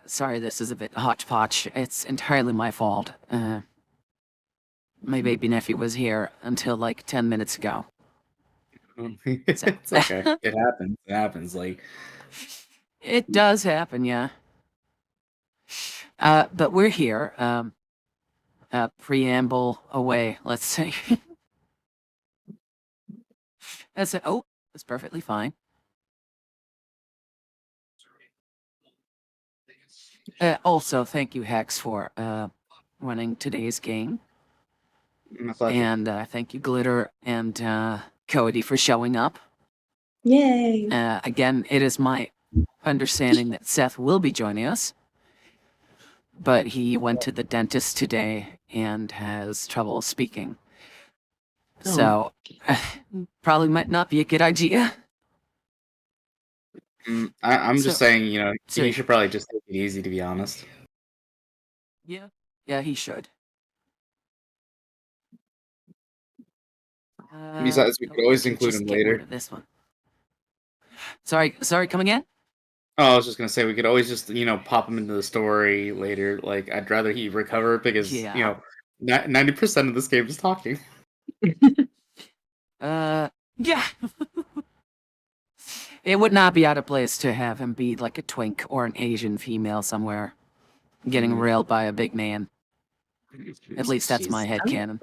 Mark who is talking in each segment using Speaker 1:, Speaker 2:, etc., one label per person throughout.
Speaker 1: Sorry, this is a bit hodgepodge. It's entirely my fault. My baby nephew was here until like 10 minutes ago. So,
Speaker 2: It's okay. It happens. It happens. Like,
Speaker 1: it does happen, yeah. But we're here. Preamble away, let's say. That's perfectly fine. Also, thank you, Hex, for running today's game.
Speaker 2: my pleasure.
Speaker 1: And thank you, Glitter and Cody, for showing up.
Speaker 3: Yay!
Speaker 1: Again, it is my understanding that Seth will be joining us, but he went to the dentist today and has trouble speaking. So, probably might not be a good idea.
Speaker 2: I'm just saying,
Speaker 1: so-
Speaker 2: he should probably just take it easy, to be honest.
Speaker 1: Yeah, he should.
Speaker 2: Besides, we could always include
Speaker 1: just
Speaker 2: him
Speaker 1: get
Speaker 2: later.
Speaker 1: rid of this one. Sorry, come again?
Speaker 2: Oh, I was just gonna say we could always just pop him into the story later. Like, I'd rather he recover because 90% of this game is talking.
Speaker 1: Yeah. It would not be out of place to have him be like a twink or an Asian female somewhere, getting railed by a big man. At least that's my headcanon.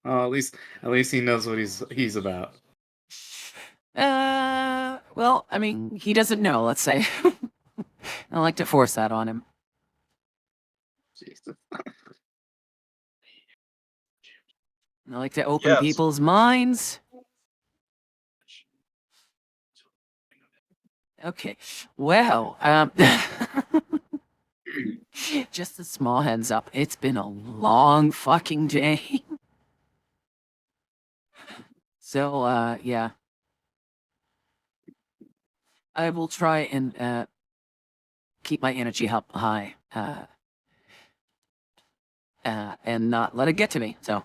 Speaker 2: Oh, at least he knows what he's about.
Speaker 1: Well, I mean, he doesn't know, let's say. I like to force that on him.
Speaker 2: Jesus.
Speaker 1: I like to open people's minds. Okay, well, just a small heads up. It's been a long fucking day. So, yeah. I will try and keep my energy high. And not let it get to me, so.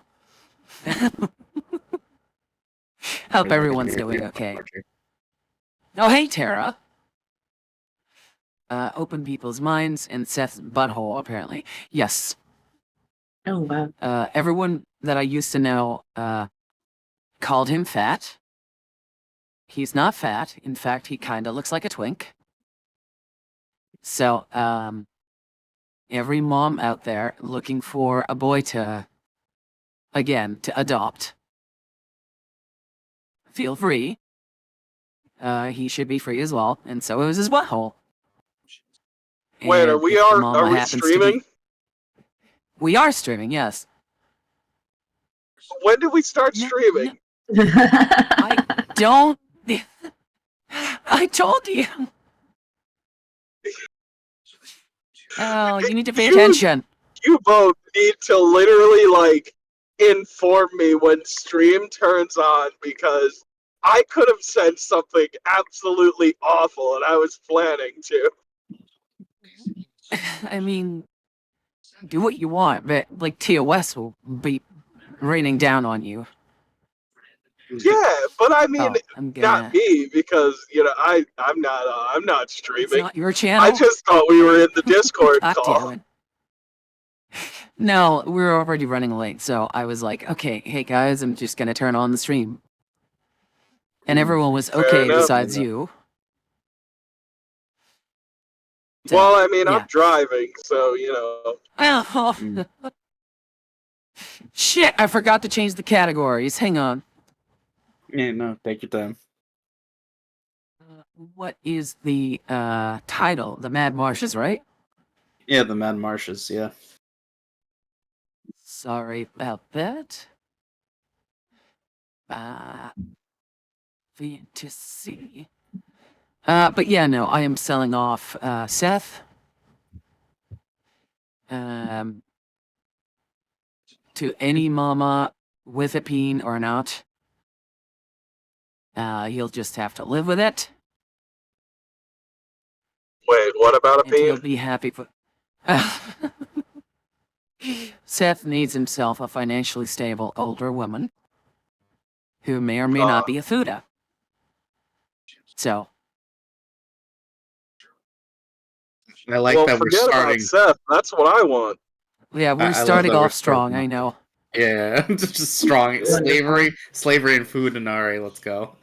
Speaker 1: Hope everyone's doing okay. Oh, hey, Tara. Open people's minds and Seth's butthole, apparently. Yes.
Speaker 3: Oh, wow.
Speaker 1: Everyone that I used to know called him fat. He's not fat. In fact, he kind of looks like a twink. So, every mom out there looking for a boy to adopt, feel free. He should be free as well, and so is his butthole.
Speaker 4: Wait, are we streaming?
Speaker 1: We are streaming, yes.
Speaker 4: When did we start streaming?
Speaker 1: I don't. I told you. Oh, you need to pay attention.
Speaker 4: You both need to literally, inform me when stream turns on, because I could have said something absolutely awful and I was planning to.
Speaker 1: I mean, do what you want, but, TOS will be raining down on you.
Speaker 4: Yeah, but I mean, not me, because, I'm not streaming.
Speaker 1: It's not your channel.
Speaker 4: I just thought we were in the Discord call.
Speaker 1: Damn it. No, we were already running late, so I was like, okay, hey guys, I'm just gonna turn on the stream. And everyone was okay besides you.
Speaker 4: So, well, I mean, I'm driving, so,
Speaker 1: Oh, shit, I forgot to change the categories. Hang on.
Speaker 2: Yeah, no, take your time.
Speaker 1: What is the title? The Mad Marshes, right?
Speaker 2: Yeah, the Mad Marshes, yeah.
Speaker 1: Sorry about that. Fantasy. But yeah, no, I am selling off Seth. To any mama with a peen or not. He'll just have to live with it.
Speaker 4: Wait, what about a peen?
Speaker 1: He'll be happy for... Seth needs himself a financially stable older woman who may or may not be a Fuda. So,
Speaker 2: I like
Speaker 4: well,
Speaker 2: that we're
Speaker 4: forget
Speaker 2: starting.
Speaker 4: about Seth. That's what I want.
Speaker 1: Yeah, we're
Speaker 2: I love
Speaker 1: starting
Speaker 2: that we're
Speaker 1: off strong.
Speaker 2: starting
Speaker 1: I know.
Speaker 2: Yeah, just strong
Speaker 3: Wonderful.
Speaker 2: slavery and food and RA. Let's go.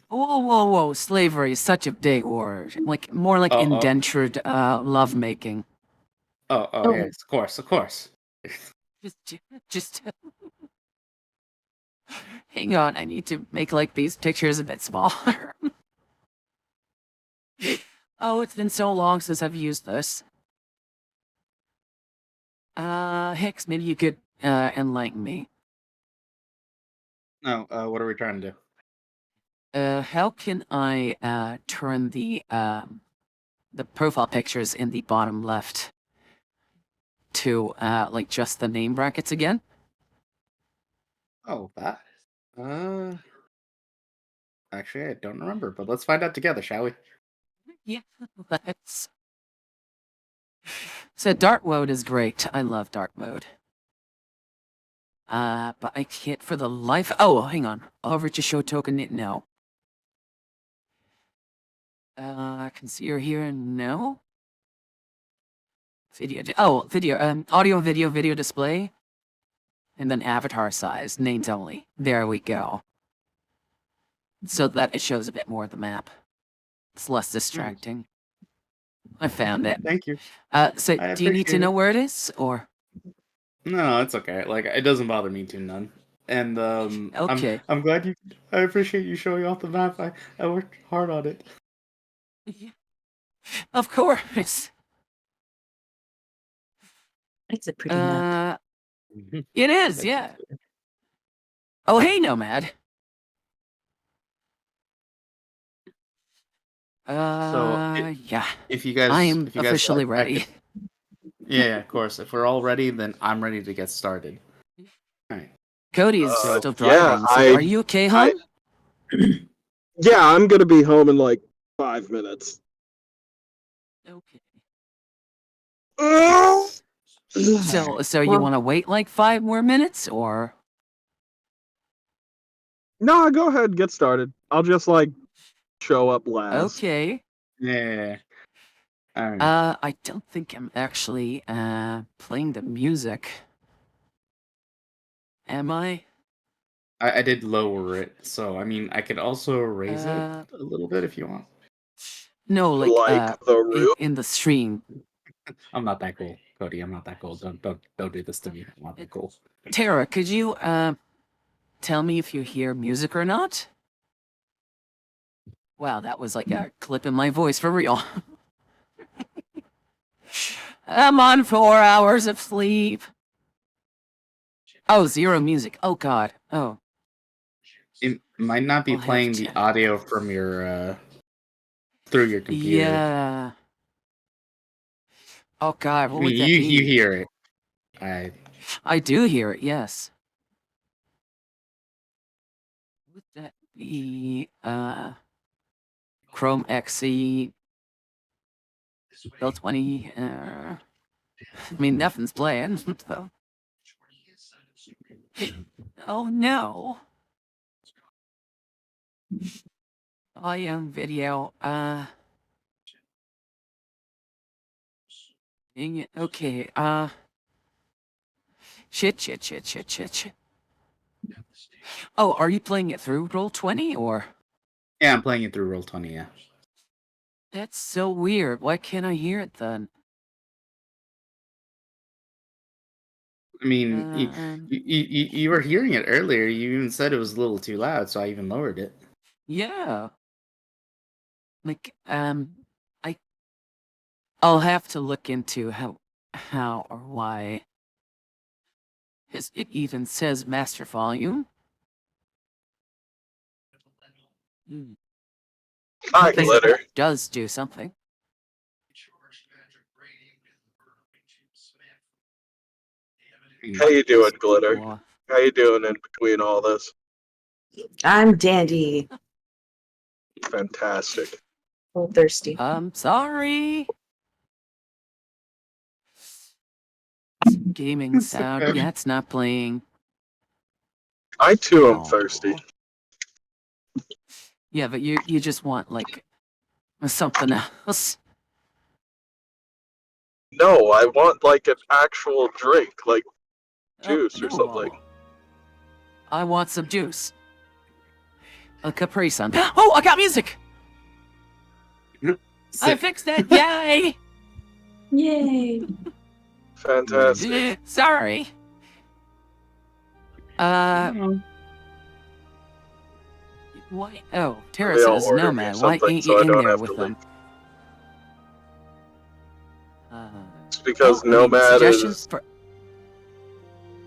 Speaker 1: Whoa! Slavery is such a big word. Like more like
Speaker 2: Oh,
Speaker 1: indentured lovemaking.
Speaker 3: Oh.
Speaker 2: yes, of course.
Speaker 1: Just hang on. I need to make like these pictures a bit smaller. Oh, it's been so long since I've used this. Hicks, maybe you could enlighten me.
Speaker 2: No, what are we trying to do?
Speaker 1: How can I turn the profile pictures in the bottom left to like just the name brackets again?
Speaker 2: Oh, that. Uh, Actually, I don't remember, but let's find out together, shall we?
Speaker 1: Yeah, let's. So dark mode is great. I love dark mode. But I can't for the life. Oh, hang on. Over to show token it now. I can see her here. No. Video. Oh, video. Audio, video display, and then avatar size, names only. There we go. So that it shows a bit more of the map. It's less distracting. I found it.
Speaker 2: Thank you.
Speaker 1: So
Speaker 2: I
Speaker 1: do you need to
Speaker 2: appreciate
Speaker 1: know
Speaker 2: it.
Speaker 1: where it is, or?
Speaker 2: No, it's okay. Like it doesn't bother me to none. And
Speaker 1: Okay.
Speaker 2: I'm glad you. I appreciate you showing off the map. I worked hard on it.
Speaker 1: Of course.
Speaker 3: It's a pretty map.
Speaker 1: It is, yeah. Oh, hey, Nomad. Yeah.
Speaker 2: If you guys,
Speaker 1: I am
Speaker 2: if you guys
Speaker 1: officially
Speaker 2: like,
Speaker 1: ready.
Speaker 2: yeah, of course. If we're all ready, then I'm ready to get started. All right.
Speaker 1: Cody is
Speaker 2: So,
Speaker 1: still
Speaker 4: yeah,
Speaker 1: driving, so are you okay, hon?
Speaker 4: Yeah, I'm gonna be home in like 5 minutes.
Speaker 1: Okay.
Speaker 4: Oh!
Speaker 1: So you want to wait like 5 more minutes, or?
Speaker 4: No, go ahead, get started. I'll just like show up last.
Speaker 1: Okay.
Speaker 2: Yeah. All right.
Speaker 1: I don't think I'm actually playing the music. Am I?
Speaker 2: I did lower it, so I mean I could also raise it
Speaker 1: Uh,
Speaker 2: a little bit if you want.
Speaker 1: No, like
Speaker 4: the room.
Speaker 1: in the stream.
Speaker 2: I'm not that cool, Cody. I'm not that cool. Don't do this to me. I'm not that cool.
Speaker 1: Tara, could you tell me if you hear music or not? Wow, that was like a clip in my voice for real. I'm on 4 hours of sleep. Oh, zero music. Oh God. Oh.
Speaker 2: It might not be
Speaker 1: I'll have
Speaker 2: playing the
Speaker 1: to-
Speaker 2: audio from your through your computer.
Speaker 1: Yeah. Oh God,
Speaker 2: I
Speaker 1: what
Speaker 2: mean,
Speaker 1: would that
Speaker 2: you
Speaker 1: be?
Speaker 2: hear it.
Speaker 1: I do hear it. Yes. Would that be Chrome XE Bill 20? I mean, nothing's playing. So. Oh no. Audio video. Dang it. Okay. Shit. Oh, are you playing it through Roll20 or?
Speaker 2: Yeah, I'm playing it through Roll20. Yeah.
Speaker 1: That's so weird. Why can't I hear it then?
Speaker 2: I mean, you were hearing it earlier. You even said it was a little too loud, so I even lowered it.
Speaker 1: Yeah. Like, I'll have to look into how or why. It even says master volume.
Speaker 4: Hi,
Speaker 1: Because
Speaker 4: Glitter.
Speaker 1: that does do something.
Speaker 4: How you doing, Glitter?
Speaker 1: Well,
Speaker 4: How you doing in between all this?
Speaker 3: I'm dandy.
Speaker 4: Fantastic.
Speaker 3: A little thirsty.
Speaker 1: I'm sorry. Gaming sound.
Speaker 2: okay.
Speaker 1: Yeah, it's not playing.
Speaker 4: I too am
Speaker 1: Oh.
Speaker 4: thirsty.
Speaker 1: Yeah, but you just want like something else.
Speaker 4: No, I want like an actual drink, like juice or something.
Speaker 1: I want some juice. A Capri Sun. Oh, I got music! I fixed it! Yay!
Speaker 3: Yay!
Speaker 4: Fantastic.
Speaker 1: Sorry. Why? Oh, Tara
Speaker 4: They all
Speaker 1: says,
Speaker 4: ordered me
Speaker 1: Nomad, why
Speaker 4: something,
Speaker 1: ain't
Speaker 4: so
Speaker 1: you
Speaker 4: I
Speaker 1: in
Speaker 4: don't
Speaker 1: there
Speaker 4: have
Speaker 1: with
Speaker 4: to
Speaker 1: them?
Speaker 4: It's because
Speaker 1: I mean,
Speaker 4: Nomad
Speaker 1: suggestions
Speaker 4: is
Speaker 1: for...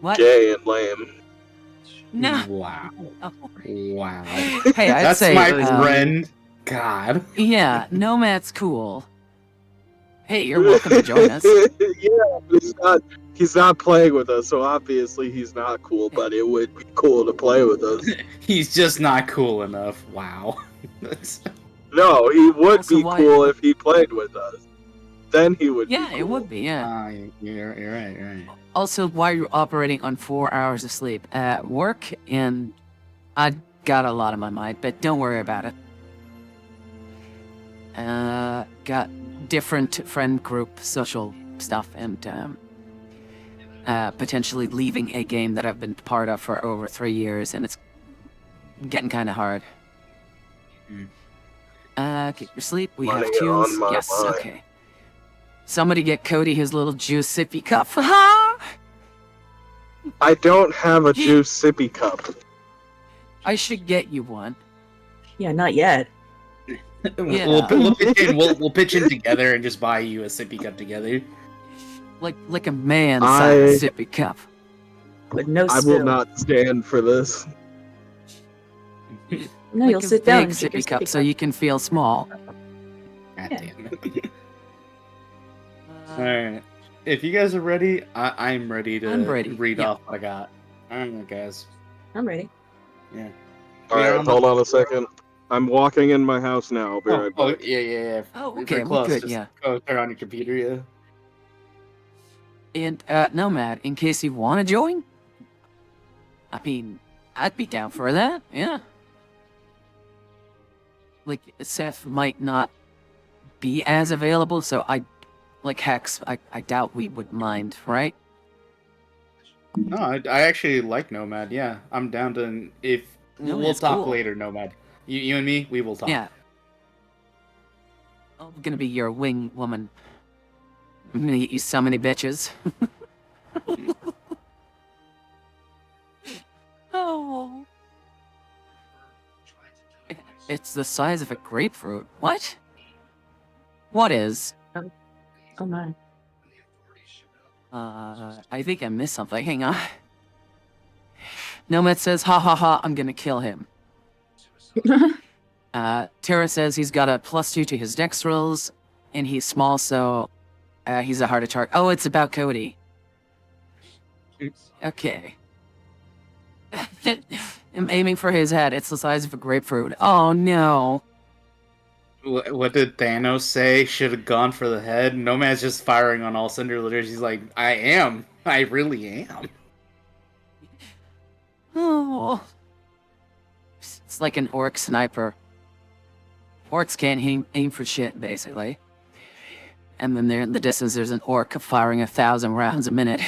Speaker 1: What?
Speaker 4: gay and lame.
Speaker 1: No.
Speaker 2: Wow.
Speaker 1: Oh.
Speaker 2: Wow.
Speaker 1: Hey, I'd
Speaker 2: That's
Speaker 1: say...
Speaker 2: my friend. God.
Speaker 1: Yeah, Nomad's cool. Hey, you're welcome to join us.
Speaker 4: Yeah, he's not playing with us, so obviously he's not cool, but it would be cool to play with us.
Speaker 2: He's just not cool enough. Wow.
Speaker 4: No, he would
Speaker 1: Also,
Speaker 4: be
Speaker 1: why-
Speaker 4: cool if he played with us. Then he would be
Speaker 1: Yeah,
Speaker 4: cool.
Speaker 1: it would be, yeah.
Speaker 2: You're right, you're right.
Speaker 1: Also, why are you operating on 4 hours of sleep? At work, and I got a lot on my mind, but don't worry about it. Got different friend group social stuff, and potentially leaving a game that I've been part of for over 3 years, and it's getting kind of hard. Get your sleep. We have
Speaker 4: Running it
Speaker 1: tunes.
Speaker 4: on my
Speaker 1: Yes,
Speaker 4: mind.
Speaker 1: okay. Somebody get Cody his little juice sippy cup. Ha!
Speaker 4: I don't have a juice sippy cup.
Speaker 1: I should get you one.
Speaker 3: Yeah, not yet.
Speaker 1: Yeah.
Speaker 2: We'll pitch in together and just buy you a sippy cup together.
Speaker 1: Like a man-sized
Speaker 4: I-
Speaker 1: sippy cup.
Speaker 3: But no
Speaker 4: I
Speaker 3: spill.
Speaker 4: will not stand for this.
Speaker 3: No,
Speaker 1: Like
Speaker 3: you'll
Speaker 1: a
Speaker 3: sit down
Speaker 1: big
Speaker 3: and take your
Speaker 1: sippy cup
Speaker 3: sippy
Speaker 1: so you can feel small.
Speaker 2: God
Speaker 3: Yeah.
Speaker 2: damn it. Alright. If you guys are ready, I'm ready to
Speaker 1: I'm ready,
Speaker 2: read
Speaker 1: yeah.
Speaker 2: off what I got. Alright, guys.
Speaker 3: I'm ready.
Speaker 2: Yeah.
Speaker 4: Alright, hold on a second. I'm walking in my house now. I'll be right back.
Speaker 2: Yeah.
Speaker 1: Oh,
Speaker 2: We're
Speaker 1: okay,
Speaker 2: close.
Speaker 1: we're good,
Speaker 2: Just
Speaker 1: yeah.
Speaker 2: go turn on your computer, yeah.
Speaker 1: And, Nomad, in case you want to join? I mean, I'd be down for that, yeah. Like, Seth might not be as available, so Hex, I doubt we would mind, right?
Speaker 2: No, I actually like Nomad, yeah. I'm down to... We'll
Speaker 1: Nomad's
Speaker 2: talk
Speaker 1: cool.
Speaker 2: later, Nomad. You and me, we will talk.
Speaker 1: Yeah. I'm gonna be your wing woman. I'm gonna eat you so many bitches. Oh. It's the size of a grapefruit. What? What is?
Speaker 3: Oh my.
Speaker 1: I think I missed something. Hang on. Nomad says, ha ha ha, I'm gonna kill him. Tara says he's got a +2 to his dex rolls, and he's small, so he's a harder target. Oh, it's about Cody. Okay. I'm aiming for his head. It's the size of a grapefruit. Oh no.
Speaker 2: What did Thanos say? Should have gone for the head. Nomad's just firing on all cylinders. He's like, I am. I really am.
Speaker 1: Oh. It's like an orc sniper. Orcs can't aim for shit, basically. And then there in the distance, there's an orc firing 1,000 rounds a minute.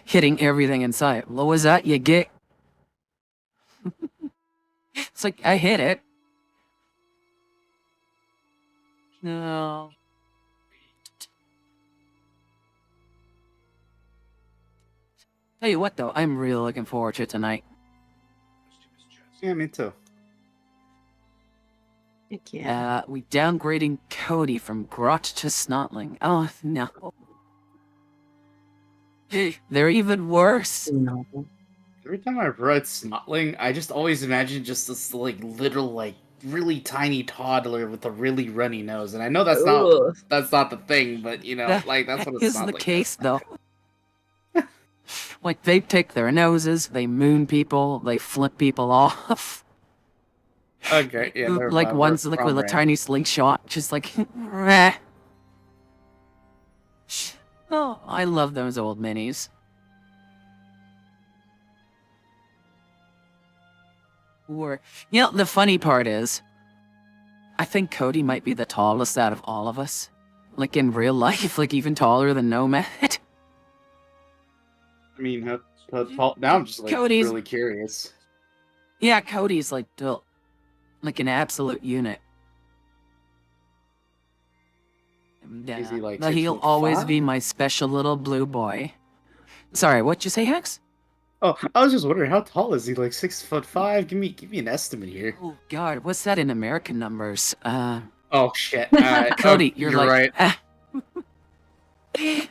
Speaker 1: Hitting everything in sight. What was that you get? It's like, I hit it. No. Tell you what, though, I'm really looking forward to tonight.
Speaker 2: Yeah, me too.
Speaker 3: Heck yeah.
Speaker 1: We downgrading Cody from Grot to Snotling. Oh, no. They're even worse.
Speaker 3: No.
Speaker 2: Every time I've read Snotling, I just always imagine just this, like, little, like, really tiny toddler with a really runny nose. And I know that's
Speaker 3: Ugh.
Speaker 2: not the thing, but, you know, that's what it's
Speaker 1: Isn't the case, though. Like, they pick their noses, they moon people, they flip people off.
Speaker 2: Okay, yeah.
Speaker 1: Like one's like with a tiny slingshot, just like, Rah. Oh, I love those old minis. Or, you know, the funny part is, I think Cody might be the tallest out of all of us. like in real life, like even taller than Nomad?
Speaker 2: I mean, how tall? Now I'm just like
Speaker 1: Cody's-
Speaker 2: really curious.
Speaker 1: Yeah, Cody's like built like an absolute unit. And,
Speaker 2: Is he like
Speaker 1: but he'll
Speaker 2: 6'5"?
Speaker 1: always be my special little blue boy. Sorry, what'd you say, Hex?
Speaker 2: Oh, I was just wondering, how tall is he? Like 6'5"? Give me an estimate here.
Speaker 1: Oh God, what's that in American numbers?
Speaker 2: Oh shit.
Speaker 1: Cody, you're like,
Speaker 2: right.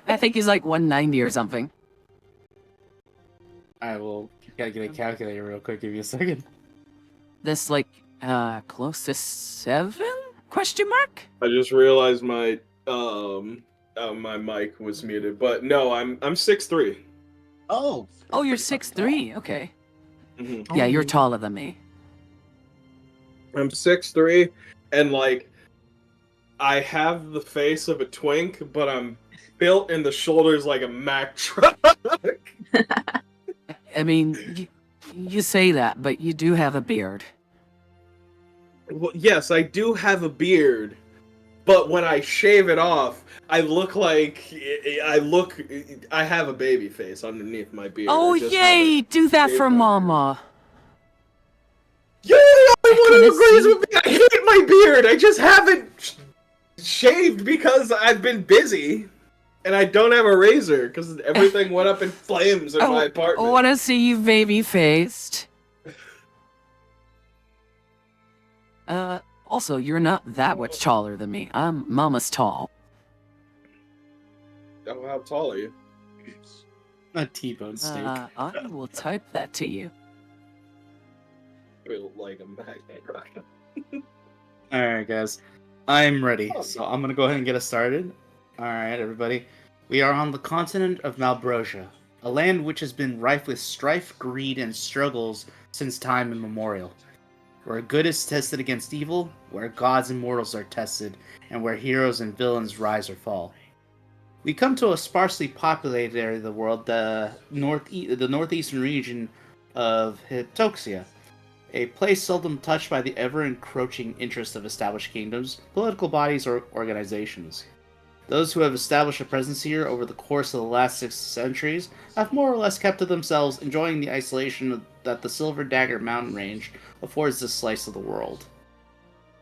Speaker 1: I think he's like 190 or something.
Speaker 2: I will gotta get a calculator real quick. Give me a second.
Speaker 1: This like close to 7? Question mark?
Speaker 4: I just realized my my mic was muted, but no, I'm 6'3".
Speaker 2: Oh.
Speaker 1: Oh, you're 6'3". Okay.
Speaker 4: Mm-hmm.
Speaker 1: Yeah, you're taller than me.
Speaker 4: I'm 6'3", and like I have the face of a twink, but I'm built in the shoulders like a Mack truck.
Speaker 1: I mean, you say that, but you do have a beard.
Speaker 4: Well, yes, I do have a beard, but when I shave it off, I look like I have a baby face underneath my beard.
Speaker 1: Oh,
Speaker 4: I just
Speaker 1: yay! Do that for
Speaker 4: shaved my beard.
Speaker 1: Mama.
Speaker 4: Yay! I
Speaker 1: Can
Speaker 4: want
Speaker 1: I
Speaker 4: to agrees
Speaker 1: see?
Speaker 4: with me. I hate my beard. I just haven't shaved because I've been busy, and I don't have a razor because everything went up in flames in my
Speaker 1: I
Speaker 4: apartment.
Speaker 1: want to see you baby faced. Also, you're not that much taller than me. I'm Mama's tall.
Speaker 4: Oh, how tall are you?
Speaker 2: A T-bone steak.
Speaker 1: I will type that to you.
Speaker 4: Built like a Mack truck.
Speaker 2: Alright, guys. I'm ready. So I'm gonna go ahead and get us started. Alright, everybody. We are on the continent of Malbrosia, a land which has been rife with strife, greed, and struggles since time immemorial. Where good is tested against evil, where gods and mortals are tested, and where heroes and villains rise or fall. We come to a sparsely populated area of the world, the northeastern region of Hitoxia, a place seldom touched by the ever-encroaching interests of established kingdoms, political bodies, or organizations. Those who have established a presence here over the course of the last 6 centuries have more or less kept to themselves, enjoying the isolation that the Silver Dagger mountain range affords this slice of the world.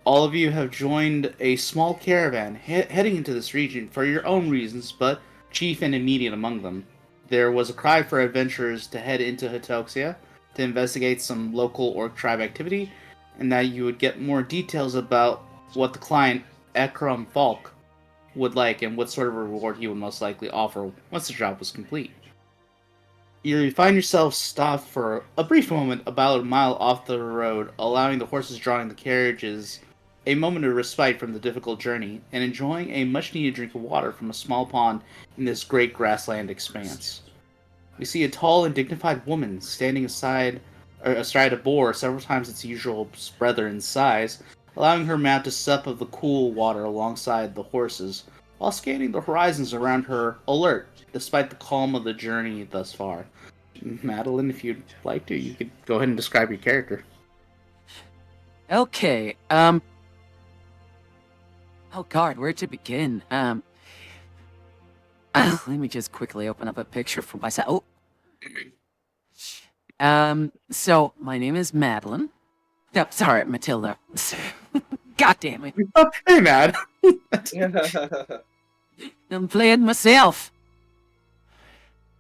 Speaker 2: All of you have joined a small caravan heading into this region for your own reasons, but chief and immediate among them. There was a cry for adventurers to head into Hitoxia to investigate some local orc tribe activity, and that you would get more details about what the client, Ekram Falk, would like and what sort of reward he would most likely offer once the job was complete. You find yourself stopped for a brief moment about a mile off the road, allowing the horses drawing the carriages a moment of respite from the difficult journey, and enjoying a much-needed drink of water from a small pond in this great grassland expanse. We see a tall and dignified woman standing astride a boar several times its usual brother in size, allowing her mount to sup of the cool water alongside the horses, while scanning the horizons around her, alert, despite the calm of the journey thus far. Madeline, if you'd like to, you could go ahead and describe your character.
Speaker 1: Okay, oh God, where to begin? Let me just quickly open up a picture for myself. So my name is Madeline. No, sorry, Matilda. God damn it.
Speaker 2: Hey, Mad.
Speaker 1: I'm playing myself.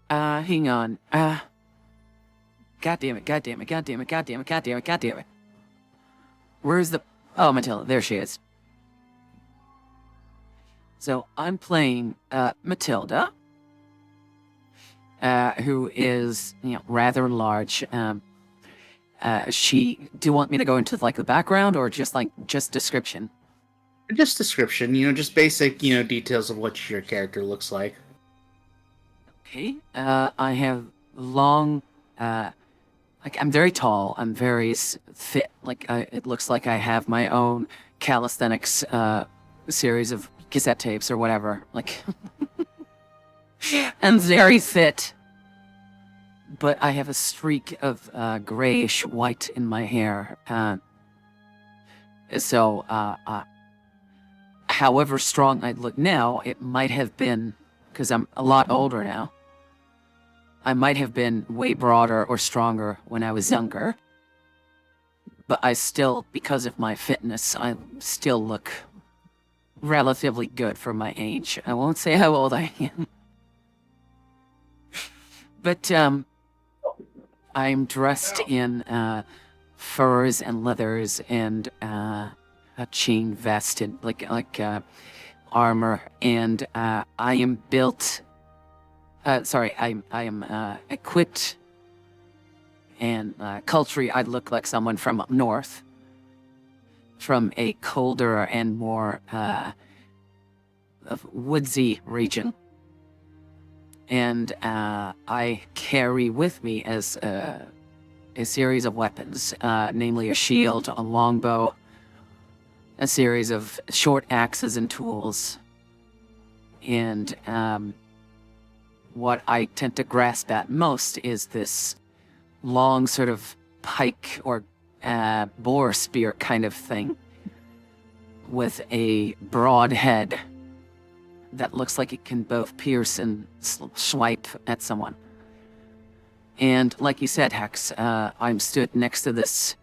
Speaker 1: Hang on. God damn it, god damn it, god damn it, god damn it, god damn it, god damn it. Where's the... Oh, Matilda, there she is. So, I'm playing, Matilda, who is, rather large. Do you want me to go into, like, the background, or just description?
Speaker 2: Just description, just basic, details of what your character looks like.
Speaker 1: Okay, I have long, I'm very tall, I'm very fit, it looks like I have my own calisthenics, series of cassette tapes or whatever, I'm very fit, but I have a streak of, grayish white in my hair, so, however strong I look now, it might have been, because I'm a lot older now, I might have been way broader or stronger when I was younger. But I still, because of my fitness, I still look relatively good for my age. I won't say how old I am. But I'm dressed in furs and leathers and a chain vest and like armor, and I am built. I am equipped, and culturally, I look like someone from up north, from a colder and more woodsy region. And I carry with me as a series of weapons, namely a shield, a longbow, a series of short axes and tools. And what I tend to grasp at most is this long sort of pike or boar spear kind of thing with a broad head that looks like it can both pierce and swipe at someone. And like you said, Hex, I'm stood next to this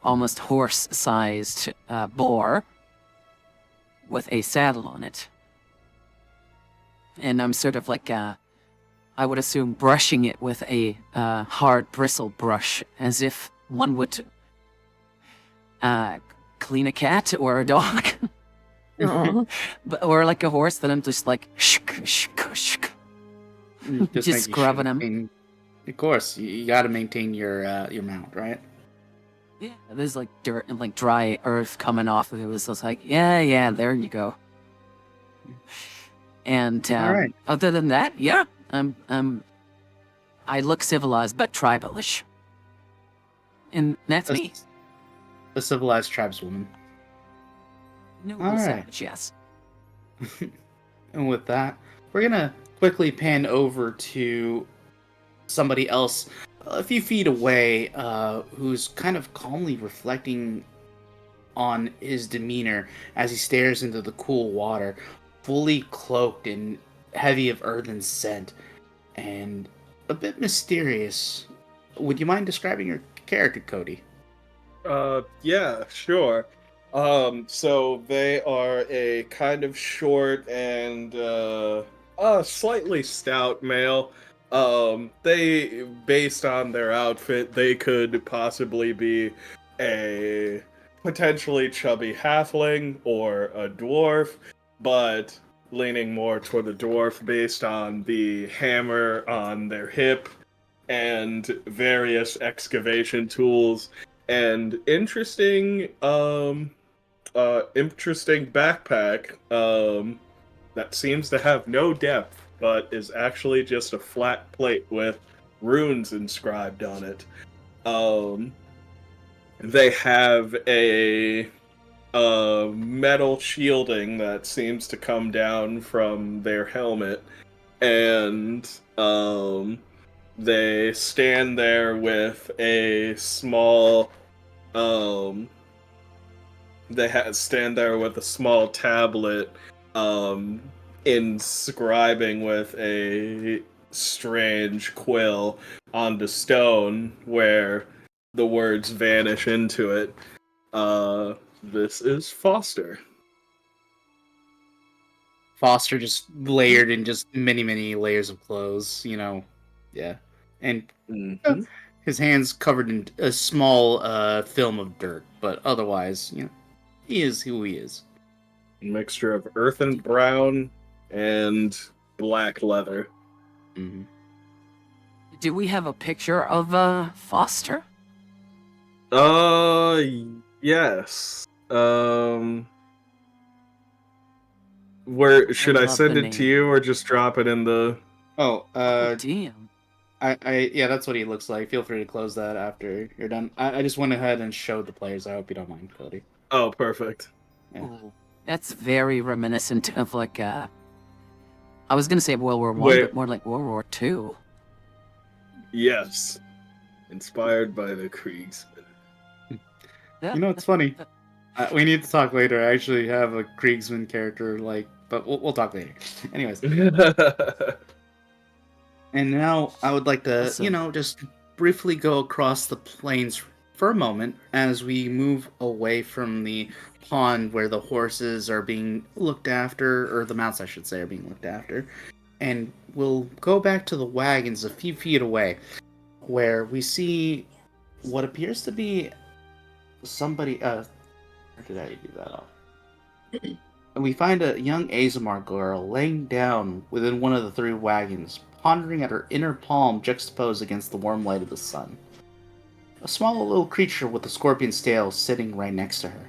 Speaker 1: almost horse-sized boar with a saddle on it. And I'm sort of like, I would assume, brushing it with a hard bristle brush, as if one would clean a cat or a dog. Or like a horse, that I'm just like, shk, shk, shk. Just
Speaker 2: making
Speaker 1: scrubbing him.
Speaker 2: maintain- Of course, you got to maintain your mount, right?
Speaker 1: Yeah, there's like dirt and like dry earth coming off of it. It was just like, yeah, there you go. And
Speaker 2: All right.
Speaker 1: other than that, yeah, I look civilized but tribalish, and that's me.
Speaker 2: A civilized tribeswoman.
Speaker 1: No
Speaker 2: all right.
Speaker 1: savage, yes.
Speaker 2: And with that, we're gonna quickly pan over to somebody else a few feet away, who's kind of calmly reflecting on his demeanor as he stares into the cool water, fully cloaked in heavy of earthen scent, and a bit mysterious. Would you mind describing your character, Cody?
Speaker 4: Yeah, sure. So they are a kind of short and slightly stout male. They, based on their outfit, they could possibly be a potentially chubby halfling or a dwarf, but leaning more toward the dwarf based on the hammer on their hip and various excavation tools and interesting backpack that seems to have no depth but is actually just a flat plate with runes inscribed on it. They have a metal shielding that seems to come down from their helmet, and they stand there with a small stand there with a small tablet, inscribing with a strange quill onto stone where the words vanish into it. This is Foster.
Speaker 2: Foster just layered in just many layers of clothes, yeah. And
Speaker 4: Mhm.
Speaker 2: his hands covered in a small film of dirt, but otherwise, he is who he is.
Speaker 4: A mixture of earthen brown and black leather.
Speaker 2: Mm-hmm.
Speaker 1: Do we have a picture of Foster?
Speaker 4: Yes. Where should I
Speaker 1: love
Speaker 4: send
Speaker 1: the
Speaker 4: it to
Speaker 1: name.
Speaker 4: you or just drop it in the?
Speaker 2: Oh,
Speaker 1: Damn.
Speaker 2: yeah, that's what he looks like. Feel free to close that after you're done. I just went ahead and showed the players. I hope you don't mind, Cody.
Speaker 4: Oh, perfect.
Speaker 2: Yeah.
Speaker 1: Ooh, that's very reminiscent of like I was gonna say World War One,
Speaker 4: Wait.
Speaker 1: but more like World War Two.
Speaker 4: Yes. Inspired by the Kriegsmen.
Speaker 2: It's funny. We need to talk later. I actually have a Kriegsman character, but we'll talk later. Anyways, and now I would like to,
Speaker 1: Awesome.
Speaker 2: just briefly go across the plains for a moment as we move away from the pond where the horses are being looked after, or the mounts, I should say, are being looked after. And we'll go back to the wagons a few feet away, where we see what appears to be somebody. Where did I do that off? And we find a young Azamar girl laying down within one of the three wagons, pondering at her inner palm juxtaposed against the warm light of the sun. A small little creature with a scorpion's tail sitting right next to her.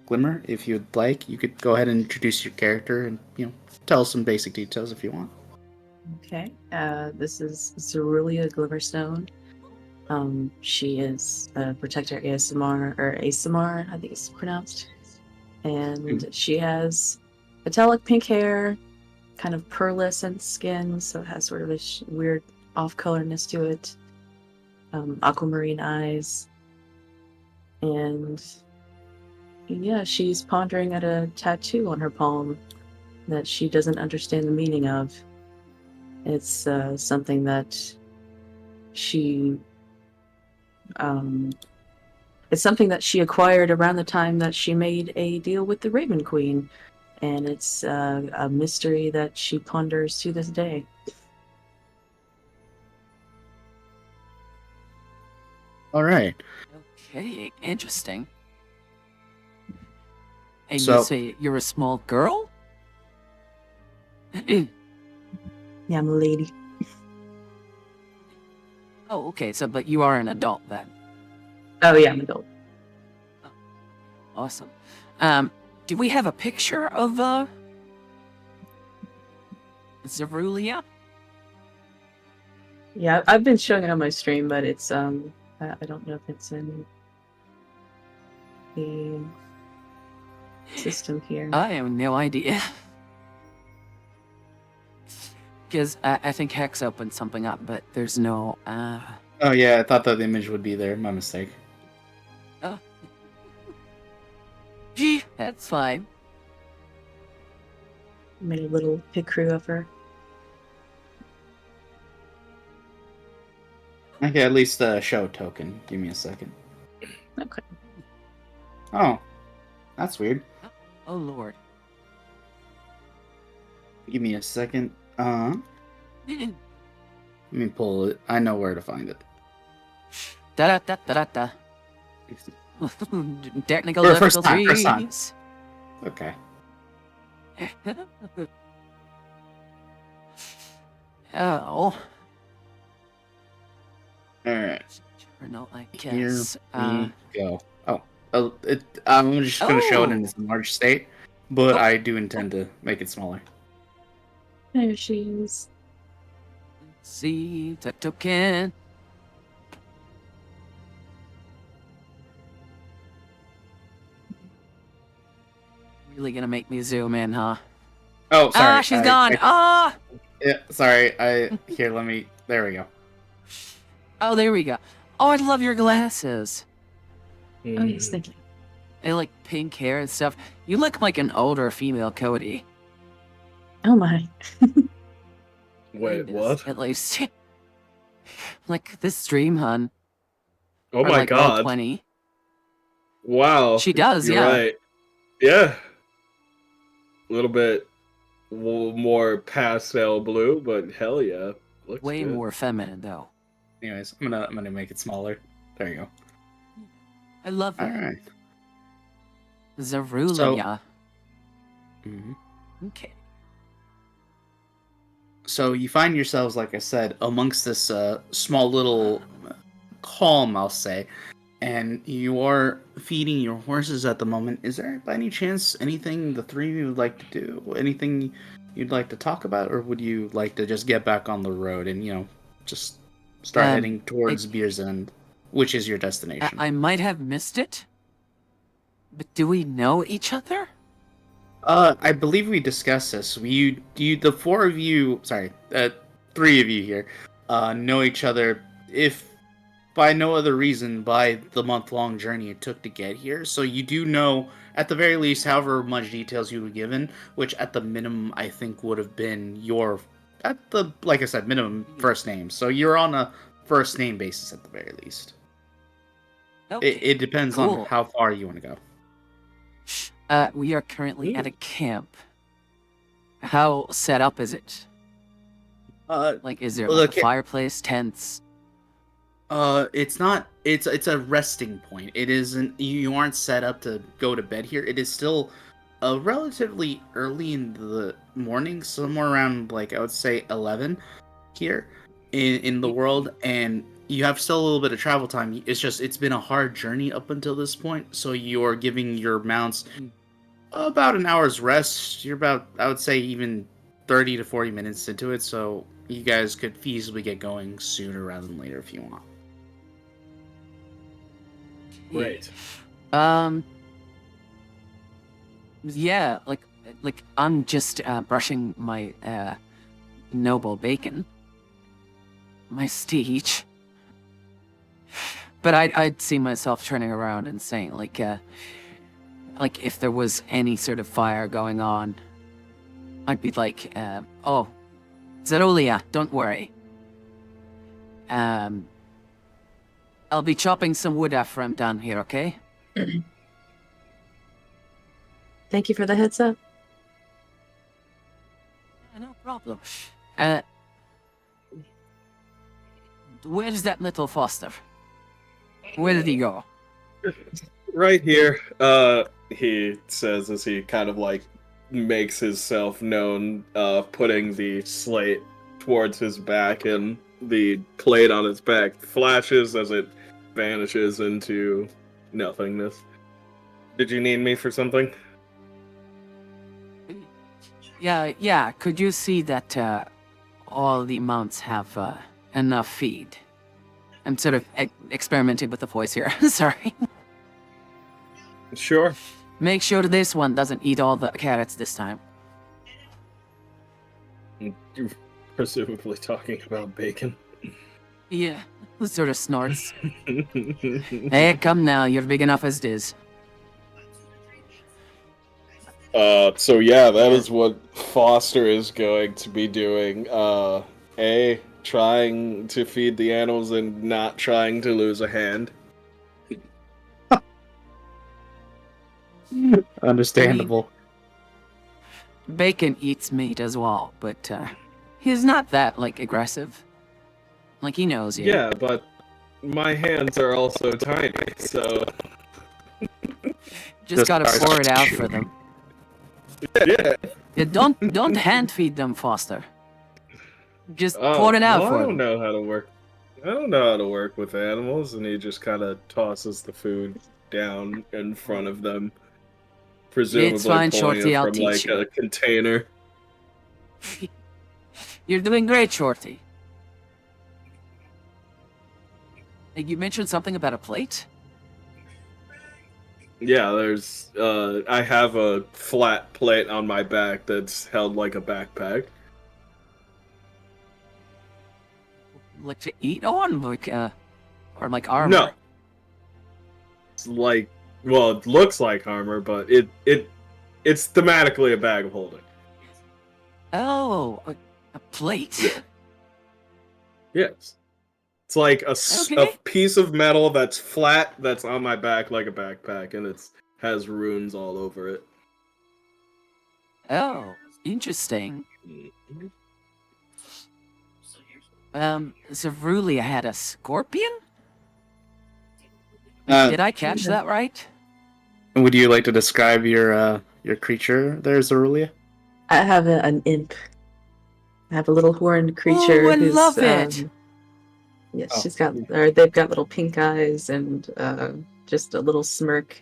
Speaker 2: Glimmer, if you'd like, you could go ahead and introduce your character and, tell us some basic details if you want.
Speaker 3: Okay. This is Cerulean Glimmerstone. She is a protector ASMR, or ASMR, I think it's pronounced. And she has metallic pink hair, kind of pearlescent skin, so it has sort of a weird off-colorness to it. Aquamarine eyes. And yeah, she's pondering at a tattoo on her palm that she doesn't understand the meaning of. It's something that she it's something that she acquired around the time that she made a deal with the Raven Queen, and it's a mystery that she ponders to this day.
Speaker 2: All right.
Speaker 1: Okay, interesting. And
Speaker 2: So-
Speaker 1: you say you're a small girl?
Speaker 3: Yeah, I'm a lady.
Speaker 1: Oh, okay. So, but you are an adult then.
Speaker 3: Oh yeah, I'm adult.
Speaker 1: Awesome. Do we have a picture of Zerulia?
Speaker 3: Yeah, I've been showing it on my stream, but it's I don't know if it's in the system here.
Speaker 1: I have no idea. Because I think Hex opened something up, but there's no.
Speaker 2: Oh yeah, I thought that the image would be there. My mistake.
Speaker 1: Gee, that's fine.
Speaker 3: Made a little pic crew of her.
Speaker 2: Okay, at least a show token. Give me a second.
Speaker 3: Okay.
Speaker 2: Oh, that's weird.
Speaker 1: Oh Lord.
Speaker 2: Give me a second. Let me pull it. I know where to find it.
Speaker 1: Da da da da da. Technical
Speaker 2: First time.
Speaker 1: difficulties.
Speaker 2: Okay.
Speaker 1: Oh.
Speaker 2: Alright.
Speaker 1: Journal, I
Speaker 2: Here
Speaker 1: guess.
Speaker 2: we go. I'm just going to show it in its large state, but
Speaker 1: Oh.
Speaker 2: I do intend to make it smaller.
Speaker 3: There she is.
Speaker 1: See the token. Really gonna make me zoom in, huh?
Speaker 2: Oh, sorry.
Speaker 1: She's gone.
Speaker 2: Yeah, sorry. Here, let me. There we go.
Speaker 1: Oh, there we go. Oh, I love your glasses.
Speaker 3: Oh yes, thank you.
Speaker 1: They like pink hair and stuff. You look like an older female Cody.
Speaker 3: Oh my.
Speaker 5: Wait,
Speaker 1: Kind of,
Speaker 5: what?
Speaker 1: At least. Like this stream, hun.
Speaker 5: Oh
Speaker 1: Or
Speaker 5: my
Speaker 1: like
Speaker 5: god.
Speaker 1: Roll20.
Speaker 5: Wow.
Speaker 1: She does,
Speaker 5: You're
Speaker 1: yeah.
Speaker 5: right. Yeah. A little bit more pastel blue, but hell yeah. Looks
Speaker 1: Way
Speaker 5: good.
Speaker 1: more feminine, though.
Speaker 2: Anyways, I'm gonna make it smaller. There you go.
Speaker 1: I love
Speaker 2: All
Speaker 1: that.
Speaker 2: right.
Speaker 1: Zerulia.
Speaker 2: Mhm.
Speaker 1: Okay.
Speaker 2: So you find yourselves, like I said, amongst this small little calm, I'll say, and you are feeding your horses at the moment. Is there, by any chance, anything the three of you would like to do? Anything you'd like to talk about, or would you like to just get back on the road and just start heading towards Beer's End, which is your destination?
Speaker 1: I might have missed it, but do we know each other?
Speaker 2: I believe we discussed this. The four of you, sorry, three of you here, know each other, if by no other reason by the month-long journey it took to get here. So you do know, at the very least, however much details you were given, which at the minimum I think would have been your, at the, like I said, minimum first name. So you're on a first name basis at the very least.
Speaker 1: Okay.
Speaker 2: It depends on
Speaker 1: Cool.
Speaker 2: how far you want to go.
Speaker 1: We are currently at a camp. How set up is it? Like, is there
Speaker 2: well,
Speaker 1: like
Speaker 2: the
Speaker 1: a fireplace, tents?
Speaker 2: It's not. It's a resting point. It isn't. You aren't set up to go to bed here. It is still, relatively early in the morning, somewhere around like I would say 11 here in the world, and you have still a little bit of travel time. It's just it's been a hard journey up until this point, so you're giving your mounts about an hour's rest. You're about, I would say, even 30 to 40 minutes into it, so you guys could feasibly get going sooner rather than later if you want.
Speaker 5: Great.
Speaker 1: Yeah, like I'm just brushing my noble bacon, my steech. But I'd see myself turning around and saying like if there was any sort of fire going on, I'd be like, oh, Zerulia, don't worry. I'll be chopping some wood after I'm done here, okay?
Speaker 3: Thank you for the heads up.
Speaker 1: No problem. Where's that little Foster? Where did he go?
Speaker 5: Right here, he says as he kind of like makes himself known, putting the slate towards his back, and the plate on his back flashes as it vanishes into nothingness. Did you need me for something?
Speaker 1: Yeah, could you see that all the mounts have enough feed? I'm sort of experimenting with the voice here. Sorry.
Speaker 5: Sure.
Speaker 1: Make sure this one doesn't eat all the carrots this time.
Speaker 5: You're presumably talking about bacon.
Speaker 1: Yeah, sort of snorts. Hey, come now, you're big enough as it is.
Speaker 5: So yeah, that is what Foster is going to be doing. Trying to feed the animals and not trying to lose a hand.
Speaker 2: Understandable.
Speaker 1: Bacon eats meat as well, but he's not that, like, aggressive. Like, he knows you.
Speaker 5: Yeah, but my hands are also tiny, so...
Speaker 1: Just gotta pour it out for them.
Speaker 5: Yeah.
Speaker 1: Yeah, don't hand feed them, Foster. Just pour it out for
Speaker 5: I don't
Speaker 1: them.
Speaker 5: know how to work. I don't know how to work with animals, and he just kind of tosses the food down in front of them, presumably
Speaker 1: It's fine,
Speaker 5: pulling
Speaker 1: Shorty,
Speaker 5: it
Speaker 1: I'll
Speaker 5: from
Speaker 1: teach
Speaker 5: like
Speaker 1: you.
Speaker 5: a container.
Speaker 1: You're doing great, Shorty. You mentioned something about a plate?
Speaker 5: Yeah, there's. I have a flat plate on my back that's held like a backpack.
Speaker 1: Like to eat on? Like, or like armor?
Speaker 5: No. It's like, well, it looks like armor, but it's thematically a bag of holding.
Speaker 1: Oh, a plate.
Speaker 5: Yes. It's like a
Speaker 1: Okay.
Speaker 5: piece of metal that's flat, that's on my back like a backpack, and it has runes all over it.
Speaker 1: Oh, interesting. Zerulia had a scorpion? Did I catch that right?
Speaker 2: Would you like to describe your creature there, Zerulia?
Speaker 3: I have an imp. I have a little horned creature.
Speaker 1: Oh, I
Speaker 3: who's,
Speaker 1: love it!
Speaker 3: Yes,
Speaker 2: Oh.
Speaker 3: they've got little pink eyes and just a little smirk.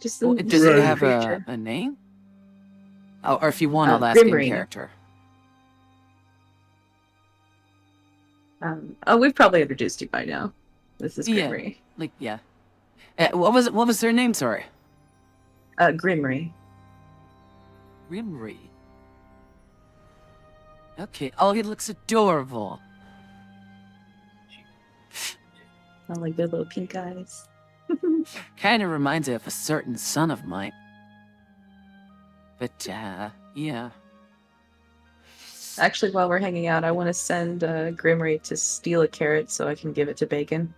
Speaker 3: Just a
Speaker 1: Does it
Speaker 3: little
Speaker 1: have
Speaker 3: creature.
Speaker 1: a name? Oh, or if you want, I'll ask in
Speaker 3: Grimry.
Speaker 1: character.
Speaker 3: We've probably introduced you by now. This is
Speaker 1: Yeah.
Speaker 3: Grimry.
Speaker 1: Yeah. What was their name, sorry?
Speaker 3: Grimry.
Speaker 1: Rimri. Okay. Oh, he looks adorable.
Speaker 3: like their little pink eyes.
Speaker 1: Kind of reminds me of a certain son of mine. But, yeah.
Speaker 3: Actually, while we're hanging out, I want to send Grimry to steal a carrot so I can give it to Bacon.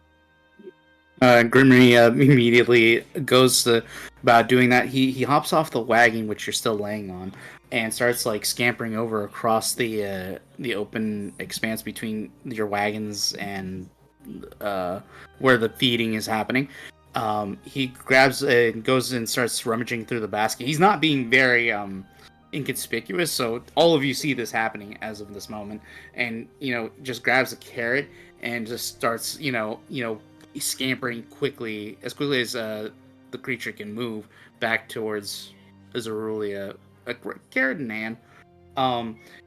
Speaker 2: Grimry immediately goes about doing that. He hops off the wagon, which you're still laying on, and starts like scampering over across the open expanse between your wagons and where the feeding is happening. He grabs and goes and starts rummaging through the basket. He's not being very inconspicuous, so all of you see this happening as of this moment, and just grabs a carrot and just starts scampering as quickly as the creature can move back towards Zerulia, a carrot in hand.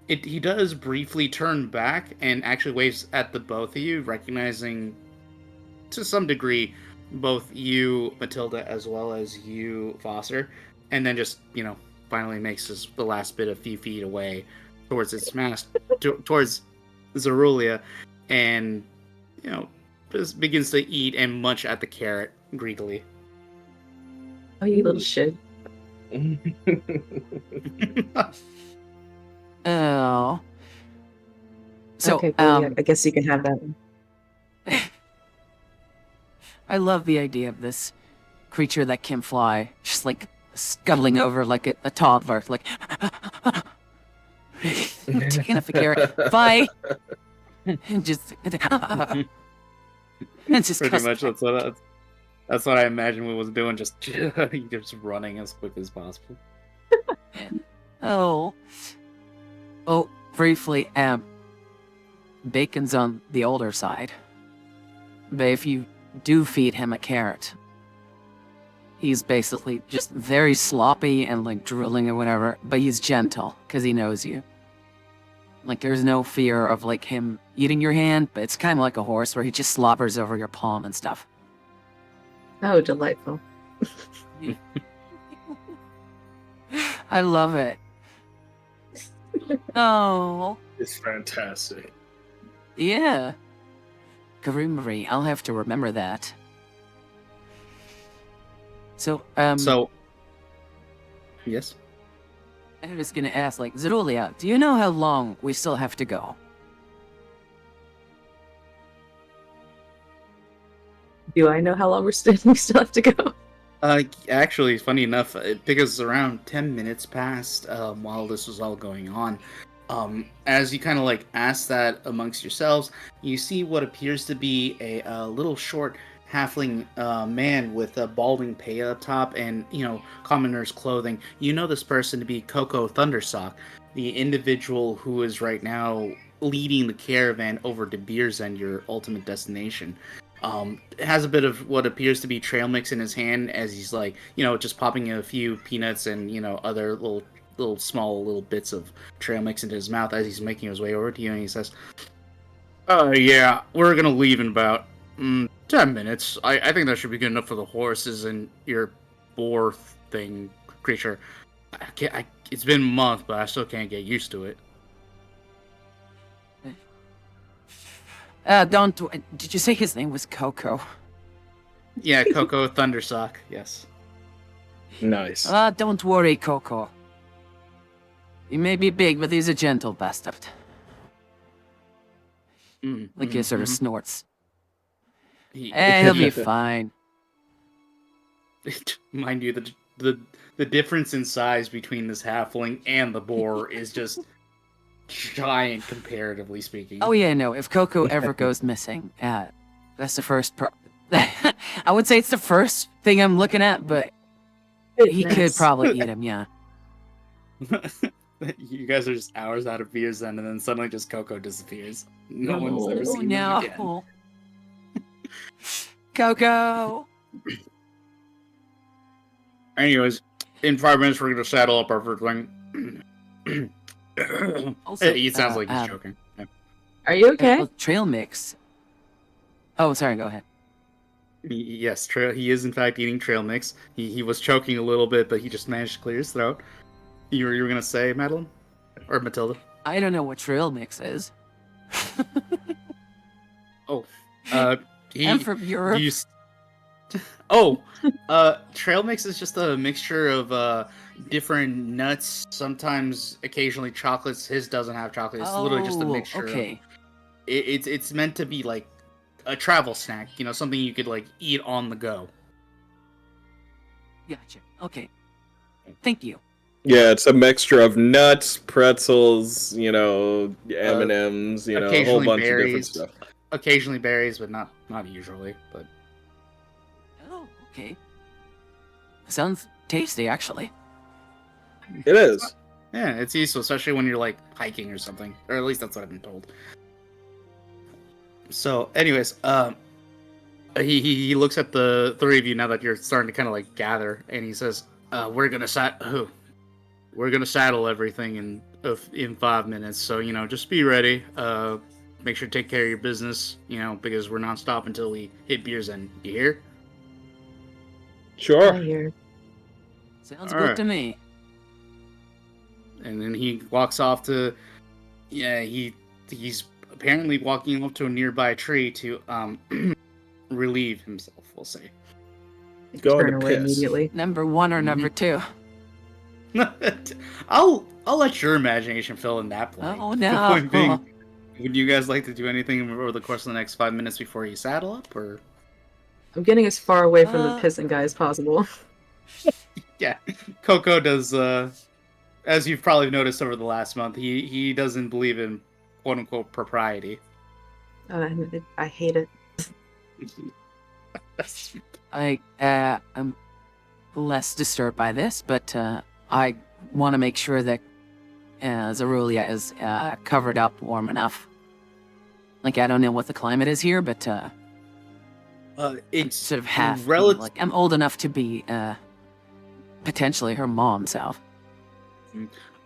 Speaker 2: He does briefly turn back and actually waves at the both of you, recognizing to some degree both you, Matilda, as well as you, Foster, and then just finally makes the last bit of few feet away towards its towards Zerulia, and just begins to eat and munch at the carrot greedily.
Speaker 3: Oh, you little shit.
Speaker 1: Oh. So,
Speaker 3: okay, cool. Yeah, I guess you can have that one.
Speaker 1: I love the idea of this creature that can fly, just like scuttling over like a toddler, like taking up the carrot. Bye. And just
Speaker 2: pretty much that's what I imagine we was doing, just running as quick as possible.
Speaker 1: Oh, briefly, Bacon's on the older side, but if you do feed him a carrot, he's basically just very sloppy and like drooling or whatever, but he's gentle because he knows you. Like there's no fear of like him eating your hand, but it's kind of like a horse where he just slobbers over your palm and stuff.
Speaker 3: Oh, delightful.
Speaker 1: I love it. Oh.
Speaker 5: It's fantastic.
Speaker 1: Yeah. Grimry, I'll have to remember that. So,
Speaker 2: yes?
Speaker 1: I was gonna ask, like, Zerulia, do you know how long we still have to go?
Speaker 3: Do I know how long we still have to go?
Speaker 2: Actually, funny enough, because around 10 minutes passed while this was all going on. As you kind of like ask that amongst yourselves, you see what appears to be a little short halfling man with a balding pay up top and commoner's clothing. You know this person to be Coco Thundersock, the individual who is right now leading the caravan over to Beers and your ultimate destination. Has a bit of what appears to be trail mix in his hand as he's like just popping a few peanuts and other little small little bits of trail mix into his mouth as he's making his way over to you, and he says, yeah, we're gonna leave in about 10 minutes. I think that should be good enough for the horses and your boar thing creature. It's been a month, but I still can't get used to it.
Speaker 1: Did you say his name was Coco?
Speaker 2: Yeah, Coco Thundersock, yes.
Speaker 5: Nice.
Speaker 1: Don't worry, Coco. He may be big, but he's a gentle bastard. Like he sort of snorts. He'll be fine.
Speaker 2: Mind you, the difference in size between this halfling and the boar is just giant, comparatively speaking.
Speaker 1: Oh yeah, no. If Coco ever goes missing, that's the first. I would say it's the first thing I'm looking at, but he could probably eat him. Yeah.
Speaker 2: You guys are just hours out of Beer's End, and then suddenly just Coco disappears. No one's ever seen him again.
Speaker 1: Coco!
Speaker 2: Anyways, in 5 minutes we're gonna saddle up everything.
Speaker 1: Also,
Speaker 2: it sounds like he's joking. Yeah.
Speaker 3: Are you okay?
Speaker 1: Trail mix. Oh, sorry, go ahead.
Speaker 2: Yes, he is in fact eating trail mix. He was choking a little bit, but he just managed to clear his throat. You were gonna say, Madeline? Or Matilda?
Speaker 1: I don't know what trail mix is. I'm from Europe.
Speaker 2: Oh, trail mix is just a mixture of different nuts. Sometimes, occasionally chocolates. His doesn't have chocolate. It's literally just a mixture.
Speaker 1: Okay.
Speaker 2: It's meant to be like a travel snack. You know, something you could like eat on the go.
Speaker 1: Gotcha. Okay. Thank you.
Speaker 5: Yeah, it's a mixture of nuts, pretzels, M&Ms, a whole
Speaker 2: occasionally
Speaker 5: bunch of different
Speaker 2: berries.
Speaker 5: stuff.
Speaker 2: Occasionally berries, but not usually. But
Speaker 1: Oh, okay. Sounds tasty, actually.
Speaker 5: It is.
Speaker 2: yeah, it's useful, especially when you're like hiking or something, or at least that's what I've been told. So, anyways, he looks at the three of you now that you're starting to kind of like gather, and he says, we're gonna saddle everything in 5 minutes. So just be ready. Make sure to take care of your business. Because we're non-stop until we hit Beer's End. You hear?
Speaker 5: Sure.
Speaker 3: I hear.
Speaker 1: Sounds
Speaker 2: All
Speaker 1: good
Speaker 2: right.
Speaker 1: to me.
Speaker 2: And then he walks off to. Yeah, he's apparently walking up to a nearby tree to relieve himself. We'll say.
Speaker 5: Going
Speaker 3: Turn
Speaker 5: to
Speaker 3: away
Speaker 5: piss.
Speaker 3: immediately.
Speaker 1: Number one or number two?
Speaker 2: I'll let your imagination fill in that blank.
Speaker 1: Oh,
Speaker 2: The
Speaker 1: no.
Speaker 2: point being, would you guys like to do anything over the course of the next 5 minutes before you saddle up, or?
Speaker 3: I'm getting as far away from the
Speaker 1: Uh,
Speaker 3: pissing guy as possible.
Speaker 2: Yeah, Coco does. As you've probably noticed over the last month, he doesn't believe in quote unquote propriety.
Speaker 3: I hate it.
Speaker 1: I'm less disturbed by this, but I want to make sure that Zerulia is covered up warm enough. Like, I don't know what the climate is here, but
Speaker 2: It's
Speaker 1: sort of half.
Speaker 2: relative.
Speaker 1: Like, I'm old enough to be potentially her mom's self.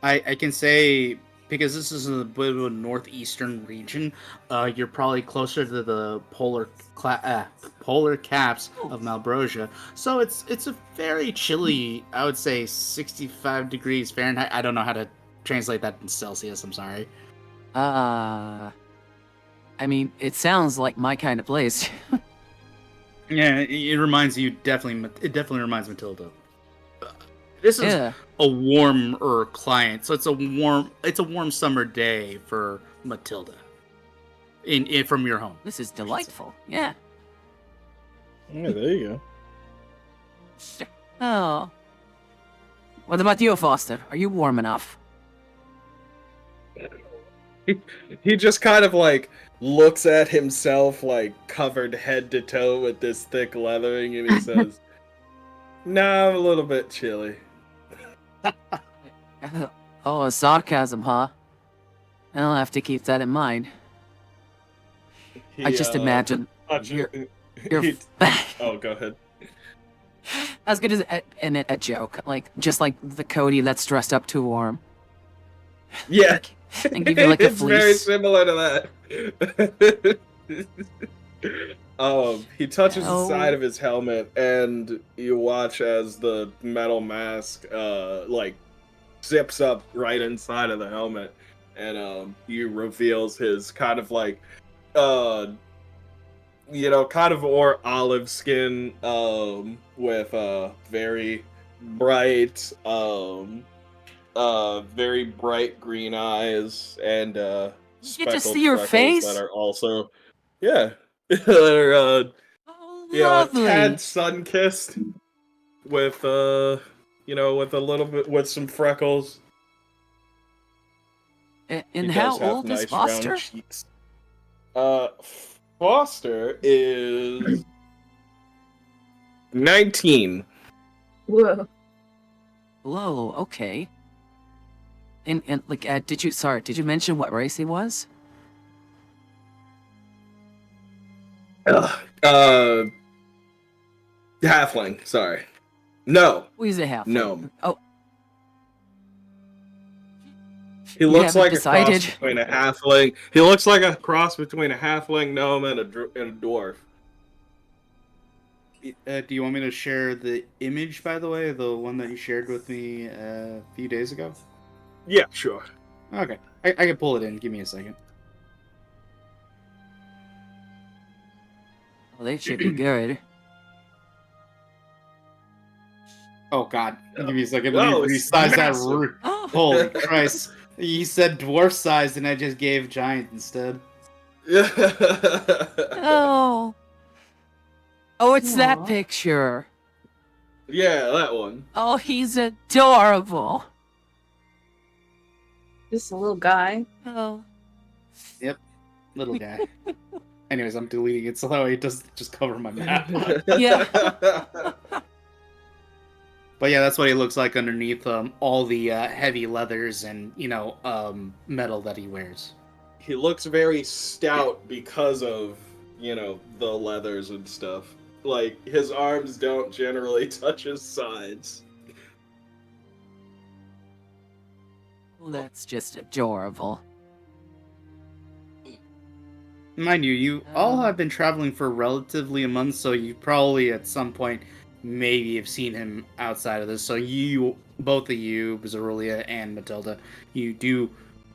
Speaker 2: I can say, because this is a bit of a northeastern region, you're probably closer to the polar caps of Malbrosia. So it's a very chilly, I would say 65 degrees Fahrenheit. I don't know how to translate that in Celsius. I'm sorry.
Speaker 1: I mean, it sounds like my kind of place.
Speaker 2: Yeah, it reminds you definitely. It definitely reminds Matilda. This is
Speaker 1: Yeah.
Speaker 2: a warmer client, so it's a warm summer day for Matilda. In from your home.
Speaker 1: This is delightful. Yeah.
Speaker 5: Yeah, there you
Speaker 1: Oh. What about you, Foster? Are you warm enough?
Speaker 5: go. He just kind of like looks at himself like covered head to toe with this thick leathering, and he says, "Nah, I'm a little bit chilly."
Speaker 1: Oh, sarcasm, huh? I'll have to keep that in mind. I just imagine you're.
Speaker 5: Oh, go ahead.
Speaker 1: As good as a joke, like just like the Cody that's dressed up too warm,
Speaker 5: Yeah,
Speaker 1: and give you like a
Speaker 5: it's very
Speaker 1: fleece.
Speaker 5: similar to that. He touches the side
Speaker 1: Oh.
Speaker 5: of his helmet, and you watch as the metal mask, like zips up right inside of the helmet, and he reveals his kind of like, kind of more olive skin, with very bright, very bright green eyes, and
Speaker 1: You
Speaker 5: speckled
Speaker 1: just see your
Speaker 5: freckles
Speaker 1: face?
Speaker 5: that are also, yeah, that are
Speaker 1: Oh,
Speaker 5: a
Speaker 1: lovely.
Speaker 5: tad sun kissed with with a little bit with some freckles.
Speaker 1: And
Speaker 5: He
Speaker 1: how
Speaker 5: does have
Speaker 1: old is
Speaker 5: nice
Speaker 1: Foster?
Speaker 5: round cheeks. Foster is 19.
Speaker 3: Whoa.
Speaker 1: Whoa, okay. And like, did you mention what race he was?
Speaker 5: Halfling. Sorry. No.
Speaker 1: Oh, he's a half.
Speaker 5: Gnome.
Speaker 1: Oh,
Speaker 5: He
Speaker 1: You
Speaker 5: looks
Speaker 1: haven't
Speaker 5: like a
Speaker 1: decided?
Speaker 5: cross between a halfling. He looks like a cross between a halfling, gnome, and a dwarf.
Speaker 2: Do you want me to share the image, by the way, the one that you shared with me a few days ago?
Speaker 5: Yeah, sure.
Speaker 2: Okay, I can pull it in. Give me a second.
Speaker 1: Well, they should be good.
Speaker 2: Oh god, give me a second.
Speaker 5: No,
Speaker 2: Let me
Speaker 5: it's
Speaker 2: resize that.
Speaker 5: massive.
Speaker 1: Oh,
Speaker 2: Holy Christ! You said dwarf sized, and I just gave giant instead.
Speaker 1: oh. Oh, it's that
Speaker 3: Aw.
Speaker 1: picture.
Speaker 5: Yeah, that one.
Speaker 1: Oh, he's adorable.
Speaker 3: Just a little guy.
Speaker 1: Oh.
Speaker 2: Yep, little guy. Anyways, I'm deleting it so that way it doesn't just cover my map.
Speaker 1: Yeah.
Speaker 2: But yeah, that's what he looks like underneath all the heavy leathers and metal that he wears.
Speaker 5: He looks very stout because of, the leathers and stuff. Like, his arms don't generally touch his sides.
Speaker 1: Well, that's just adorable.
Speaker 2: Mind you, you all have been traveling for relatively a month, so you probably at some point maybe have seen him outside of this. So you, both of you, Zerulia and Matilda, you do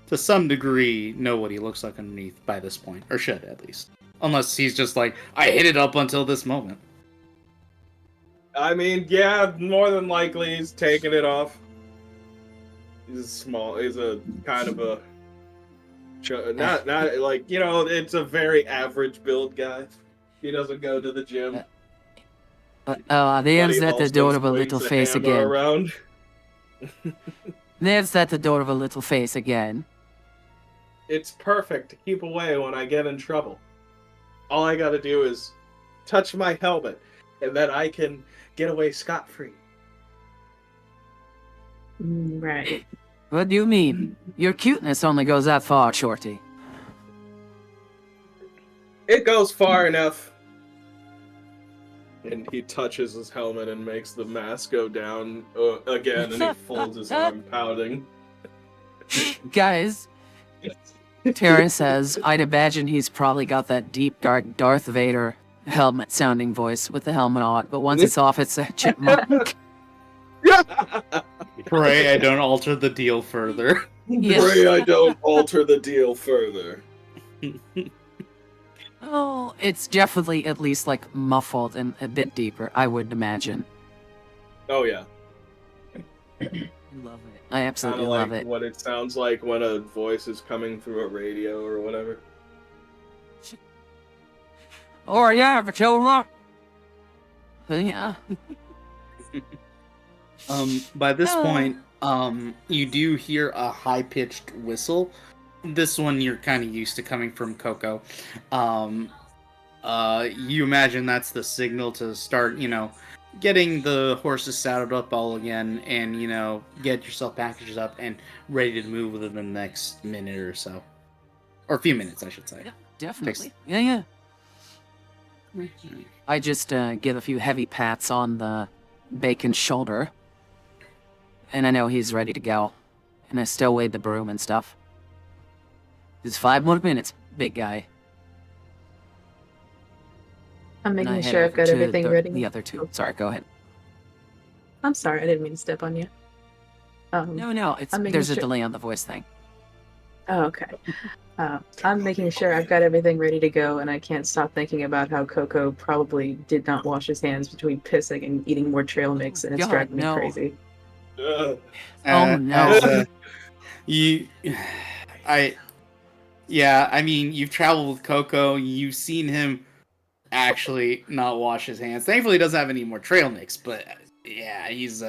Speaker 2: to some degree know what he looks like underneath by this point, or should at least. Unless he's just like, I hid it up until this moment.
Speaker 5: I mean, yeah, more than likely he's taking it off. He's a kind of a... Not like, it's a very average build guy. He doesn't go to the gym.
Speaker 1: There's
Speaker 5: But he
Speaker 1: that
Speaker 5: also
Speaker 1: adorable
Speaker 5: swings
Speaker 1: little
Speaker 5: the
Speaker 1: face
Speaker 5: hammer
Speaker 1: again.
Speaker 5: around.
Speaker 1: There's that adorable little face again.
Speaker 5: It's perfect to keep away when I get in trouble. All I gotta do is touch my helmet, and then I can get away scot-free.
Speaker 3: Right.
Speaker 1: What do you mean? Your cuteness only goes that far, Shorty.
Speaker 5: It goes far enough. And he touches his helmet and makes the mask go down again, and he folds his arm, pouting.
Speaker 1: Guys, Terran says, I'd imagine he's probably got that deep, dark Darth Vader helmet-sounding voice with the helmet on, but once it's off, it's a chipmunk.
Speaker 2: Pray I don't alter the deal further.
Speaker 1: Yeah.
Speaker 5: Pray I don't alter the deal further.
Speaker 1: Oh, it's definitely at least, like, muffled and a bit deeper, I would imagine.
Speaker 5: Oh yeah.
Speaker 1: I love it. I absolutely
Speaker 5: Kinda
Speaker 1: love
Speaker 5: like
Speaker 1: it.
Speaker 5: what it sounds like when a voice is coming through a radio or whatever.
Speaker 1: Or, yeah, but you look. Yeah.
Speaker 2: By this point, you do hear a high-pitched whistle. This one you're kind of used to coming from Coco. You imagine that's the signal to start, getting the horses saddled up all again and, get yourself packaged up and ready to move within the next minute or so. Or a few minutes, I should say.
Speaker 1: Yeah, definitely. Yeah. I just give a few heavy pats on the bacon's shoulder. And I know he's ready to go. And I still wave the broom and stuff. It's 5 more minutes, big guy.
Speaker 3: I'm
Speaker 1: And I
Speaker 3: making
Speaker 1: head
Speaker 3: sure I've
Speaker 1: over
Speaker 3: got
Speaker 1: to
Speaker 3: everything ready.
Speaker 1: The other two. Sorry, go ahead.
Speaker 3: I'm sorry, I didn't mean to step on you.
Speaker 1: No,
Speaker 3: I'm making
Speaker 1: there's a
Speaker 3: sure-
Speaker 1: delay on the voice thing.
Speaker 3: Oh, okay. I'm making sure I've got everything ready to go, and I can't stop thinking about how Coco probably did not wash his hands between pissing and eating more trail mix, and it's
Speaker 1: God,
Speaker 3: driving me
Speaker 1: no.
Speaker 3: crazy.
Speaker 1: Oh, no.
Speaker 2: As, I mean, you've traveled with Coco. You've seen him actually not wash his hands. Thankfully, he doesn't have any more trail mix. But yeah, he's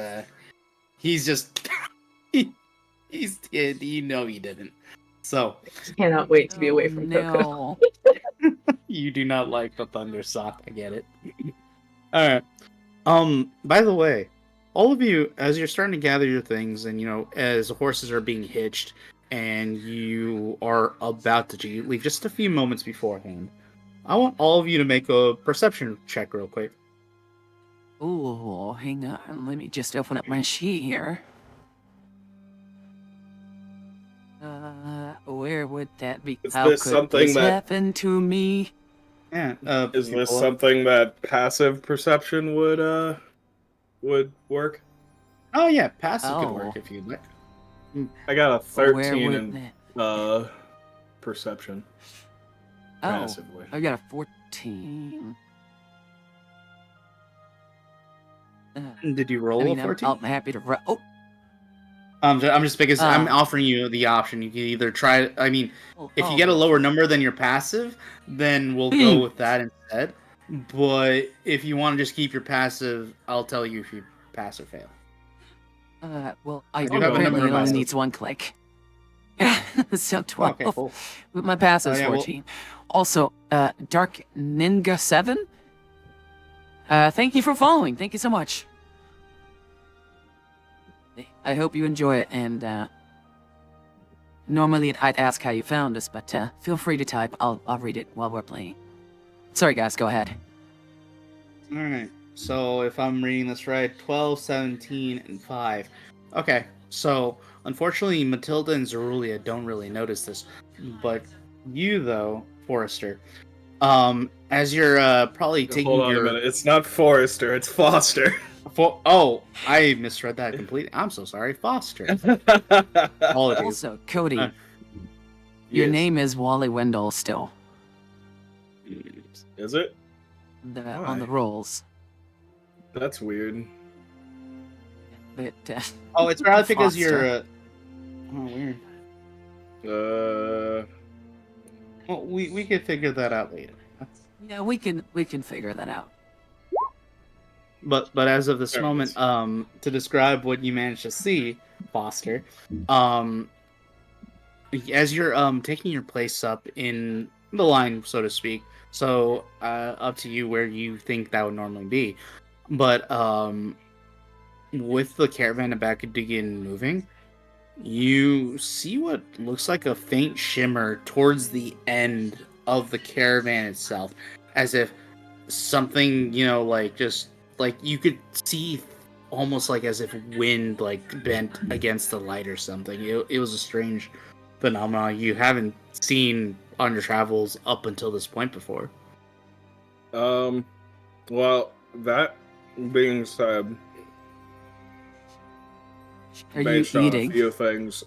Speaker 2: just he didn't. So
Speaker 3: Cannot wait to be away from Coco.
Speaker 1: no.
Speaker 2: you do not like the thunder sock. I get it. All right. By the way, all of you, as you're starting to gather your things, and as the horses are being hitched, and you are about to leave just a few moments beforehand, I want all of you to make a perception check real quick.
Speaker 1: Ooh, hang on. Let me just open up my sheet here. Where would that be?
Speaker 5: Is
Speaker 1: How
Speaker 5: this
Speaker 1: could
Speaker 5: something
Speaker 1: this
Speaker 5: that-
Speaker 1: happen to me?
Speaker 2: Yeah.
Speaker 5: Is
Speaker 2: you
Speaker 5: this
Speaker 2: pull up-
Speaker 5: something that passive perception would work?
Speaker 2: Oh yeah, passive could
Speaker 1: Oh.
Speaker 2: work if you'd like.
Speaker 5: I got a
Speaker 1: Where
Speaker 5: 13
Speaker 1: would
Speaker 5: in
Speaker 1: that...
Speaker 5: perception.
Speaker 1: Oh,
Speaker 5: Passively.
Speaker 1: I got a 14.
Speaker 2: Did you
Speaker 1: I
Speaker 2: roll
Speaker 1: mean,
Speaker 2: a 14?
Speaker 1: I'm happy to. Oh,
Speaker 2: I'm just because I'm
Speaker 1: Ah.
Speaker 2: offering you the option. You can either try. I mean, if you
Speaker 1: oh,
Speaker 2: get a
Speaker 1: boy.
Speaker 2: lower number than your passive, then we'll go with that instead. But if you want to just keep your passive, I'll tell you if you pass or fail.
Speaker 1: Well,
Speaker 2: I
Speaker 1: I
Speaker 2: do have a number
Speaker 1: apparently
Speaker 2: in
Speaker 1: it only
Speaker 2: mind.
Speaker 1: needs one click. So 12.
Speaker 2: Okay, cool.
Speaker 1: But my pass is
Speaker 2: Yeah, well-
Speaker 1: 14. Also, Dark Ninja 7. Thank you for following. Thank you so much. I hope you enjoy it, and normally I'd ask how you found us, but feel free to type. I'll read it while we're playing. Sorry, guys. Go ahead.
Speaker 2: All right. So if I'm reading this right, 12, 17, and 5. Okay. So unfortunately, Matilda and Zerulia don't really notice this, but you though, Forrester, as you're probably taking
Speaker 5: Hold on
Speaker 2: your
Speaker 5: a minute. It's not Forrester. It's Foster.
Speaker 2: Oh, I misread that completely. I'm so sorry, Foster. Apologies.
Speaker 1: Also, Cody,
Speaker 2: Uh,
Speaker 1: your
Speaker 5: Yes.
Speaker 1: name is Wally Wendell still.
Speaker 5: Is it?
Speaker 1: On the rolls.
Speaker 5: That's weird.
Speaker 1: But,
Speaker 2: Oh, it's probably because
Speaker 1: Foster.
Speaker 2: you're. Oh, weird. Well, we could figure that out later.
Speaker 1: yeah, we can figure that out.
Speaker 2: But as of this
Speaker 5: There it
Speaker 2: moment,
Speaker 5: is.
Speaker 2: to describe what you managed to see, Foster, as you're taking your place up in the line, so to speak. So up to you where you think that would normally be, but with the caravan about to begin moving, you see what looks like a faint shimmer towards the end of the caravan itself, as if something, like just like you could see almost like as if wind like bent against the light or something. It was a strange phenomenon you haven't seen on your travels up until this point before.
Speaker 5: Well, that being said,
Speaker 1: Are you
Speaker 5: based on a
Speaker 1: eating?
Speaker 5: few things,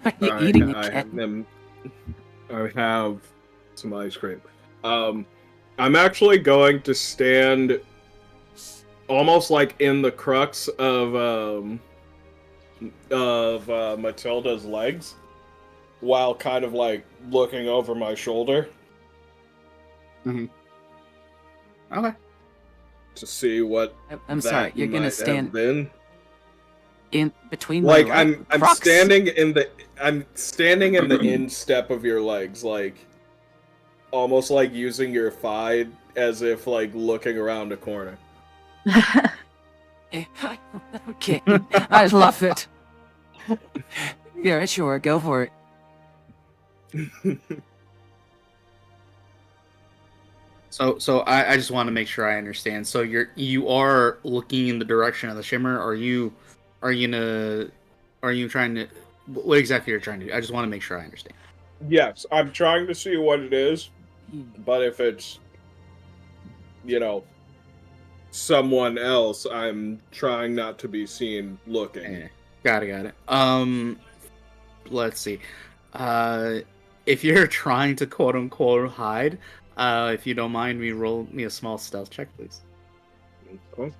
Speaker 1: Are you eating
Speaker 5: I
Speaker 1: again?
Speaker 5: have some ice cream. I'm actually going to stand almost like in the crux of Matilda's legs, while kind of like looking over my shoulder
Speaker 2: Okay.
Speaker 5: to see what
Speaker 1: I'm
Speaker 5: that
Speaker 1: sorry. You're gonna
Speaker 5: might
Speaker 1: stand
Speaker 5: have been.
Speaker 1: in between
Speaker 5: Like
Speaker 1: my
Speaker 5: I'm
Speaker 1: crux?
Speaker 5: standing in the instep of your legs, like almost like using your thigh as if like looking around a corner.
Speaker 1: Okay, I love it. Yeah, sure, go for it.
Speaker 2: So I just want to make sure I understand. So you are looking in the direction of the shimmer. Are you trying to what exactly you're trying to do? I just want to make sure I understand.
Speaker 5: Yes, I'm trying to see what it is, but if it's, someone else, I'm trying not to be seen looking.
Speaker 2: Okay. Got it. Let's see. If you're trying to quote unquote hide, if you don't mind, roll me a small stealth check, please.
Speaker 5: Cool.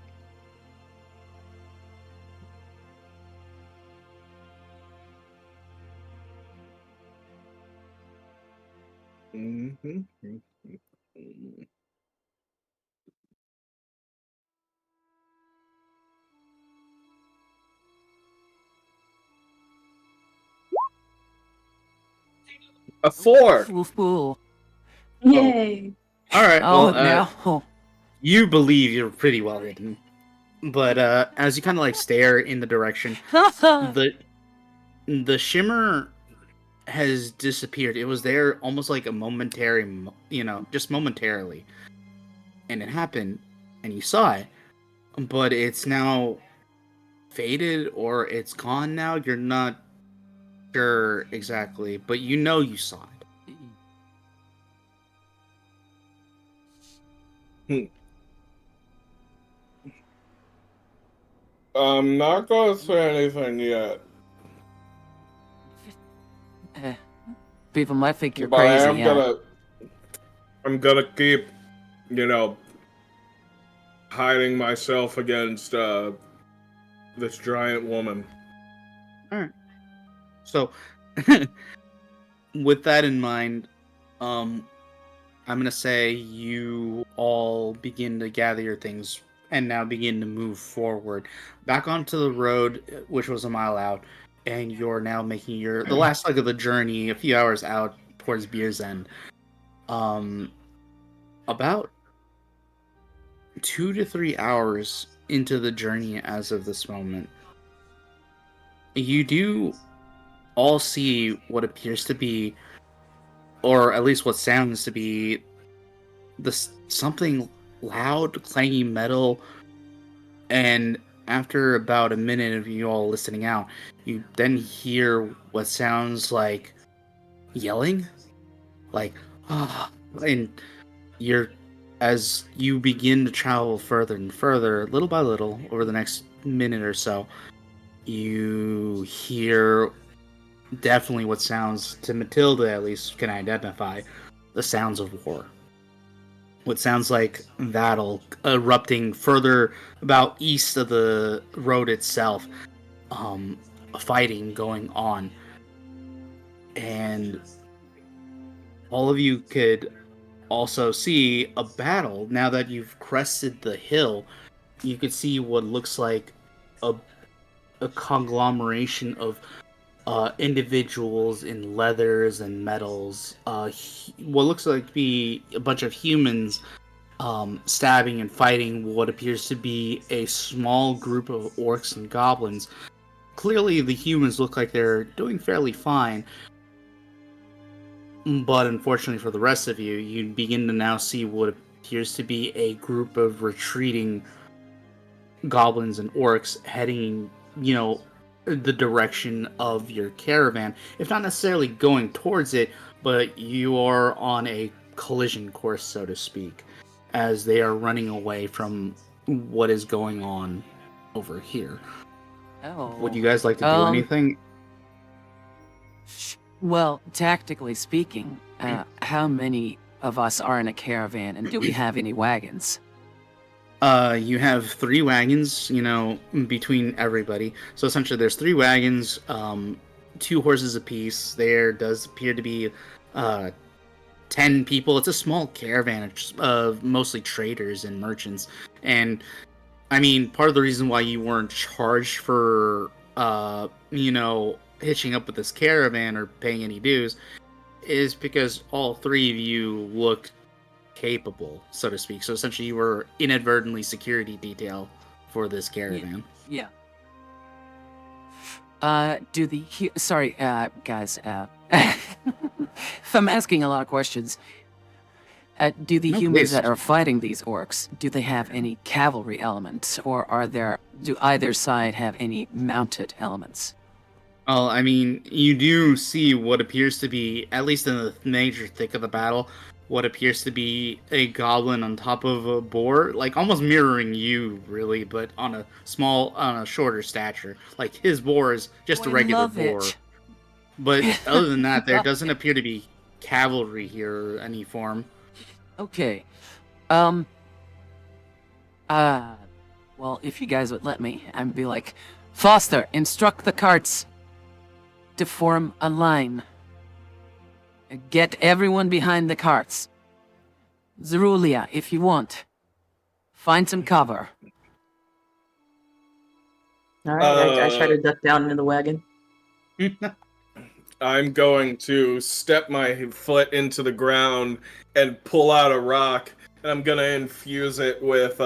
Speaker 5: Mm-hmm. A 4.
Speaker 1: Fool.
Speaker 3: Yay!
Speaker 2: All right.
Speaker 1: Oh,
Speaker 2: Well,
Speaker 1: no.
Speaker 2: you believe you're pretty well hidden, but as you kind of like stare in the direction, the shimmer has disappeared. It was there almost like a momentary, just momentarily, and it happened, and you saw it, but it's now faded or it's gone now. You're not sure exactly, but you know you saw it.
Speaker 5: I'm not gonna say anything yet.
Speaker 1: People might think you're
Speaker 5: But
Speaker 1: crazy, yeah.
Speaker 5: I'm gonna keep, hiding myself against this giant woman.
Speaker 2: All right. So, with that in mind, I'm gonna say you all begin to gather your things and now begin to move forward back onto the road, which was a mile out, and you're now making the last leg of the journey, a few hours out towards Beer's End. About 2 to 3 hours into the journey as of this moment, you do all see what appears to be, or at least what sounds to be, something loud, clangy metal. And after about a minute of you all listening out, you then hear what sounds like yelling, like and you're as you begin to travel further and further, little by little, over the next minute or so, you hear definitely what sounds, to Matilda at least, can identify the sounds of war. What sounds like battle erupting further about east of the road itself. Fighting going on. And all of you could also see a battle. Now that you've crested the hill, you could see what looks like a conglomeration of individuals in leathers and metals. What looks like to be a bunch of humans stabbing and fighting what appears to be a small group of orcs and goblins. Clearly, the humans look like they're doing fairly fine. But unfortunately for the rest of you, you begin to now see what appears to be a group of retreating goblins and orcs heading, the direction of your caravan. If not necessarily going towards it, but you are on a collision course, so to speak, as they are running away from what is going on over here.
Speaker 1: Oh.
Speaker 2: Would you guys like to do anything?
Speaker 1: Well, tactically speaking, how many of us are in a caravan, and do we have any wagons?
Speaker 2: You have 3 wagons, between everybody. So essentially there's 3 wagons, 2 horses apiece. There does appear to be 10 people. It's a small caravan of mostly traders and merchants. And I mean, part of the reason why you weren't charged for, hitching up with this caravan or paying any dues is because all 3 of you looked capable, so to speak. So essentially you were inadvertently security detail for this caravan.
Speaker 1: Yeah. Sorry, guys, if I'm asking a lot of questions, do the
Speaker 2: No,
Speaker 1: humans
Speaker 2: please.
Speaker 1: that are fighting these orcs, do they have any cavalry elements, or do either side have any mounted elements?
Speaker 2: Well, I mean, you do see what appears to be, at least in the major thick of the battle, what appears to be a goblin on top of a boar, like almost mirroring you, really, but on a shorter stature. Like his boar is just a regular
Speaker 1: love
Speaker 2: boar.
Speaker 1: it.
Speaker 2: But other than that, there doesn't appear to be cavalry here or any form.
Speaker 1: Okay. Well, if you guys would let me, I'd be like, Foster, instruct the carts to form a line. Get everyone behind the carts. Zerulia, if you want, find some cover.
Speaker 3: All right, I try to duck down into the wagon.
Speaker 5: I'm going to step my foot into the ground and pull out a rock, and I'm gonna infuse it with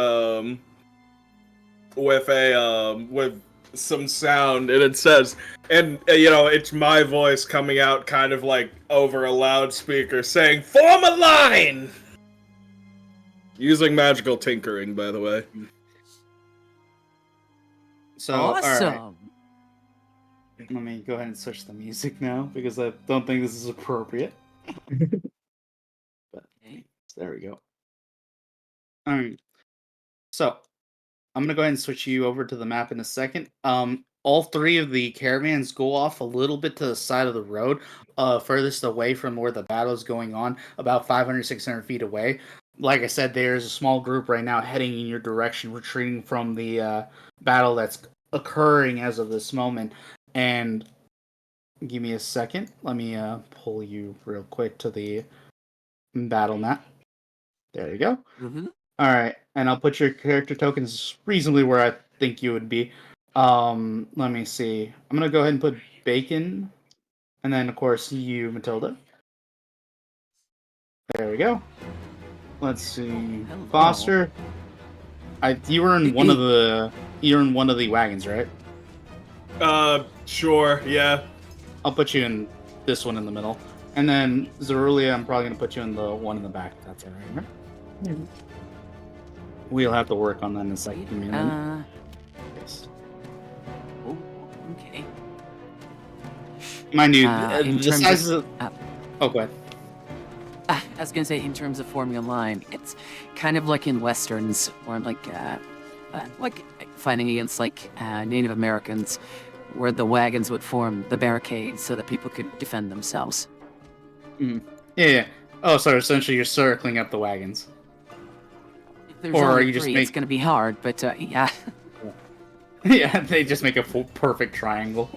Speaker 5: some sound, and it says, and it's my voice coming out kind of like over a loudspeaker saying, "Form a line!" Using magical tinkering, by the way.
Speaker 2: So,
Speaker 1: Awesome.
Speaker 2: all right. Let me go ahead and switch the music now, because I don't think this is appropriate. But there we go. Alright. So, I'm gonna go ahead and switch you over to the map in a second. All 3 of the caravans go off a little bit to the side of the road, furthest away from where the battle is going on, about 500, 600 feet away. like I said, there's a small group right now heading in your direction, retreating from the battle that's occurring as of this moment. And give me a second. Let me pull you real quick to the battle map. There you go.
Speaker 1: Mm-hmm.
Speaker 2: All right, and I'll put your character tokens reasonably where I think you would be. Let me see. I'm gonna go ahead and put Bacon, and then of course you, Matilda. There we go. Let's see,
Speaker 1: Hello.
Speaker 2: Foster. You were in one of the wagons, right?
Speaker 5: Sure, yeah.
Speaker 2: I'll put you in this one in the middle, and then Zerulia, I'm probably gonna put you in the one in the back. If that's all right.
Speaker 3: Yeah.
Speaker 2: We'll have to work on that in a second. Give me a minute. Yes.
Speaker 1: Oh, okay.
Speaker 2: Mind you,
Speaker 1: In
Speaker 2: the
Speaker 1: terms
Speaker 2: size
Speaker 1: of-
Speaker 2: of. Oh, go ahead.
Speaker 1: I was gonna say, in terms of forming a line, it's kind of like in westerns, or like fighting against Native Americans, where the wagons would form the barricades so that people could defend themselves.
Speaker 2: Yeah. Oh, so essentially you're circling up the wagons.
Speaker 1: If there's
Speaker 2: Or
Speaker 1: only
Speaker 2: you just
Speaker 1: three,
Speaker 2: make-
Speaker 1: it's gonna be hard, but yeah.
Speaker 2: Yeah, they just make a perfect triangle.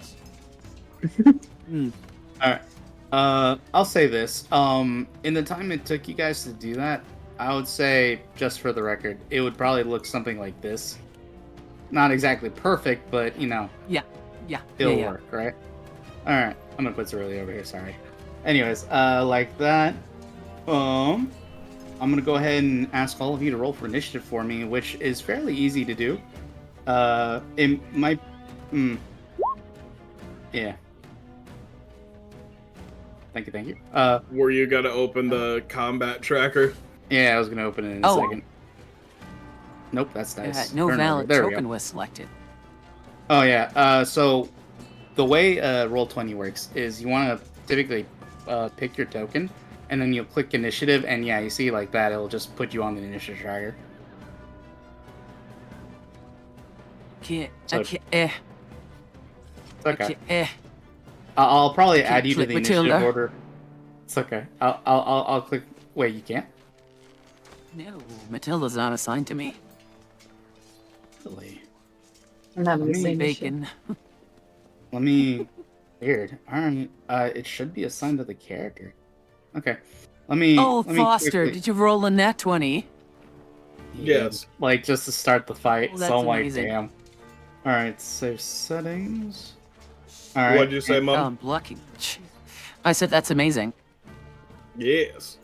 Speaker 1: Hmm.
Speaker 2: Alright. I'll say this. In the time it took you guys to do that, I would say, just for the record, it would probably look something like this. Not exactly perfect, but,
Speaker 1: Yeah.
Speaker 2: it'll
Speaker 1: yeah.
Speaker 2: work, right? Alright. I'm gonna put Cerealia over here, sorry. Anyways, like that. I'm gonna go ahead and ask all of you to roll for initiative for me, which is fairly easy to do. It might. Yeah. Thank you.
Speaker 5: Were you gonna open the combat tracker?
Speaker 2: Yeah, I was gonna open it in a
Speaker 1: Oh.
Speaker 2: second. Nope, that's nice.
Speaker 1: No
Speaker 2: Turn over.
Speaker 1: valid
Speaker 2: There we
Speaker 1: token
Speaker 2: go.
Speaker 1: was selected.
Speaker 2: Oh yeah. So the way Roll20 works is you want to typically pick your token, and then you'll click initiative, and yeah, you see like that, it'll just put you on the initiative tracker.
Speaker 1: I
Speaker 2: So-
Speaker 1: can't.
Speaker 2: It's okay.
Speaker 1: I can't,
Speaker 2: I'll probably
Speaker 1: Can't
Speaker 2: add you to
Speaker 1: click
Speaker 2: the initiative
Speaker 1: Matilda.
Speaker 2: order. It's okay. I'll click. Wait, you can't?
Speaker 1: No, Matilda's not assigned to me.
Speaker 2: Really?
Speaker 3: I'm having the
Speaker 2: Let me
Speaker 3: same issue.
Speaker 1: Bacon.
Speaker 2: Let me. Weird. All right. It should be assigned to the character. Okay. Let me.
Speaker 1: Oh,
Speaker 2: let me
Speaker 1: Foster,
Speaker 2: quickly-
Speaker 1: did you roll a nat 20?
Speaker 5: Yes.
Speaker 2: Like just to start the fight.
Speaker 1: Oh,
Speaker 2: So
Speaker 1: that's
Speaker 2: I'm like,
Speaker 1: amazing.
Speaker 2: damn. All right. Save settings. All right.
Speaker 5: What'd you say, Mom?
Speaker 1: Lucky. I said that's amazing.
Speaker 5: Yes.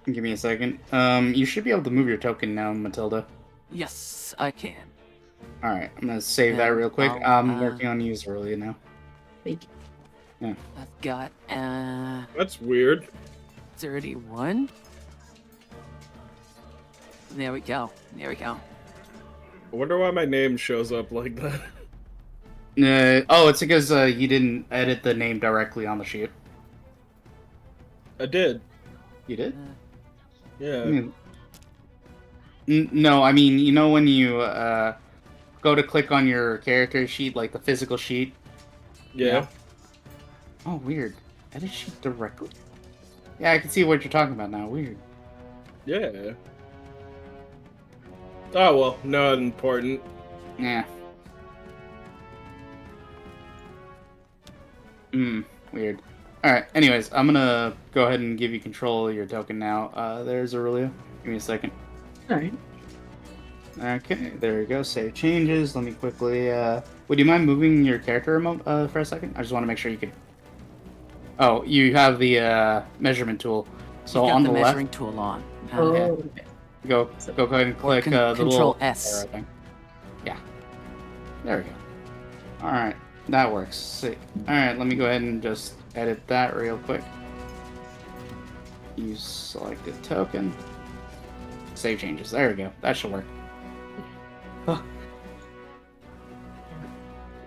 Speaker 2: Give me a second. You should be able to move your token now, Matilda.
Speaker 1: Yes, I can.
Speaker 2: All right. I'm gonna save that
Speaker 1: And
Speaker 2: real quick.
Speaker 1: I'll,
Speaker 2: I'm working on user earlier now.
Speaker 3: Bacon.
Speaker 1: I've got
Speaker 5: That's weird.
Speaker 1: 31. There we go.
Speaker 5: I wonder why my name shows up like that.
Speaker 2: It's because you didn't edit the name directly on the sheet.
Speaker 5: I did.
Speaker 2: You did?
Speaker 5: Yeah.
Speaker 2: No, I mean, you know when you go to click on your character sheet, like the physical sheet?
Speaker 5: Yeah.
Speaker 2: Oh, weird. Edit sheet directly. Yeah, I can see what you're talking about now. Weird.
Speaker 5: Yeah. Oh well, not important.
Speaker 2: Yeah. Weird. Alright, anyways, I'm gonna go ahead and give you control of your token now. There's Aurelia. Give me a second.
Speaker 3: Alright.
Speaker 2: Okay, there we go. Save changes. Let me quickly. Would you mind moving your character for a second? I just want to make sure you could. Oh, you have the measurement tool. So
Speaker 1: You've got
Speaker 2: on
Speaker 1: the
Speaker 2: the
Speaker 1: measuring
Speaker 2: left,
Speaker 1: tool on.
Speaker 3: Oh,
Speaker 2: go ahead and click the
Speaker 1: Control
Speaker 2: little
Speaker 1: S.
Speaker 2: arrow thing. Yeah. There we go. All right, that works. See. All right, let me go ahead and just edit that real quick. Use selected token. Save changes. There we go. That should work. Oh.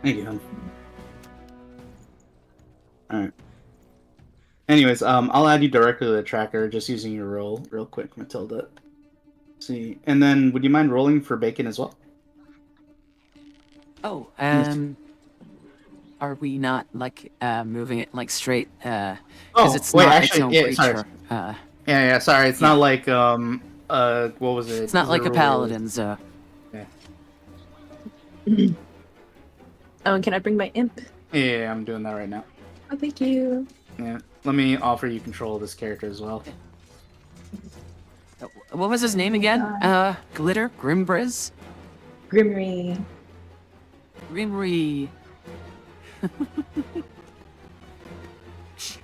Speaker 2: Thank you, hon. Alright. Anyways, I'll add you directly to the tracker just using your roll real quick, Matilda. See. And then would you mind rolling for Bacon as well?
Speaker 1: Oh, are we not moving it straight? Because it's not its own creature.
Speaker 2: Yeah. Sorry, it's not like what was it?
Speaker 1: It's not like a paladin's.
Speaker 3: Oh, and can I bring my imp?
Speaker 2: Yeah, I'm doing that right now.
Speaker 3: Oh, thank you.
Speaker 2: Yeah, let me offer you control of this character as well.
Speaker 1: What was his name again? Glitter? Grimbriz?
Speaker 3: Grimry.
Speaker 1: Grimry.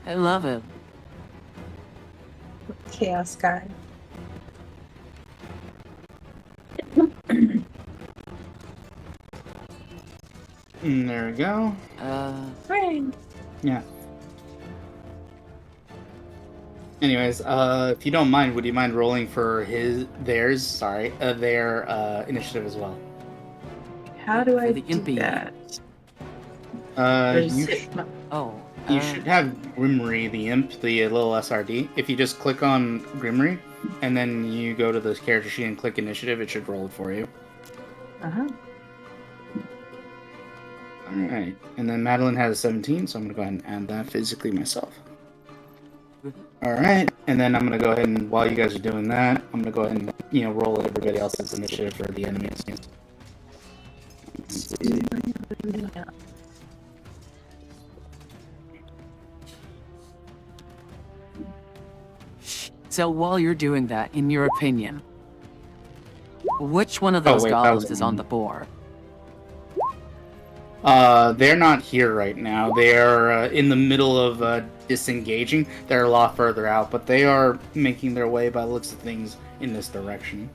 Speaker 1: I love it.
Speaker 3: Chaos guy.
Speaker 2: There we go.
Speaker 3: Friend.
Speaker 2: Yeah. Anyways, if you don't mind, would you mind rolling for their initiative as well?
Speaker 3: How do I
Speaker 1: For the
Speaker 3: do
Speaker 1: impy.
Speaker 3: that?
Speaker 2: You should have Grimry, the imp, the little SRD. If you just click on Grimry, and then you go to the character sheet and click initiative, it should roll it for you.
Speaker 3: Uh-huh.
Speaker 2: Alright. And then Madeline has 17, so I'm going to go ahead and add that physically myself. Alright. And then I'm going to go ahead and, while you guys are doing that, I'm going to go ahead and, roll everybody else's initiative for the enemies. Let's see.
Speaker 1: So while you're doing that, in your opinion, which one of those
Speaker 2: wait, that
Speaker 1: goblins
Speaker 2: was
Speaker 1: is
Speaker 2: me.
Speaker 1: on the board?
Speaker 2: They're not here right now. They're in the middle of disengaging. They're a lot further out, but they are making their way, by the looks of things, in this direction.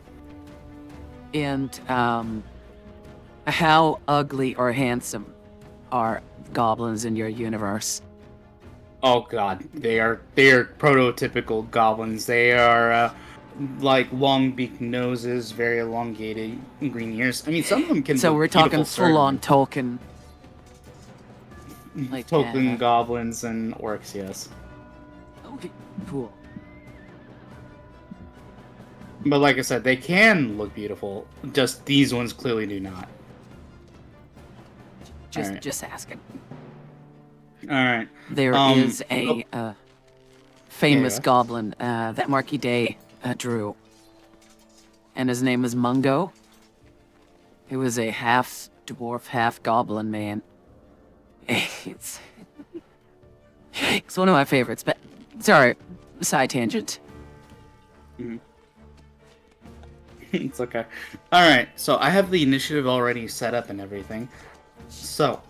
Speaker 1: And how ugly or handsome are goblins in your universe?
Speaker 2: Oh god, they are prototypical goblins. They are like long beaked noses, very elongated green ears. I mean, some of them can.
Speaker 1: So
Speaker 2: look
Speaker 1: we're talking
Speaker 2: beautiful,
Speaker 1: full-on
Speaker 2: certainly.
Speaker 1: Tolkien. Like,
Speaker 2: Tolkien goblins and orcs, yes.
Speaker 1: Okay, cool.
Speaker 2: But like I said, they can look beautiful. Just these ones clearly do not.
Speaker 1: Just asking.
Speaker 2: All right.
Speaker 1: There is a famous goblin that Marky Day drew, and his name is Mungo. He was a half dwarf, half goblin man. It's one of my favorites, but sorry, side tangent.
Speaker 2: It's okay. All right. So I have the initiative already set up and everything. So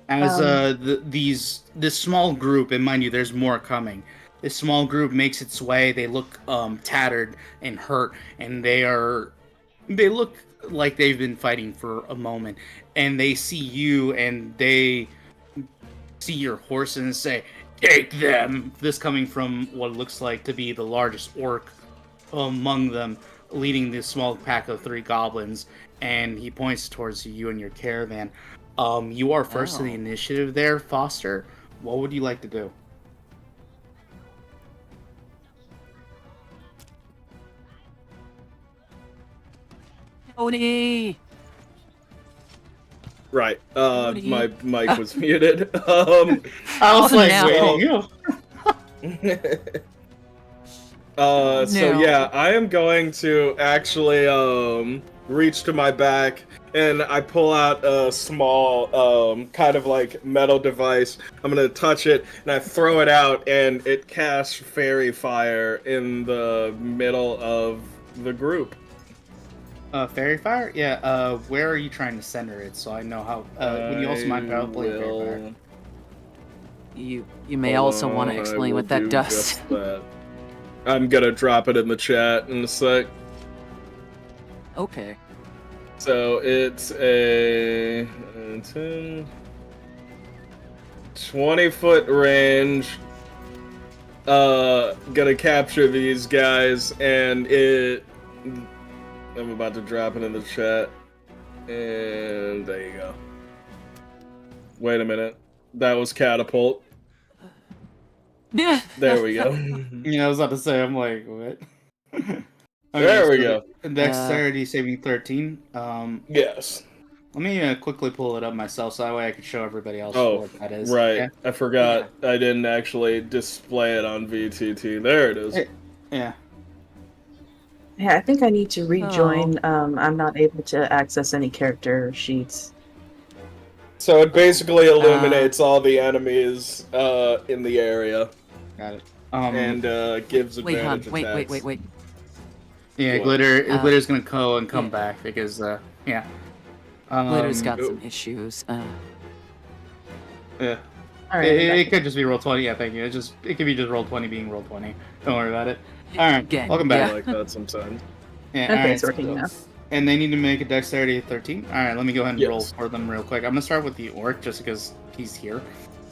Speaker 2: as this small group, and mind you, there's more coming. This small group makes its way. They look tattered and hurt, and they look like they've been fighting for a moment. And they see you, and they see your horse, and say, "Take them!" This coming from what looks like to be the largest orc among them, leading this small pack of 3 goblins. And he points towards you and your caravan. You are first to the initiative there, Foster. What would you like to do?
Speaker 1: Cody!
Speaker 5: Right.
Speaker 1: Cody.
Speaker 5: My mic was muted.
Speaker 2: I was like,
Speaker 1: now.
Speaker 2: waiting.
Speaker 5: So yeah, I am going to actually reach to my back and I pull out a small kind of like metal device. I'm gonna touch it and I throw it out and it casts fairy fire in the middle of the group.
Speaker 2: Fairy fire? Yeah. Where are you trying to center it? So I know how. Would you also mind playing fairy fire?
Speaker 1: You may also want to explain what that does.
Speaker 5: Just that. I'm gonna drop it in the chat in a sec.
Speaker 1: Okay.
Speaker 5: So it's a 20-foot range. Gonna capture these guys, and I'm about to drop it in the chat. And there you go. Wait a minute. That was catapult.
Speaker 1: Yeah.
Speaker 5: There we go.
Speaker 2: Yeah, I was about to say, I'm like, what? Okay,
Speaker 5: There we go.
Speaker 2: Dexterity saving 13.
Speaker 5: Yes.
Speaker 2: Let me quickly pull it up myself so that way I can show everybody else
Speaker 5: Oh,
Speaker 2: what that is.
Speaker 5: right.
Speaker 2: Yeah.
Speaker 5: I forgot. I didn't actually display it on VTT. There it is.
Speaker 2: Yeah.
Speaker 3: Yeah, I think I need to
Speaker 1: Oh.
Speaker 3: rejoin. I'm not able to access any character sheets.
Speaker 5: So it basically illuminates all the enemies in the area
Speaker 2: Got it.
Speaker 5: and gives
Speaker 1: Wait, hon.
Speaker 5: advantage
Speaker 1: Wait.
Speaker 5: attacks.
Speaker 2: Yeah,
Speaker 5: What?
Speaker 2: Glitter's gonna go and come
Speaker 1: yeah.
Speaker 2: back because yeah.
Speaker 1: Glitter's got
Speaker 5: oh.
Speaker 1: some issues.
Speaker 2: Yeah.
Speaker 3: All right,
Speaker 2: It could just be roll 20. Yeah, thank you. It could be just roll 20 being roll 20. Don't worry about it. All right,
Speaker 1: Again,
Speaker 2: welcome
Speaker 5: I
Speaker 2: back.
Speaker 1: yeah.
Speaker 5: like that sometimes.
Speaker 2: Yeah,
Speaker 3: okay,
Speaker 2: all right,
Speaker 3: it's working now.
Speaker 2: and they need to make a dexterity 13. All right, let me go ahead and roll
Speaker 5: Yes.
Speaker 2: for them real quick. I'm gonna start with the orc just because he's here.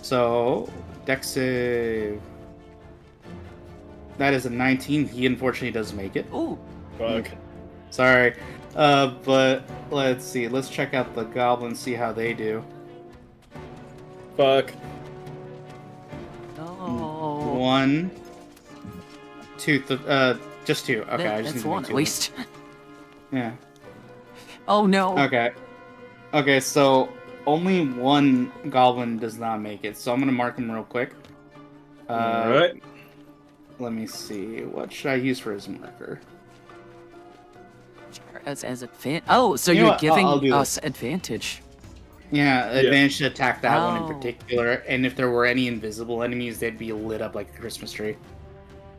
Speaker 2: So dex save. That is a 19. He unfortunately does make it.
Speaker 1: Oh,
Speaker 5: Fuck.
Speaker 2: Sorry, but let's see. Let's check out the goblins, see how they do.
Speaker 5: Fuck.
Speaker 1: no.
Speaker 2: 1, 2, just 2. Okay, I just
Speaker 1: That's
Speaker 2: need to
Speaker 1: one
Speaker 2: make
Speaker 1: at
Speaker 2: 2.
Speaker 1: least.
Speaker 2: Yeah.
Speaker 1: Oh no.
Speaker 2: Okay. Okay, so only one goblin does not make it, so I'm gonna mark him real quick.
Speaker 5: Alright.
Speaker 2: Let me see. What should I use for his marker?
Speaker 1: As advantage. Oh, so
Speaker 2: You know
Speaker 1: you're
Speaker 2: what?
Speaker 1: giving
Speaker 2: I'll do
Speaker 1: us advantage.
Speaker 2: Yeah, advantage to attack that one in
Speaker 1: Oh.
Speaker 2: particular, and if there were any invisible enemies, they'd be lit up like a Christmas tree.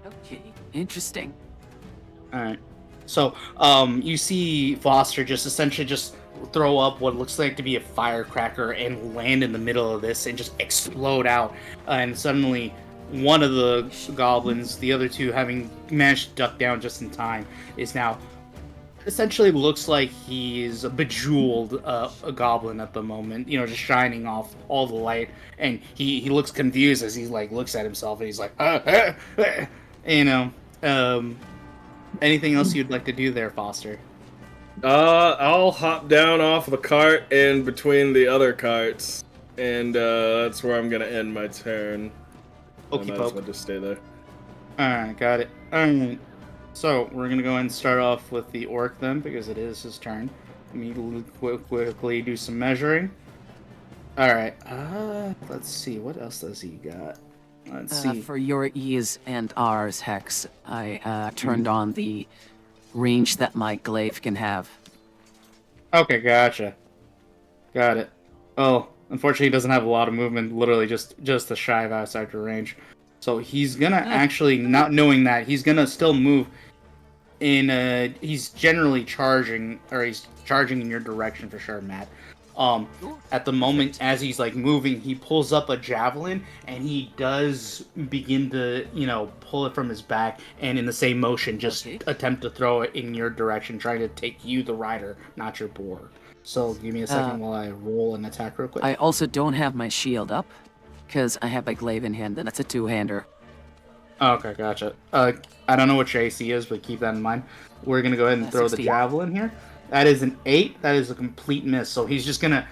Speaker 1: Okay, interesting.
Speaker 2: Alright. So, you see Foster just essentially just throw up what looks like to be a firecracker and land in the middle of this and just explode out. And suddenly, one of the goblins, the other two having managed to duck down just in time, is now essentially looks like he's a bejeweled a goblin at the moment, you know, just shining off all the light. And he looks confused as he like looks at himself and he's like, you know, anything else you'd like to do there, Foster?
Speaker 5: I'll hop down off the cart and between the other carts, and that's where I'm gonna end my turn. I
Speaker 2: Okey
Speaker 5: might as well
Speaker 2: poke.
Speaker 5: just stay there.
Speaker 2: Alright, got it. Alright. So, we're gonna go ahead and start off with the orc then, because it is his turn. Let me quickly do some measuring. Alright, let's see, what else does he got? Let's see.
Speaker 1: For your ease and ours, Hex, I turned on the range that my glaive can have.
Speaker 2: Okay, gotcha. Got it. Oh, unfortunately, he doesn't have a lot of movement. Literally, just a shy of outside your range. So he's gonna actually, not knowing that, he's gonna still move in. He's generally charging, or he's charging in your direction for sure, Matt. At the moment, as he's like moving, he pulls up a javelin and he does begin to, you know, pull it from his back, and in the same motion, just attempt to throw it in your direction, trying to take you, the rider, not your boar. So give me a second while I roll an attack real quick.
Speaker 1: I also don't have my shield up, because I have my glaive in hand, and it's a two-hander.
Speaker 2: Okay, gotcha. I don't know what your AC is, but keep that in mind. We're gonna go ahead and throw the
Speaker 1: 16.
Speaker 2: javelin here. That is an 8. That is a complete miss. So he's just gonna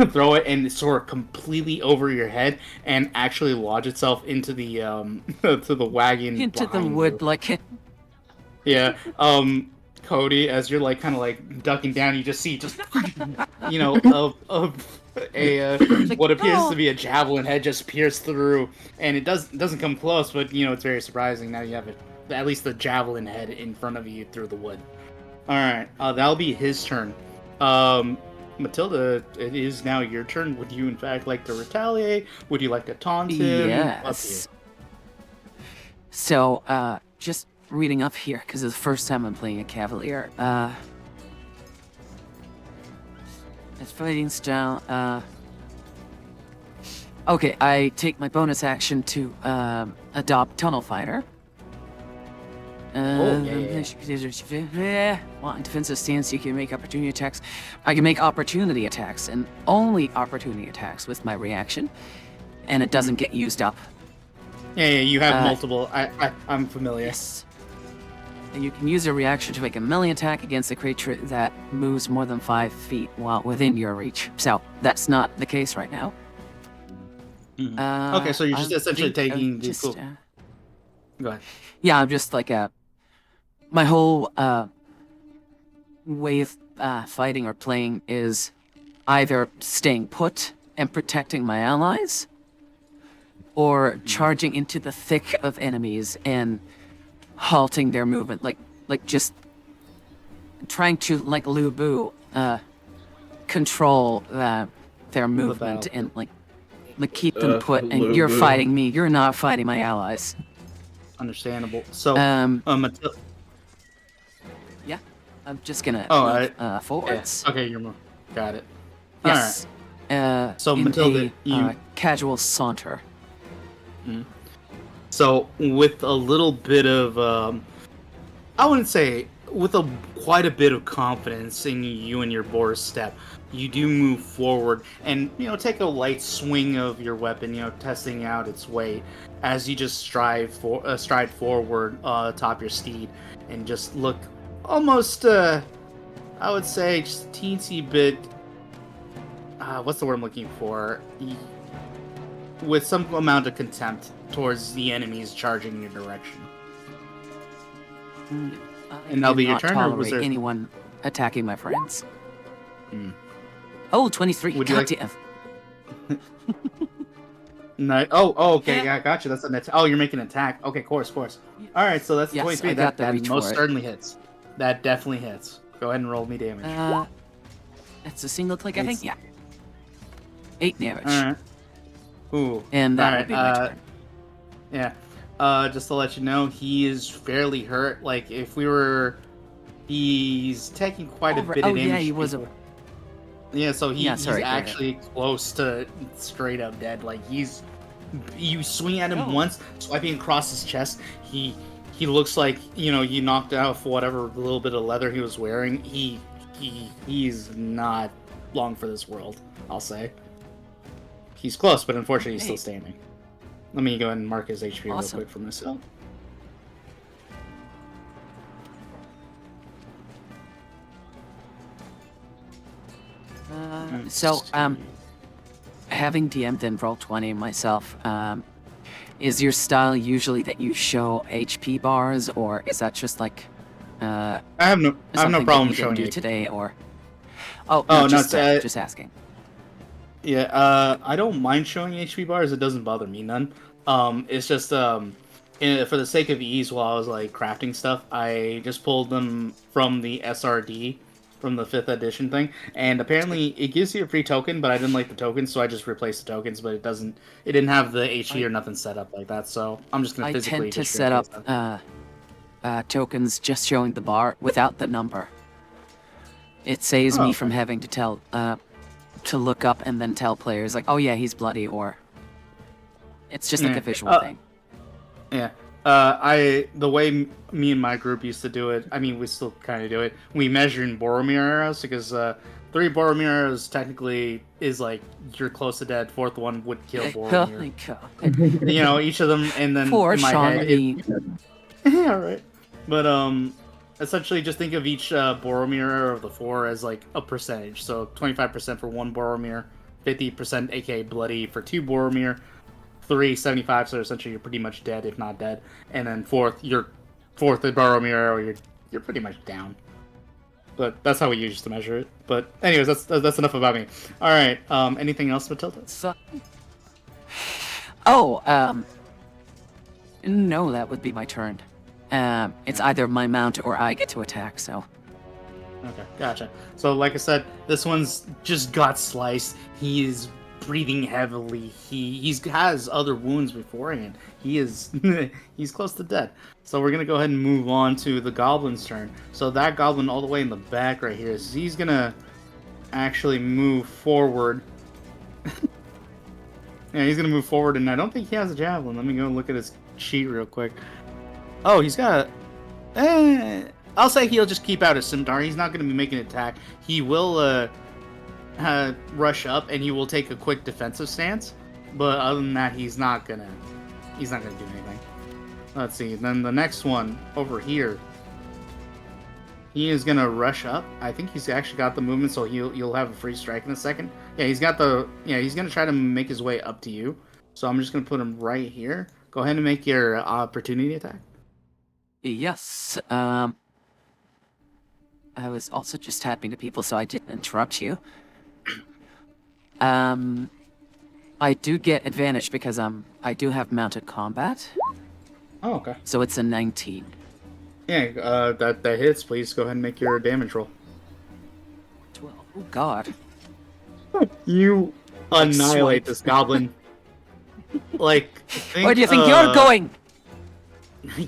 Speaker 2: throw it and soar completely over your head and actually lodge itself into the to the wagon.
Speaker 1: Into the
Speaker 2: behind
Speaker 1: wood,
Speaker 2: you.
Speaker 1: like...
Speaker 2: Yeah. Cody, as you're like kind of like ducking down, you just see you know a what appears to be a javelin head just pierce through, and it doesn't come close, but you know it's very surprising. Now you have at least the javelin head in front of you through the wood. All right, that'll be his turn. Matilda, it is now your turn. Would you in fact like to retaliate? Would you like to taunt him?
Speaker 1: Yes. So, just reading up here, because it's the first time I'm playing a Cavalier. It's fighting style. Okay, I take my bonus action to adopt Tunnel Fighter.
Speaker 2: Yeah.
Speaker 1: While in defensive stance, you can make opportunity attacks. I can make opportunity attacks, and only opportunity attacks with my reaction, and it doesn't get used up.
Speaker 2: Yeah, you have multiple. I'm familiar.
Speaker 1: Yes. And you can use your reaction to make a melee attack against a creature that moves more than 5 feet while within your reach. So that's not the case right now.
Speaker 2: Okay, so you're just essentially taking the. Cool. Go ahead.
Speaker 1: Yeah, I'm just like my whole way of fighting or playing is either staying put and protecting my allies, or charging into the thick of enemies and halting their movement, like just trying to, like Lu Bu, control their movement
Speaker 2: battle.
Speaker 1: and like keep them put. And
Speaker 5: Lu
Speaker 1: you're
Speaker 5: Bu.
Speaker 1: fighting me. You're not fighting my allies.
Speaker 2: Understandable. So, Matilda.
Speaker 1: Yeah, I'm just gonna
Speaker 2: Oh,
Speaker 1: move forwards.
Speaker 2: Yeah. Okay, you're moving. Got it.
Speaker 1: Yes.
Speaker 2: So,
Speaker 1: in
Speaker 2: Matilda,
Speaker 1: a casual saunter.
Speaker 2: So, with a little bit of, I wouldn't say, with quite a bit of confidence in you and your Boris step, you do move forward and, take a light swing of your weapon, testing out its weight as you just stride forward atop your steed and just look almost, I would say, just teensy bit, what's the word I'm looking for? With some amount of contempt towards the enemies charging in your direction. And that'll be your turn, or was
Speaker 1: tolerate
Speaker 2: there...
Speaker 1: anyone attacking my friends. Oh, 23.
Speaker 2: Would you like-
Speaker 1: Goddamn.
Speaker 2: No. Oh, okay. Yeah, gotcha. That's an attack. Oh, you're making an attack. Okay, of course. All right, so that's
Speaker 1: Yes,
Speaker 2: 23.
Speaker 1: I got the
Speaker 2: That
Speaker 1: reach
Speaker 2: most
Speaker 1: for it.
Speaker 2: certainly hits. That definitely hits. Go ahead and roll me damage.
Speaker 1: It's a single click, I think. Yeah. 8 damage.
Speaker 2: All right. Ooh.
Speaker 1: And that
Speaker 2: All
Speaker 1: would be
Speaker 2: right,
Speaker 1: my turn.
Speaker 2: Yeah. Just to let you know, he is fairly hurt. Like, he's taking quite a bit of damage.
Speaker 1: yeah, he was.
Speaker 2: Yeah, so he's
Speaker 1: go ahead.
Speaker 2: actually close to straight up dead. Like, you swing at him once, swiping across his chest. He looks like, you knocked out whatever little bit of leather he was wearing. He's not long for this world, I'll say. He's close, but unfortunately he's still standing. Let me go ahead and mark his HP real quick for myself.
Speaker 1: Having DM'd in Roll20 myself, is your style usually that you show HP bars, or is that just like
Speaker 2: I have no
Speaker 1: something
Speaker 2: problem
Speaker 1: that you
Speaker 2: showing
Speaker 1: didn't do
Speaker 2: you
Speaker 1: today, or
Speaker 2: it's,
Speaker 1: just asking.
Speaker 2: Yeah, I don't mind showing HP bars. It doesn't bother me none. It's just for the sake of ease, while I was like crafting stuff, I just pulled them from the SRD, from the 5th edition thing, and apparently it gives you a free token, but I didn't like the tokens, so I just replaced the tokens. But it didn't have the HE or nothing set up like that, so I'm just gonna physically.
Speaker 1: I tend to set up tokens just showing the bar without the number. It saves me from having to tell to look up and then tell players like, oh yeah, he's bloody, or it's just like a visual thing.
Speaker 2: Yeah. The way me and my group used to do it, I mean, we still kind of do it. We measure in Boromir arrows, because 3 Boromir arrows technically is like you're close to dead. 4th one would kill Boromir. Each of them, and then
Speaker 1: Poor
Speaker 2: in my
Speaker 1: Sean.
Speaker 2: head, yeah, right. But essentially, just think of each Boromir arrow of the 4 as like a percentage. So 25% for 1 Boromir, 50% aka bloody for 2 Boromir. 3, 75, so essentially you're pretty much dead, if not dead. And then 4th Boromir arrow, you're pretty much down. But that's how we used to measure it. But anyways, that's enough about me. All right, anything else, Matilda?
Speaker 1: No, that would be my turn. It's either my mount or I get to attack. So.
Speaker 2: Okay, gotcha. So like I said, this one's just got sliced. He is breathing heavily. He has other wounds beforehand. He's close to dead. So we're gonna go ahead and move on to the goblin's turn. So that goblin all the way in the back right here, so he's gonna actually move forward. Yeah, he's gonna move forward, and I don't think he has a javelin. Let me go look at his sheet real quick. Oh, he's got I'll say he'll just keep out his scimitar. He's not gonna be making an attack. He will rush up, and he will take a quick defensive stance, but other than that, he's not gonna do anything. Let's see. Then the next one over here, he is gonna rush up. I think he's actually got the movement, so you'll have a free strike in a second. Yeah, he's gonna try to make his way up to you. So I'm just gonna put him right here. Go ahead and make your opportunity attack.
Speaker 1: Yes. I was also just tapping to people, so I didn't interrupt you. I do get advantage because I do have mounted combat,
Speaker 2: Oh, okay.
Speaker 1: so it's a 19.
Speaker 2: Yeah, that hits. Please go ahead and make your damage roll.
Speaker 1: 12. Oh God.
Speaker 2: You
Speaker 1: Like
Speaker 2: annihilate
Speaker 1: swipe.
Speaker 2: this goblin. Like,
Speaker 1: Where do you think you're going?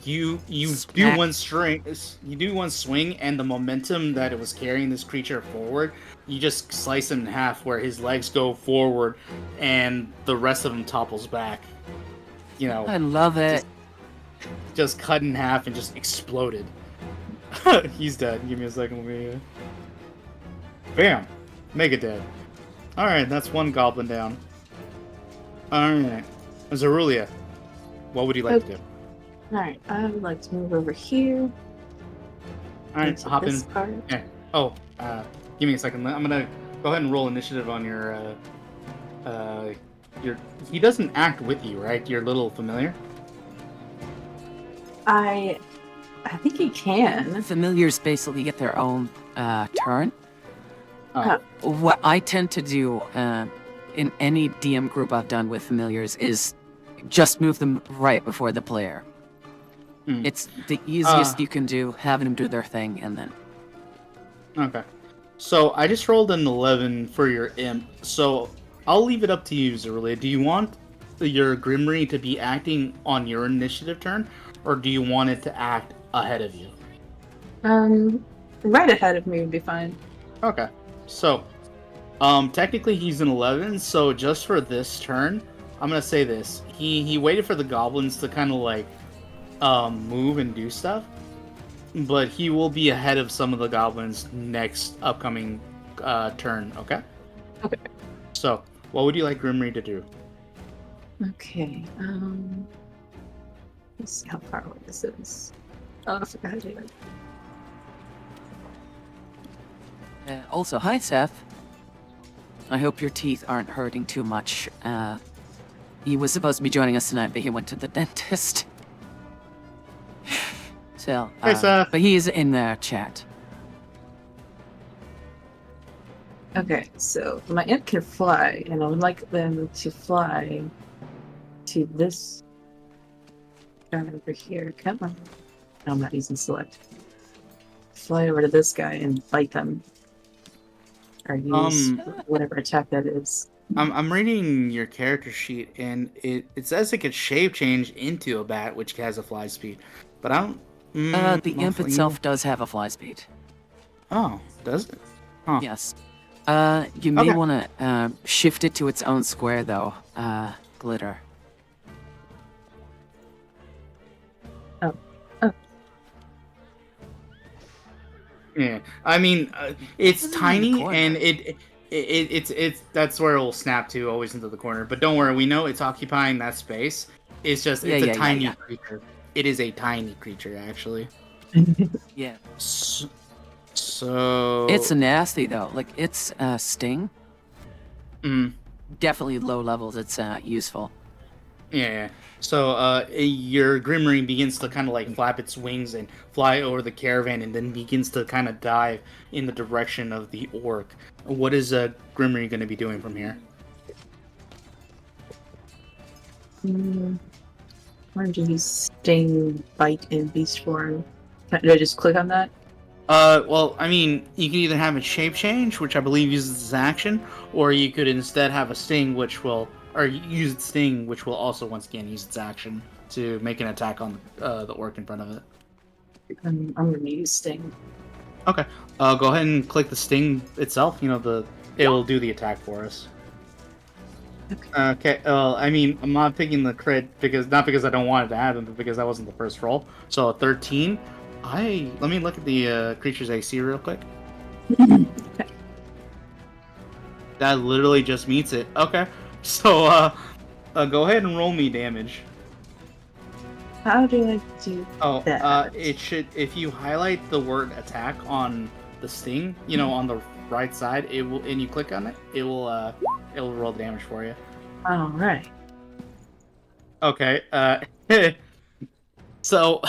Speaker 2: You do
Speaker 1: Smack.
Speaker 2: one string. You do one swing, and the momentum that it was carrying this creature forward, you just slice him in half, where his legs go forward, and the rest of him topples back. You know,
Speaker 1: I love it.
Speaker 2: just cut in half and just exploded. He's dead. Give me a second. Let me. Bam! Mega dead. Alright, that's one goblin down. Alright. Zerulia, what would you like to do?
Speaker 3: Alright, I would like to move over here.
Speaker 2: Alright,
Speaker 3: into
Speaker 2: hop in.
Speaker 3: this part.
Speaker 2: Yeah. Oh, give me a second. I'm gonna go ahead and roll initiative on your. He doesn't act with you, right? Your little familiar.
Speaker 3: I think he can.
Speaker 1: Familiars basically get their own turn.
Speaker 2: Oh.
Speaker 1: What I tend to do in any DM group I've done with familiars is just move them right before the player.
Speaker 2: Hmm.
Speaker 1: It's the easiest you can do, having them do their thing, and then.
Speaker 2: Okay. So I just rolled an 11 for your imp. So I'll leave it up to you, Zerulia. Do you want your Grimmery to be acting on your initiative turn, or do you want it to act ahead of you?
Speaker 3: Right ahead of me would be fine.
Speaker 2: Okay. So, technically he's an 11, so just for this turn, I'm gonna say this. He waited for the goblins to kind of like, move and do stuff, but he will be ahead of some of the goblins next upcoming, turn, okay?
Speaker 3: Okay.
Speaker 2: So, what would you like Grimmery to do?
Speaker 3: Okay. Let's see how far away this is. Oh, I forgot to do it.
Speaker 1: Also, hi Seth. I hope your teeth aren't hurting too much. He was supposed to be joining us tonight, but he went to the dentist. So,
Speaker 2: Hey, Seth.
Speaker 1: but he is in the chat.
Speaker 3: Okay, so my imp can fly, and I would like them to fly to this guy over here. Come on. No, I'm not using select. Fly over to this guy and bite them. Or use whatever attack that is.
Speaker 2: I'm reading your character sheet, and it says it could shape change into a bat, which has a fly speed, but I don't.
Speaker 1: The imp itself does have a fly speed.
Speaker 2: Oh, does it? Huh.
Speaker 1: Yes. You may
Speaker 2: Okay.
Speaker 1: want to shift it to its own square, though. Glitter.
Speaker 2: Yeah, I mean, it's
Speaker 1: It's in the
Speaker 2: tiny,
Speaker 1: corner.
Speaker 2: and it's that's where it will snap to, always into the corner. But don't worry, we know it's occupying that space. It's just it's a tiny creature. It is a tiny creature, actually.
Speaker 1: Yeah.
Speaker 2: So
Speaker 1: It's nasty, though. Like, it's sting.
Speaker 2: Mm,
Speaker 1: Definitely low levels, it's useful.
Speaker 2: yeah. So your Grimmarine begins to kind of like flap its wings and fly over the caravan, and then begins to kind of dive in the direction of the orc. What is Grimmarine going to be doing from here?
Speaker 3: Why don't you use Sting, Bite, and Beast Form? Do I just click on that?
Speaker 2: Well, I mean, you can either have a shape change, which I believe uses its action, or you could instead have a sting, which will, or use its sting, which will also once again use its action to make an attack on the orc in front of it.
Speaker 3: I'm going to use Sting.
Speaker 2: Okay. Go ahead and click the sting itself. You know, it will do the attack for us. Okay. I mean, I'm not picking the crit not because I don't want it to happen, but because that wasn't the first roll. So a 13. Let me look at the creature's AC real quick.
Speaker 3: Okay.
Speaker 2: That literally just meets it. Okay. So go ahead and roll me damage.
Speaker 3: How do I do
Speaker 2: Oh,
Speaker 3: that?
Speaker 2: it should, if you highlight the word attack on the sting, you know, on the right side, it will, and you click on it, it will roll the damage for you.
Speaker 3: Alright.
Speaker 2: Okay. So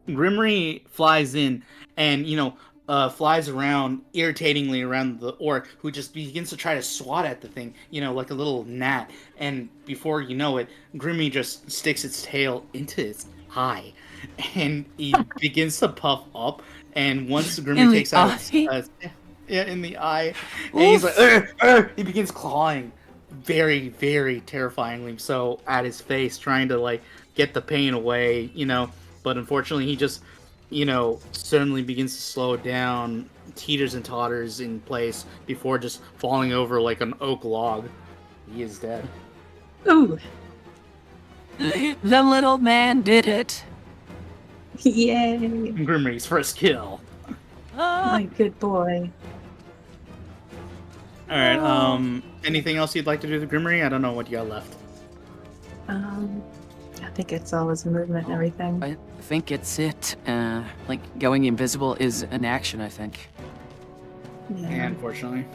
Speaker 2: Grimmery flies in, and you know, flies around irritatingly around the orc, who just begins to try to swat at the thing, like a little gnat. And before you know it, Grimmy just sticks its tail into its eye, and he begins to puff up. And once Grimmy
Speaker 1: In the
Speaker 2: takes out its
Speaker 1: eye?
Speaker 2: yeah, in the eye, and he's like, "Ugh, ugh," he begins clawing very, very terrifyingly so at his face, trying to like get the pain away, But unfortunately, he just, suddenly begins to slow down, teeters and totters in place before just falling over like an oak log. He is dead.
Speaker 3: Ooh,
Speaker 1: The little man did it.
Speaker 3: yay!
Speaker 2: Grimry's first kill.
Speaker 3: My good boy.
Speaker 2: All right. Anything else you'd like to do with Grimry? I don't know what you got left.
Speaker 3: I think it's all his movement and everything.
Speaker 1: I think it's it. Like going invisible is an action, I think.
Speaker 3: Yeah.
Speaker 2: Yeah, unfortunately.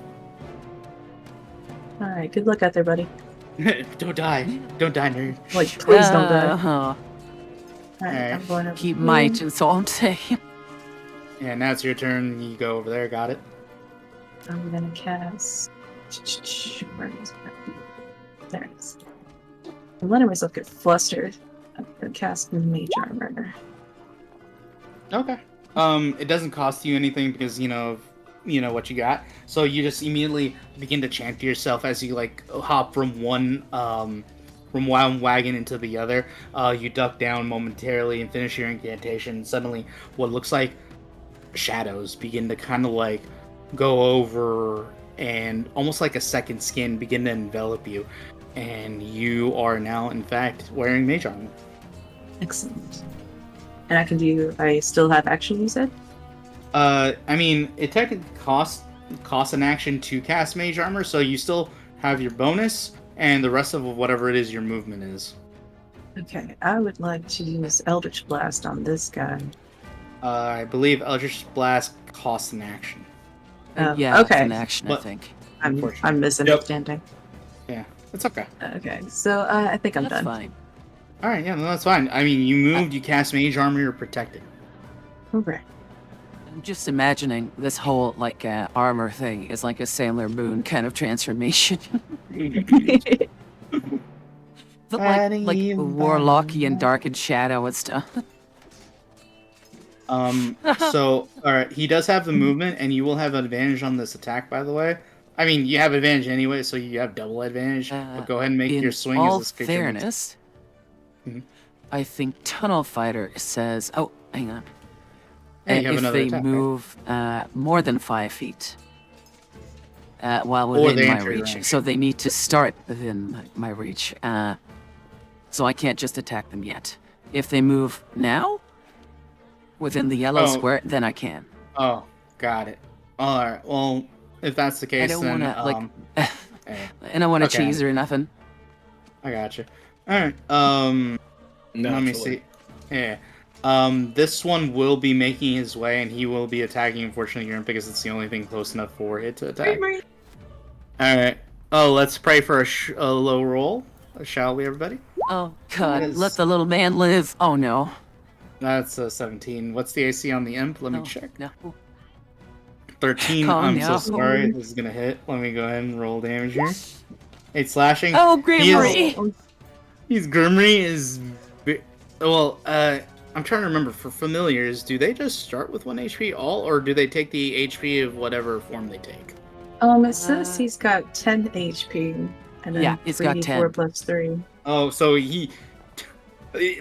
Speaker 3: All right. Good luck out there, buddy.
Speaker 2: Don't die, nerd.
Speaker 3: Like, please don't die.
Speaker 1: Uh-huh.
Speaker 3: All right.
Speaker 2: Alright.
Speaker 3: I'm going over
Speaker 1: Keep
Speaker 3: here.
Speaker 1: might, that's all I'm saying.
Speaker 2: Yeah, now it's your turn. You go over there. Got it.
Speaker 3: I'm gonna cast. Where is it? There it is. I'm letting myself get flustered. I'm gonna cast Mage Armor.
Speaker 2: Okay. It doesn't cost you anything because you know what you got. So you just immediately begin to chant to yourself as you like hop from one wagon into the other. You duck down momentarily and finish your incantation. And suddenly, what looks like shadows begin to kind of like go over, and almost like a second skin begin to envelop you, and you are now in fact wearing mage armor.
Speaker 3: Excellent. And I still have action, you said?
Speaker 2: I mean, it technically costs an action to cast mage armor, so you still have your bonus and the rest of whatever it is your movement is.
Speaker 3: Okay, I would like to use Eldritch Blast on this guy.
Speaker 2: I believe Eldritch Blast costs an action.
Speaker 1: Yeah, it's
Speaker 3: okay.
Speaker 1: an action, I
Speaker 2: But-
Speaker 1: think.
Speaker 3: I'm misunderstanding.
Speaker 2: Yeah, it's okay.
Speaker 3: Okay, so I think I'm
Speaker 1: That's
Speaker 3: done.
Speaker 1: fine.
Speaker 2: All right, yeah, no, that's fine. I mean, you moved, you cast mage armor, you're protected.
Speaker 3: Okay.
Speaker 1: I'm just imagining this whole like armor thing is like a Sailor Moon kind of transformation. But like Warlockian Dark and Shadow and stuff.
Speaker 2: So, all right, he does have the movement, and you will have advantage on this attack, by the way. I mean, you have advantage anyway, so you have double advantage. But go ahead and make
Speaker 1: In
Speaker 2: your swing
Speaker 1: all
Speaker 2: as this creature makes-
Speaker 1: fairness,
Speaker 2: Mhm.
Speaker 1: I think Tunnel Fighter says, oh, hang on.
Speaker 2: Yeah, you have
Speaker 1: If
Speaker 2: another
Speaker 1: they
Speaker 2: attack, right?
Speaker 1: move more than 5 feet while
Speaker 2: Or
Speaker 1: within
Speaker 2: they
Speaker 1: my
Speaker 2: enter your
Speaker 1: reach.
Speaker 2: range.
Speaker 1: So they need to start within my reach. So I can't just attack them yet. If they move now, within the yellow
Speaker 2: Oh.
Speaker 1: square, then I can.
Speaker 2: Oh, got it. All right. Well, if that's the case,
Speaker 1: I don't
Speaker 2: then
Speaker 1: want to, like,
Speaker 2: eh,
Speaker 1: I don't want to
Speaker 2: Okay.
Speaker 1: cheese or nothing.
Speaker 2: I got you. All right. Let me see. Yeah. This one will be making his way, and he will be attacking. Unfortunately, Grim, because it's the only thing close enough for it to attack. All right. Oh, let's pray for a low roll, shall we, everybody?
Speaker 1: Oh, God,
Speaker 2: is-
Speaker 1: let the little man live. Oh, no.
Speaker 2: That's a 17. What's the AC on the imp? Let me
Speaker 1: No,
Speaker 2: check.
Speaker 1: no.
Speaker 2: 13.
Speaker 1: Oh,
Speaker 2: I'm
Speaker 1: no.
Speaker 2: so sorry. This is gonna hit. Let me go ahead and roll damage here. 8 slashing.
Speaker 1: Oh,
Speaker 2: He is-
Speaker 1: Grimry!
Speaker 2: He's Grimry is. Well, I'm trying to remember. For familiars, do they just start with 1 HP all, or do they take the HP of whatever form they take?
Speaker 3: It says he's got 10 HP, and then
Speaker 1: Yeah, he's got
Speaker 3: 3d4
Speaker 1: 10.
Speaker 3: plus 3.
Speaker 2: Oh, so he.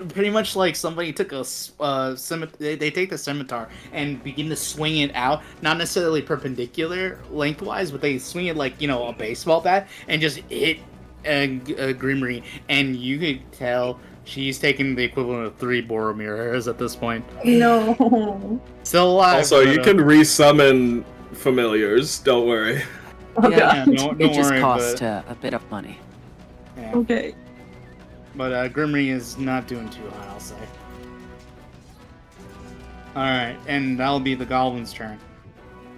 Speaker 2: Pretty much like somebody took a they take the scimitar and begin to swing it out, not necessarily perpendicular lengthwise, but they swing it like a baseball bat and just hit Grimry, and you could tell she's taking the equivalent of 3 Boromir hairs at this point.
Speaker 3: No.
Speaker 2: Still alive.
Speaker 5: Also,
Speaker 2: but,
Speaker 5: you can resummon familiars. Don't worry.
Speaker 3: Oh,
Speaker 1: Yeah,
Speaker 3: God.
Speaker 2: don't
Speaker 1: it just
Speaker 2: worry,
Speaker 1: costs
Speaker 2: but-
Speaker 1: a bit of money.
Speaker 2: Yeah.
Speaker 3: Okay.
Speaker 2: But Grimry is not doing too hot, I'll say. Alright, and that'll be the Goblin's turn.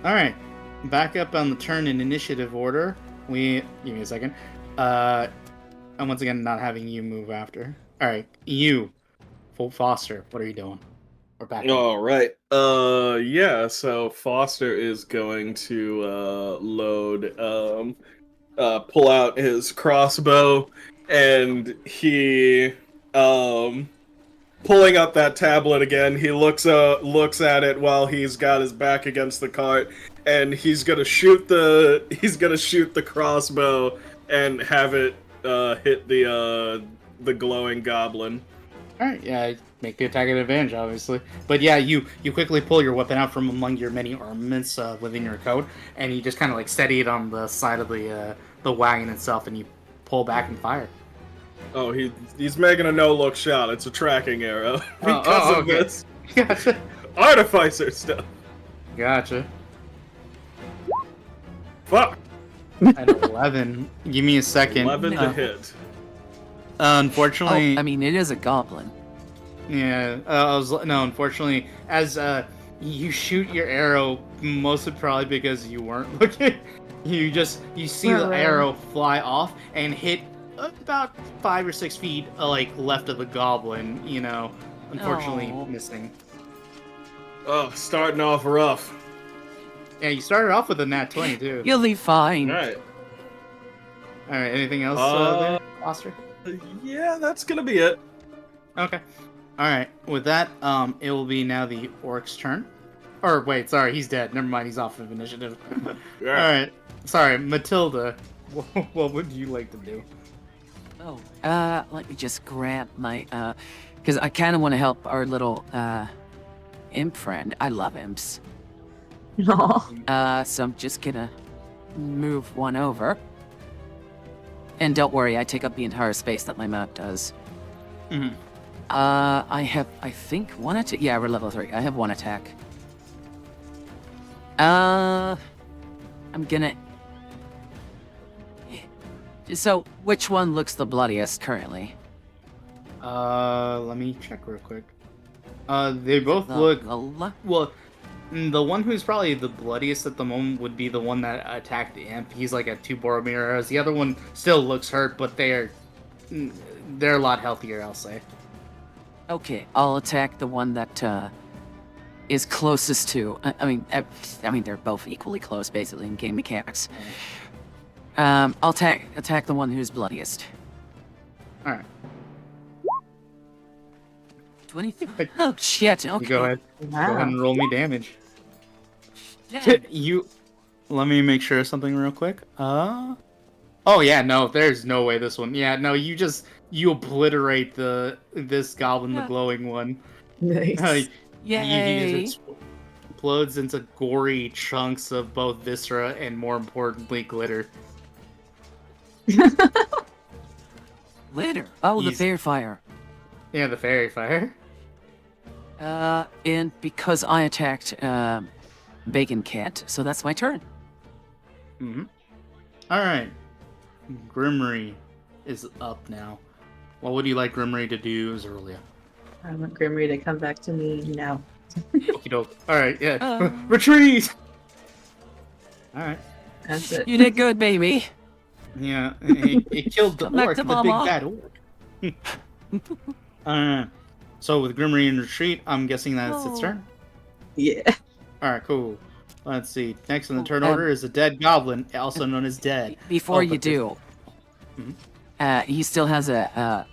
Speaker 2: Alright, back up on the turn in initiative order. Give me a second. And once again, not having you move after. Alright, you, Foster, what are you doing? Or back.
Speaker 5: All right. Yeah. So Foster is going to load pull out his crossbow, and he pulling up that tablet again. He looks at it while he's got his back against the cart, and he's gonna shoot the crossbow and have it hit the glowing goblin.
Speaker 2: All right, yeah, make the attack at advantage, obviously. But yeah, you quickly pull your weapon out from among your many armaments within your coat, and you just kind of like steady it on the side of the wagon itself, and you pull back and fire.
Speaker 5: Oh, he's making a no-look shot. It's a tracking arrow because of
Speaker 2: okay.
Speaker 5: this
Speaker 2: Gotcha.
Speaker 5: artificer stuff.
Speaker 2: Gotcha.
Speaker 5: Fuck.
Speaker 2: At 11. Give me a second.
Speaker 5: 11 to hit.
Speaker 2: Unfortunately,
Speaker 1: Oh, I mean, it is a goblin.
Speaker 2: yeah. Unfortunately, as you shoot your arrow, mostly probably because you weren't looking, you see the arrow fly off and hit about 5 or 6 feet, like left of the goblin. Unfortunately
Speaker 1: Oh.
Speaker 2: missing.
Speaker 5: Oh, starting off rough.
Speaker 2: Yeah, you started off with a nat 20 too.
Speaker 1: You'll be fine.
Speaker 5: All right.
Speaker 2: All right. Anything else there, Foster?
Speaker 5: Yeah, that's gonna be it.
Speaker 2: Okay. All right. With that, it will be now the orc's turn. Or wait, sorry, he's dead. Never mind, he's off of initiative. All right. Sorry, Matilda. What would you like to do?
Speaker 1: Oh, let me just grab my, because I kind of want to help our little, imp friend. I love imps.
Speaker 3: Aw.
Speaker 1: So I'm just gonna move one over. And don't worry, I take up the entire space that my map does.
Speaker 2: Mhm.
Speaker 1: I have, I think, one attack. Yeah, we're level 3. I have one attack. I'm gonna... So, which one looks the bloodiest currently?
Speaker 2: Let me check real quick. They both
Speaker 1: The-
Speaker 2: look
Speaker 1: the-
Speaker 2: well. The one who's probably the bloodiest at the moment would be the one that attacked the imp. He's like at 2 Boromir arrows. The other one still looks hurt, but they're a lot healthier, I'll say.
Speaker 1: Okay, I'll attack the one that is closest to. I mean, they're both equally close, basically, in game mechanics. I'll attack the one who's bloodiest.
Speaker 2: All right,
Speaker 1: 23. Oh shit! Okay.
Speaker 2: you go ahead. Go ahead
Speaker 3: Wow.
Speaker 2: and roll me damage.
Speaker 1: Damn.
Speaker 2: You. Let me make sure of something real quick. Oh yeah, no, there's no way this one. Yeah, no, you obliterate this goblin, the
Speaker 1: Yeah.
Speaker 2: glowing one.
Speaker 3: Nice.
Speaker 1: Yay!
Speaker 2: He explodes into gory chunks of both viscera and, more importantly, glitter.
Speaker 1: Glitter. Oh, the
Speaker 2: He's-
Speaker 1: fair fire.
Speaker 2: Yeah, the fairy fire.
Speaker 1: And because I attacked Bacon Cat, so that's my turn.
Speaker 2: Mm-hmm. All right, Grimry is up now. What would you like Grimry to do, Zerulia?
Speaker 3: I want Grimry to come back to me now.
Speaker 2: Okie doke. All right, yeah.
Speaker 1: Uh.
Speaker 2: Retreat. All right.
Speaker 3: That's it.
Speaker 1: You did good, baby.
Speaker 2: Yeah, it killed the
Speaker 1: Come back
Speaker 2: orc,
Speaker 1: to
Speaker 2: the big
Speaker 1: mama.
Speaker 2: bad orc. So with Grimry in retreat, I'm guessing that's its
Speaker 1: Oh.
Speaker 2: turn.
Speaker 3: Yeah.
Speaker 2: All right, cool. Let's see. Next in the
Speaker 1: Oh,
Speaker 2: turn order is a dead goblin, also known as Dead.
Speaker 1: Before
Speaker 2: Oh,
Speaker 1: you
Speaker 2: but this-
Speaker 1: do,
Speaker 2: Mhm.
Speaker 1: he still has a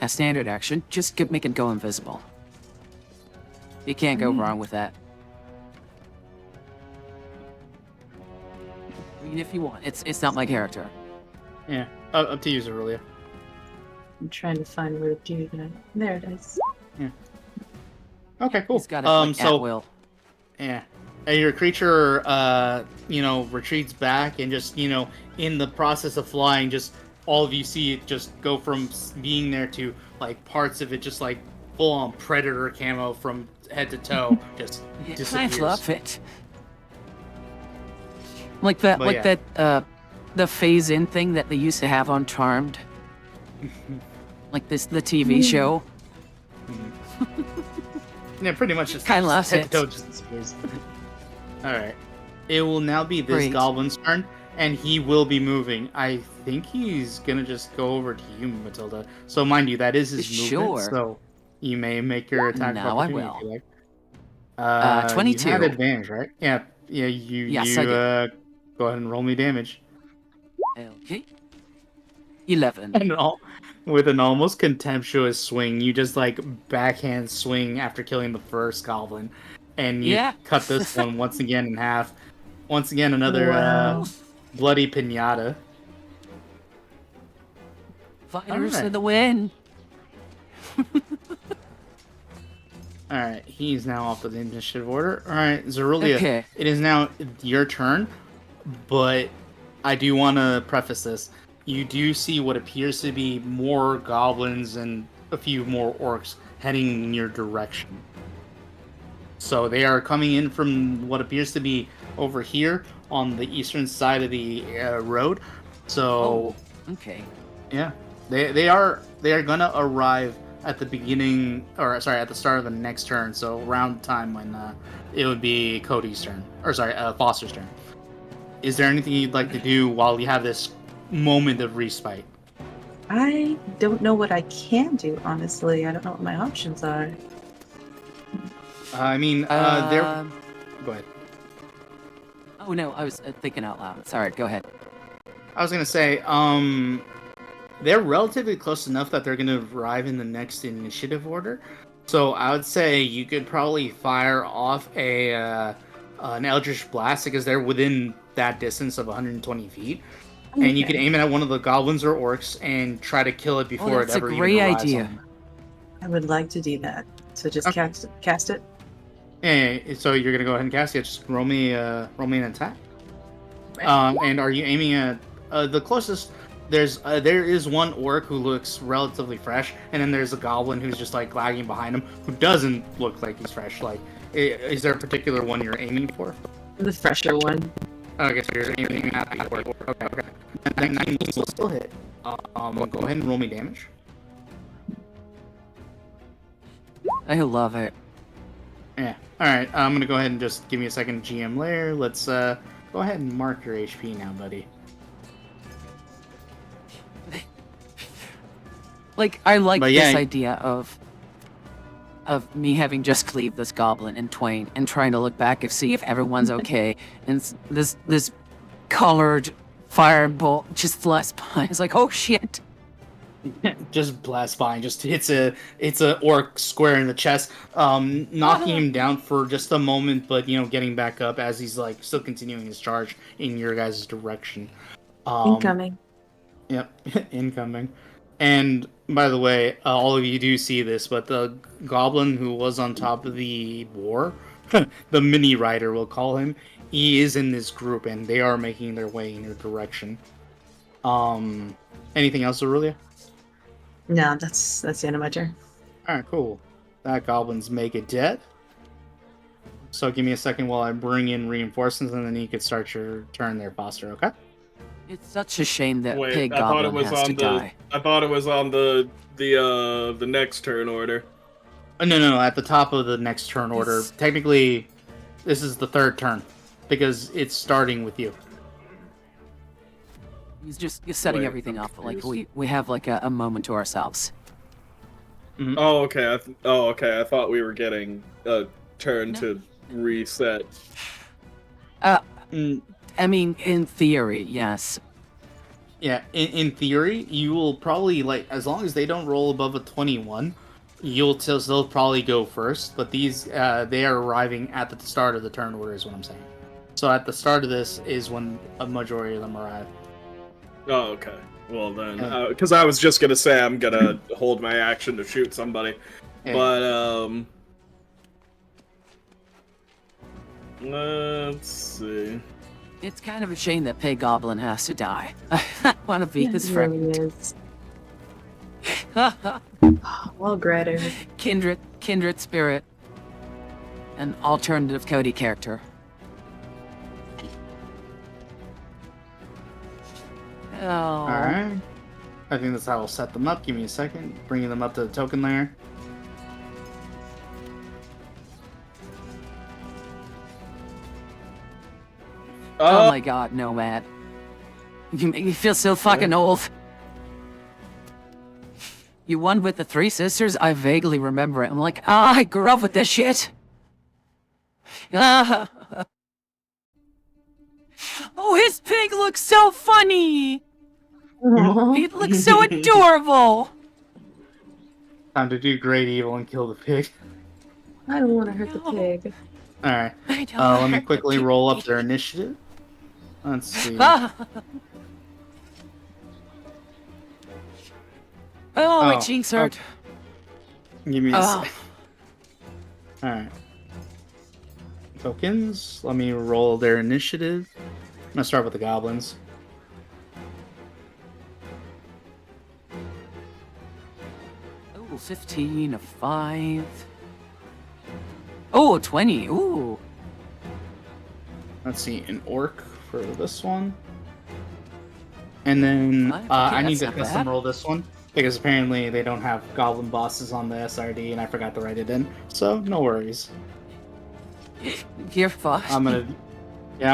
Speaker 1: standard action. Just make it go invisible. You can't go wrong with that. I mean, if you want, it's not my character.
Speaker 2: Yeah, up to you, Zerulia.
Speaker 3: I'm trying to find where to do that. There it is.
Speaker 2: Okay, cool.
Speaker 1: He's got it like,
Speaker 2: so
Speaker 1: at will.
Speaker 2: yeah, and your creature, retreats back and just, in the process of flying, just all of you see it just go from being there to like parts of it just like full on predator camo from head to toe, just
Speaker 1: Yeah, I
Speaker 2: disappears.
Speaker 1: love it. Like that,
Speaker 2: But yeah.
Speaker 1: the phase in thing that they used to have on Charmed. Like the TV show.
Speaker 2: Yeah, pretty much just
Speaker 1: Kinda loves
Speaker 2: head
Speaker 1: it.
Speaker 2: to toe just disappears. All right, it will now be this
Speaker 1: Great.
Speaker 2: goblin's turn, and he will be moving. I think he's gonna just go over to you, Matilda. So mind you, that is his movement.
Speaker 1: Sure.
Speaker 2: So You may make your attack.
Speaker 1: Now I
Speaker 2: opportunity
Speaker 1: will.
Speaker 2: if you like.
Speaker 1: 22.
Speaker 2: You had advantage, right? Yeah. Yeah.
Speaker 1: Yes, I did.
Speaker 2: Go ahead and roll me damage.
Speaker 1: Okay. 11.
Speaker 2: And all with an almost contemptuous swing, you just like backhand swing after killing the first goblin, and you
Speaker 1: Yeah.
Speaker 2: cut this one once again in half. Once again, another
Speaker 3: Wow.
Speaker 2: bloody pinata.
Speaker 1: Fighters
Speaker 2: Alright.
Speaker 1: to the win.
Speaker 2: All right, he's now off of the initiative order. All right, Zerulia,
Speaker 1: Okay.
Speaker 2: it is now your turn, but I do want to preface this. You do see what appears to be more goblins and a few more orcs heading in your direction. So they are coming in from what appears to be over here on the eastern side of the road. So
Speaker 1: Okay.
Speaker 2: yeah, they are gonna arrive at the beginning, or sorry, at the start of the next turn. So around the time when it would be Cody's turn, or sorry, Foster's turn. Is there anything you'd like to do while you have this moment of respite?
Speaker 3: I don't know what I can do, honestly. I don't know what my options are.
Speaker 2: I mean, there.
Speaker 1: Um,
Speaker 2: Go ahead.
Speaker 1: Oh no, I was thinking out loud. Sorry, go ahead.
Speaker 2: I was gonna say, they're relatively close enough that they're gonna arrive in the next initiative order. So I would say you could probably fire off an Eldritch Blast because they're within that distance of 120 feet, and you
Speaker 3: Okay.
Speaker 2: can aim it at one of the goblins or orcs and try to kill it before it
Speaker 1: that's a
Speaker 2: ever
Speaker 1: great
Speaker 2: even arrives
Speaker 1: idea.
Speaker 2: on them.
Speaker 3: I would like to do that. So just
Speaker 2: Okay.
Speaker 3: cast it.
Speaker 2: Yeah, so you're gonna go ahead and cast it. Just roll me an attack.
Speaker 3: Right.
Speaker 2: And are you aiming at the closest? There is one orc who looks relatively fresh, and then there's a goblin who's just like lagging behind him, who doesn't look like he's fresh. Like, is there a particular one you're aiming for?
Speaker 3: The fresher one.
Speaker 2: I guess you're aiming at the orc. Okay. And that 19 will still hit. Go ahead and roll me damage.
Speaker 1: I love it.
Speaker 2: Yeah. All right. I'm gonna go ahead and just give me a second. GM layer. Let's go ahead and mark your HP now, buddy.
Speaker 1: Like, I like
Speaker 2: But
Speaker 1: this
Speaker 2: yeah.
Speaker 1: idea of me having just cleaved this goblin in twain and trying to look back and see if everyone's okay. And this colored firebolt just flies by. It's like, oh shit.
Speaker 2: Just blast by and just hits a orc square in the chest, knocking him down for just a moment, but getting back up as he's like still continuing his charge in your guys' direction.
Speaker 3: Incoming.
Speaker 2: Yep, incoming. And by the way, all of you do see this, but the goblin who was on top of the boar, the mini rider, we'll call him, he is in this group, and they are making their way in your direction. Anything else, Aurelia?
Speaker 3: No, that's the end of my turn.
Speaker 2: Alright, cool. That goblin's make it dead. So give me a second while I bring in reinforcements, and then you can start your turn there, Foster, okay?
Speaker 1: It's such a shame that
Speaker 5: Wait,
Speaker 1: Pig
Speaker 5: I thought it
Speaker 1: Goblin
Speaker 5: was
Speaker 1: has to
Speaker 5: on the.
Speaker 1: die.
Speaker 5: I thought it was on the next turn order.
Speaker 2: No, at the top of the next turn order.
Speaker 1: This-
Speaker 2: Technically, this is the third turn, because it's starting with you.
Speaker 1: He's just setting
Speaker 5: Wait,
Speaker 1: everything
Speaker 5: I'm
Speaker 1: up. Like,
Speaker 5: confused.
Speaker 1: we have like a moment to ourselves.
Speaker 5: Oh, okay. Okay. I thought we were getting a turn
Speaker 1: No.
Speaker 5: to reset.
Speaker 2: Mm,
Speaker 1: I mean, in theory, yes.
Speaker 2: Yeah, in theory, you will probably, like, as long as they don't roll above a 21, they'll probably go first, but these, they are arriving at the start of the turn order, is what I'm saying. So at the start of this is when a majority of them arrive.
Speaker 5: Oh, okay. Well then, because I was just gonna say I'm gonna hold my action to shoot somebody,
Speaker 2: Yeah.
Speaker 5: but let's see.
Speaker 1: It's kind of a shame that Pig Goblin has to die. I want to be his
Speaker 3: It
Speaker 1: friend.
Speaker 3: really is. Well, Greta.
Speaker 1: kindred spirit. An alternative Cody character. Oh.
Speaker 2: Alright. I think that's how we'll set them up. Give me a second. Bringing them up to the token layer.
Speaker 1: Oh my god, Nomad. You make me feel so fucking old. You won with the Three Sisters? I vaguely remember it. I'm like, I grew up with this shit. Ah. Oh, his pig looks so funny. He looks so adorable.
Speaker 2: Time to do great evil and kill the pig.
Speaker 3: I don't want to hurt the
Speaker 1: No.
Speaker 3: pig.
Speaker 2: Alright.
Speaker 1: I don't
Speaker 2: Let me
Speaker 1: hurt the
Speaker 2: quickly
Speaker 1: pig.
Speaker 2: roll up their initiative. Let's see.
Speaker 1: Ah. Oh, my
Speaker 2: Oh,
Speaker 1: cheeks hurt.
Speaker 2: Give me a
Speaker 1: Oh.
Speaker 2: sec. Alright. Tokens. Let me roll their initiative. I'm gonna start with the goblins.
Speaker 1: Oh, 15, a 5. Oh, 20. Ooh.
Speaker 2: Let's see, an orc for this one. And then
Speaker 1: Okay,
Speaker 2: I need
Speaker 1: that's
Speaker 2: to
Speaker 1: not
Speaker 2: custom
Speaker 1: bad.
Speaker 2: roll this one because apparently they don't have goblin bosses on the SRD and I forgot to write it in. So no worries.
Speaker 1: You're fucked.
Speaker 2: I'm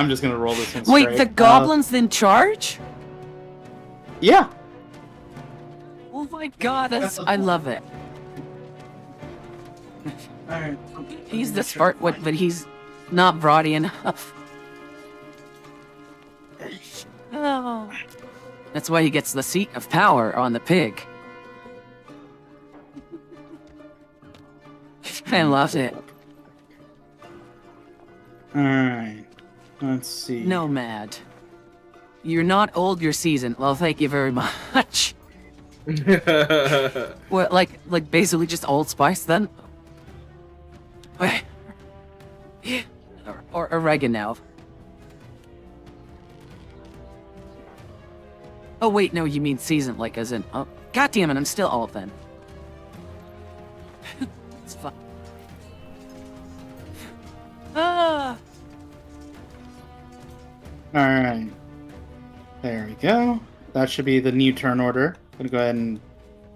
Speaker 2: just gonna roll this one
Speaker 1: Wait,
Speaker 2: straight.
Speaker 1: the goblin's in charge?
Speaker 2: Yeah.
Speaker 1: Oh my god, I love it.
Speaker 2: Alright.
Speaker 1: He's the smart one, but he's not brawny enough. Oh. That's why he gets the seat of power on the pig. I loved it.
Speaker 2: Alright. Let's see.
Speaker 1: Nomad. You're not old, you're seasoned. Well, thank you very much. What, like basically just Old Spice then? Wait. Or oregano. Oh wait, no, you mean seasoned, like as in. Oh, God damn it, I'm still old then. It's fun. Ah.
Speaker 2: Alright. There we go. That should be the new turn order. I'm gonna go ahead and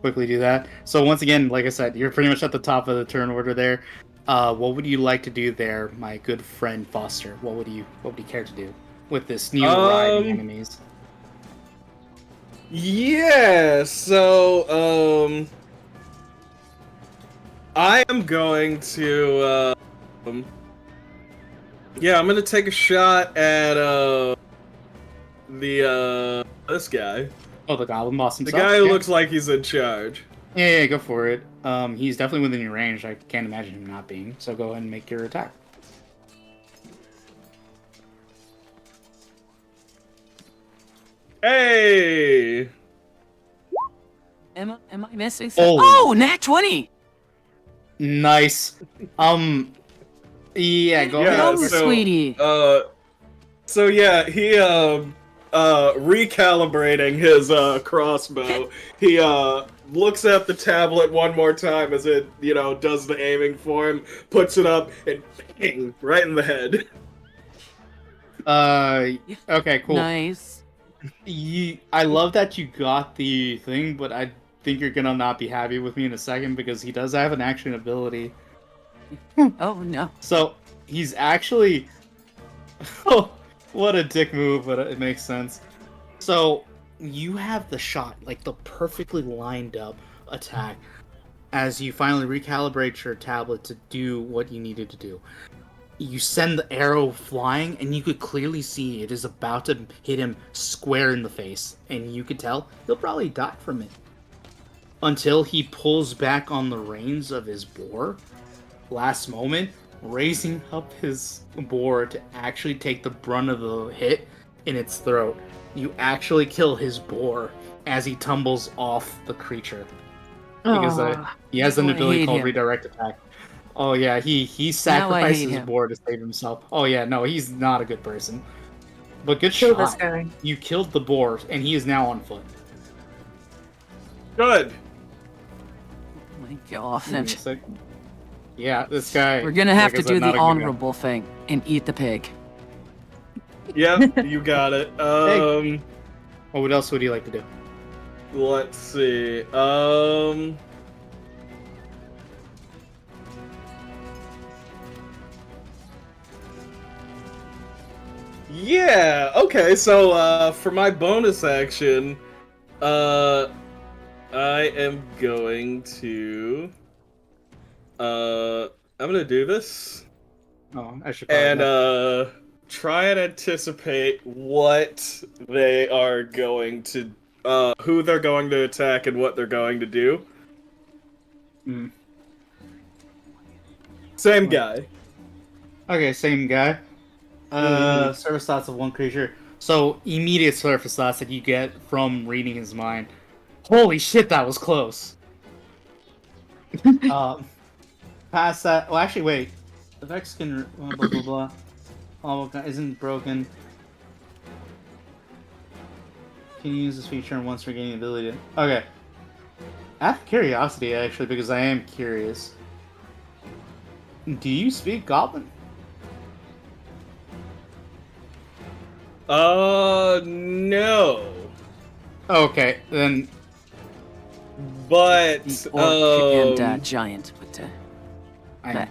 Speaker 2: quickly do that. So once again, like I said, you're pretty much at the top of the turn order there. What would you like to do there, my good friend Foster? What would you care to do with this new riding enemies?
Speaker 5: Yeah, so I am going to yeah, I'm gonna take a shot at this guy.
Speaker 2: Oh, the Goblin Boss
Speaker 5: The
Speaker 2: himself?
Speaker 5: guy who
Speaker 2: Yeah.
Speaker 5: looks like he's in charge.
Speaker 2: Yeah, go for it. He's definitely within your range. I can't imagine him not being. So go ahead and make your attack.
Speaker 5: Hey!
Speaker 1: Am I missing something?
Speaker 2: Oh.
Speaker 1: Oh, nat 20!
Speaker 2: Nice. Yeah, go
Speaker 5: Yeah,
Speaker 2: ahead.
Speaker 1: Oh,
Speaker 5: so-
Speaker 1: sweetie.
Speaker 5: So yeah, he recalibrating his crossbow. He looks at the tablet one more time as it, does the aiming for him, puts it up, and ping, right in the head.
Speaker 2: Okay, cool.
Speaker 1: Nice.
Speaker 2: I love that you got the thing, but I think you're gonna not be happy with me in a second because he does have an action ability.
Speaker 1: Oh, no.
Speaker 2: So he's actually, oh, what a dick move, but it makes sense. So you have the shot, like the perfectly lined up attack, as you finally recalibrate your tablet to do what you needed to do. You send the arrow flying, and you could clearly see it is about to hit him square in the face, and you could tell he'll probably die from it. Until he pulls back on the reins of his boar, last moment, raising up his boar to actually take the brunt of the hit in its throat. You actually kill his boar as he tumbles off the creature. Because he has an
Speaker 1: Oh, I
Speaker 2: ability
Speaker 1: hate
Speaker 2: called
Speaker 1: him.
Speaker 2: Redirect Attack. Oh yeah, he
Speaker 1: hate
Speaker 2: sacrifices his
Speaker 1: him.
Speaker 2: boar to save himself. Oh yeah, no, he's not a good person. But good
Speaker 3: Kill this
Speaker 2: shot.
Speaker 3: guy.
Speaker 2: You killed the boar, and he is now on foot.
Speaker 5: Good.
Speaker 1: Oh my god.
Speaker 2: Give me a second. Yeah, this guy.
Speaker 1: We're gonna have
Speaker 2: like I
Speaker 1: to
Speaker 2: said,
Speaker 1: do
Speaker 2: not a
Speaker 1: the
Speaker 2: good guy.
Speaker 1: honorable thing and eat the pig.
Speaker 5: Yep, you got it.
Speaker 2: Well, what else would you like to do?
Speaker 5: Let's see. Yeah, okay, so for my bonus action, I am going to. I'm gonna do this
Speaker 2: Oh, I should probably.
Speaker 5: and try and anticipate what they are going to, who they're going to attack and what they're going to do.
Speaker 2: Hmm.
Speaker 5: Same guy.
Speaker 2: Okay, same guy. Surface thoughts of one creature. So immediate surface thoughts that you get from reading his mind. Holy shit, that was close. Past that. Well, actually, wait. The Vex can blah blah blah blah. Oh, isn't broken. Can you use this feature once regaining the ability to? Okay. I have curiosity actually because I am curious. Do you speak Goblin?
Speaker 5: No.
Speaker 2: Okay, then.
Speaker 5: But
Speaker 1: Orc and giant, but
Speaker 2: I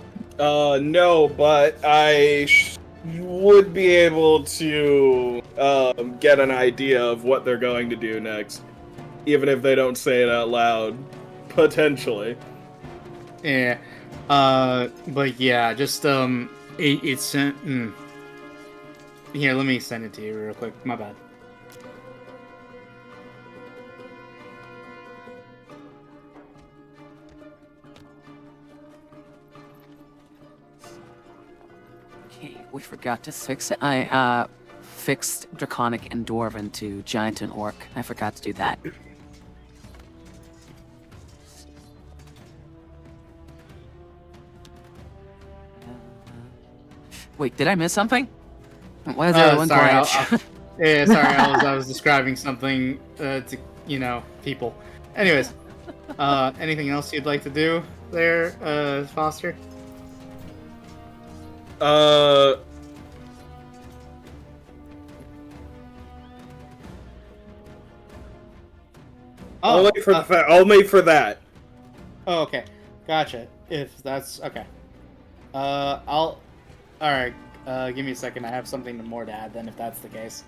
Speaker 5: no, but I would be able to get an idea of what they're going to do next, even if they don't say it out loud, potentially.
Speaker 2: Yeah. But yeah, just it's here. Let me send it to you real quick. My bad.
Speaker 1: okay, we forgot to fix it. I fixed Draconic and Dwarven to Giant and Orc. I forgot to do that. Wait, did I miss something? Why is everyone
Speaker 2: Sorry,
Speaker 1: quiet?
Speaker 2: yeah, sorry. I was describing something to people. Anyways, anything else you'd like to do there, Foster?
Speaker 5: Only for that.
Speaker 2: Oh, okay, gotcha. If that's okay, All right. Give me a second. I have something more to add. Then, if that's the case.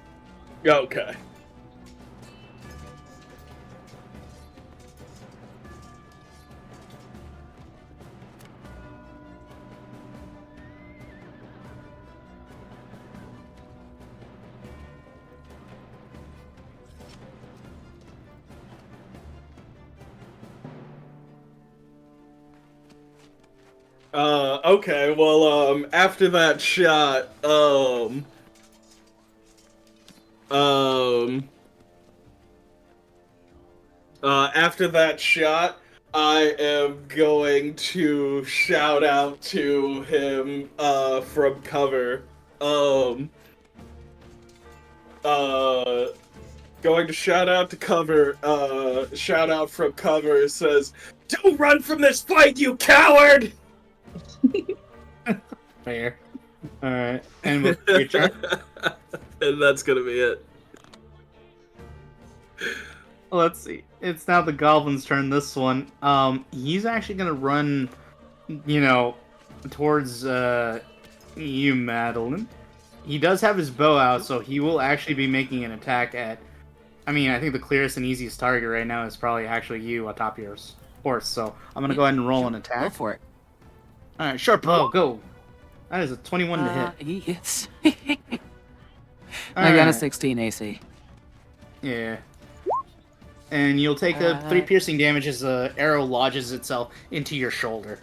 Speaker 5: Okay. Okay, well, after that shot, after that shot, I am going to shout out to him, from cover, going to shout out to cover, shout out from cover says, "Don't run from this fight, you coward!"
Speaker 2: Fair. All right. And with your turn.
Speaker 5: And that's gonna be it.
Speaker 2: Let's see. It's now the goblin's turn. This one. He's actually gonna run, towards you, Madeline. He does have his bow out, so he will actually be making an attack at. I mean, I think the clearest and easiest target right now is probably actually you atop your horse. So I'm gonna go ahead and roll an
Speaker 1: Go
Speaker 2: attack.
Speaker 1: for it.
Speaker 2: All right, sharp bow, go. That is a 21 to hit.
Speaker 1: He hits. I got a 16 AC.
Speaker 2: Yeah. And you'll take a 3 piercing damage as the arrow lodges itself into your shoulder.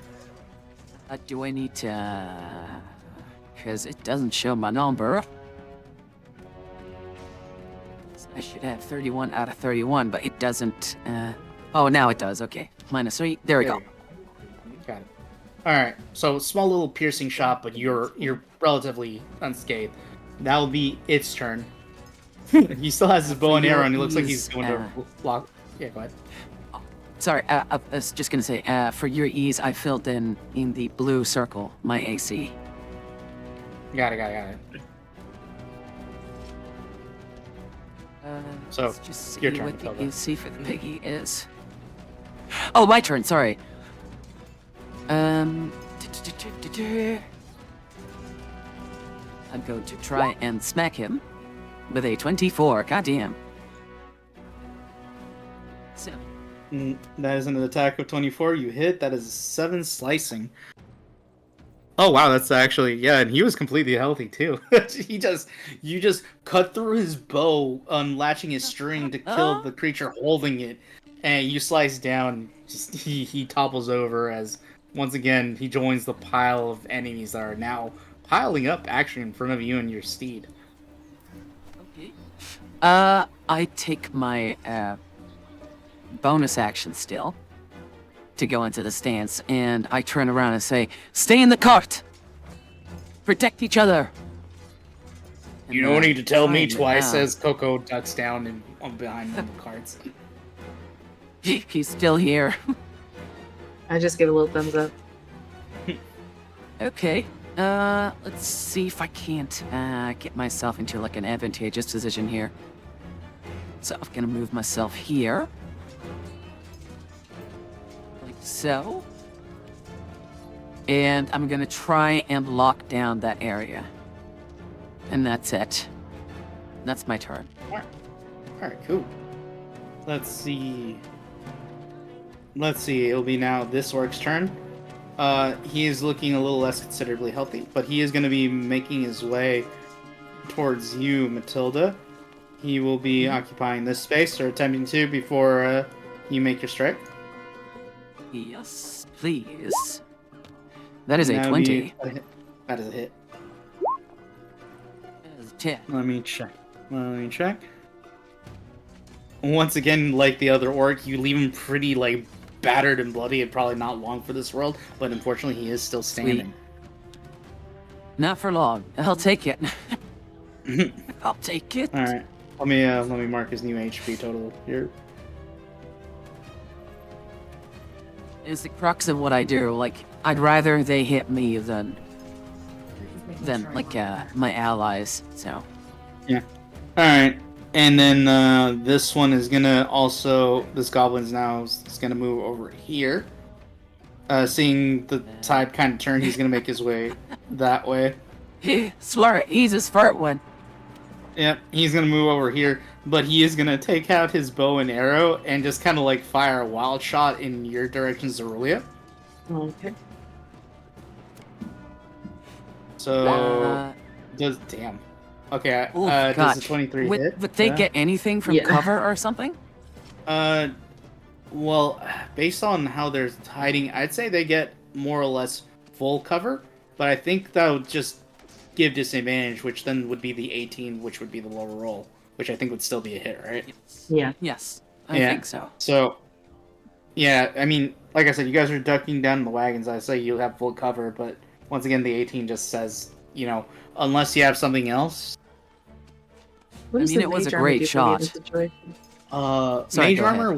Speaker 1: Do I need to... Because it doesn't show my number. I should have 31 out of 31, but it doesn't... Oh, now it does. Okay. -3. There we go.
Speaker 2: Got it. Alright, so small little piercing shot, but you're relatively unscathed. That'll be its turn. He still has his bow and arrow, and it looks like he's going to block. Yeah, go ahead.
Speaker 1: Sorry, I was just gonna say, for your ease, I filled in the blue circle my AC.
Speaker 2: Got it. So,
Speaker 1: Let's just see
Speaker 2: your turn,
Speaker 1: what the
Speaker 2: Matilda.
Speaker 1: AC for the piggy is. Oh, my turn. Sorry. I'm going to try and smack him with a 24. Goddamn. So,
Speaker 2: That is an attack of 24. You hit. That is 7 slicing. Oh wow, that's actually yeah, and he was completely healthy too. You just cut through his bow, unlatching his string to kill the creature holding it, and you slice down. Just he topples over as once again he joins the pile of enemies that are now piling up actually in front of you and your steed.
Speaker 1: Okay. I take my bonus action still to go into the stance, and I turn around and say, "Stay in the cart. Protect each other."
Speaker 2: You don't need to tell me
Speaker 1: Fine,
Speaker 2: twice, as Coco ducks down and behind one of the carts.
Speaker 1: He's still here.
Speaker 3: I just give a little thumbs up.
Speaker 1: Okay. Let's see if I can't get myself into like an advantageous position here. So I'm gonna move myself here. Like so. And I'm gonna try and lock down that area. And that's it. That's my turn.
Speaker 2: Alright, cool. Let's see. It'll be now this orc's turn. He is looking a little less considerably healthy, but he is going to be making his way towards you, Matilda. He will be occupying this space, or attempting to, before you make your strike.
Speaker 1: Yes, please. That is a
Speaker 2: That'll
Speaker 1: 20.
Speaker 2: be a hit. That is a hit.
Speaker 1: That is a 10.
Speaker 2: Let me check. Once again, like the other orc, you leave him pretty, like, battered and bloody and probably not long for this world, but unfortunately he is still standing.
Speaker 1: Not for long. I'll take it. I'll take it.
Speaker 2: Alright. Let me mark his new HP total here.
Speaker 1: It's the crux of what I do. Like, I'd rather they hit me than like my allies. So
Speaker 2: Yeah. Alright. And then this one is gonna also, this goblin's now is gonna move over here. Seeing the tide kind of turn, he's gonna make his way that way.
Speaker 1: smart. He's a smart one.
Speaker 2: Yep, he's gonna move over here, but he is gonna take out his bow and arrow and just kind of like fire a wild shot in your direction, Zerulia.
Speaker 3: Okay.
Speaker 2: So damn. Okay,
Speaker 1: Oh
Speaker 2: does
Speaker 1: God!
Speaker 2: the 23
Speaker 1: Would
Speaker 2: hit?
Speaker 1: they
Speaker 2: Yeah.
Speaker 1: get anything from
Speaker 3: Yeah.
Speaker 1: cover or something?
Speaker 2: Well, based on how they're hiding, I'd say they get more or less full cover, but I think that would just give disadvantage, which then would be the 18, which would be the lower roll, which I think would still be a hit, right?
Speaker 1: Yes.
Speaker 3: Yeah.
Speaker 1: Yes, I
Speaker 2: Yeah.
Speaker 1: think so.
Speaker 2: So, yeah, I mean, like I said, you guys are ducking down in the wagons. I say you have full cover, but once again, the 18 just says, unless you have something else.
Speaker 3: What
Speaker 1: I
Speaker 3: does
Speaker 1: mean,
Speaker 3: the
Speaker 1: it was a
Speaker 3: mage armor
Speaker 1: great
Speaker 3: do for you in this
Speaker 1: shot.
Speaker 3: situation?
Speaker 1: Sorry,
Speaker 2: Mage
Speaker 1: go ahead.
Speaker 2: armor,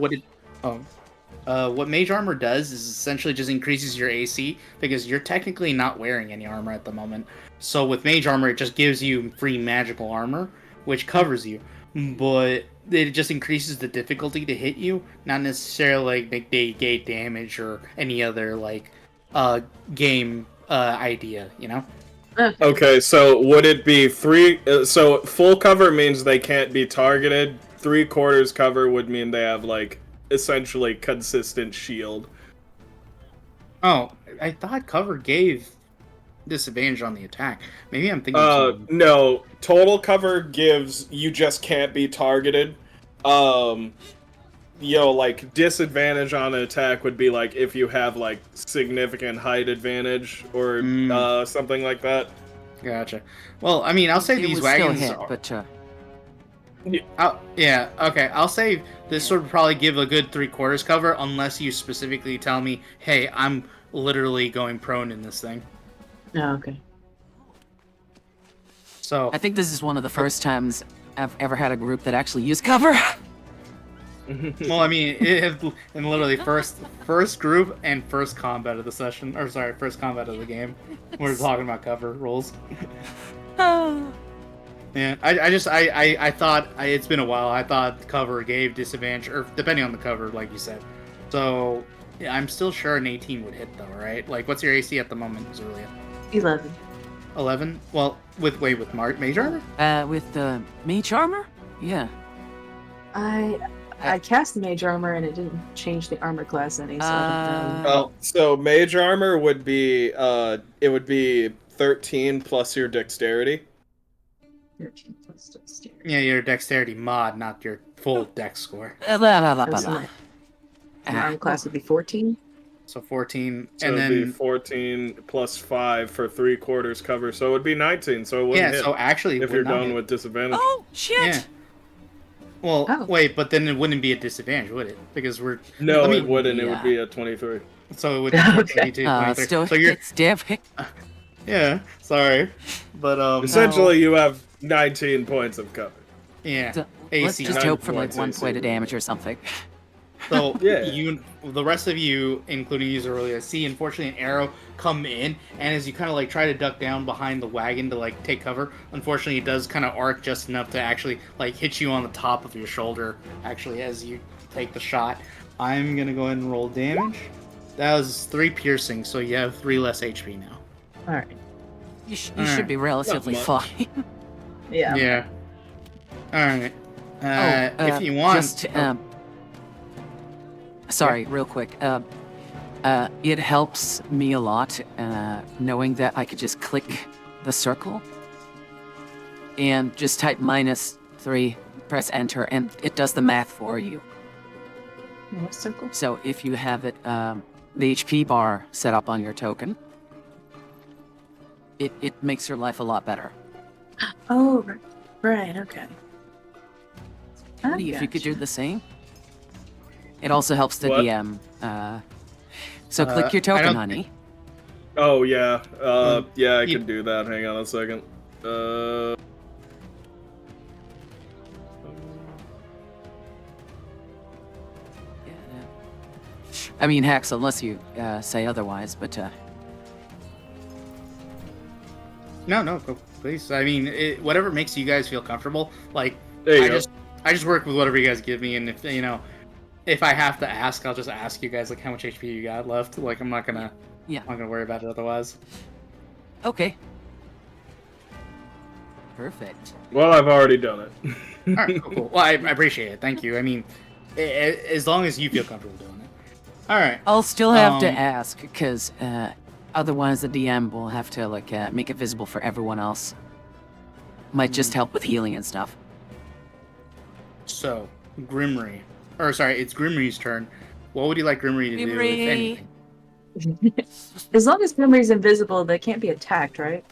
Speaker 2: what Mage armor does is essentially just increases your AC because you're technically not wearing any armor at the moment. So with Mage armor, it just gives you free magical armor, which covers you, but it just increases the difficulty to hit you, not necessarily like negate damage or any other like game idea,
Speaker 5: Okay, so would it be three? So full cover means they can't be targeted. 3/4 cover would mean they have like essentially consistent shield.
Speaker 2: Oh, I thought cover gave disadvantage on the attack. Maybe I'm thinking.
Speaker 5: No, total cover gives you just can't be targeted. Like disadvantage on an attack would be like if you have like significant height advantage or something like that.
Speaker 2: Gotcha. Well, I mean, I'll say
Speaker 1: It
Speaker 2: these
Speaker 1: was
Speaker 2: wagons.
Speaker 1: still hit, but
Speaker 2: Yeah. Okay. I'll say this would probably give a good 3/4 cover, unless you specifically tell me, "Hey, I'm literally going prone in this thing."
Speaker 3: Oh, okay.
Speaker 2: So.
Speaker 1: I think this is one of the first times I've ever had a group that actually used cover.
Speaker 2: Well, I mean, in literally first group and first combat of the session, or sorry, first combat of the game. We're talking about cover rolls.
Speaker 1: Oh.
Speaker 2: Yeah, I thought it's been a while. I thought cover gave disadvantage, or depending on the cover, like you said. So yeah, I'm still sure an 18 would hit though, right? Like, what's your AC at the moment, Zulia?
Speaker 3: 11.
Speaker 2: 11. Well, with mage armor.
Speaker 1: With the mage armor? Yeah.
Speaker 3: I cast mage armor and it didn't change the armor class any, so I don't know.
Speaker 5: Oh, so mage armor would be it would be 13 plus your dexterity.
Speaker 3: 13 plus dexterity.
Speaker 2: Yeah, your dexterity mod, not your full dex score.
Speaker 1: Blah, blah, blah,
Speaker 3: Oh,
Speaker 1: blah,
Speaker 3: so
Speaker 1: blah.
Speaker 3: my armor class would be 14.
Speaker 2: So 14,
Speaker 5: So
Speaker 2: and
Speaker 5: it'd be
Speaker 2: then
Speaker 5: 14 plus 5 for 3/4 cover, so it would be 19. So it wouldn't
Speaker 2: yeah.
Speaker 5: hit
Speaker 2: So actually, it
Speaker 5: if
Speaker 2: would
Speaker 5: you're
Speaker 2: not
Speaker 5: going
Speaker 2: hit.
Speaker 5: with disadvantage.
Speaker 1: Oh shit!
Speaker 2: Yeah. Well,
Speaker 3: Oh.
Speaker 2: wait, but then it wouldn't be a disadvantage, would it? Because we're
Speaker 5: No,
Speaker 2: I mean,
Speaker 5: it wouldn't. It
Speaker 1: yeah.
Speaker 5: would be a 23.
Speaker 2: so it would be
Speaker 3: Okay.
Speaker 2: 22, 23.
Speaker 1: Still
Speaker 2: So you're
Speaker 1: hits, Div.
Speaker 2: yeah. Sorry, but
Speaker 5: Essentially, you have 19 points of cover.
Speaker 2: yeah.
Speaker 1: Let's
Speaker 2: AC
Speaker 1: just
Speaker 2: 9
Speaker 1: hope for like
Speaker 5: points
Speaker 1: 1
Speaker 5: AC.
Speaker 1: point of damage or something.
Speaker 2: So
Speaker 5: Yeah.
Speaker 2: the rest of you, including you earlier, see unfortunately an arrow come in, and as you kind of like try to duck down behind the wagon to like take cover, unfortunately it does kind of arc just enough to actually like hit you on the top of your shoulder. Actually, as you take the shot, I'm gonna go ahead and roll damage. That was 3 piercing, so you have 3 less HP now.
Speaker 3: Alright.
Speaker 1: You
Speaker 2: Alright.
Speaker 1: should be relatively
Speaker 5: much.
Speaker 1: fine.
Speaker 3: Yeah.
Speaker 2: Yeah. All right. If you want,
Speaker 1: just sorry, real quick. It helps me a lot knowing that I could just click the circle and just type -3, press enter, and it does the math for you.
Speaker 3: What circle?
Speaker 1: So if you have it, the HP bar set up on your token, it makes your life a lot better.
Speaker 3: Oh, right, okay.
Speaker 1: Cody, if you could do the same. It also helps the
Speaker 5: What?
Speaker 1: DM. So click your
Speaker 2: I
Speaker 1: token,
Speaker 2: don't
Speaker 1: honey.
Speaker 5: Oh, yeah. Yeah, I
Speaker 2: you-
Speaker 5: can do that. Hang on a second.
Speaker 1: I mean, Hex, unless you say otherwise, but
Speaker 2: no, go, please. I mean, whatever makes you guys feel comfortable. Like,
Speaker 5: There you
Speaker 2: I
Speaker 5: go.
Speaker 2: just work with whatever you guys give me, and if you know, if I have to ask, I'll just ask you guys like how much HP you got left. Like, I'm not gonna worry about it otherwise.
Speaker 1: okay. Perfect.
Speaker 5: Well, I've already done it.
Speaker 2: All right, cool. Well, I appreciate it. Thank you. I mean, as long as you feel comfortable doing it. All right.
Speaker 1: I'll still have to
Speaker 2: Um,
Speaker 1: ask, because otherwise the DM will have to like make it visible for everyone else. Might just help with healing and stuff.
Speaker 2: So, Grimry, or sorry, it's Grimry's turn. What would you like Grimry to do, if
Speaker 1: Grimry.
Speaker 2: anything?
Speaker 3: As long as memory's invisible, they can't be attacked, right?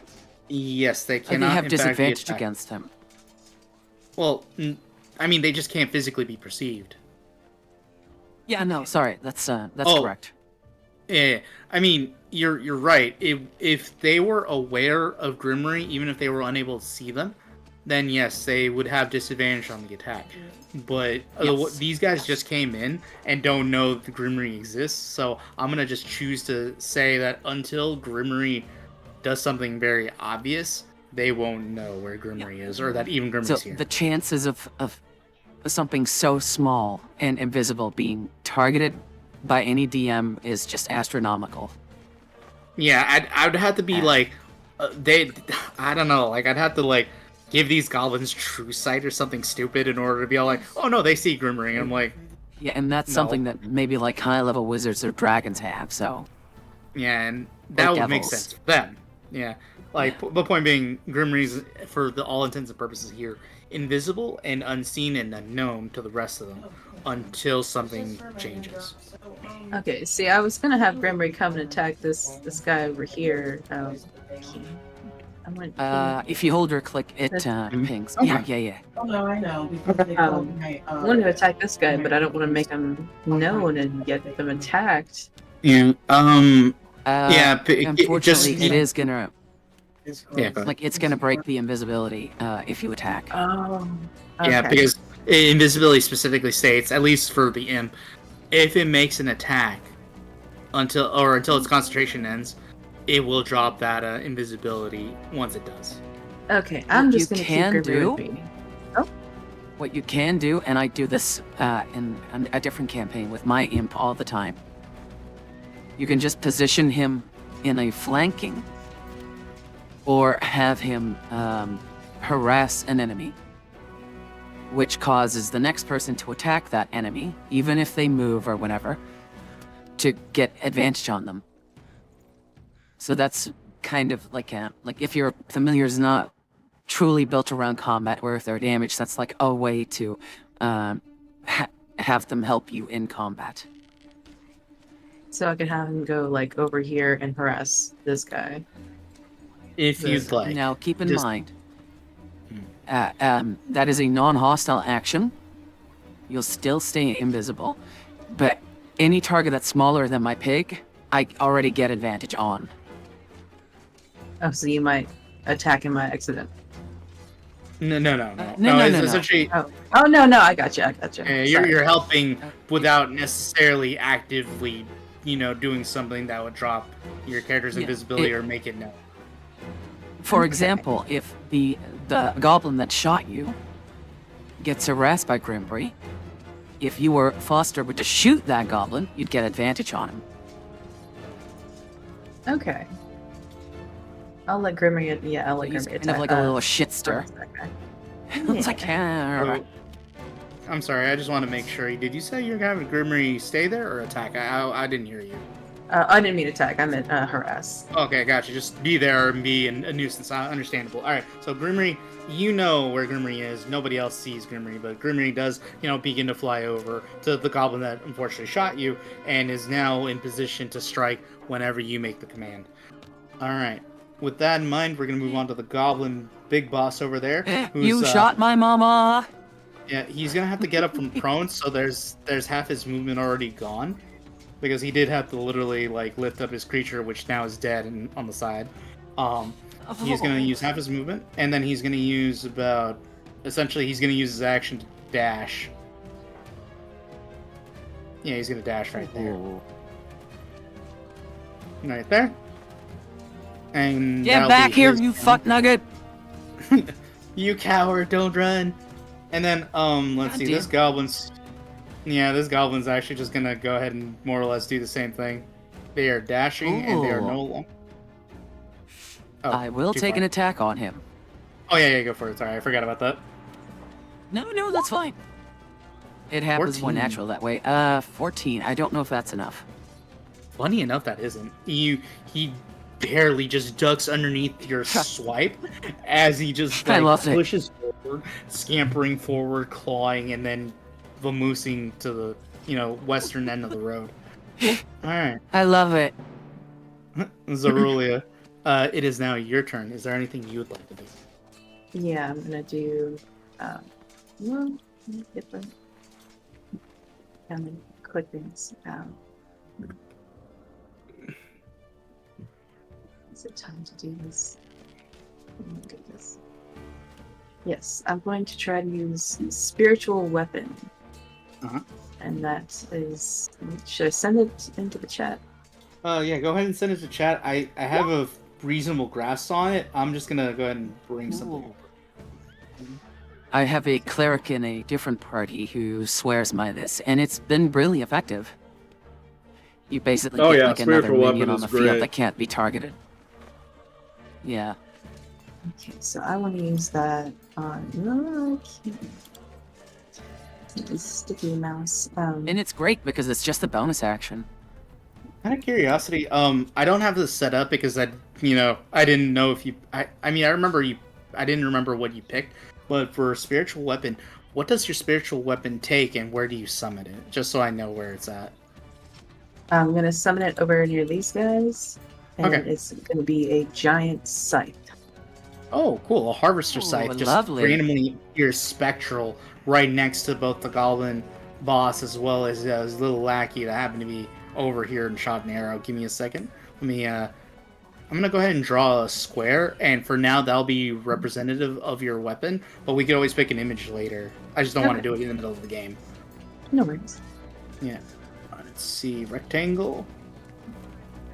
Speaker 2: Yes, they
Speaker 1: They
Speaker 2: cannot.
Speaker 1: have
Speaker 2: in fact, be
Speaker 1: disadvantage
Speaker 2: attacked.
Speaker 1: against him.
Speaker 2: Well, I mean, they just can't physically be perceived.
Speaker 1: Yeah, no, sorry, that's
Speaker 2: Oh.
Speaker 1: correct.
Speaker 2: Yeah, I mean, you're right. If they were aware of Grimry, even if they were unable to see them, then yes, they would have disadvantage on the attack. But
Speaker 1: Yes.
Speaker 2: these guys just came in and don't know the Grimry exists, so I'm gonna just choose to say that until Grimry does something very obvious, they won't know where Grimry is, or that even Grimry's
Speaker 1: So
Speaker 2: here.
Speaker 1: the chances of something so small and invisible being targeted by any DM is just astronomical.
Speaker 2: Yeah, I'd have to be like, I don't know, like I'd have to like give these goblins true sight or something stupid in order to be all like, oh no, they see Grimry. And I'm like,
Speaker 1: Yeah, and that's
Speaker 2: No.
Speaker 1: something that maybe like high-level wizards or dragons have. So
Speaker 2: yeah, and that
Speaker 1: Or
Speaker 2: would make
Speaker 1: devils.
Speaker 2: sense for them. Yeah, like the point being, Grimry's for all intents and purposes here, invisible and unseen and unknown to the rest of them until something changes.
Speaker 3: Okay, see, I was gonna have Grimry come and attack this guy over here. I went.
Speaker 1: if you hold or click, it pings.
Speaker 2: Okay.
Speaker 1: Yeah.
Speaker 6: Oh no, I know. Because they go my,
Speaker 3: I wanted to attack this guy, but I don't want to make him known and get them attacked.
Speaker 2: Yeah.
Speaker 1: Yeah.
Speaker 2: It
Speaker 1: Unfortunately, it is gonna
Speaker 2: Yeah, go ahead.
Speaker 1: like it's gonna break the invisibility if you attack.
Speaker 3: Oh.
Speaker 2: Yeah,
Speaker 3: okay.
Speaker 2: because invisibility specifically states, at least for the imp, if it makes an attack until its concentration ends, it will drop that invisibility once it does.
Speaker 3: Okay, I'm
Speaker 1: What
Speaker 3: just
Speaker 1: you
Speaker 3: gonna keep
Speaker 1: can
Speaker 3: Grimry
Speaker 1: do-
Speaker 3: with me.
Speaker 1: What you can do, and I do this in a different campaign with my imp all the time. You can just position him in a flanking, or have him harass an enemy which causes the next person to attack that enemy, even if they move or whatever, to get advantage on them. So that's kind of like if your familiar is not truly built around combat, where if they're damaged, that's like a way to have them help you in combat.
Speaker 3: So I could have him go like over here and harass this guy.
Speaker 2: If you'd like.
Speaker 1: Now, keep in
Speaker 2: Just-
Speaker 1: mind, that is a non-hostile action. You'll still stay invisible, but any target that's smaller than my pig, I already get advantage on.
Speaker 3: Oh, so you might attack him by accident.
Speaker 2: No.
Speaker 1: No.
Speaker 2: It's essentially,
Speaker 3: Oh no, I got you.
Speaker 2: you're helping without necessarily actively, doing something that would drop your character's
Speaker 1: Yeah,
Speaker 2: invisibility or make it known.
Speaker 1: For
Speaker 3: Okay.
Speaker 1: example, if the goblin that shot you gets harassed by Grimbury, if you or Foster were to shoot that goblin, you'd get advantage on him.
Speaker 3: Okay. I'll let Grimmy. Yeah, I'll let
Speaker 1: He's
Speaker 3: Grimmy
Speaker 1: kind
Speaker 3: attack.
Speaker 1: of like a little shitster. It's like,
Speaker 2: Oh, I'm sorry, I just want to make sure. Did you say you're going to have Grimmery stay there or attack? I didn't hear you.
Speaker 3: I didn't mean attack. I meant harass.
Speaker 2: Okay, gotcha. Just be there and be a nuisance. Understandable. All right, so Grimmery, you know where Grimmery is. Nobody else sees Grimmery, but Grimmery does, begin to fly over to the goblin that unfortunately shot you and is now in position to strike whenever you make the command. All right. With that in mind, we're going to move on to the goblin big boss over there. Who's,
Speaker 1: you shot my mama!
Speaker 2: Yeah, he's going to have to get up from prone, so there's half his movement already gone. Because he did have to literally lift up his creature, which now is dead and on the side. He's going to use half his movement, and then he's going to use essentially he's going to use his action to dash. Yeah, he's going to dash right there.
Speaker 1: Ooh.
Speaker 2: Right there. And
Speaker 1: Get
Speaker 2: that'll
Speaker 1: back
Speaker 2: be
Speaker 1: here,
Speaker 2: his
Speaker 1: you
Speaker 2: turn.
Speaker 1: fuck nugget!
Speaker 2: You coward, don't run. And then let's see, this goblin's actually just gonna go ahead and more or less do the same thing. They are dashing and they are no longer. Oh,
Speaker 1: I will
Speaker 2: too
Speaker 1: take
Speaker 2: far.
Speaker 1: an attack on him.
Speaker 2: Oh yeah, go for it. Sorry, I forgot about that.
Speaker 1: No, that's fine. It happens more
Speaker 2: 14.
Speaker 1: natural that way. 14. I don't know if that's enough.
Speaker 2: Funny enough, that isn't. He barely just ducks underneath your swipe as he just
Speaker 1: I love it.
Speaker 2: pushes forward, scampering forward, clawing, and then vamoosing to the western end of the road. All right,
Speaker 1: I love it.
Speaker 2: Zerulia, it is now your turn. Is there anything you would like to do?
Speaker 3: Yeah, I'm gonna do different kind of quick things. Is it time to do this? Oh my goodness. Yes, I'm going to try to use spiritual weapon.
Speaker 2: Uh-huh.
Speaker 3: And that is, should I send it into the chat?
Speaker 2: Yeah, go ahead and send it to chat. I have a reasonable grasp on it. I'm just gonna go ahead and bring something
Speaker 1: Ooh.
Speaker 2: over.
Speaker 1: I have a cleric in a different party who swears by this, and it's been really effective. You basically
Speaker 5: Oh,
Speaker 1: get
Speaker 5: yeah,
Speaker 1: like another
Speaker 5: spiritual
Speaker 1: minion
Speaker 5: weapon
Speaker 1: on
Speaker 5: is
Speaker 1: the field
Speaker 5: great.
Speaker 1: that can't be targeted. Yeah.
Speaker 3: Okay, so I want to use that on. No, I can't. This sticky mouse.
Speaker 1: And it's great because it's just a bonus action.
Speaker 2: Out of curiosity, I don't have this set up because I didn't know if you. I remember you. I didn't remember what you picked, but for spiritual weapon, what does your spiritual weapon take, and where do you summon it? Just so I know where it's at.
Speaker 3: I'm gonna summon it over near these guys, and
Speaker 2: Okay.
Speaker 3: it's gonna be a giant scythe.
Speaker 2: Oh, cool! A harvester
Speaker 1: Ooh,
Speaker 2: scythe, just
Speaker 1: lovely.
Speaker 2: randomly your spectral right next to both the goblin boss as well as his little lackey that happened to be over here and shot an arrow. Give me a second. Let me. I'm gonna go ahead and draw a square, and for now that'll be representative of your weapon. But we could always pick an image later. I just don't want to
Speaker 3: Okay.
Speaker 2: do it in the middle of the game.
Speaker 3: No worries.
Speaker 2: Yeah. Let's see, rectangle.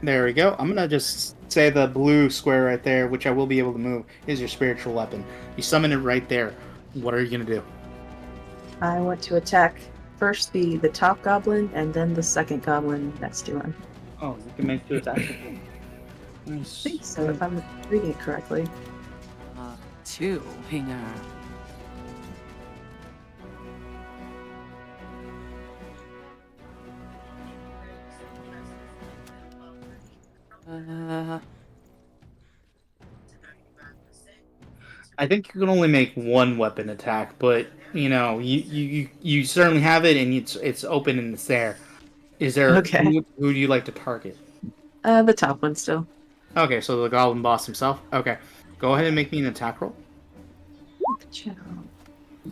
Speaker 2: There we go. I'm gonna just say the blue square right there, which I will be able to move, is your spiritual weapon. You summon it right there. What are you gonna do?
Speaker 3: I want to attack first the top goblin and then the second goblin next to him.
Speaker 2: Oh, you can make two attacks.
Speaker 3: I think so, if I'm reading it correctly.
Speaker 1: 2. Hang on.
Speaker 2: I think you can only make one weapon attack, but you certainly have it, and it's open and it's there. Is there
Speaker 3: Okay.
Speaker 2: who do you like to target?
Speaker 3: The top one still.
Speaker 2: Okay, so the goblin boss himself. Okay, go ahead and make me an attack roll.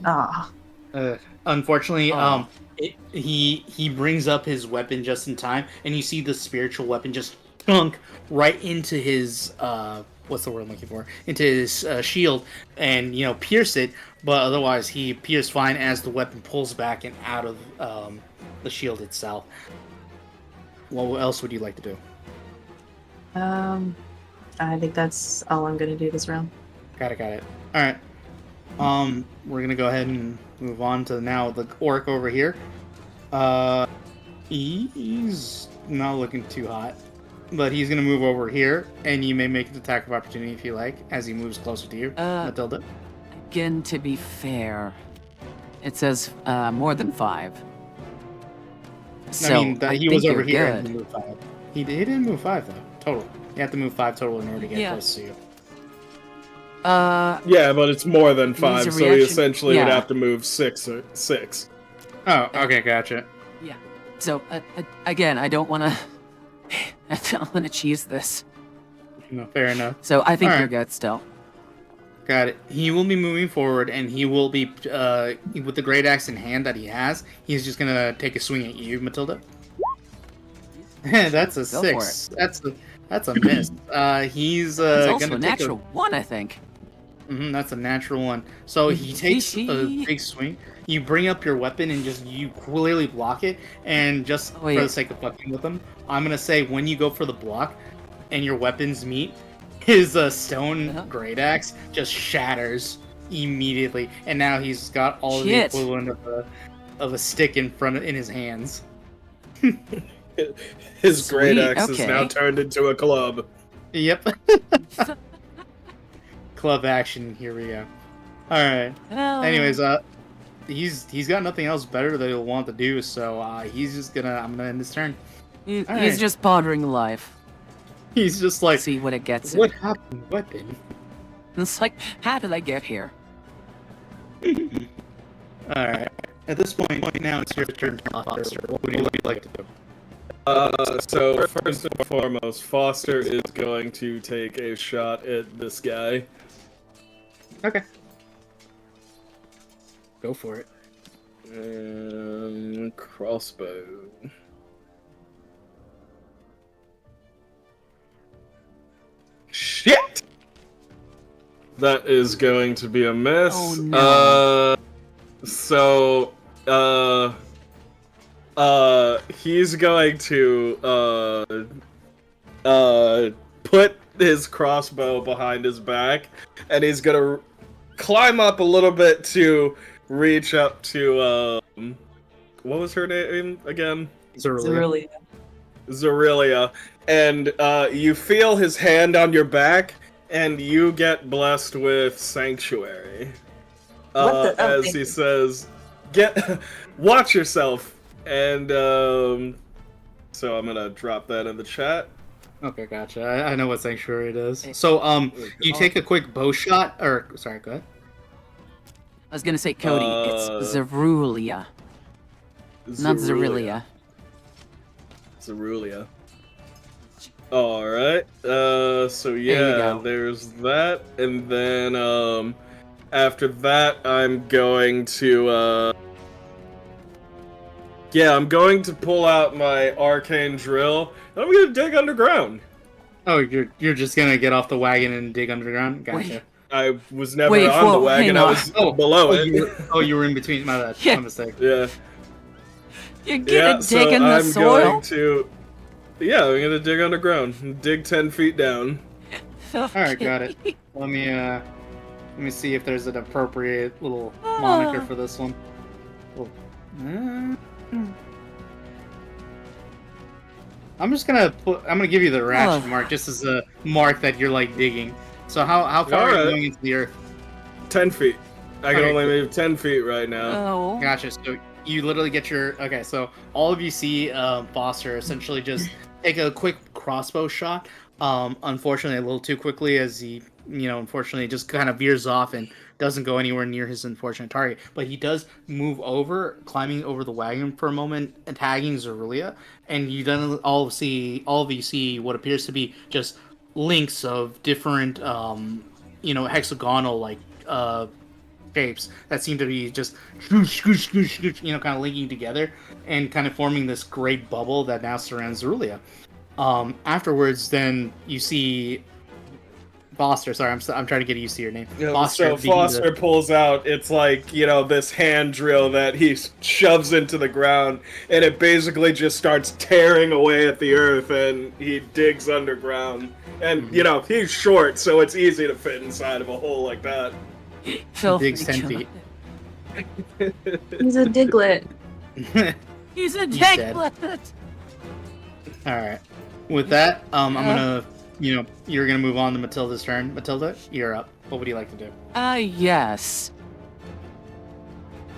Speaker 3: Ah.
Speaker 2: Unfortunately,
Speaker 1: Oh.
Speaker 2: he brings up his weapon just in time, and you see the spiritual weapon just chunk right into his what's the word I'm looking for? Into his shield, and pierce it. But otherwise, he appears fine as the weapon pulls back and out of the shield itself. What else would you like to do?
Speaker 3: I think that's all I'm gonna do this round.
Speaker 2: Got it. All right. We're gonna go ahead and move on to now the orc over here. He's not looking too hot, but he's gonna move over here, and you may make an attack of opportunity if you like, as he moves closer to you, Matilda.
Speaker 1: Again, to be fair, it says more than 5. So
Speaker 2: I mean, he
Speaker 1: think
Speaker 2: was over
Speaker 1: you're
Speaker 2: here
Speaker 1: good.
Speaker 2: and he moved 5. He didn't move 5 though. Total. You have to move 5 total in order to get
Speaker 1: Yeah.
Speaker 2: close to you.
Speaker 5: Yeah, but it's more than 5,
Speaker 1: a
Speaker 5: so he
Speaker 1: reaction-
Speaker 5: essentially would
Speaker 1: yeah.
Speaker 5: have to move 6 or 6.
Speaker 2: Oh, okay, gotcha.
Speaker 1: Yeah. So again, I don't want to. I don't want to cheese this.
Speaker 2: No, fair enough.
Speaker 1: So I think
Speaker 2: All
Speaker 1: you're
Speaker 2: right.
Speaker 1: good still.
Speaker 2: Got it. He will be moving forward, and he will be with the great axe in hand that he has. He's just gonna take a swing at you, Matilda. That's a
Speaker 1: Go for
Speaker 2: 6. That's a miss. He's
Speaker 1: It's also
Speaker 2: gonna
Speaker 1: a
Speaker 2: take
Speaker 1: natural 1, I think.
Speaker 2: That's a natural 1. So he takes a big swing. You bring up your weapon and you clearly block it. And just
Speaker 1: Oh,
Speaker 2: for
Speaker 1: yeah.
Speaker 2: the sake of fucking with him, I'm gonna say when you go for the block and your weapons meet, his stone great axe just shatters immediately, and now he's got all of the
Speaker 1: Shit.
Speaker 2: equivalent of a stick in his hands.
Speaker 5: His great
Speaker 1: Sweet,
Speaker 5: axe is now
Speaker 1: okay.
Speaker 5: turned into a club.
Speaker 2: Yep. Club action. Here we go. All right.
Speaker 1: Well,
Speaker 2: Anyways, he's got nothing else better that he'll want to do, so he's just gonna. I'm gonna end his turn.
Speaker 1: he's
Speaker 2: alright.
Speaker 1: just pondering life.
Speaker 2: He's just like,
Speaker 1: See what it gets him.
Speaker 2: what happened, weapon?
Speaker 1: It's like, how did I get here?
Speaker 2: All right. At this point, now it's your turn, Foster. What would you like to do?
Speaker 5: So first and foremost, Foster is going to take a shot at this guy.
Speaker 2: Okay. Go for it.
Speaker 5: Crossbow. Shit! That is going to be a miss.
Speaker 1: Oh, no.
Speaker 5: He's going to put his crossbow behind his back, and he's gonna climb up a little bit to reach up to what was her name again?
Speaker 2: Zerulia.
Speaker 5: Zerulia. And you feel his hand on your back, and you get blessed with Sanctuary.
Speaker 3: What the- oh,
Speaker 5: as
Speaker 3: thank
Speaker 5: he
Speaker 3: you.
Speaker 5: says, watch yourself. And so I'm gonna drop that in the chat.
Speaker 2: Okay, gotcha. I know what sanctuary it is. So, you take a quick bow shot, or sorry, go ahead.
Speaker 1: I was gonna say, Cody, it's Zerulia, not Zerulia.
Speaker 5: Zerulia. Alright, so
Speaker 1: you
Speaker 5: yeah,
Speaker 1: go.
Speaker 5: there's that, and then, after that, I'm going to, I'm going to pull out my arcane drill, and I'm gonna dig underground.
Speaker 2: Oh, you're just gonna get off the wagon and dig underground? Gotcha.
Speaker 1: Wait.
Speaker 5: I was never
Speaker 1: Wait,
Speaker 5: on the
Speaker 1: whoa,
Speaker 5: wagon,
Speaker 1: hang
Speaker 5: I
Speaker 1: on.
Speaker 5: was below it.
Speaker 2: You were in between. My bad.
Speaker 1: Yeah.
Speaker 2: My mistake.
Speaker 5: Yeah.
Speaker 1: You're
Speaker 5: Yeah,
Speaker 1: gonna
Speaker 5: so
Speaker 1: dig in the
Speaker 5: I'm
Speaker 1: soil.
Speaker 5: going to... Yeah, I'm gonna dig underground. Dig 10 feet down.
Speaker 2: Alright, got it. Let me see if there's an appropriate little moniker for this one. I'm gonna give you the ratchet mark just as a mark that you're like digging. So how far are you
Speaker 5: Alright.
Speaker 2: going into the earth?
Speaker 5: 10 feet. I can
Speaker 2: Okay,
Speaker 5: only
Speaker 2: cool.
Speaker 5: move 10 feet right now.
Speaker 1: Oh.
Speaker 2: Gotcha. So you literally get your so all of you see Foster essentially just take a quick crossbow shot, Unfortunately, a little too quickly as he, unfortunately just kind of veers off and doesn't go anywhere near his unfortunate target. But he does move over, climbing over the wagon for a moment, and tagging Zerulia. And you then all of you see what appears to be just links of different, hexagonal shapes that seem to be just kind of linking together and kind of forming this great bubble that now surrounds Zerulia. Afterwards, then you see Foster. Sorry, I'm trying to get used to your name.
Speaker 5: So Foster pulls out, it's like, this hand drill that he shoves into the ground, and it basically just starts tearing away at the earth, and he digs underground. And, he's short, so it's easy to fit inside of a hole like that.
Speaker 2: Digs 10 feet.
Speaker 3: He's a Diglett.
Speaker 1: He's a Diglett.
Speaker 2: All right. With that, I'm gonna, you're gonna move on to Matilda's turn. Matilda, you're up. What would you like to do?
Speaker 1: Yes.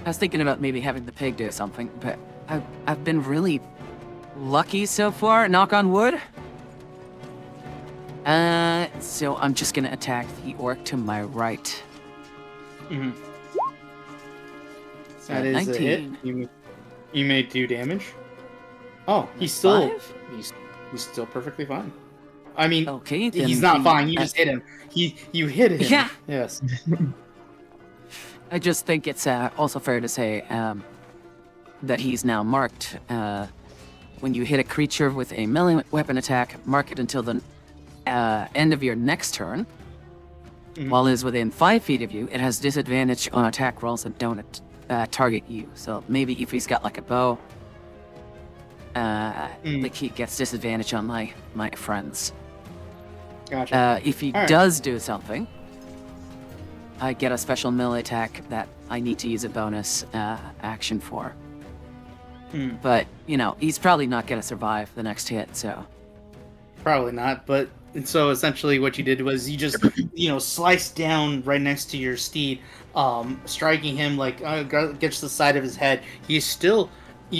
Speaker 1: I was thinking about maybe having the pig do something, but I've been really lucky so far. Knock on wood. So I'm just gonna attack the orc to my right.
Speaker 2: Mm-hmm. That is 19. A hit. You made 2 damage. Oh, he's still he's still perfectly fine. I mean,
Speaker 1: okay,
Speaker 2: he's not fine. You just hit him. You hit him.
Speaker 1: Yeah.
Speaker 2: Yes.
Speaker 1: I just think it's also fair to say that he's now marked. When you hit a creature with a melee weapon attack, mark it until the end of your next turn. Mm-hmm. While it is within 5 feet of you, it has disadvantage on attack rolls that don't target you. So maybe if he's got like a bow, like he gets disadvantage on my friends.
Speaker 2: Gotcha.
Speaker 1: If he does do something, I get a special melee attack that I need to use a bonus action for. But, he's probably not going to survive the next hit, so...
Speaker 2: Probably not, but... So essentially what you did was you just, sliced down right next to your steed, striking him gets to the side of his head. You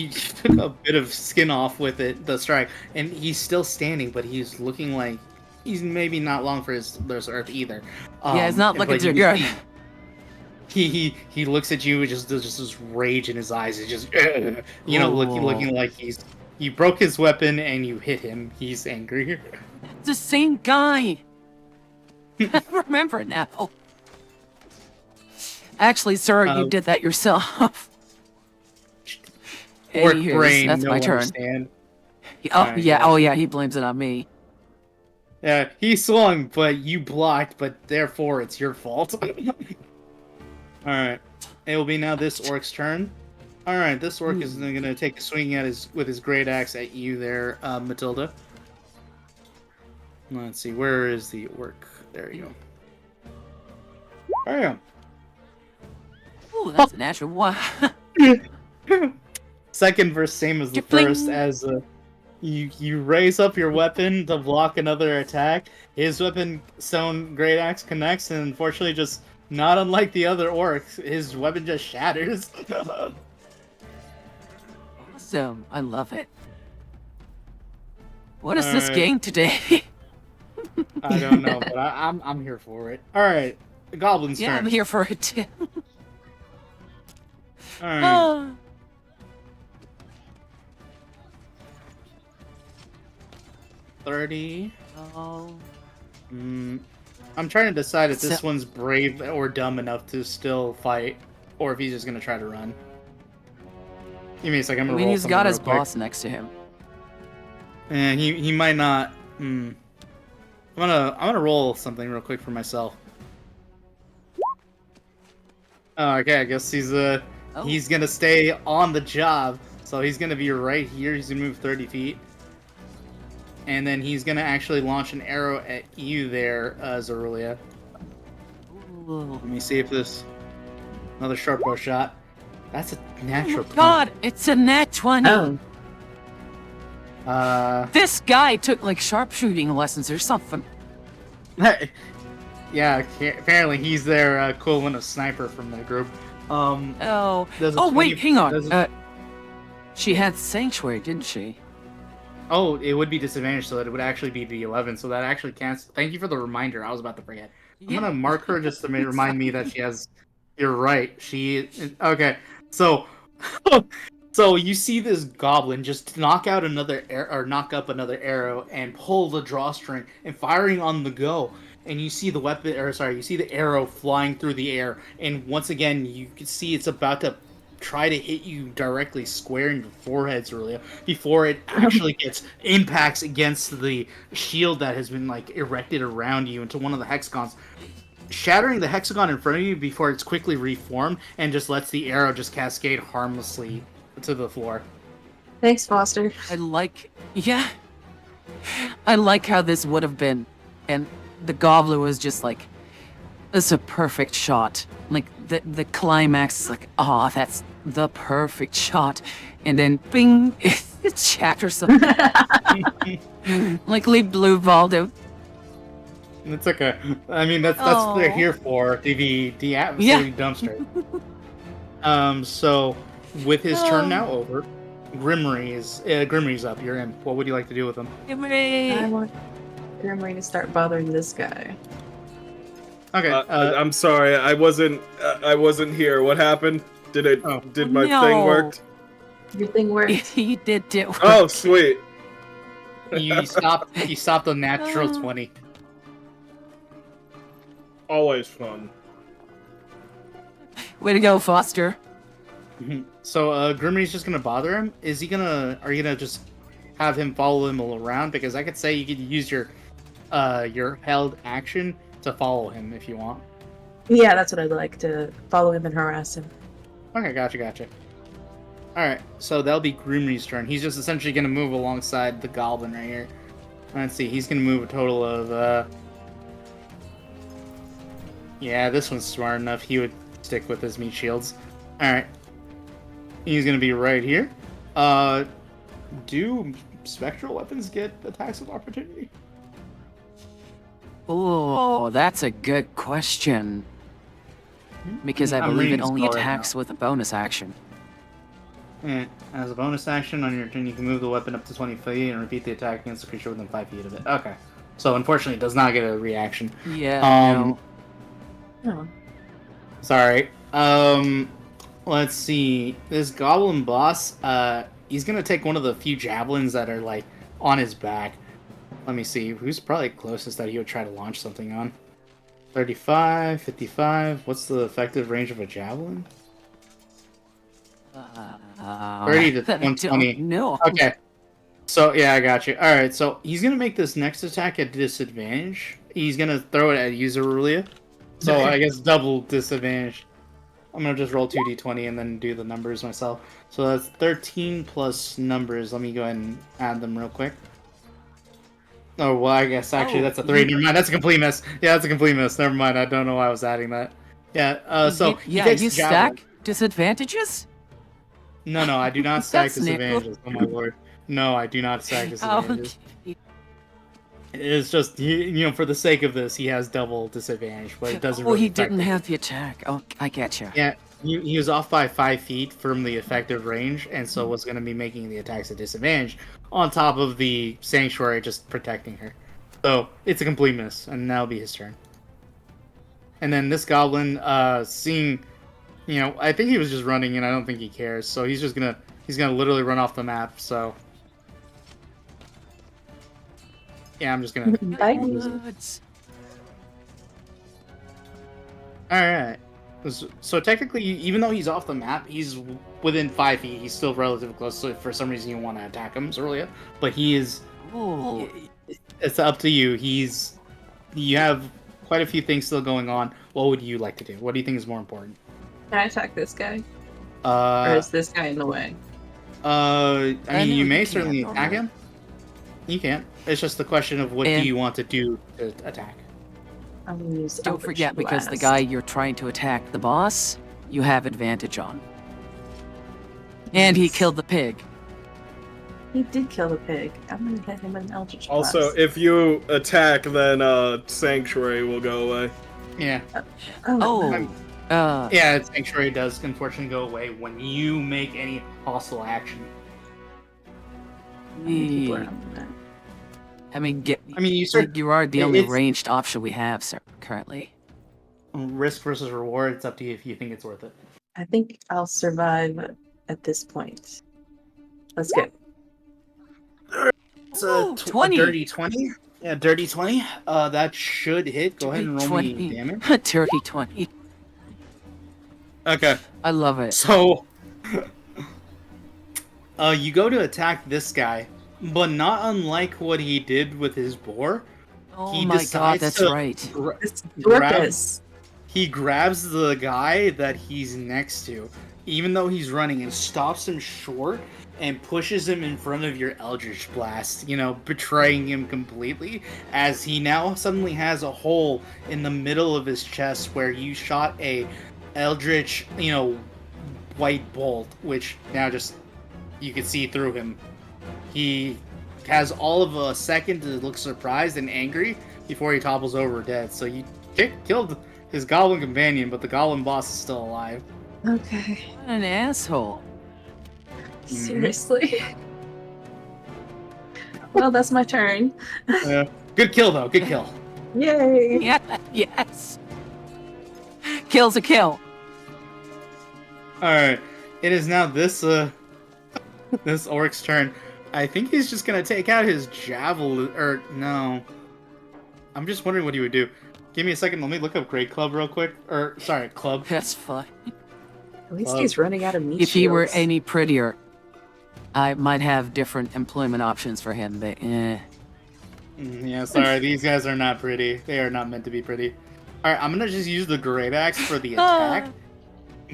Speaker 2: took a bit of skin off with the strike, and he's still standing, but he's looking like he's maybe not long for this earth either.
Speaker 1: Yeah, it's not looking too good.
Speaker 2: He looks at you with just this rage in his eyes. It's just, looking like you broke his weapon and you hit him. He's angry.
Speaker 1: It's the same guy. I remember now. Actually, sir, you did that yourself.
Speaker 2: Orc brain,
Speaker 1: that's my turn. He blames it on me.
Speaker 2: Yeah, he swung, but you blocked, but therefore it's your fault. Alright. It will be now this orc's turn. Alright, this orc is going to take a swing with his great axe at you there, Matilda. Let's see, where is the orc? There you go. There you
Speaker 1: go. Ooh, that's a natural one.
Speaker 2: Second verse, same as the first, as you raise up your weapon to block another attack. His weapon stone great axe connects, and unfortunately, just not unlike the other orcs, his weapon just shatters.
Speaker 1: Awesome, I love it. What is this game today?
Speaker 2: I don't know, but I'm here for it. All right, the goblin's turn.
Speaker 1: Yeah, I'm here for it too.
Speaker 2: All right. 30.
Speaker 1: Oh.
Speaker 2: I'm trying to decide if this one's brave or dumb enough to still fight, or if he's just gonna try to run. Give me a second.
Speaker 1: He's got his boss next to him.
Speaker 2: And he might not. I'm gonna roll something real quick for myself. Oh, okay, I guess he's gonna stay on the job, so he's gonna be right here. He's gonna move 30 feet. And then he's gonna actually launch an arrow at you there, Zerulia. Let me see if this another short bow shot. That's a natural.
Speaker 1: Oh God, it's a nat 20.
Speaker 2: Oh.
Speaker 1: This guy took sharpshooting lessons or something.
Speaker 2: Yeah, apparently he's their equivalent of sniper from the group.
Speaker 1: Wait, hang on. She had sanctuary, didn't she?
Speaker 2: Oh, it would be disadvantaged, so that it would actually be the 11. So that actually cancels. Thank you for the reminder. I was about to forget. I'm gonna mark her just to remind me that she has. You're right. Okay. So, so you see this goblin just knock out another or knock up another arrow and pull the drawstring and firing on the go. And you see the weapon, or sorry, you see the arrow flying through the air. And once again, you can see it's about to try to hit you directly square in your forehead, Cerulia, before it actually impacts against the shield that has been like erected around you into one of the hexagons, shattering the hexagon in front of you before it's quickly reformed and just lets the arrow just cascade harmlessly to the floor.
Speaker 3: Thanks, Foster.
Speaker 1: I like how this would have been, and the gobbler was just like, "It's a perfect shot." Like the climax is like, "Oh, that's the perfect shot," and then bing, it shatters something. Like leave blue Valdo.
Speaker 2: It's okay. I mean, that's what they're here for, the atmosphere dumpster. So with his turn now over, Grimry's up. You're in. What would you like to do with him?
Speaker 3: I want Grimry to start bothering this guy.
Speaker 2: Okay.
Speaker 5: I'm sorry, I wasn't here. What happened? Did my thing work?
Speaker 3: Your thing worked.
Speaker 1: You did it.
Speaker 5: Oh, sweet.
Speaker 2: You stopped a natural 20.
Speaker 5: Always fun.
Speaker 1: Way to go, Foster.
Speaker 2: So Grimry's just gonna bother him. Are you gonna just have him follow him around? Because I could say you could use your held action to follow him if you want.
Speaker 3: Yeah, that's what I'd like, to follow him and harass him.
Speaker 2: Okay, gotcha. Alright, so that'll be Grimry's turn. He's just essentially gonna move alongside the goblin right here. Let's see, he's gonna move a total of yeah, this one's smart enough. He would stick with his meat shields. Alright. He's gonna be right here. Do spectral weapons get attacks of opportunity?
Speaker 1: Oh, that's a good question. Because I
Speaker 2: I'm
Speaker 1: believe
Speaker 2: reading
Speaker 1: it
Speaker 2: the
Speaker 1: only
Speaker 2: spell right
Speaker 1: attacks
Speaker 2: now.
Speaker 1: with a bonus action.
Speaker 2: As a bonus action on your turn, you can move the weapon up to 20 feet and repeat the attack against the creature within 5 feet of it. Okay. So unfortunately, it does not get a reaction.
Speaker 1: Yeah.
Speaker 3: Oh.
Speaker 2: Sorry. Let's see. This goblin boss, he's gonna take one of the few javelins that are like on his back. Let me see. Who's probably closest that he would try to launch something on? 35, 55. What's the effective range of a javelin? 30 to 120.
Speaker 1: No.
Speaker 2: Okay. So yeah, I got you. All right. So he's gonna make this next attack at disadvantage. He's gonna throw it at Userulia. So I guess double disadvantage. I'm gonna just roll 2d20 and then do the numbers myself. So that's 13 plus numbers. Let me go ahead and add them real quick. Oh well, I guess actually that's a 3. Never mind. That's a complete miss. Yeah, that's a complete miss. Never mind. I don't know why I was adding that. Yeah. So he takes
Speaker 1: you
Speaker 2: the javelin.
Speaker 1: stack disadvantages?
Speaker 2: No, I do not stack
Speaker 1: That's new.
Speaker 2: disadvantages. Oh my lord. No, I do not stack disadvantages.
Speaker 1: Okay.
Speaker 2: It's just for the sake of this, he has double disadvantage, but it doesn't.
Speaker 1: Oh,
Speaker 2: really
Speaker 1: he
Speaker 2: affect
Speaker 1: didn't
Speaker 2: him.
Speaker 1: have the attack. Oh, I get you.
Speaker 2: Yeah, he was off by 5 feet from the effective range, and so was going to be making the attacks at disadvantage on top of the sanctuary just protecting her. So it's a complete miss, and that'll be his turn. And then this goblin, seeing, I think he was just running, and I don't think he cares. So he's gonna literally run off the map. So yeah, I'm just gonna.
Speaker 3: Bye.
Speaker 2: All right. So technically, even though he's off the map, he's within 5 feet. He's still relatively close. So if for some reason you want to attack him, Zerulia, but he is.
Speaker 1: Oh,
Speaker 2: It's up to you. You have quite a few things still going on. What would you like to do? What do you think is more important?
Speaker 3: Can I attack this guy? Or is this guy in the way?
Speaker 2: I
Speaker 1: I
Speaker 2: mean,
Speaker 1: know
Speaker 2: you
Speaker 1: you
Speaker 2: may
Speaker 1: can't,
Speaker 2: certainly
Speaker 1: don't
Speaker 2: attack
Speaker 1: you?
Speaker 2: him. You can. It's just the question of what do
Speaker 1: And-
Speaker 2: you want to do to attack.
Speaker 3: I'm gonna use
Speaker 1: don't
Speaker 3: Eldritch
Speaker 1: forget, because the
Speaker 3: Blast.
Speaker 1: guy you're trying to attack, the boss, you have advantage on. And he killed the pig.
Speaker 3: He did kill the pig. I'm gonna hit him with an Eldritch
Speaker 5: Also,
Speaker 3: Blast.
Speaker 5: if you attack, then Sanctuary will go away.
Speaker 2: Yeah.
Speaker 1: Oh,
Speaker 2: Yeah, Sanctuary does unfortunately go away when you make any hostile action.
Speaker 3: many people are on that.
Speaker 1: I mean, you are the only
Speaker 2: it's-
Speaker 1: ranged option we have, sir, currently.
Speaker 2: Risk versus reward. It's up to you if you think it's worth it.
Speaker 3: I think I'll survive at this point. Let's go.
Speaker 2: It's
Speaker 1: Ooh,
Speaker 2: a
Speaker 1: 20.
Speaker 2: dirty 20. Yeah, dirty 20. That should hit. Go ahead and roll me damage.
Speaker 1: Dirty 20.
Speaker 2: Okay.
Speaker 1: I love it.
Speaker 2: So, you go to attack this guy, but not unlike what he did with his boar.
Speaker 1: Oh
Speaker 2: he
Speaker 1: my god,
Speaker 2: decides
Speaker 1: that's
Speaker 2: to
Speaker 1: right.
Speaker 3: It's
Speaker 2: grab-
Speaker 3: Dorcas.
Speaker 2: He grabs the guy that he's next to, even though he's running, and stops him short and pushes him in front of your Eldritch Blast, betraying him completely, as he now suddenly has a hole in the middle of his chest where you shot a Eldritch, white bolt, which now just, you can see through him. He has all of a second to look surprised and angry before he topples over dead, so you killed his goblin companion, but the goblin boss is still alive.
Speaker 3: Okay.
Speaker 1: What an asshole.
Speaker 3: Seriously. Well, that's my turn.
Speaker 2: Good kill, though. Good kill.
Speaker 3: Yay!
Speaker 1: Yeah, yes. Kill's a kill.
Speaker 2: Alright. It is now this orc's turn. I think he's just gonna take out his javelin, or no. I'm just wondering what he would do. Give me a second, let me look up Great Club real quick. Or, sorry, Club.
Speaker 1: That's fine.
Speaker 3: At least he's running out of meat
Speaker 1: If he were
Speaker 3: shields.
Speaker 1: any prettier, I might have different employment options for him, but
Speaker 2: Yeah, sorry, these guys are not pretty. They are not meant to be pretty. Alright, I'm gonna just use the Great Axe for the attack.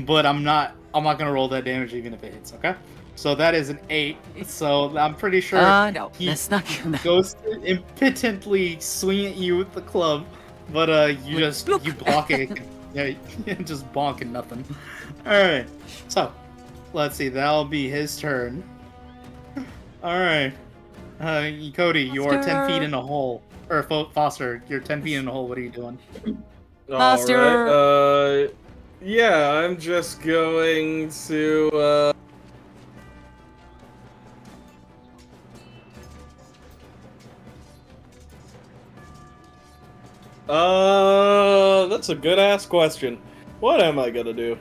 Speaker 2: But I'm not gonna roll that damage even if it hits, okay? So that is an 8. So I'm pretty sure
Speaker 1: no,
Speaker 2: he
Speaker 1: that's not gonna.
Speaker 2: goes to impotently swing at you with the club, but you block it. Yeah, just bonking nothing. Alright, so let's see, that'll be his turn. Alright. Cody, you are 10 feet in a hole. Or Foster, you're 10 feet in a hole, what are you doing?
Speaker 1: Master!
Speaker 5: Alright, yeah, I'm just going to, that's a good ass question. What am I gonna do?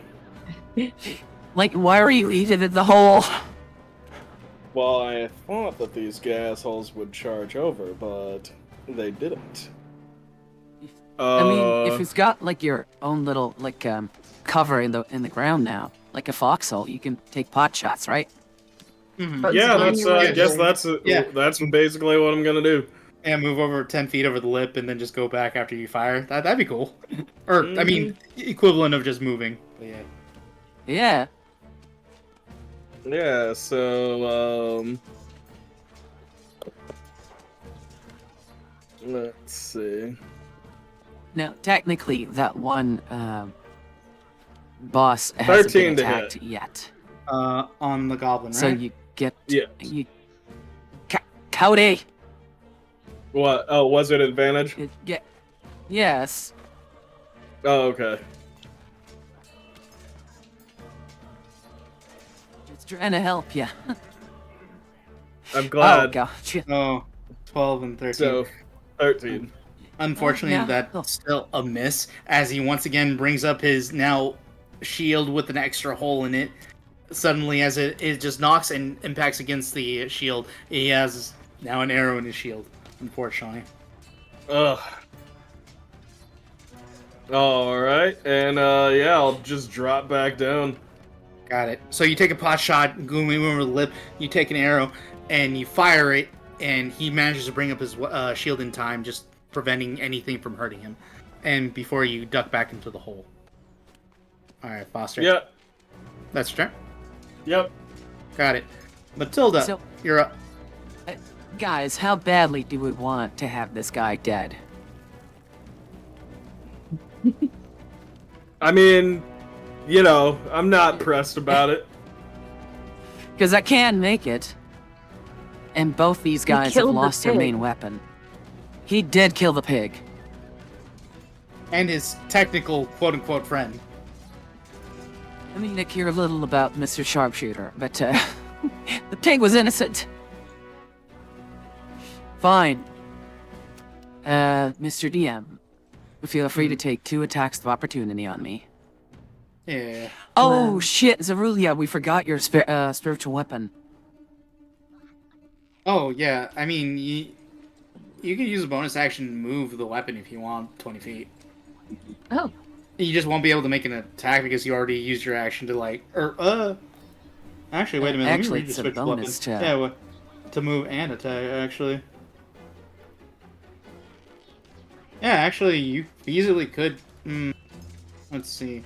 Speaker 1: Like, why are you eating in the hole?
Speaker 5: Well, I thought that these assholes would charge over, but they didn't.
Speaker 1: I mean, if it's got like your own little cover in the ground now, like a foxhole, you can take pot shots, right?
Speaker 2: Mm-hmm.
Speaker 5: Yeah, that's. I guess that's
Speaker 2: Yeah.
Speaker 5: that's basically what I'm gonna do.
Speaker 2: Yeah, move over 10 feet over the lip and then just go back after you fire. That'd be cool. Or, I mean, equivalent of just moving. But yeah.
Speaker 1: Yeah.
Speaker 5: Yeah. So let's see.
Speaker 1: Now, technically, that one boss hasn't
Speaker 5: 13
Speaker 1: been
Speaker 5: to
Speaker 1: attacked
Speaker 5: hit.
Speaker 1: yet.
Speaker 2: On the goblin, right?
Speaker 1: So you get
Speaker 5: Yeah.
Speaker 1: Cody.
Speaker 5: What? Oh, was it advantage?
Speaker 1: Yes.
Speaker 5: Oh, okay.
Speaker 1: It's trying to help you.
Speaker 5: I'm
Speaker 1: Oh,
Speaker 5: glad.
Speaker 1: gotcha.
Speaker 2: Oh, 12 and 13.
Speaker 5: So, 13.
Speaker 2: Unfortunately,
Speaker 1: Yeah.
Speaker 2: that's still a miss, as he once again brings up his now shield with an extra hole in it. Suddenly, as it just knocks and impacts against the shield, he has now an arrow in his shield, unfortunately.
Speaker 5: Ugh. Alright, and yeah, I'll just drop back down.
Speaker 2: Got it. So you take a pot shot, going over the lip, you take an arrow, and you fire it, and he manages to bring up his shield in time, just preventing anything from hurting him. And before you duck back into the hole. Alright, Foster.
Speaker 5: Yep.
Speaker 2: That's your turn.
Speaker 5: Yep.
Speaker 2: Got it. Matilda,
Speaker 1: So-
Speaker 2: you're up.
Speaker 1: Guys, how badly do we want to have this guy dead?
Speaker 5: I mean, you know, I'm not pressed about it.
Speaker 1: Because I can make it. And both these guys have
Speaker 3: killed the
Speaker 1: lost their
Speaker 3: pig.
Speaker 1: main weapon. He did kill the pig.
Speaker 2: And his technical quote-unquote friend.
Speaker 1: I mean, I care a little about Mr. Sharpshooter, but the pig was innocent. Fine. Mr. DM, feel free to take 2 attacks of opportunity on me.
Speaker 2: Yeah.
Speaker 1: Oh,
Speaker 3: Wow.
Speaker 1: shit, Zerulia, we forgot your spiritual weapon.
Speaker 2: Oh, yeah. I mean, you can use a bonus action to move the weapon if you want 20 feet.
Speaker 3: Oh,
Speaker 2: You just won't be able to make an attack because you already used your action to, like... Actually, wait a minute.
Speaker 1: Actually,
Speaker 2: Let me read
Speaker 1: it's
Speaker 2: the
Speaker 1: a
Speaker 2: spiritual weapon.
Speaker 1: bonus to...
Speaker 2: Yeah, to move and attack, actually. Yeah, actually, you easily could... let's see.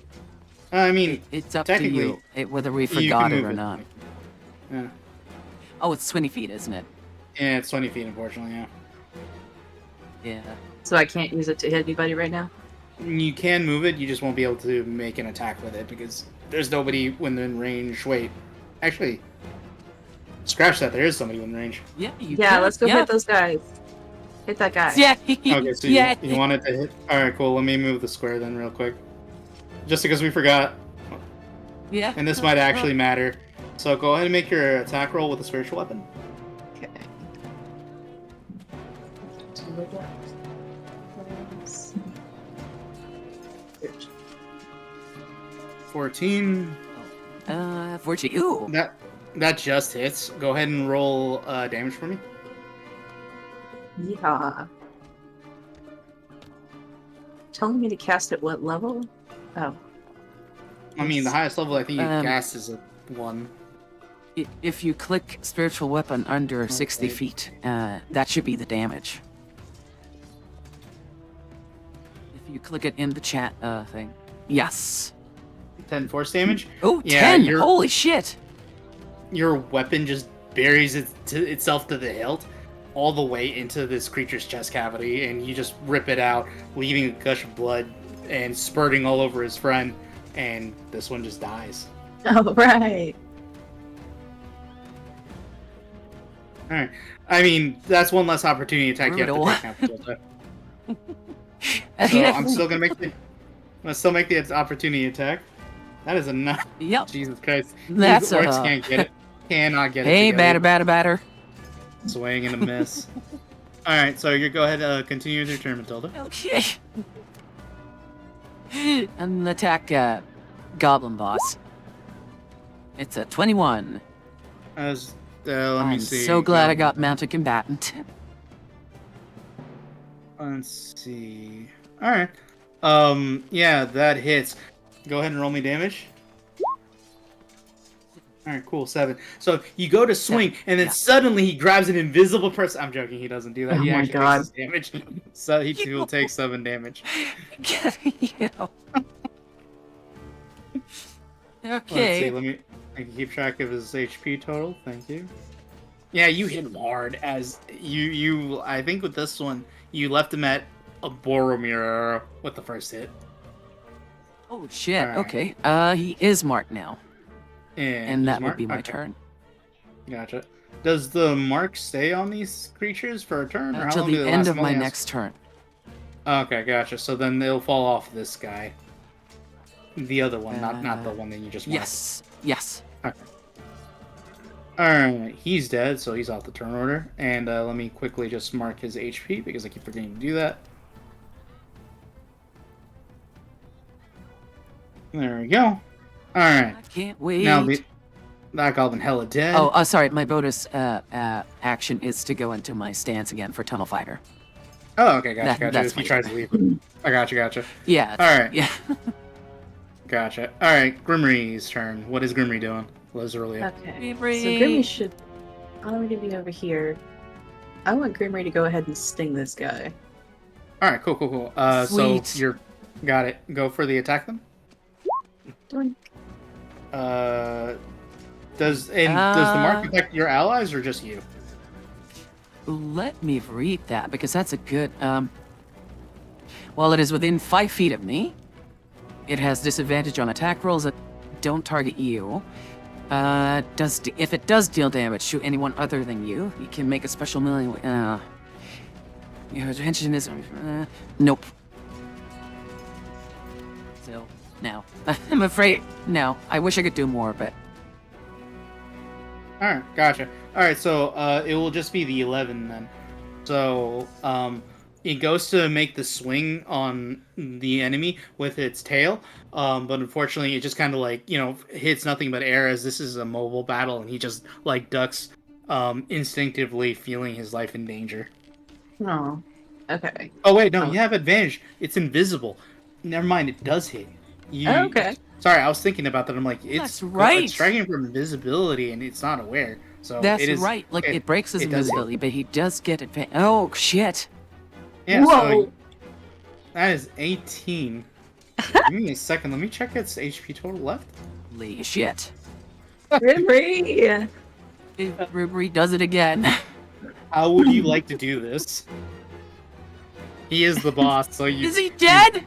Speaker 2: I mean,
Speaker 1: It's up to
Speaker 2: technically,
Speaker 1: you, whether we
Speaker 2: you can
Speaker 1: forgot it
Speaker 2: move
Speaker 1: or
Speaker 2: it.
Speaker 1: not.
Speaker 2: Yeah.
Speaker 1: Oh, it's 20 feet, isn't it?
Speaker 2: Yeah, it's 20 feet, unfortunately, yeah.
Speaker 1: Yeah.
Speaker 3: so I can't use it to hit anybody right now?
Speaker 2: You can move it, you just won't be able to make an attack with it because there's nobody within range. Wait, actually, scratch that. There is somebody within range.
Speaker 1: Yeah, you
Speaker 3: Yeah,
Speaker 1: can.
Speaker 3: let's go
Speaker 1: yeah.
Speaker 3: hit those guys. Hit that guy.
Speaker 1: Yeah.
Speaker 2: Okay, so
Speaker 1: yeah.
Speaker 2: you want it to hit? All right, cool. Let me move the square then, real quick, just because we forgot,
Speaker 1: Yeah.
Speaker 2: and this might actually matter. So go ahead and make your attack roll with a spiritual weapon.
Speaker 3: Okay.
Speaker 2: 14.
Speaker 1: 14. Ooh.
Speaker 2: That just hits. Go ahead and roll damage for me.
Speaker 3: Yeah. Telling me to cast at what level? Oh.
Speaker 2: I mean, the highest level I think you can
Speaker 1: Um,
Speaker 2: cast is a 1.
Speaker 1: If you click spiritual weapon under 60
Speaker 2: Okay.
Speaker 1: feet, that should be the damage. If you click it in the chat thing. Yes.
Speaker 2: 10 force damage.
Speaker 1: Oh,
Speaker 2: Yeah,
Speaker 1: 10!
Speaker 2: you're-
Speaker 1: Holy shit!
Speaker 2: Your weapon just buries itself to the hilt all the way into this creature's chest cavity, and you just rip it out, leaving a gush of blood and spurting all over his friend, and this one just dies.
Speaker 3: Oh, right.
Speaker 2: Alright. I mean, that's one less opportunity attack you have
Speaker 1: Brutal.
Speaker 2: to take now. So I'm still gonna make the opportunity attack. That is enough.
Speaker 1: Yep.
Speaker 2: Jesus Christ.
Speaker 1: That's
Speaker 2: These orcs can't get it. Cannot get it.
Speaker 1: Hey,
Speaker 2: together.
Speaker 1: batter.
Speaker 2: Swing and a miss. Alright, so you go ahead, continue with your turn, Matilda.
Speaker 1: Okay. And attack Goblin Boss. It's a 21.
Speaker 2: As let me
Speaker 1: I'm
Speaker 2: see.
Speaker 1: so glad I got Mounted Combatant.
Speaker 2: Let's see. Alright. Yeah, that hits. Go ahead and roll me damage. Alright, cool, 7. So you go to swing, and then
Speaker 1: Yeah.
Speaker 2: suddenly he grabs an invisible person. I'm joking, he doesn't do that.
Speaker 3: Oh
Speaker 2: He
Speaker 3: my
Speaker 2: actually
Speaker 3: God.
Speaker 2: takes his damage. So he will take 7 damage.
Speaker 1: You know.
Speaker 2: Let's see,
Speaker 1: Okay.
Speaker 2: I can keep track of his HP total. Thank you. Yeah, you hit him hard as you I think with this one, you left him at a Boromir with the first hit.
Speaker 1: Oh shit.
Speaker 2: Alright.
Speaker 1: Okay. He is marked now, and
Speaker 2: he's
Speaker 1: that would
Speaker 2: marked?
Speaker 1: be my
Speaker 2: Okay.
Speaker 1: turn
Speaker 2: Gotcha. Does the mark stay on these creatures for a turn, or how
Speaker 1: until
Speaker 2: long do
Speaker 1: the
Speaker 2: they
Speaker 1: end
Speaker 2: last?
Speaker 1: of my
Speaker 2: Only
Speaker 1: next turn.
Speaker 2: Okay, gotcha. So then they'll fall off this guy. The other one, not the one that you just marked.
Speaker 1: Yes.
Speaker 2: Alright, he's dead, so he's off the turn order. And let me quickly just mark his HP because I keep forgetting to do that. There we go. Alright.
Speaker 1: I can't wait.
Speaker 2: Now that goblin hella dead.
Speaker 1: Oh, sorry. My bonus action is to go into my stance again for Tunnel Fighter.
Speaker 2: Oh, okay, gotcha.
Speaker 1: that's
Speaker 2: If he
Speaker 1: fine.
Speaker 2: tries to leave. I gotcha.
Speaker 1: Yeah.
Speaker 2: Alright.
Speaker 1: Yeah.
Speaker 2: Gotcha. Alright, Grimry's turn. What is Grimry doing? Lizarulia.
Speaker 3: Okay.
Speaker 1: Grimry.
Speaker 3: So Grimry should already be over here. I want Grimry to go ahead and sting this guy.
Speaker 2: Alright, cool. So
Speaker 1: Sweet.
Speaker 2: you're got it. Go for the attack then.
Speaker 3: Doink.
Speaker 2: Does the mark affect your allies or just you?
Speaker 1: Let me read that because that's a good. While it is within 5 feet of me, it has disadvantage on attack rolls that don't target you. If it does deal damage to anyone other than you, you can make a special melee. Your attention is. Nope. So, no. I'm afraid. No. I wish I could do more, but.
Speaker 2: Alright, gotcha. Alright, so it will just be the 11 then. So it goes to make the swing on the enemy with its tail, but unfortunately it just kind of like hits nothing but air, as this is a mobile battle, and he just like ducks, instinctively feeling his life in danger.
Speaker 3: Oh, okay.
Speaker 2: Oh wait, no,
Speaker 3: Oh.
Speaker 2: you have advantage. It's invisible. Never mind, it does hit. You,
Speaker 3: Oh, okay.
Speaker 2: Sorry, I was thinking about that. I'm like,
Speaker 1: That's right.
Speaker 2: It's striking from invisibility, and it's not aware. So
Speaker 1: That's
Speaker 2: it is
Speaker 1: right. Like it breaks his
Speaker 2: it does hit.
Speaker 1: invisibility, but he does get advantage. Oh shit!
Speaker 2: Yeah, so
Speaker 3: Whoa.
Speaker 2: that is 18. Give me a second. Let me check its HP total left.
Speaker 1: Holy shit!
Speaker 3: Grimry.
Speaker 1: Ribri does it again.
Speaker 2: How would you like to do this? He is the boss, so you.
Speaker 1: Is he dead?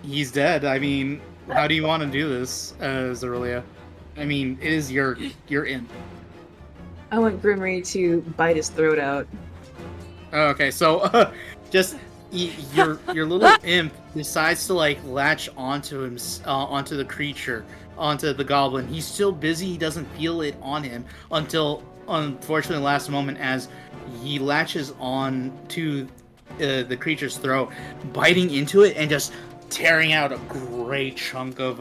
Speaker 2: He's dead. I mean, how do you want to do this, Zerulia? I mean, it is your imp.
Speaker 3: I want Grimry to bite his throat out.
Speaker 2: Oh, okay, so just your little imp decides to like latch onto him, onto the creature, onto the goblin. He's still busy. He doesn't feel it on him until, unfortunately, last moment, as he latches on to the creature's throat, biting into it and just tearing out a great chunk of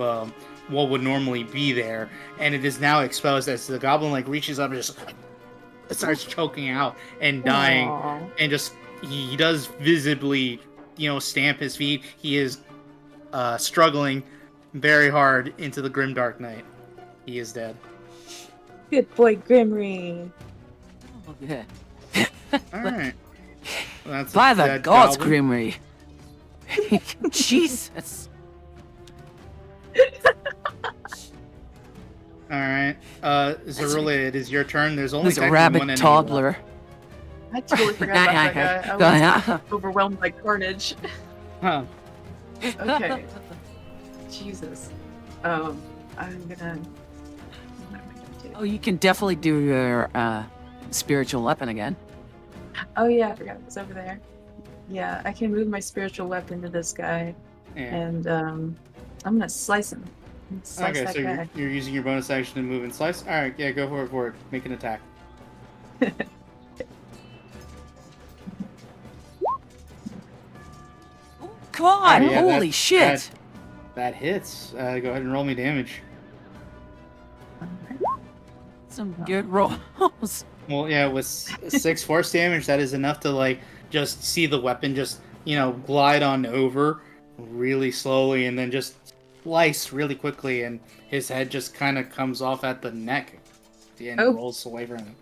Speaker 2: what would normally be there, and it is now exposed as the goblin like reaches up and just starts choking out and dying.
Speaker 3: Aww.
Speaker 2: And just he does visibly stamp his feet. He is struggling very hard into the grim dark night. He is dead.
Speaker 3: Good boy, Grimry.
Speaker 1: Oh, yeah.
Speaker 2: All right. That's
Speaker 1: By the
Speaker 2: that
Speaker 1: gods,
Speaker 2: goblin.
Speaker 1: Grimry. Jesus.
Speaker 2: All right, Zerulia, it is your turn. There's only
Speaker 1: There's a
Speaker 2: technically
Speaker 1: rabid
Speaker 2: one enemy
Speaker 1: toddler.
Speaker 3: I totally forgot about that guy. I was overwhelmed by carnage.
Speaker 2: left. Huh.
Speaker 3: Okay. Jesus. I'm gonna. what am I gonna do?
Speaker 1: Oh, you can definitely do your spiritual weapon again.
Speaker 3: Oh yeah, I forgot it was over there. Yeah, I can move my spiritual weapon to this guy,
Speaker 2: Yeah.
Speaker 3: and I'm gonna slice him. Slice
Speaker 2: Okay,
Speaker 3: that
Speaker 2: so
Speaker 3: guy.
Speaker 2: you're using your bonus action to move and slice. All right, yeah, go for it. Make an attack.
Speaker 1: Come on!
Speaker 2: Yeah,
Speaker 1: Holy shit!
Speaker 2: That hits. Go ahead and roll me damage.
Speaker 1: Some good rolls.
Speaker 2: Well, yeah, with 6 force damage, that is enough to like just see the weapon just glide on over really slowly, and then just slice really quickly, and his head just kind of comes off at the neck and
Speaker 3: Oh.
Speaker 2: rolls away from him.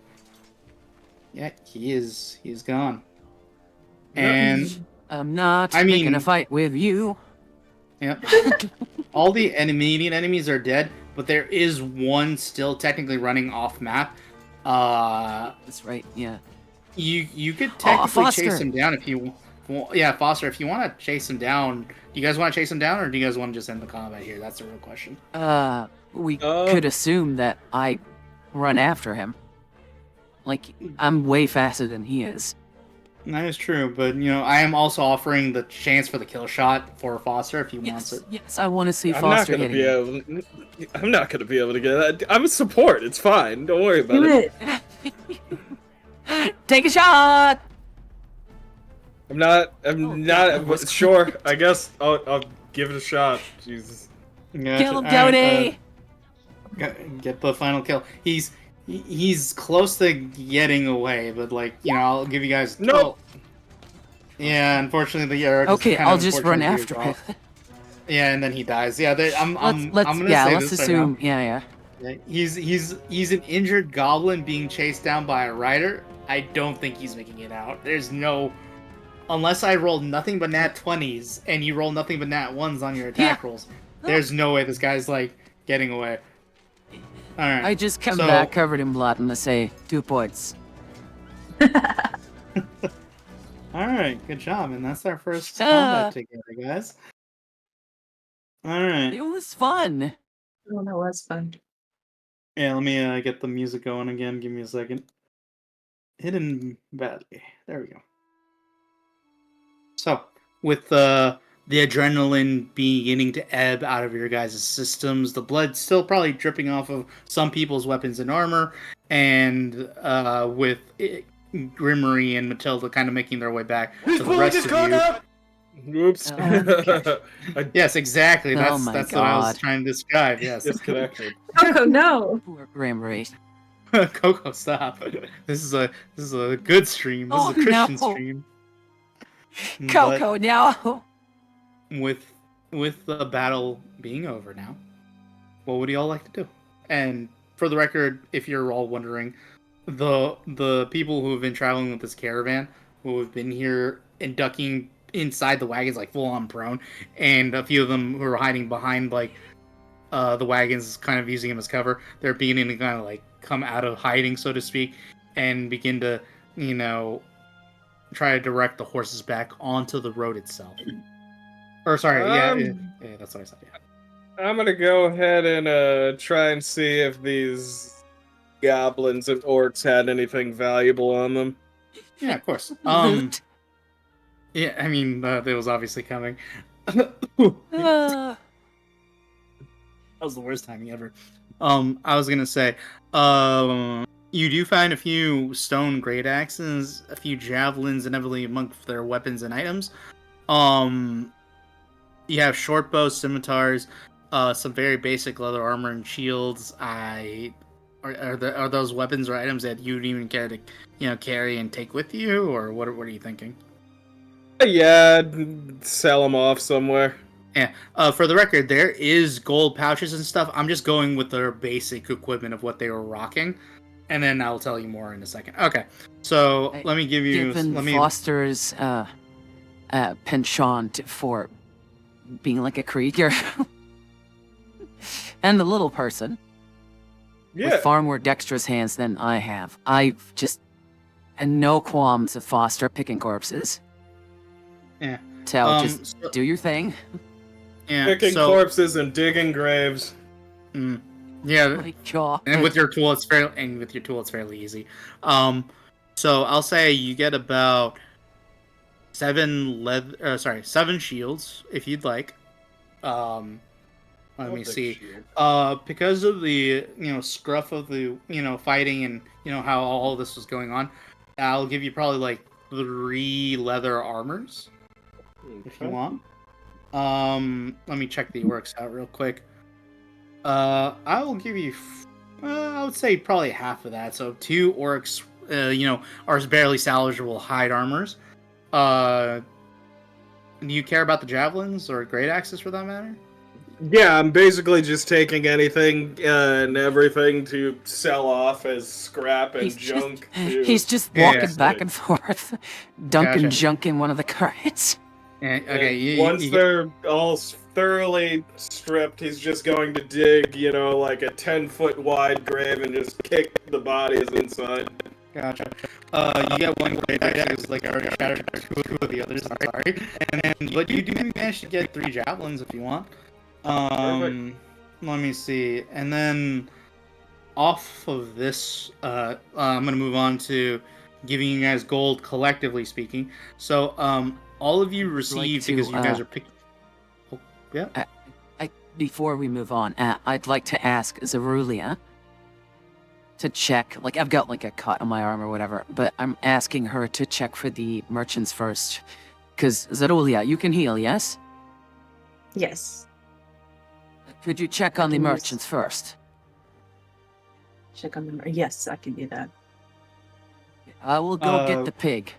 Speaker 2: Yeah, he's gone. And
Speaker 1: I'm not
Speaker 2: I
Speaker 1: picking
Speaker 2: mean-
Speaker 1: a fight with you.
Speaker 2: yeah, all the immediate enemies are dead, but there is one still technically running off map.
Speaker 1: That's right, yeah.
Speaker 2: You could technically
Speaker 1: Foster.
Speaker 2: chase him down if you. Well, yeah, Foster, if you want to chase him down, do you guys want to chase him down, or do you guys want to just end the combat here? That's the real question.
Speaker 1: We could assume that I run after him. Like, I'm way faster than he is.
Speaker 2: That is true, but I am also offering the chance for the kill shot for Foster if he wants
Speaker 1: Yes,
Speaker 2: it.
Speaker 1: yes, I want to see
Speaker 5: I'm not
Speaker 1: Foster
Speaker 5: gonna
Speaker 1: hitting
Speaker 5: be
Speaker 1: him.
Speaker 5: able. I'm not gonna be able to get that. I'm a support. It's fine. Don't worry about
Speaker 3: Do
Speaker 5: it.
Speaker 3: it.
Speaker 1: Take a shot!
Speaker 5: I'm not.
Speaker 1: Oh,
Speaker 5: I'm
Speaker 1: that
Speaker 5: not.
Speaker 1: was-
Speaker 5: Sure. I guess I'll give it a shot. Jesus.
Speaker 2: Gotcha.
Speaker 1: Kill him,
Speaker 2: All right,
Speaker 1: Cody!
Speaker 2: get the final kill. He's close to getting away, but I'll give you guys.
Speaker 5: No.
Speaker 2: well, yeah, unfortunately, the arrow.
Speaker 1: Okay,
Speaker 2: kind
Speaker 1: I'll
Speaker 2: of
Speaker 1: just run
Speaker 2: unfortunately
Speaker 1: after
Speaker 2: veers
Speaker 1: him.
Speaker 2: off. Yeah, and then he dies. Yeah, I'm gonna
Speaker 1: let's
Speaker 2: say this
Speaker 1: assume,
Speaker 2: right now.
Speaker 1: yeah.
Speaker 2: He's an injured goblin being chased down by a rider. I don't think he's making it out. There's no, unless I roll nothing but nat 20s and you roll nothing but nat 1s on your attack rolls. There's no way this guy's getting away. All right.
Speaker 1: I just come
Speaker 2: So-
Speaker 1: back covered in blood and I say, 2 points.
Speaker 2: All right, good job, and that's our first
Speaker 1: Ah.
Speaker 2: combat together, guys. All right.
Speaker 1: It was fun.
Speaker 3: Oh, that was fun.
Speaker 2: Yeah, let me get the music going again. Give me a second. Hidden badly. There we go. So, with the adrenaline beginning to ebb out of your guys' systems, the blood still probably dripping off of some people's weapons and armor, and with Grimmery and Matilda kind of making their way back. To the rest of you.
Speaker 5: Whoops. I
Speaker 2: Yes, exactly.
Speaker 1: Oh
Speaker 2: That's
Speaker 1: my
Speaker 2: what I was
Speaker 1: God.
Speaker 2: trying to describe. Yes.
Speaker 5: disconnected.
Speaker 3: Coco, no.
Speaker 1: Poor Grimmery.
Speaker 2: Coco, stop. This is a good stream. This is a Christian
Speaker 1: no.
Speaker 2: stream.
Speaker 1: Coco, no.
Speaker 2: With the battle being over now, what would y'all like to do? And for the record, if you're all wondering, the people who have been traveling with this caravan, who have been here and ducking inside the wagons like full on prone, and a few of them who are hiding behind like the wagons, kind of using them as cover, they're beginning to kind of like come out of hiding, so to speak, and begin to try to direct the horses back onto the road itself. Or sorry, yeah, that's what I said. Yeah.
Speaker 5: I'm gonna go ahead and try and see if these goblins and orcs had anything valuable on them.
Speaker 2: Yeah, of course.
Speaker 1: Loot.
Speaker 2: Yeah, I mean, that was obviously coming.
Speaker 1: Uh,
Speaker 2: That was the worst timing ever. I was gonna say, you do find a few stone great axes, a few javelins, and heavily amongst their weapons and items. You have short bows, scimitars, some very basic leather armor and shields. Are those weapons or items that you'd even care to, carry and take with you, or what are you thinking?
Speaker 5: Yeah, sell them off somewhere.
Speaker 2: Yeah. For the record, there is gold pouches and stuff. I'm just going with their basic equipment of what they were rocking, and then I'll tell you more in a second. Okay. So let me give you.
Speaker 1: Given Foster's penchant for being like a creature and a little person with far more dexterous hands than I have, I've just had no qualms of Foster picking corpses.
Speaker 2: Yeah.
Speaker 1: So just do your thing.
Speaker 2: Yeah.
Speaker 5: Picking corpses and digging graves.
Speaker 2: Yeah.
Speaker 1: Like, jaw.
Speaker 2: And with your tool, it's fairly easy. So I'll say you get about 7 shields if you'd like. Let me see. Because of the scruff of the fighting and how all this was going on, I'll give you probably like 3 leather armors if you want. Let me check the orcs out real quick. I will give you, I would say probably half of that. So 2 orcs, are barely salvageable hide armors. Do you care about the javelins or great axes for that matter?
Speaker 5: Yeah, I'm basically just taking anything and everything to sell off as scrap and junk.
Speaker 1: He's just walking back and forth, dumping junk in one of the carts.
Speaker 2: Okay.
Speaker 5: Once they're all thoroughly stripped, he's just going to dig, like a 10-foot wide grave and just kick the bodies inside.
Speaker 2: Gotcha. You get 1 great axe, like I already shattered 2 of the others. I'm sorry. But you do manage to get 3 javelins if you want. Let me see. And then off of this, I'm gonna move on to giving you guys gold collectively speaking. So, all of you receive because you guys are picking. Oh, yeah.
Speaker 1: Before we move on, I'd like to ask Zerulia to check. Like, I've got like a cut on my arm or whatever, but I'm asking her to check for the merchants first. Because Zerulia, you can heal, yes?
Speaker 3: Yes.
Speaker 1: Could you check on the merchants first?
Speaker 3: Check on them. Yes, I can do that.
Speaker 1: I will go get the pig.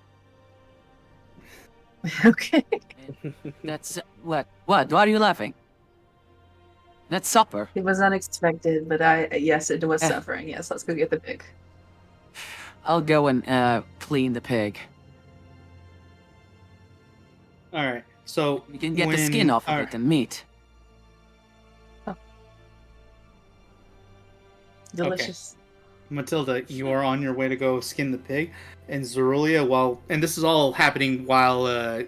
Speaker 3: Okay.
Speaker 1: That's what? What? Why are you laughing? That's supper.
Speaker 3: It was unexpected, but yes, it was suffering. Yes, let's go get the pig.
Speaker 1: I'll go and clean the pig.
Speaker 2: All right. So
Speaker 1: you can get the skin off of it and meat.
Speaker 3: Oh. Delicious.
Speaker 2: Okay. Matilda, you are on your way to go skin the pig, and Zerulia, and this is all happening while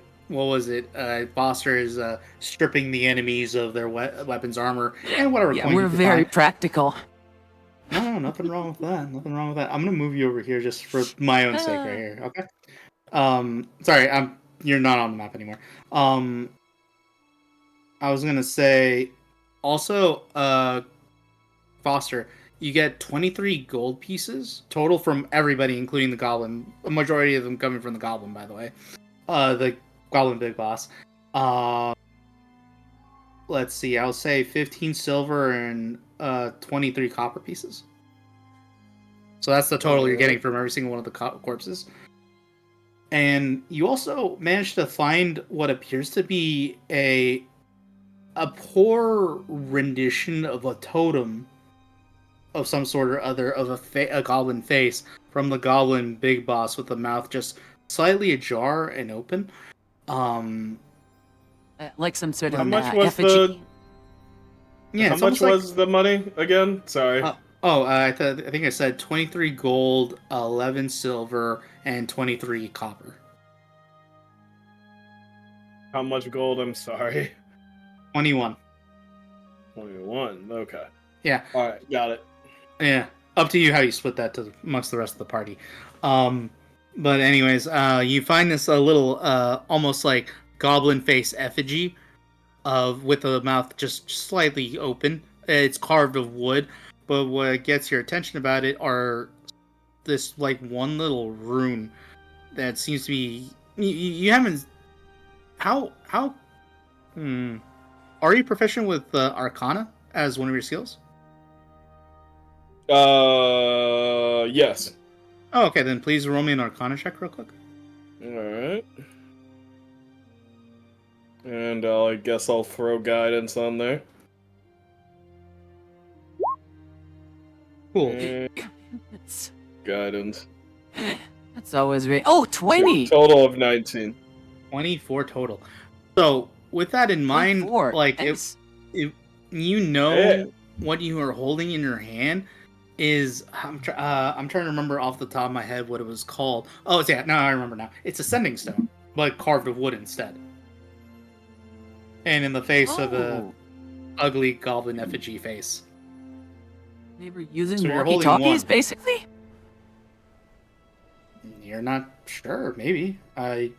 Speaker 2: Foster is stripping the enemies of their weapons, armor, and whatever.
Speaker 1: Yeah, we're very practical.
Speaker 2: No, nothing wrong with that. Nothing wrong with that. I'm gonna move you over here just for my own sake, right here. Okay. Sorry, you're not on the map anymore. I was gonna say, also, Foster, you get 23 gold pieces total from everybody, including the goblin. A majority of them coming from the goblin, by the way. The goblin big boss. Let's see. I'll say 15 silver and 23 copper pieces. So that's the total you're getting from every single one of the corpses. And you also managed to find what appears to be a poor rendition of a totem of some sort or other of a goblin face from the goblin big boss with the mouth just slightly ajar and open.
Speaker 1: Like some sort
Speaker 5: How
Speaker 1: of
Speaker 5: much was
Speaker 1: effigy.
Speaker 2: Yeah,
Speaker 5: How much was the money again? Sorry.
Speaker 2: I think I said 23 gold, 11 silver, and 23 copper.
Speaker 5: How much gold? I'm sorry.
Speaker 2: 21.
Speaker 5: 21. Okay.
Speaker 2: Yeah.
Speaker 5: All right. Got it.
Speaker 2: Yeah. Up to you how you split that amongst the rest of the party. But anyways, you find this a little almost like goblin face effigy with the mouth just slightly open. It's carved of wood, but what gets your attention about it are this like one little rune that seems to be you haven't how are you proficient with Arcana as one of your skills?
Speaker 5: Yes.
Speaker 2: Oh, okay, then please roll me an Arcana check real quick.
Speaker 5: Alright. And I guess I'll throw guidance on there.
Speaker 2: Cool.
Speaker 5: Guidance.
Speaker 1: That's always great. Oh, 20!
Speaker 5: Total of 19.
Speaker 2: 24 total. So, with that in mind,
Speaker 1: 24.
Speaker 2: like,
Speaker 1: Nice.
Speaker 2: if you know what you are holding in your hand is... I'm trying to remember off the top of my head what it was called. Oh, yeah, no, I remember now. It's a sending stone, but carved of wood instead. And in the face of a ugly goblin effigy face.
Speaker 1: They were using
Speaker 2: So you're holding
Speaker 1: walkie-talkies,
Speaker 2: one.
Speaker 1: basically?
Speaker 2: You're not sure, maybe. I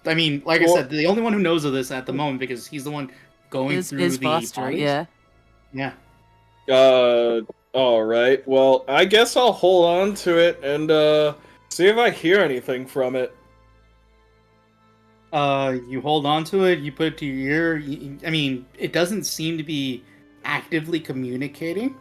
Speaker 2: mean, like I said, the only one who knows of this at the moment, because he's the one going through
Speaker 1: Is
Speaker 2: the
Speaker 1: Foster,
Speaker 2: bodies.
Speaker 1: yeah.
Speaker 2: Yeah.
Speaker 5: Alright. Well, I guess I'll hold on to it and, see if I hear anything from it.
Speaker 2: You hold on to it, you put it to your ear. I mean, it doesn't seem to be actively communicating.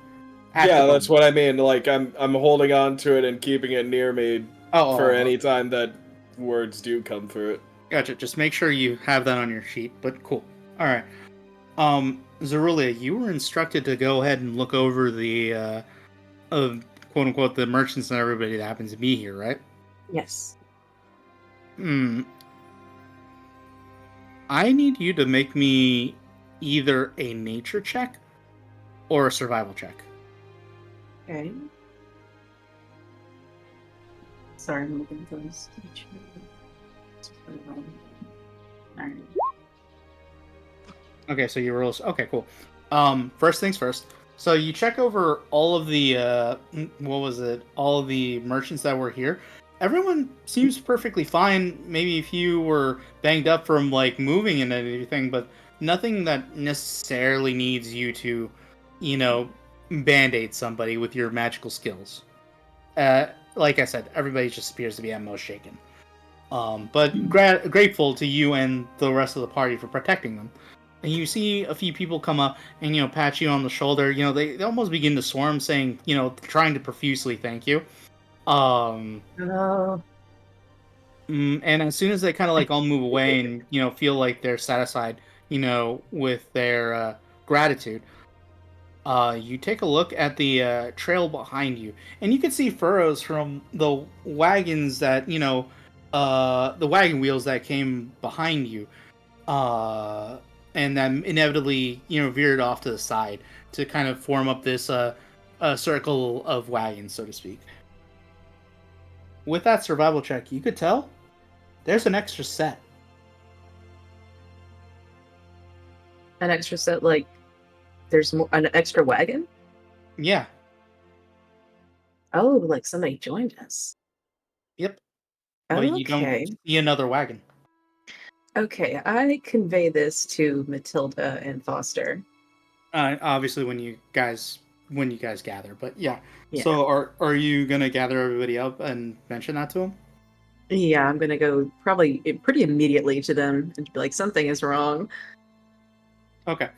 Speaker 5: Yeah, that's what I mean. Like, I'm holding on to it and keeping it near me for any time that words do come through it.
Speaker 2: Gotcha. Just make sure you have that on your sheet, but cool. Alright. Zerulia, you were instructed to go ahead and look over the, quote-unquote, the merchants and everybody that happens to be here, right?
Speaker 3: Yes.
Speaker 2: I need you to make me either a nature check or a survival check.
Speaker 3: Okay. Sorry, I'm looking for this. Alright.
Speaker 2: Okay, so you roll. Okay, cool. First things first. So you check over all of the all of the merchants that were here. Everyone seems perfectly fine. Maybe if you were banged up from like moving and everything, but nothing that necessarily needs you to, band-aid somebody with your magical skills. Like I said, everybody just appears to be at most shaken. But grateful to you and the rest of the party for protecting them. And you see a few people come up and, pat you on the shoulder. They almost begin to swarm, saying, trying to profusely thank you. And as soon as they kind of like all move away and, feel like they're satisfied, with their gratitude, you take a look at the trail behind you, and you can see furrows from the wagons that, the wagon wheels that came behind you. And then inevitably, veered off to the side to kind of form up this circle of wagons, so to speak. With that survival check, you could tell there's an extra set.
Speaker 3: An extra set, like, there's an extra wagon?
Speaker 2: Yeah.
Speaker 3: Oh, like somebody joined us.
Speaker 2: Yep.
Speaker 3: Oh,
Speaker 2: But you don't see another wagon.
Speaker 3: Okay, I convey this to Matilda and Foster.
Speaker 2: Obviously, when you guys when you guys gather. But yeah.
Speaker 3: Yeah.
Speaker 2: So are you gonna gather everybody up and mention that to them?
Speaker 3: Yeah, I'm gonna go probably pretty immediately to them and be like, something is wrong.
Speaker 2: Okay.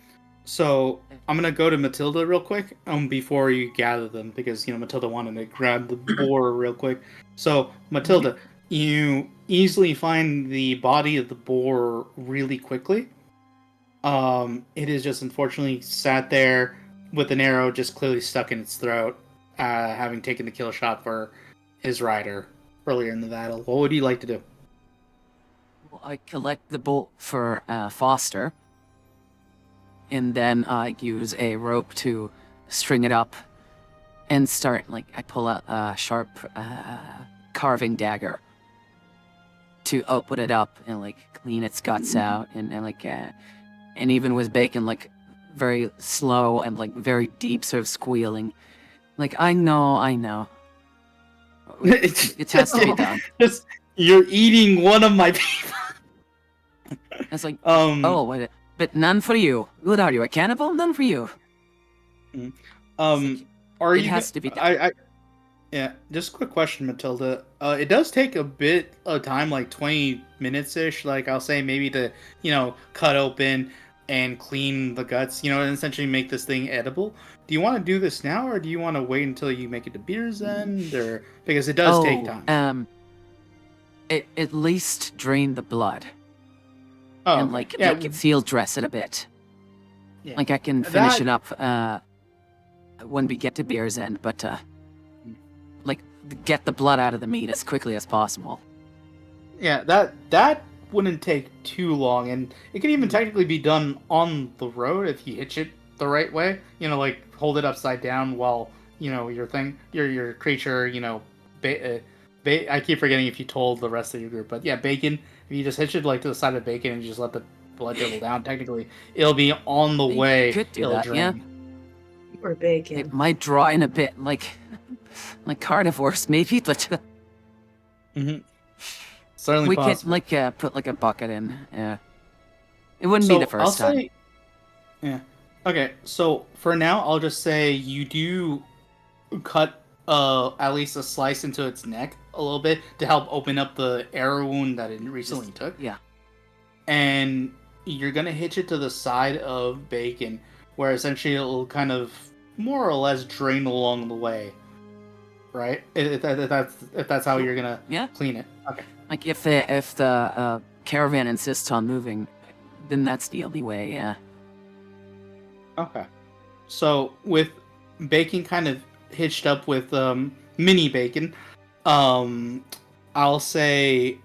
Speaker 2: So I'm gonna go to Matilda real quick before you gather them because Matilda wanted to grab the boar real quick. So Matilda, you easily find the body of the boar really quickly. It is just unfortunately sat there with an arrow just clearly stuck in its throat, having taken the kill shot for his rider earlier in the battle. What would you like to do?
Speaker 1: Well, I collect the bolt for Foster, and then I use a rope to string it up and start, I pull out a sharp carving dagger to open it up and, clean its guts out, and even with Bacon, very slow and, very deep sort of squealing. I know. It has to be done.
Speaker 2: Just, you're eating one of my people.
Speaker 1: It's oh, wait, but none for you. What are you, a cannibal? None for you.
Speaker 2: Are
Speaker 1: it
Speaker 2: you?
Speaker 1: has to be done.
Speaker 2: Yeah. Just a quick question, Matilda. It does take a bit of time, like 20 minutes ish. Like I'll say maybe to cut open and clean the guts, and essentially make this thing edible. Do you want to do this now, or do you want to wait until you make it to Beer's End, or because it does take time?
Speaker 1: It at least drain the blood.
Speaker 2: Oh,
Speaker 1: and field dress it a bit.
Speaker 2: Yeah.
Speaker 1: I can finish it up when we get to Beer's End, but get the blood out of the meat as quickly as possible.
Speaker 2: Yeah, that wouldn't take too long, and it can even technically be done on the road if you hitch it the right way. Hold it upside down while your creature. I keep forgetting if you told the rest of your group, but yeah, Bacon. If you just hitch it to the side of Bacon and you just let the blood dribble down, technically it'll be on the way.
Speaker 1: Could do
Speaker 2: it'll
Speaker 1: that,
Speaker 2: drain.
Speaker 3: Or Bacon.
Speaker 1: It might draw in a bit, like carnivores maybe, but
Speaker 2: Certainly
Speaker 1: we
Speaker 2: possible.
Speaker 1: could put a bucket in. Yeah, it wouldn't be the 1st time.
Speaker 2: Say, yeah. Okay, so for now, I'll just say you do cut at least a slice into its neck a little bit to help open up the arrow wound that it recently took.
Speaker 1: Yeah.
Speaker 2: And you're gonna hitch it to the side of Bacon, where essentially it'll kind of more or less drain along the way. Right? If that's how you're gonna clean it. Okay.
Speaker 1: If the caravan insists on moving, then that's the only way. Yeah.
Speaker 2: Okay. So with Bacon kind of hitched up with mini Bacon, I'll say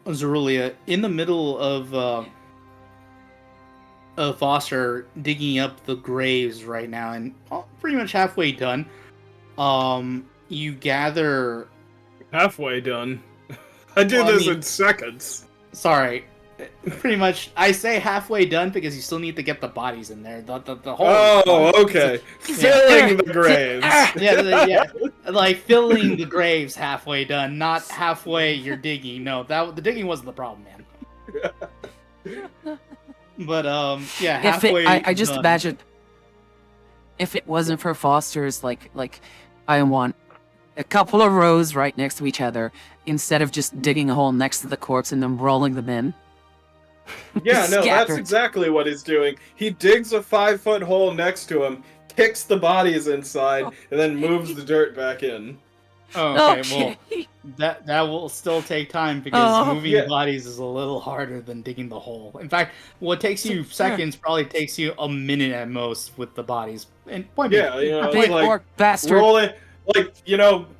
Speaker 2: Zerulia in the middle of Foster digging up the graves right now, and pretty much halfway done. You gather
Speaker 5: halfway done. I do this in seconds.
Speaker 2: Sorry. Pretty much, I say halfway done because you still need to get the bodies in there. The whole.
Speaker 5: Oh, okay. Filling the graves.
Speaker 2: Yeah. Filling the graves halfway done, not halfway you're digging. No, the digging wasn't the problem, man. But halfway.
Speaker 1: I just
Speaker 2: done.
Speaker 1: imagine if it wasn't for Foster's, I want a couple of rows right next to each other instead of just digging a hole next to the corpse and then rolling them in.
Speaker 5: Yeah, no, that's exactly what he's doing. He digs a 5-foot hole next to him, kicks the bodies inside, and then moves the dirt back in.
Speaker 2: Oh, okay. Well, that will still take time because moving the bodies is a little harder than digging the hole. In fact, what takes you seconds probably takes you a minute at most with the bodies. And
Speaker 1: poor bastard.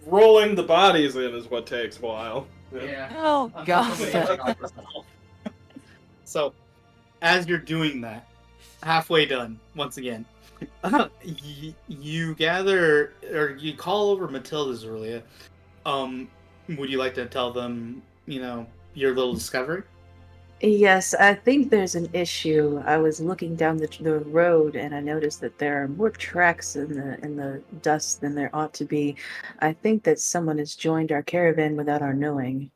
Speaker 5: Rolling the bodies in is what takes a while.
Speaker 2: Yeah.
Speaker 1: Oh god.
Speaker 2: So, as you're doing that, halfway done once again. You gather, or you call over Matilda's earlier. Would you like to tell them, your little discovery?
Speaker 3: Yes, I think there's an issue. I was looking down the road and I noticed that there are more tracks in the dust than there ought to be. I think that someone has joined our caravan without our knowing.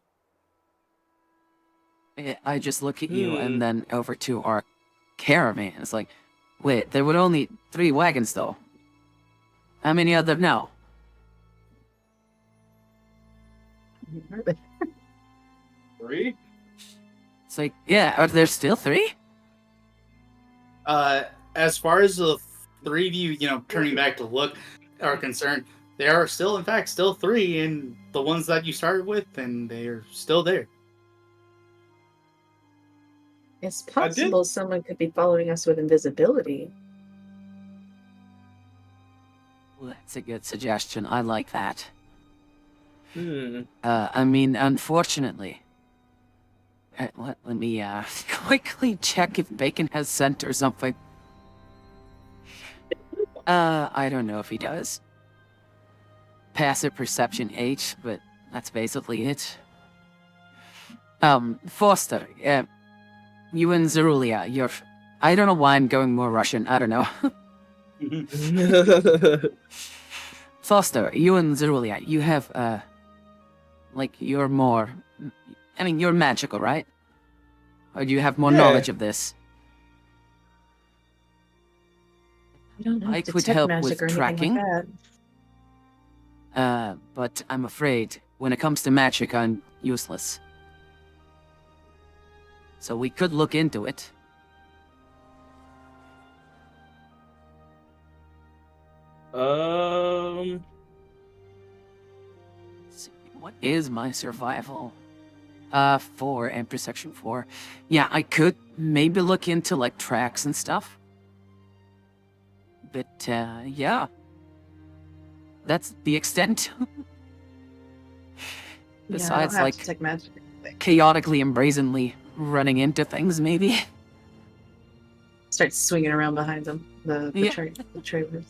Speaker 1: I just look at you and then over to our caravan. It's wait, there were only 3 wagons though. How many of them now?
Speaker 5: Three?
Speaker 1: It's like, yeah, are there still 3?
Speaker 2: As far as the 3 of you, turning back to look are concerned, there are still, in fact, still 3, and the ones that you started with, and they're still there.
Speaker 3: It's possible someone could be following us with invisibility.
Speaker 1: Well, that's a good suggestion. I like that.
Speaker 5: Hmm.
Speaker 1: I mean, unfortunately. Let me quickly check if Bacon has scent or something. I don't know if he does. Passive perception 8, but that's basically it. Foster, you and Zerulia, you're... I don't know why I'm going more Russian, I don't know. Foster, you and Zerulia, you have, like, you're more... I mean, you're magical, right? Or do you have more knowledge of this?
Speaker 3: We don't have
Speaker 1: I
Speaker 3: to
Speaker 1: could
Speaker 3: detect
Speaker 1: help
Speaker 3: magic
Speaker 1: with
Speaker 3: or anything
Speaker 1: tracking.
Speaker 3: like that.
Speaker 1: But I'm afraid when it comes to magic, I'm useless. So we could look into it.
Speaker 5: Um.
Speaker 1: Let's see, what is my survival? 4 and perception 4. Yeah, I could maybe look into like tracks and stuff. But yeah. That's the extent. Besides,
Speaker 3: yeah, I don't have
Speaker 1: like,
Speaker 3: to detect magic or anything.
Speaker 1: chaotically and brazenly running into things, maybe.
Speaker 3: Start swinging around behind them. The
Speaker 1: Yeah.
Speaker 3: trailers.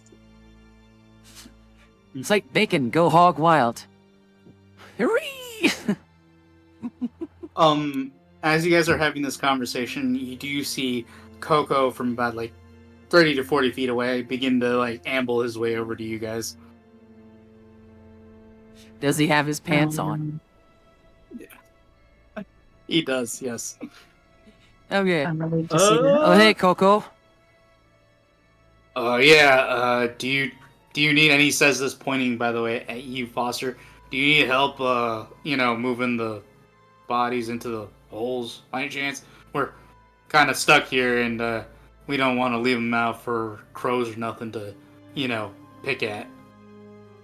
Speaker 1: It's like Bacon, go hog wild. Hooray!
Speaker 2: As you guys are having this conversation, you do see Coco from about, 30 to 40 feet away begin to, amble his way over to you guys.
Speaker 1: Does he have his pants on?
Speaker 2: He does, yes.
Speaker 1: Okay.
Speaker 3: I'm relieved to see that.
Speaker 1: Oh, hey, Coco.
Speaker 2: Do you need, and he says this pointing, by the way, at you, Foster, do you need help, moving the bodies into the holes, by any chance? We're kind of stuck here, and, we don't want to leave them out for crows or nothing to, pick at.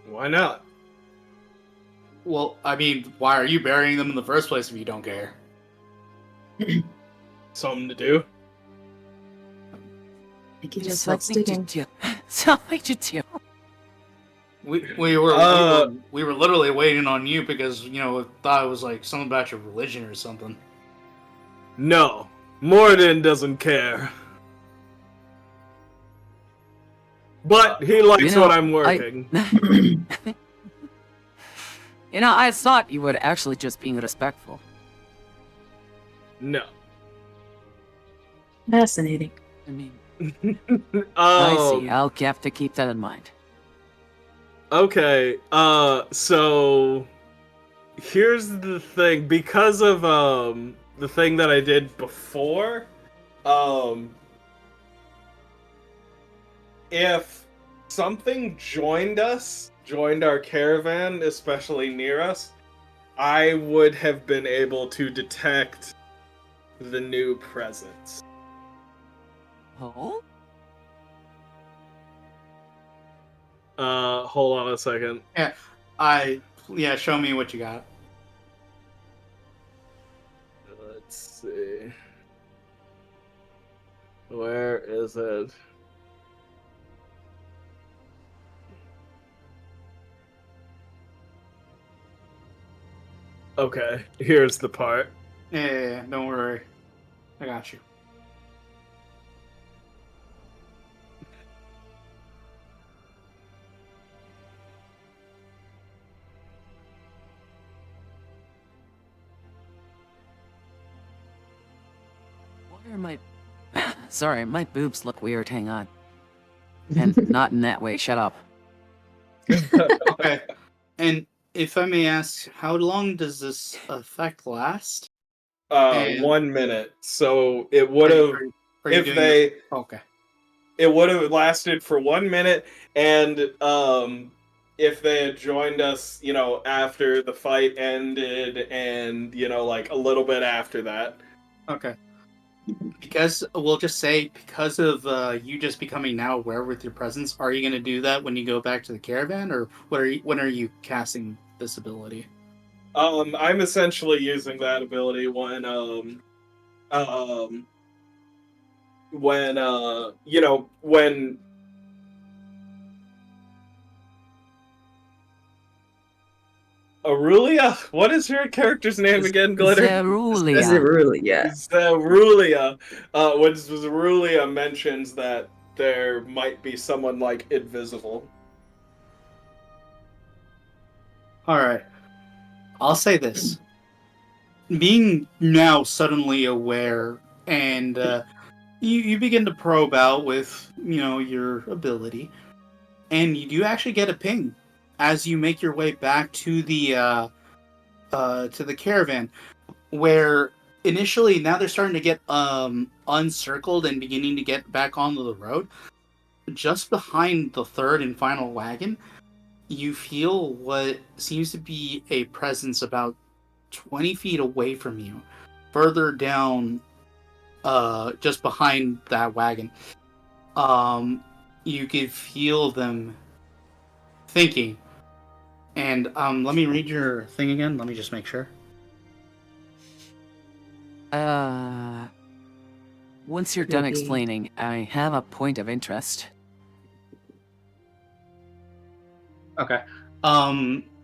Speaker 5: Why not?
Speaker 2: Well, I mean, why are you burying them in the first place if you don't care?
Speaker 5: Something to do.
Speaker 3: I think he just likes digging.
Speaker 1: Something to do.
Speaker 2: We were literally waiting on you because thought it was something about your religion or something.
Speaker 5: No, Morden doesn't care. But he likes what I'm working.
Speaker 1: I thought you were actually just being respectful.
Speaker 5: No.
Speaker 3: Fascinating.
Speaker 1: I mean,
Speaker 5: I
Speaker 1: I see. I'll have to keep that in mind.
Speaker 5: Okay, so here's the thing. Because of the thing that I did before, if something joined our caravan, especially near us, I would have been able to detect the new presence.
Speaker 1: Oh?
Speaker 5: Hold on a second.
Speaker 2: Show me what you got.
Speaker 5: Let's see. Where is it? Okay, here's the part.
Speaker 2: Yeah, don't worry. I got you.
Speaker 1: What are my... Sorry, my boobs look weird. Hang on. And not in that way. Shut up.
Speaker 2: Okay. And if I may ask, how long does this effect last?
Speaker 5: 1 minute. So it would have
Speaker 2: Are you
Speaker 5: if
Speaker 2: doing
Speaker 5: they
Speaker 2: Okay.
Speaker 5: it would have lasted for 1 minute, and if they had joined us, after the fight ended, and like a little bit after that.
Speaker 2: Okay. Because we'll just say because of you just becoming now aware with your presence, are you going to do that when you go back to the caravan, or when are you casting this ability?
Speaker 5: I'm essentially using that ability when Aurelia, what is her character's name again, Glitter?
Speaker 1: Zerulia.
Speaker 3: Zerulia.
Speaker 5: Zerulia. When Zerulia mentions that there might be someone like invisible.
Speaker 2: All right. I'll say this. Being now suddenly aware, and you begin to probe out with your ability, and you do actually get a ping as you make your way back to the caravan, where initially now they're starting to get uncircled and beginning to get back onto the road. Just behind the third and final wagon, you feel what seems to be a presence about 20 feet away from you, further down, just behind that wagon. You could feel them thinking. And let me read your thing again. Let me just make sure.
Speaker 1: Once you're done
Speaker 3: Maybe.
Speaker 1: explaining, I have a point of interest.
Speaker 2: Okay.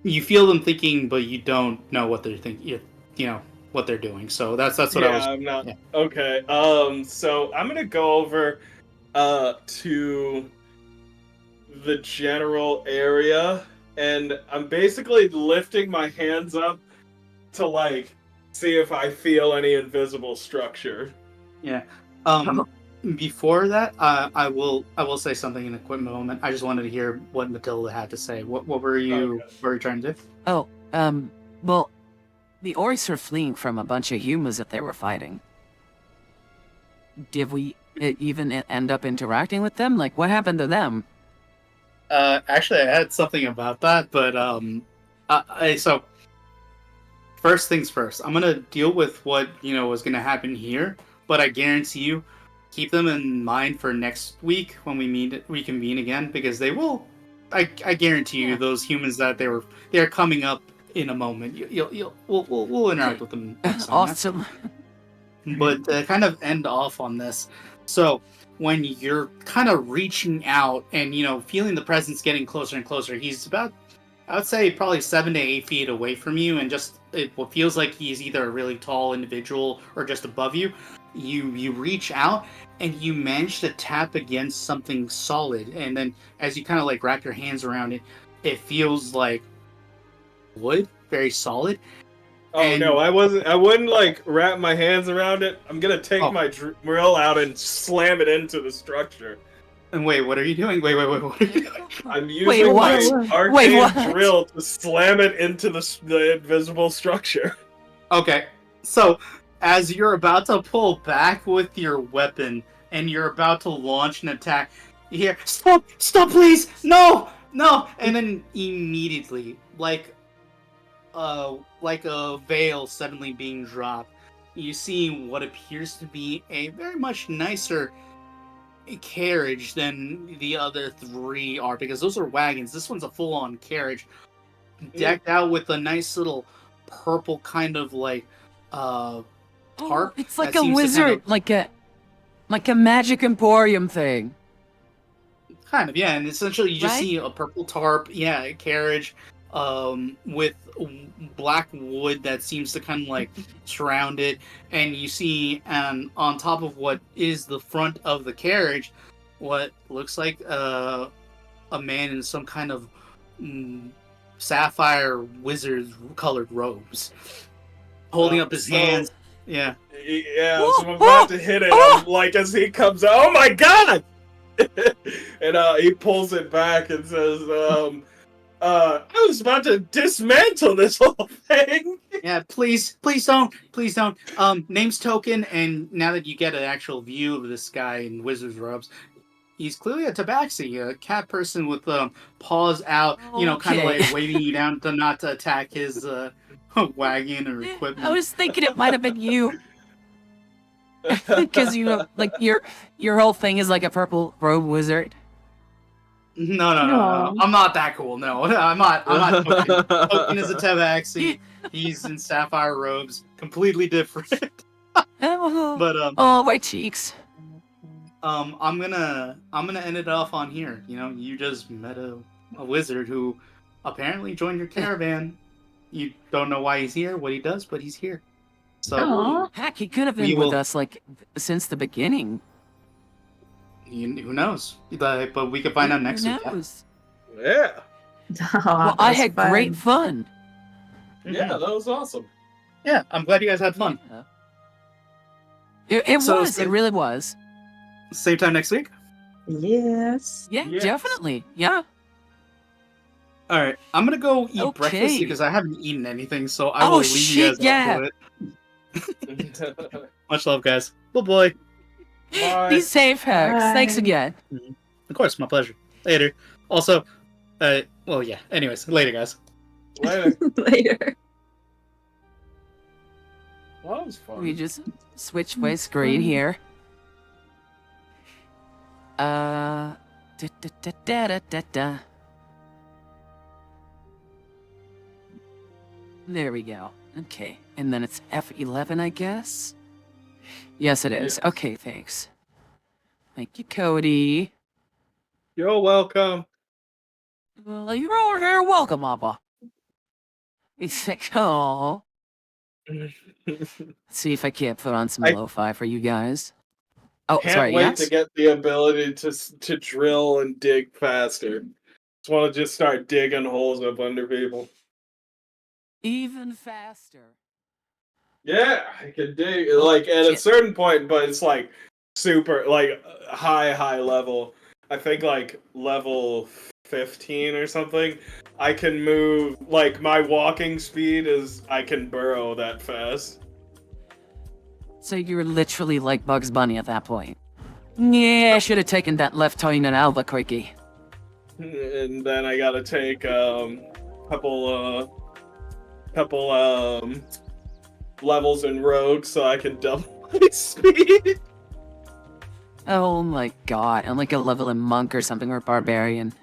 Speaker 2: You feel them thinking, but you don't know what they're thinking. You know what they're doing. So that's what I was.
Speaker 5: I'm not.
Speaker 2: Yeah.
Speaker 5: Okay. So I'm gonna go over to the general area, and I'm basically lifting my hands up to like see if I feel any invisible structure.
Speaker 2: Yeah. Before that, I will say something in a quick moment. I just wanted to hear what Matilda had to say. What were you
Speaker 5: Okay.
Speaker 2: what were you trying to do?
Speaker 1: Oh, well, the Oris are fleeing from a bunch of humans that they were fighting. Did we even end up interacting with them? Like, what happened to them?
Speaker 2: Actually, I had something about that, but so first things first. I'm gonna deal with what was gonna happen here, but I guarantee you, keep them in mind for next week when we reconvene again, because they will. I guarantee you,
Speaker 1: Yeah.
Speaker 2: those humans that they're coming up in a moment. We'll interact with them next time.
Speaker 1: Awesome.
Speaker 2: But to kind of end off on this, so when you're kind of reaching out and feeling the presence getting closer and closer, he's about, I would say, probably 7 to 8 feet away from you, and just what feels like he's either a really tall individual or just above you. You reach out and you manage to tap against something solid, and then as you kind of like wrap your hands around it, it feels like wood, very solid.
Speaker 5: Oh
Speaker 2: And-
Speaker 5: no, I wouldn't like wrap my hands around it. I'm gonna take
Speaker 2: Oh.
Speaker 5: my drill out and slam it into the structure.
Speaker 2: And wait, what are you doing? Wait, what are you doing?
Speaker 5: I'm
Speaker 1: Wait,
Speaker 5: using my
Speaker 1: what?
Speaker 5: arcane
Speaker 1: Wait, what?
Speaker 5: drill to slam it into the invisible structure.
Speaker 2: Okay, so as you're about to pull back with your weapon and you're about to launch an attack, you hear, "Stop! Stop, please! No! No!" And then immediately, like a veil suddenly being dropped, you see what appears to be a very much nicer carriage than the other three are, because those are wagons. This one's a full-on carriage, decked out with a nice little purple kind of like tarp.
Speaker 1: Oh, it's like
Speaker 2: that
Speaker 1: a
Speaker 2: seems to
Speaker 1: wizard, like a magic emporium thing.
Speaker 2: kind of, yeah. And essentially, you just
Speaker 1: Right?
Speaker 2: see a purple tarp, yeah, a carriage, with black wood that seems to kind of like surround it, and you see, on top of what is the front of the carriage, what looks like a man in some kind of sapphire wizard colored robes, holding up his
Speaker 5: So-
Speaker 2: hands. Yeah.
Speaker 5: Yeah, so I'm about to hit it. I'm like, as he comes out, oh my god! And he pulls it back and says, I was about to dismantle this whole thing.
Speaker 2: Yeah, please don't. Name's Token, and now that you get an actual view of this guy in wizard's robes, he's clearly a tabaxi, a cat person with paws out, kind of
Speaker 1: Okay.
Speaker 2: like waving you down to not to attack his wagon or equipment.
Speaker 1: I was thinking it might have been you. Because like your whole thing is like a purple robe wizard.
Speaker 2: No.
Speaker 3: No.
Speaker 2: I'm not that cool. No, I'm not. Token. Token is a tabaxi. He's in sapphire robes, completely different.
Speaker 1: Oh,
Speaker 2: But
Speaker 1: oh, my cheeks.
Speaker 2: I'm gonna end it off on here. You just met a wizard who apparently joined your caravan. You don't know why he's here, what he does, but he's here. So
Speaker 3: Aw.
Speaker 1: Heck, he could have
Speaker 2: We
Speaker 1: been with
Speaker 2: will-
Speaker 1: us like since the beginning.
Speaker 2: who knows? But we can find out next
Speaker 1: Who
Speaker 2: week.
Speaker 1: knows?
Speaker 5: Yeah.
Speaker 1: Well, I had great fun.
Speaker 5: Yeah, that was awesome.
Speaker 2: Yeah, I'm glad you guys had fun.
Speaker 1: Yeah. It
Speaker 2: So
Speaker 1: was. It really was.
Speaker 2: Same time next week.
Speaker 3: Yes.
Speaker 1: Yeah,
Speaker 5: Yes.
Speaker 1: definitely. Yeah.
Speaker 2: All right, I'm gonna go eat
Speaker 1: Okay.
Speaker 2: breakfast because I haven't eaten anything. So I
Speaker 1: Oh,
Speaker 2: will leave
Speaker 1: shit,
Speaker 2: you guys
Speaker 1: yeah.
Speaker 2: up to it. Much love, guys. Bye.
Speaker 5: Bye.
Speaker 1: Be safe, Hex. Thanks
Speaker 3: Bye.
Speaker 1: again.
Speaker 2: Of course, my pleasure. Later. Also, well, yeah. Anyways, later, guys.
Speaker 5: Later.
Speaker 3: Later.
Speaker 5: Well, that was fun.
Speaker 1: We just switch my screen here. Da, da, da, da, da, da, da. There we go. Okay, and then it's F11, I guess. Yes, it is.
Speaker 5: Yes.
Speaker 1: Okay, thanks. Thank you, Cody.
Speaker 5: You're welcome.
Speaker 1: Well, you're welcome, Papa. He's like, oh. See if I can't put on some
Speaker 5: I-
Speaker 1: lo-fi for you guys. Oh,
Speaker 5: Can't
Speaker 1: sorry,
Speaker 5: wait
Speaker 1: yes?
Speaker 5: to get the ability to drill and dig faster. Just want to just start digging holes up under people.
Speaker 1: Even faster.
Speaker 5: Yeah, I can dig like at a
Speaker 1: shit.
Speaker 5: certain point, but it's like super like high level. I think like level 15 or something. I can move like my walking speed is I can burrow that fast.
Speaker 1: So you're literally like Bugs Bunny at that point. Yeah, I should have taken that left turn in Albuquerque.
Speaker 5: And then I gotta take couple levels in Rogue so I can double my speed.
Speaker 1: Oh my god, I'm like a level in Monk or something, or Barbarian.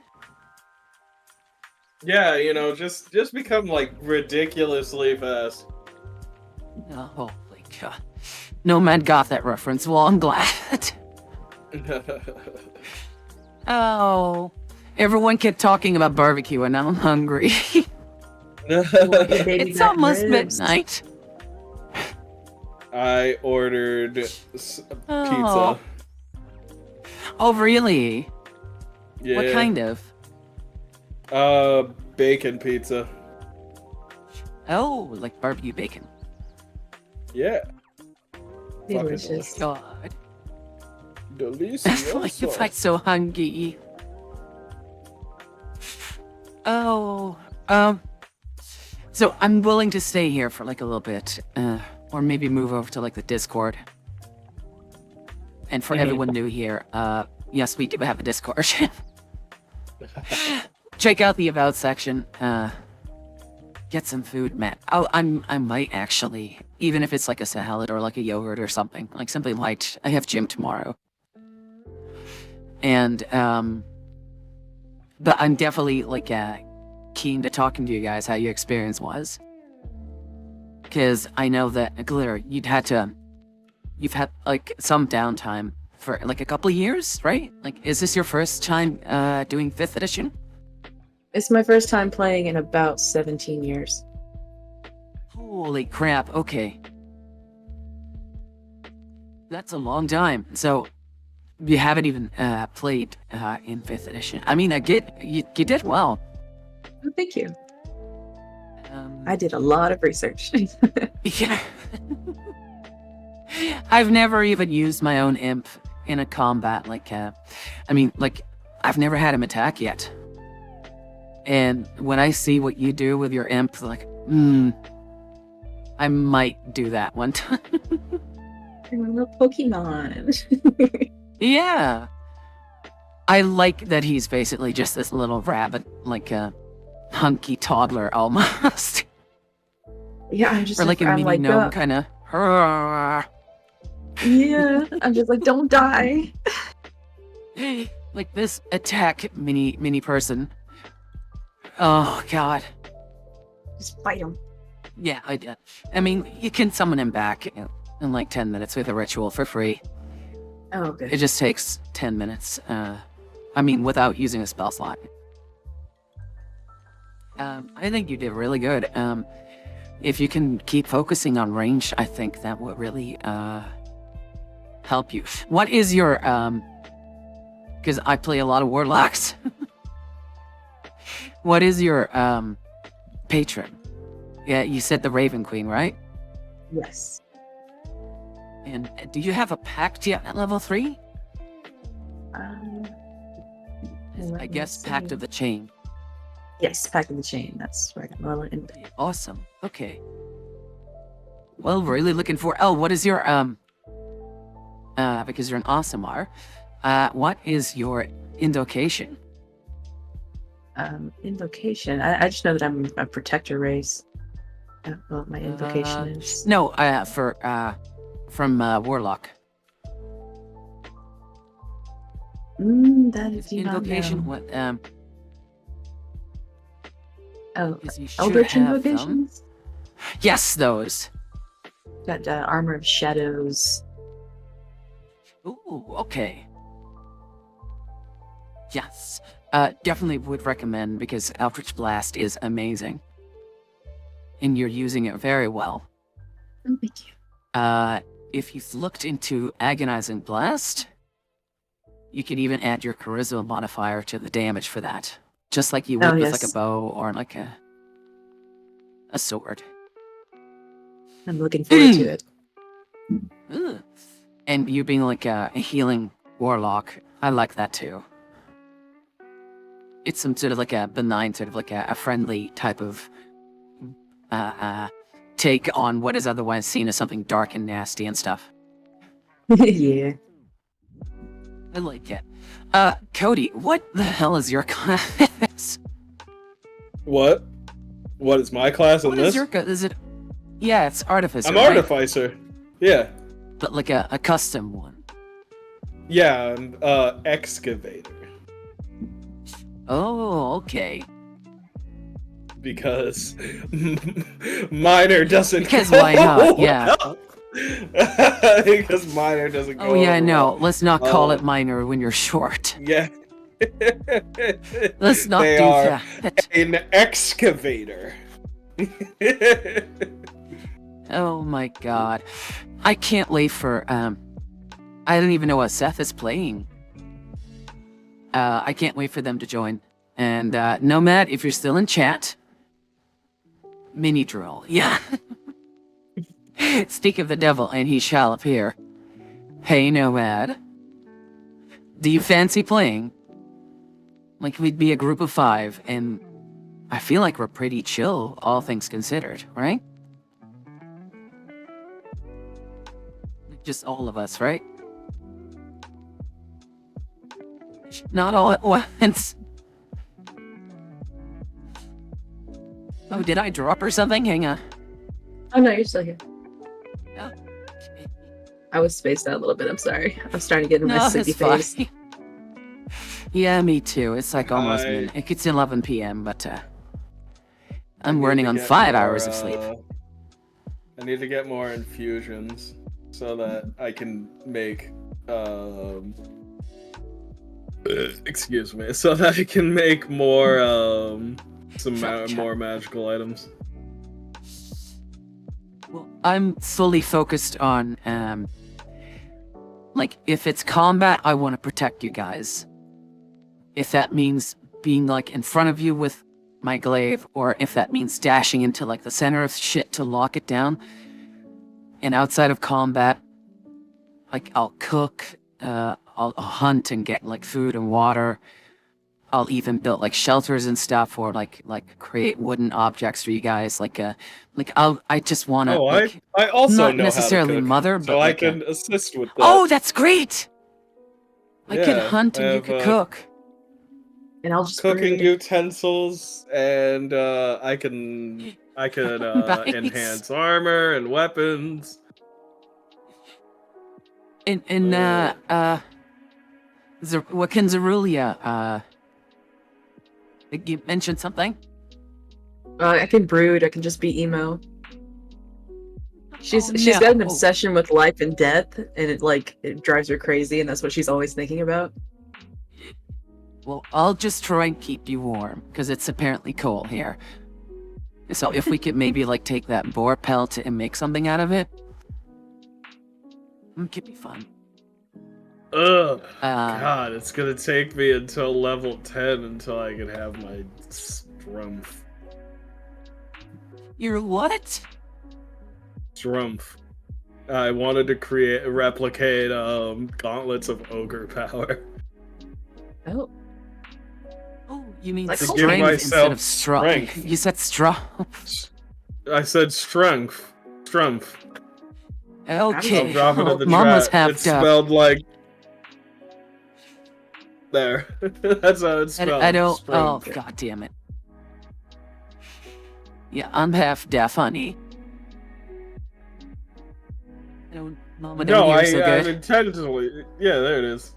Speaker 5: Yeah, just become like ridiculously fast.
Speaker 1: Oh, holy god. Nomad got that reference, well, I'm glad. Oh, everyone kept talking about barbecue and now I'm hungry. It's almost midnight.
Speaker 5: I ordered
Speaker 1: Oh.
Speaker 5: pizza.
Speaker 1: Oh, really?
Speaker 5: Yeah.
Speaker 1: What kind of?
Speaker 5: Bacon pizza.
Speaker 1: Oh, like barbecue bacon.
Speaker 5: Yeah.
Speaker 3: Delicious.
Speaker 1: God.
Speaker 5: Delicious.
Speaker 1: Like if I'm so hungry. Oh, so I'm willing to stay here for like a little bit, or maybe move over to like the Discord. And for everyone new here, yes, we do have a Discord. Check out the About section. Get some food, man. Oh, I might actually, even if it's like a salad or like a yogurt or something, like something light. I have gym tomorrow. And, but I'm definitely like keen to talking to you guys how your experience was. Because I know that, Glitter, you've had like some downtime for like a couple of years, right? Like, is this your first time doing 5th edition?
Speaker 3: It's my first time playing in about 17 years.
Speaker 1: Holy crap, okay. That's a long time. So, you haven't even played in 5th edition. I mean, you did well.
Speaker 3: Oh, thank you. I did a lot of research.
Speaker 1: Yeah. I've never even used my own imp in a combat. Like, I've never had him attack yet. And when I see what you do with your imp, like, I might do that one time.
Speaker 3: I'm a little Pokemon.
Speaker 1: Yeah. I like that he's basically just this little rabbit, like a hunky toddler almost.
Speaker 3: Yeah, I'm just
Speaker 1: Or like a
Speaker 3: I'm
Speaker 1: mini
Speaker 3: like,
Speaker 1: gnome kind of.
Speaker 3: yeah, I'm just like, don't die.
Speaker 1: Like this attack mini person. Oh god.
Speaker 3: Just fight him.
Speaker 1: Yeah, I did. I mean, you can summon him back in like 10 minutes with a ritual for free.
Speaker 3: Oh, okay.
Speaker 1: It just takes 10 minutes. I mean, without using a spell slot. I think you did really good. If you can keep focusing on range, I think that would really help you. What is your because I play a lot of warlocks. What is your patron? Yeah, you said the Raven Queen, right?
Speaker 3: Yes.
Speaker 1: And do you have a pact yet at level 3? I guess Pact of the Chain.
Speaker 3: Yes, Pact of the Chain. That's where I got my little in.
Speaker 1: Awesome. Okay. Well, really looking for. Oh, what is your because you're an Asimar. What is your invocation?
Speaker 3: Invocation. I just know that I'm a protector race. I don't know what my invocation is.
Speaker 1: No, from Warlock.
Speaker 3: That is
Speaker 1: Invocation. What
Speaker 3: Oh,
Speaker 1: is you should
Speaker 3: Eldritch
Speaker 1: have them.
Speaker 3: invocations.
Speaker 1: Yes, those.
Speaker 3: Got Armor of Shadows.
Speaker 1: Ooh, okay. Yes. Definitely would recommend because Eldritch Blast is amazing. And you're using it very well.
Speaker 3: Oh, thank you.
Speaker 1: If you've looked into Agonizing Blast, you could even add your Charisma modifier to the damage for that. Just like you would with like a bow or like a sword.
Speaker 3: I'm looking forward to it.
Speaker 1: Ugh. And you being like a healing warlock, I like that too. It's some sort of like a benign, sort of like a friendly type of take on what is otherwise seen as something dark and nasty and stuff.
Speaker 3: Yeah.
Speaker 1: I like it. Cody, what the hell is your class?
Speaker 5: What? What is my class in
Speaker 1: What
Speaker 5: this?
Speaker 1: is your is it? Yeah, it's Artificer.
Speaker 5: I'm
Speaker 1: right?
Speaker 5: Artificer. Yeah.
Speaker 1: But like a custom one.
Speaker 5: Yeah, I'm Excavator.
Speaker 1: Oh, okay.
Speaker 5: Because Minor doesn't
Speaker 1: Because
Speaker 5: go
Speaker 1: why not? Yeah.
Speaker 5: well. Because Minor doesn't go
Speaker 1: Oh yeah,
Speaker 5: over
Speaker 1: no.
Speaker 5: well.
Speaker 1: Let's not call it minor when you're short.
Speaker 5: Yeah.
Speaker 1: Let's not
Speaker 5: They
Speaker 1: do
Speaker 5: are
Speaker 1: that.
Speaker 5: an excavator.
Speaker 1: Oh my god. I can't wait for I don't even know what Seth is playing. I can't wait for them to join. And Nomad, if you're still in chat, mini drill. Yeah. Speak of the devil and he shall appear. Hey Nomad. Do you fancy playing? Like we'd be a group of 5 and I feel like we're pretty chill, all things considered, right? Just all of us, right? Not all at once. Oh, did I drop or something? Hang on.
Speaker 3: Oh no, you're still here.
Speaker 1: Oh,
Speaker 3: I was spaced out a little bit. I'm sorry. I'm starting to get in my
Speaker 1: no,
Speaker 3: sleepy
Speaker 1: it's fine.
Speaker 3: face.
Speaker 1: Yeah, me too. It's like almost
Speaker 5: I-
Speaker 1: it's 11 p.m., but I'm
Speaker 5: need
Speaker 1: running
Speaker 5: to
Speaker 1: on
Speaker 5: get
Speaker 1: 5
Speaker 5: more,
Speaker 1: hours of sleep.
Speaker 5: I need to get more infusions so that I can make excuse me, so that I can make more more magical items.
Speaker 1: Well, I'm fully focused on like if it's combat, I want to protect you guys. If that means being like in front of you with my glaive, or if that means dashing into like the center of shit to lock it down. And outside of combat, like I'll cook, I'll hunt and get like food and water. I'll even build like shelters and stuff, or like create wooden objects for you guys. I just want to.
Speaker 5: Oh,
Speaker 1: like,
Speaker 5: I also
Speaker 1: not
Speaker 5: know
Speaker 1: necessarily
Speaker 5: how to cook,
Speaker 1: mother,
Speaker 5: so
Speaker 1: but
Speaker 5: I
Speaker 1: like
Speaker 5: can assist with that.
Speaker 1: oh, that's great! I could hunt and you
Speaker 5: have,
Speaker 1: could cook.
Speaker 3: And I'll just
Speaker 5: cooking
Speaker 3: brood.
Speaker 5: utensils, and I could
Speaker 1: Nice.
Speaker 5: enhance armor and weapons.
Speaker 1: What can Zerulia, you mentioned something?
Speaker 3: I can brood. I can just be emo. She's
Speaker 1: Oh,
Speaker 3: got an
Speaker 1: no.
Speaker 3: obsession with life and death, and it drives her crazy, and that's what she's always thinking about.
Speaker 1: Well, I'll just try and keep you warm, because it's apparently cold here. So if we could maybe, like, take that boar pelt and make something out of it, it could be fun.
Speaker 5: Ugh. God, it's gonna take me until level 10 until I can have my strumph.
Speaker 1: You're what?
Speaker 5: Strumph. I wanted to replicate gauntlets of ogre power.
Speaker 3: Oh,
Speaker 1: Oh, you mean
Speaker 3: Like
Speaker 5: To give
Speaker 1: strength instead
Speaker 5: myself
Speaker 1: of strength?
Speaker 5: strength.
Speaker 1: You said strength.
Speaker 5: I said strength. Strumph.
Speaker 1: Okay.
Speaker 5: I'll drop it in the
Speaker 1: Mama's
Speaker 5: chat. It
Speaker 1: half up.
Speaker 5: spelled like... There. That's how it's spelled.
Speaker 1: I don't.
Speaker 5: Strumph.
Speaker 1: Oh, god damn it. Yeah, I'm half deaf, honey. Mama don't
Speaker 5: No,
Speaker 1: hear so
Speaker 5: I'm
Speaker 1: good.
Speaker 5: intentionally... Yeah, there it is.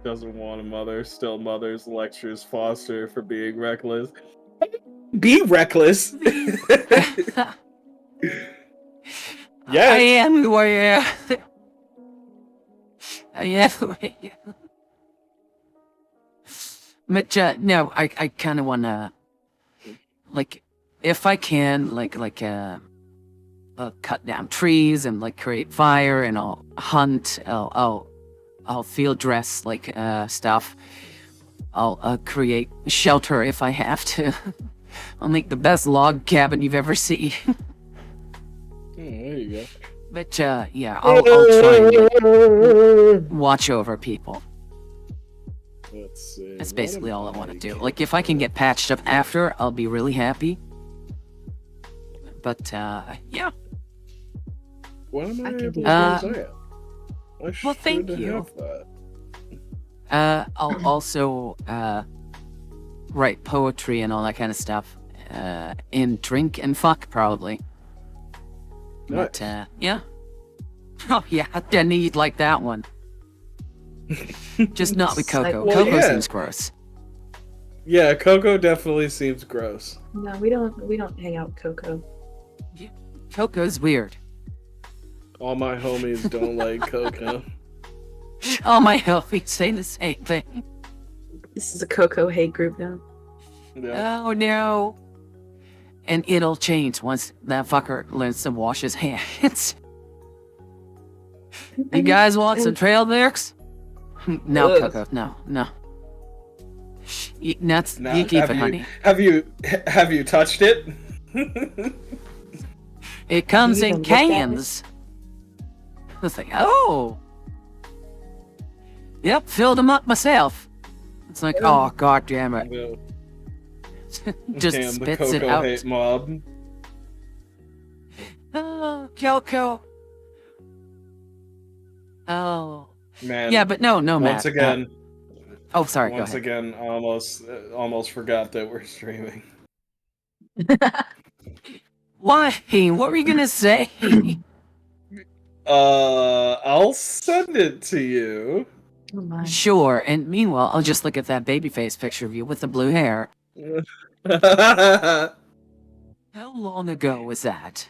Speaker 5: Doesn't want a mother, still mothers, lectures Foster for being reckless. Be reckless! Yes!
Speaker 1: I am who I am. I am who I am. But, no, I kind of want to, like, if I can, cut down trees and, like, create fire, and I'll hunt, I'll field dress, like, stuff. I'll create shelter if I have to. I'll make the best log cabin you've ever seen.
Speaker 5: There you go.
Speaker 1: But, yeah, I'll try and, like, watch over people.
Speaker 5: Let's see.
Speaker 1: That's
Speaker 5: what
Speaker 1: basically
Speaker 5: am
Speaker 1: all I want to do.
Speaker 5: capable
Speaker 1: Like, if I can get patched up after, I'll be really happy. But, yeah.
Speaker 5: What am I
Speaker 3: can
Speaker 5: able
Speaker 3: do
Speaker 5: to
Speaker 1: that.
Speaker 5: say?
Speaker 1: Well, thank you.
Speaker 5: Have that.
Speaker 1: I'll also, write poetry and all that kind of stuff. And drink and fuck, probably. But,
Speaker 5: Nice.
Speaker 1: yeah. Oh, yeah, I need like that one. Just not with Coco.
Speaker 5: Well,
Speaker 1: Coco
Speaker 5: yeah.
Speaker 1: seems gross.
Speaker 5: Yeah, Coco definitely seems gross.
Speaker 3: no, we don't hang out with Coco.
Speaker 1: Coco's weird.
Speaker 5: All my homies don't like Coco.
Speaker 1: All my homies say the same thing.
Speaker 3: This is a Coco hate group now.
Speaker 5: Yeah.
Speaker 1: Oh no. And it'll change once that fucker learns to wash his hands. You guys want some trail mix? No,
Speaker 3: Ugh.
Speaker 1: Coco, no. Nuts,
Speaker 5: Now,
Speaker 1: you keep
Speaker 5: have
Speaker 1: it,
Speaker 5: you-
Speaker 1: honey.
Speaker 5: Have you touched it?
Speaker 1: It comes
Speaker 3: You
Speaker 1: in
Speaker 3: even look at it?
Speaker 1: cans. It's like, oh. Yep, filled them up myself. It's like, oh, god damn it.
Speaker 5: No.
Speaker 1: Just
Speaker 5: Damn, the
Speaker 1: spits it
Speaker 5: Coco
Speaker 1: out.
Speaker 5: hate mob.
Speaker 1: Oh, Coco. Oh.
Speaker 5: Man.
Speaker 1: Yeah, but no,
Speaker 5: Once
Speaker 1: Matt.
Speaker 5: again,
Speaker 1: Oh, sorry, go
Speaker 5: once
Speaker 1: ahead.
Speaker 5: again, almost forgot that we're streaming.
Speaker 1: Why? What were you gonna say?
Speaker 5: I'll send it to you.
Speaker 3: Oh my.
Speaker 1: Sure, and meanwhile, I'll just look at that babyface picture of you with the blue hair. How long ago was that?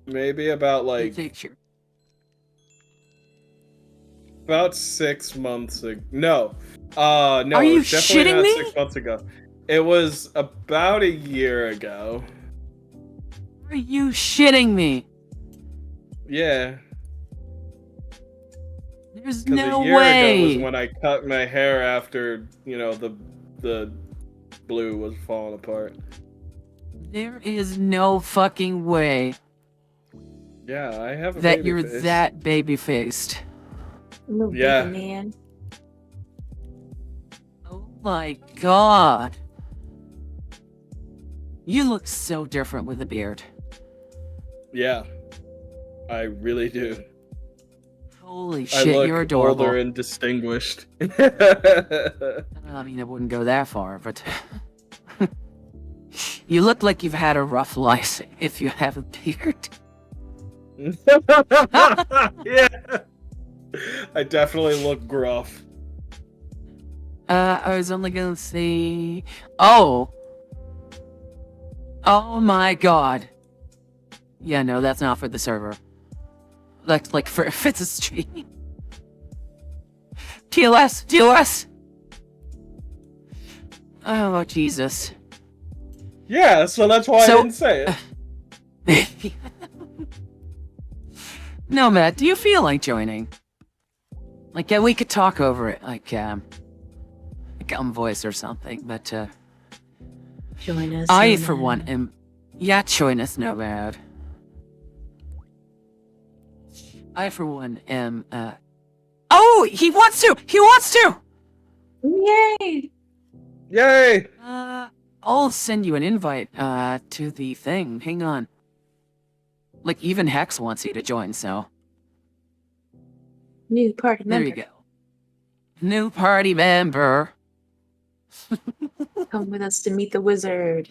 Speaker 5: Maybe about like
Speaker 1: Picture.
Speaker 5: about 6 months ago. No. No.
Speaker 1: Are
Speaker 5: it
Speaker 1: you
Speaker 5: was definitely
Speaker 1: shitting
Speaker 5: not
Speaker 1: me?
Speaker 5: 6 months ago. It was about a year ago.
Speaker 1: Are you shitting me?
Speaker 5: Yeah.
Speaker 1: There's
Speaker 5: Because
Speaker 1: no
Speaker 5: a year ago
Speaker 1: way.
Speaker 5: was when I cut my hair after, the blue was falling apart.
Speaker 1: There is no fucking way
Speaker 5: Yeah, I have a
Speaker 1: that
Speaker 5: baby
Speaker 1: you're
Speaker 5: face.
Speaker 1: that baby-faced.
Speaker 3: Little
Speaker 5: Yeah.
Speaker 3: baby man.
Speaker 1: Oh my god. You look so different with a beard.
Speaker 5: Yeah. I really do.
Speaker 1: Holy
Speaker 5: I
Speaker 1: shit,
Speaker 5: look
Speaker 1: you're adorable.
Speaker 5: older and distinguished.
Speaker 1: I mean, I wouldn't go that far, but you look like you've had a rough life if you have a beard.
Speaker 5: Yeah. I definitely look gruff.
Speaker 1: I was only gonna say, oh my god. Yeah, no, that's not for the server. Like for if it's a stream. TLS. Oh Jesus.
Speaker 5: Yeah, so that's why
Speaker 1: So-
Speaker 5: I didn't say it.
Speaker 1: Nomad, do you feel like joining? Like, yeah, we could talk over it, like voice or something, but
Speaker 3: Join us.
Speaker 1: I,
Speaker 3: Nomad.
Speaker 1: for one, am... Yeah, join us, Nomad. I, for one, am, Oh! He wants to! He wants to!
Speaker 3: Yay!
Speaker 5: Yay!
Speaker 1: I'll send you an invite, to the thing. Hang on. Like, even Hex wants you to join, so...
Speaker 3: New party
Speaker 1: There
Speaker 3: member.
Speaker 1: you go. New party member.
Speaker 3: Come with us to meet the wizard.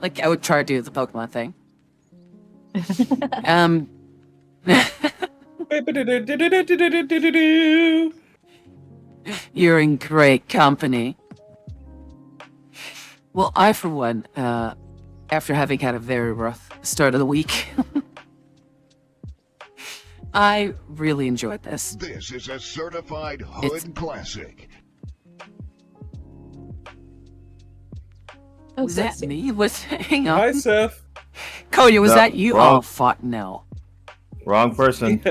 Speaker 1: Like, I would try to do the Pokemon thing. You're in great company. Well, I, for one, after having had a very rough start of the week, I really enjoyed this.
Speaker 7: This is a certified hood classic.
Speaker 3: Oh,
Speaker 1: Was that
Speaker 3: sexy.
Speaker 1: me? Hang
Speaker 5: Hi,
Speaker 1: on.
Speaker 5: Seth.
Speaker 1: Cody, was
Speaker 8: No,
Speaker 1: that you?
Speaker 8: wrong.
Speaker 1: Oh, fuck no.
Speaker 8: Wrong person.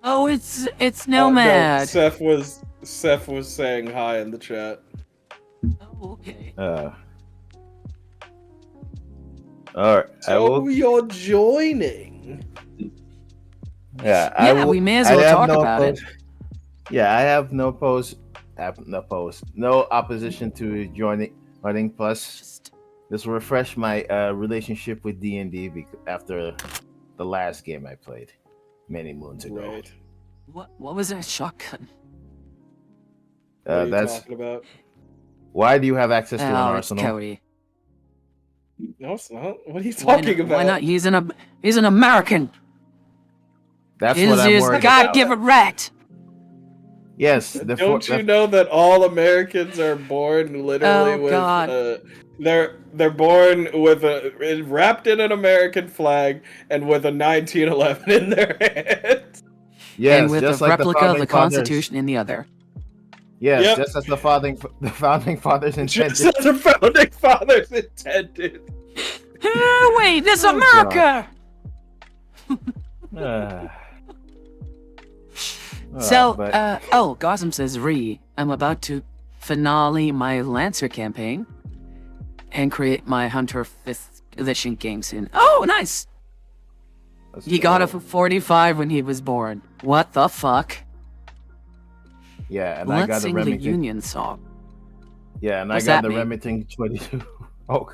Speaker 1: Oh, it's
Speaker 5: No,
Speaker 1: Nomad.
Speaker 5: Seth was saying hi in the chat.
Speaker 1: Oh, okay.
Speaker 8: All right. I
Speaker 5: So
Speaker 8: will.
Speaker 5: you're joining.
Speaker 8: Yeah.
Speaker 1: Yeah, we may as well talk about it.
Speaker 8: Yeah, I have no opposition to joining. Plus,
Speaker 1: Just
Speaker 8: this will refresh my relationship with D&D after the last game I played many moons ago.
Speaker 5: Right.
Speaker 1: what was that shotgun?
Speaker 5: What are you
Speaker 8: That's
Speaker 5: talking about?
Speaker 8: why do you have access to an
Speaker 1: Oh, it's
Speaker 8: arsenal?
Speaker 1: Cody.
Speaker 5: No, it's not. What are you
Speaker 1: Why
Speaker 5: talking
Speaker 1: not?
Speaker 5: about?
Speaker 1: Why not? He's an American.
Speaker 8: That's
Speaker 1: He's
Speaker 8: what I'm
Speaker 1: his
Speaker 8: worried about.
Speaker 1: God-given right.
Speaker 8: Yes,
Speaker 5: Don't you know that all Americans are born literally
Speaker 1: Oh,
Speaker 5: with
Speaker 1: God.
Speaker 5: they're born with wrapped in an American flag and with a 1911 in their hand.
Speaker 8: Yes,
Speaker 1: and with
Speaker 8: just
Speaker 1: a
Speaker 8: like
Speaker 1: replica
Speaker 8: the
Speaker 1: of the
Speaker 8: founding fathers.
Speaker 1: Constitution in the other.
Speaker 8: Yes,
Speaker 5: Yep.
Speaker 8: just as the founding fathers intended.
Speaker 5: Just as the founding fathers intended.
Speaker 1: Wait, this
Speaker 8: Oh,
Speaker 1: America! So,
Speaker 8: but
Speaker 1: Gotham says, I'm about to finale my Lancer campaign and create my Hunter 5th edition game soon. Oh, nice!
Speaker 8: let's
Speaker 1: He got
Speaker 8: go.
Speaker 1: a 45 when he was born. What the fuck?
Speaker 8: Yeah, and I
Speaker 1: Let's
Speaker 8: got the
Speaker 1: sing the
Speaker 8: Remington.
Speaker 1: Union song.
Speaker 8: Yeah, and
Speaker 1: What's
Speaker 8: I got
Speaker 1: that
Speaker 8: the
Speaker 1: mean?
Speaker 8: Remington 22. Oh.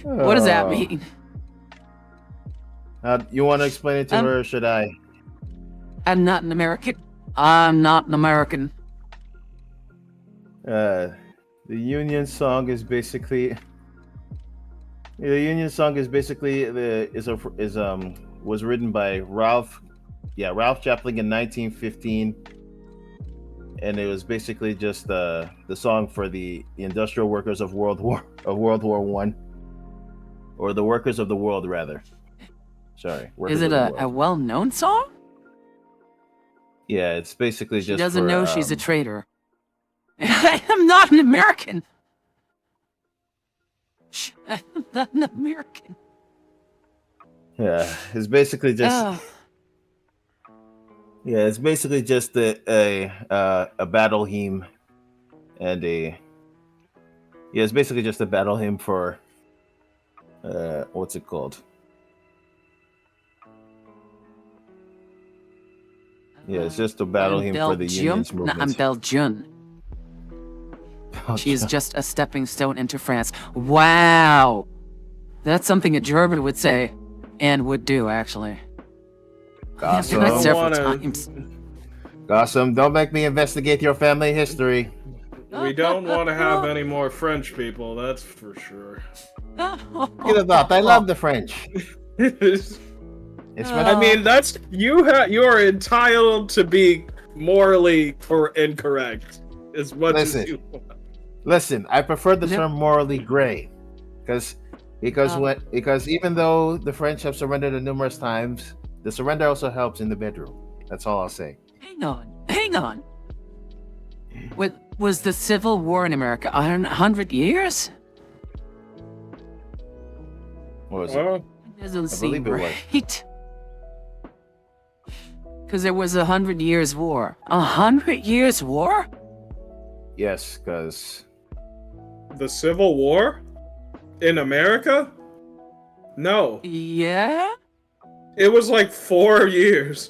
Speaker 1: What does that
Speaker 8: Oh.
Speaker 1: mean?
Speaker 8: You want to explain it to
Speaker 1: Um,
Speaker 8: her, or should I?
Speaker 1: I'm not an American. I'm not an American.
Speaker 8: The Union song is basically. The Union song is basically was written by Ralph Chaplin in 1915, and it was basically just the song for the industrial workers of World War One, or the workers of the world rather. Sorry, workers
Speaker 1: Is it
Speaker 8: of the
Speaker 1: a
Speaker 8: world.
Speaker 1: well-known song?
Speaker 8: Yeah, it's basically
Speaker 1: She
Speaker 8: just.
Speaker 1: doesn't
Speaker 8: for,
Speaker 1: know she's a traitor. I'm not an American. I'm not an American.
Speaker 8: Yeah, it's basically just.
Speaker 1: Oh,
Speaker 8: Yeah, it's basically just a battle hymn, and it's basically just a battle hymn for what's it called? Yeah, it's just to battle him for the union's
Speaker 1: No, I'm
Speaker 8: movements.
Speaker 1: Belgian. She is just a stepping stone into France. Wow! That's something a German would say. And would do, actually. I've done that
Speaker 8: Gossam.
Speaker 1: several times.
Speaker 8: Gossam, don't make me investigate your family history.
Speaker 5: We don't want to have any more French people, that's for sure.
Speaker 8: Get it up. I love the French. It's
Speaker 5: I mean, that's you are entitled to be morally incorrect as much as you want.
Speaker 8: Listen, I prefer the
Speaker 1: Yep.
Speaker 8: term morally gray, because even though the French have surrendered numerous times, the surrender also helps in the bedroom. That's all I'll say.
Speaker 1: Hang on. Was the Civil War in America 100 years?
Speaker 8: What was it?
Speaker 1: Doesn't
Speaker 8: I
Speaker 1: seem
Speaker 8: believe it was.
Speaker 1: right. Because there was 100 Years' War. 100 Years' War?
Speaker 8: Yes, because
Speaker 5: The Civil War? In America? No.
Speaker 1: Yeah?
Speaker 5: It was like 4 years.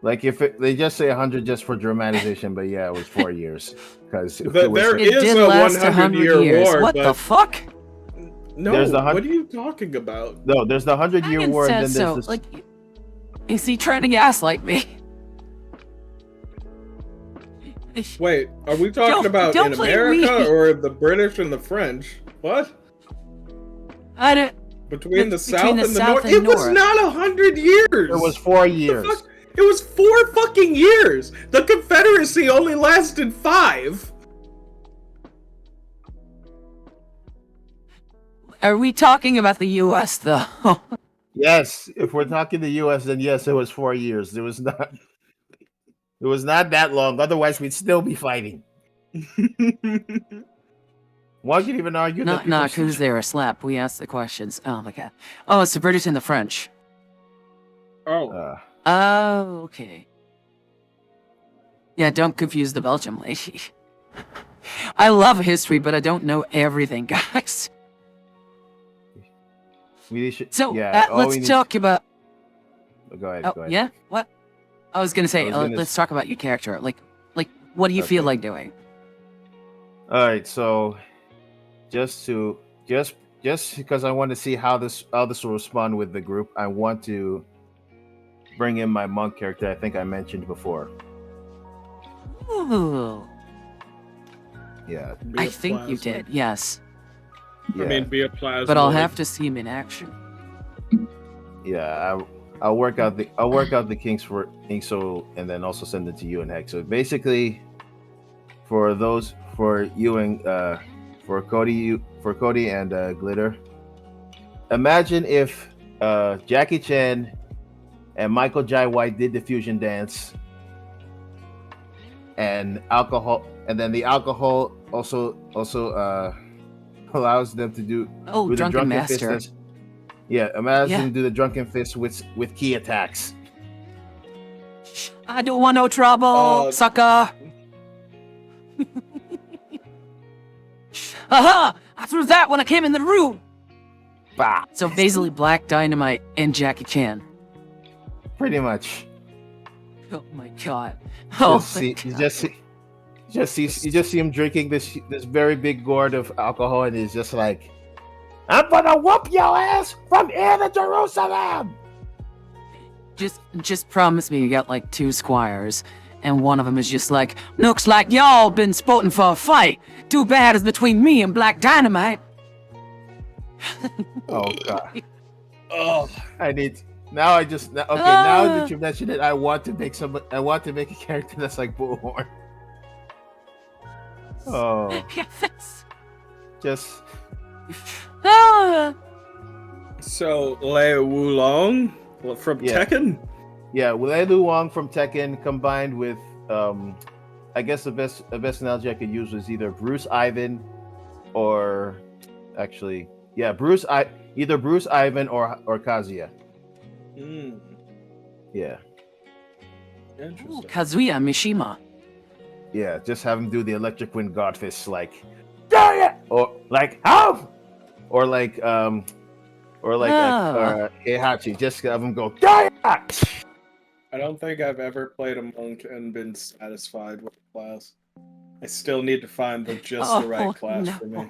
Speaker 8: like they just say 100 just for dramatization, but yeah, it was 4 years because
Speaker 5: There
Speaker 1: It
Speaker 5: is
Speaker 1: did
Speaker 5: a
Speaker 1: last
Speaker 5: 100-year
Speaker 1: years.
Speaker 5: war,
Speaker 1: What
Speaker 5: but
Speaker 1: the fuck?
Speaker 5: no,
Speaker 8: There's the
Speaker 5: what are you talking about?
Speaker 8: no, there's the 100-year
Speaker 1: Ryan
Speaker 8: war, and
Speaker 1: said
Speaker 8: then
Speaker 1: so.
Speaker 8: there's this.
Speaker 1: Like, is he trying to gaslight me?
Speaker 5: Wait, are we talking about
Speaker 1: don't
Speaker 5: in
Speaker 1: play
Speaker 5: America
Speaker 1: me.
Speaker 5: or the British and the French? What?
Speaker 1: I don't.
Speaker 5: Between the
Speaker 1: Between
Speaker 5: South
Speaker 1: the
Speaker 5: and the
Speaker 1: South
Speaker 5: North?
Speaker 1: and
Speaker 5: It was
Speaker 1: North.
Speaker 5: not 100 years!
Speaker 8: It was 4 years.
Speaker 5: Fuck? It was 4 fucking years! The Confederacy only lasted 5!
Speaker 1: Are we talking about the U.S. though?
Speaker 8: Yes, if we're talking the U.S., then yes, it was 4 years. It was not. It was not that long. Otherwise, we'd still be fighting. One can even argue that.
Speaker 1: Knock, who's there? A slap. We asked the questions. Oh my god. Oh, it's the British and the French.
Speaker 5: Oh.
Speaker 1: Oh, okay. Yeah, don't confuse the Belgium lady. I love history, but I don't know everything, guys.
Speaker 8: We should.
Speaker 1: So,
Speaker 8: yeah, all we
Speaker 1: let's
Speaker 8: need-
Speaker 1: talk about.
Speaker 8: Go ahead.
Speaker 1: Oh,
Speaker 8: Go ahead.
Speaker 1: yeah? What? I was gonna say,
Speaker 8: I was gonna
Speaker 1: let's talk about your character. Like, what do you feel like doing?
Speaker 8: All right. So, just because I want to see how this will respond with the group, I want to bring in my monk character. I think I mentioned before.
Speaker 1: Ooh,
Speaker 8: Yeah.
Speaker 5: Be
Speaker 1: I
Speaker 5: a
Speaker 1: think you
Speaker 5: plasma.
Speaker 1: did. Yes,
Speaker 8: Yeah.
Speaker 5: I mean, be a plasma.
Speaker 1: but I'll have to see him in action.
Speaker 8: Yeah, I'll work out the kinks so, and then also send it to you and Hex. So basically, for you and for Cody and Glitter, imagine if Jackie Chan and Michael Jai White did the fusion dance, and then the alcohol also allows them to do
Speaker 1: Oh,
Speaker 8: with the
Speaker 1: Drunken
Speaker 8: drunken fist
Speaker 1: Master.
Speaker 8: dance. Yeah, imagine
Speaker 1: Yeah.
Speaker 8: do the drunken fist with key attacks.
Speaker 1: I don't want no trouble, sucker. Aha! I threw that when I came in the room.
Speaker 8: Bah,
Speaker 1: So basically, Black Dynamite and Jackie Chan.
Speaker 8: pretty much.
Speaker 1: Oh my god. Oh
Speaker 8: Just
Speaker 1: my
Speaker 8: see,
Speaker 1: god.
Speaker 8: you just see him drinking this very big gourd of alcohol, and he's just like, "I'm gonna whoop your ass from here to Jerusalem."
Speaker 1: Just promise me you got like 2 squires, and one of them is just like, looks like y'all been sporting for a fight. Too bad it's between me and Black Dynamite.
Speaker 8: Oh god,
Speaker 5: Oh,
Speaker 8: I need now. Now that you mentioned it, I want to make a character that's like Bullhorn. Oh,
Speaker 1: Yes.
Speaker 8: just
Speaker 1: Ah.
Speaker 5: so Lei Wulong from
Speaker 8: Yeah.
Speaker 5: Tekken?
Speaker 8: yeah, Wei Lu Wong from Tekken combined with I guess the best analogy I could use was either Bruce Ivan or actually either Bruce Ivan or Kazuya.
Speaker 5: Hmm,
Speaker 8: Yeah.
Speaker 1: Ooh,
Speaker 5: interesting.
Speaker 1: Kazuya Mishima.
Speaker 8: Yeah, just have him do the electric wind god fist like "Dang it!" or like how or like Heihachi. Just have him go "Dang it!"
Speaker 5: I don't think I've ever played a monk and been satisfied with the class. I still need to find the right class for me.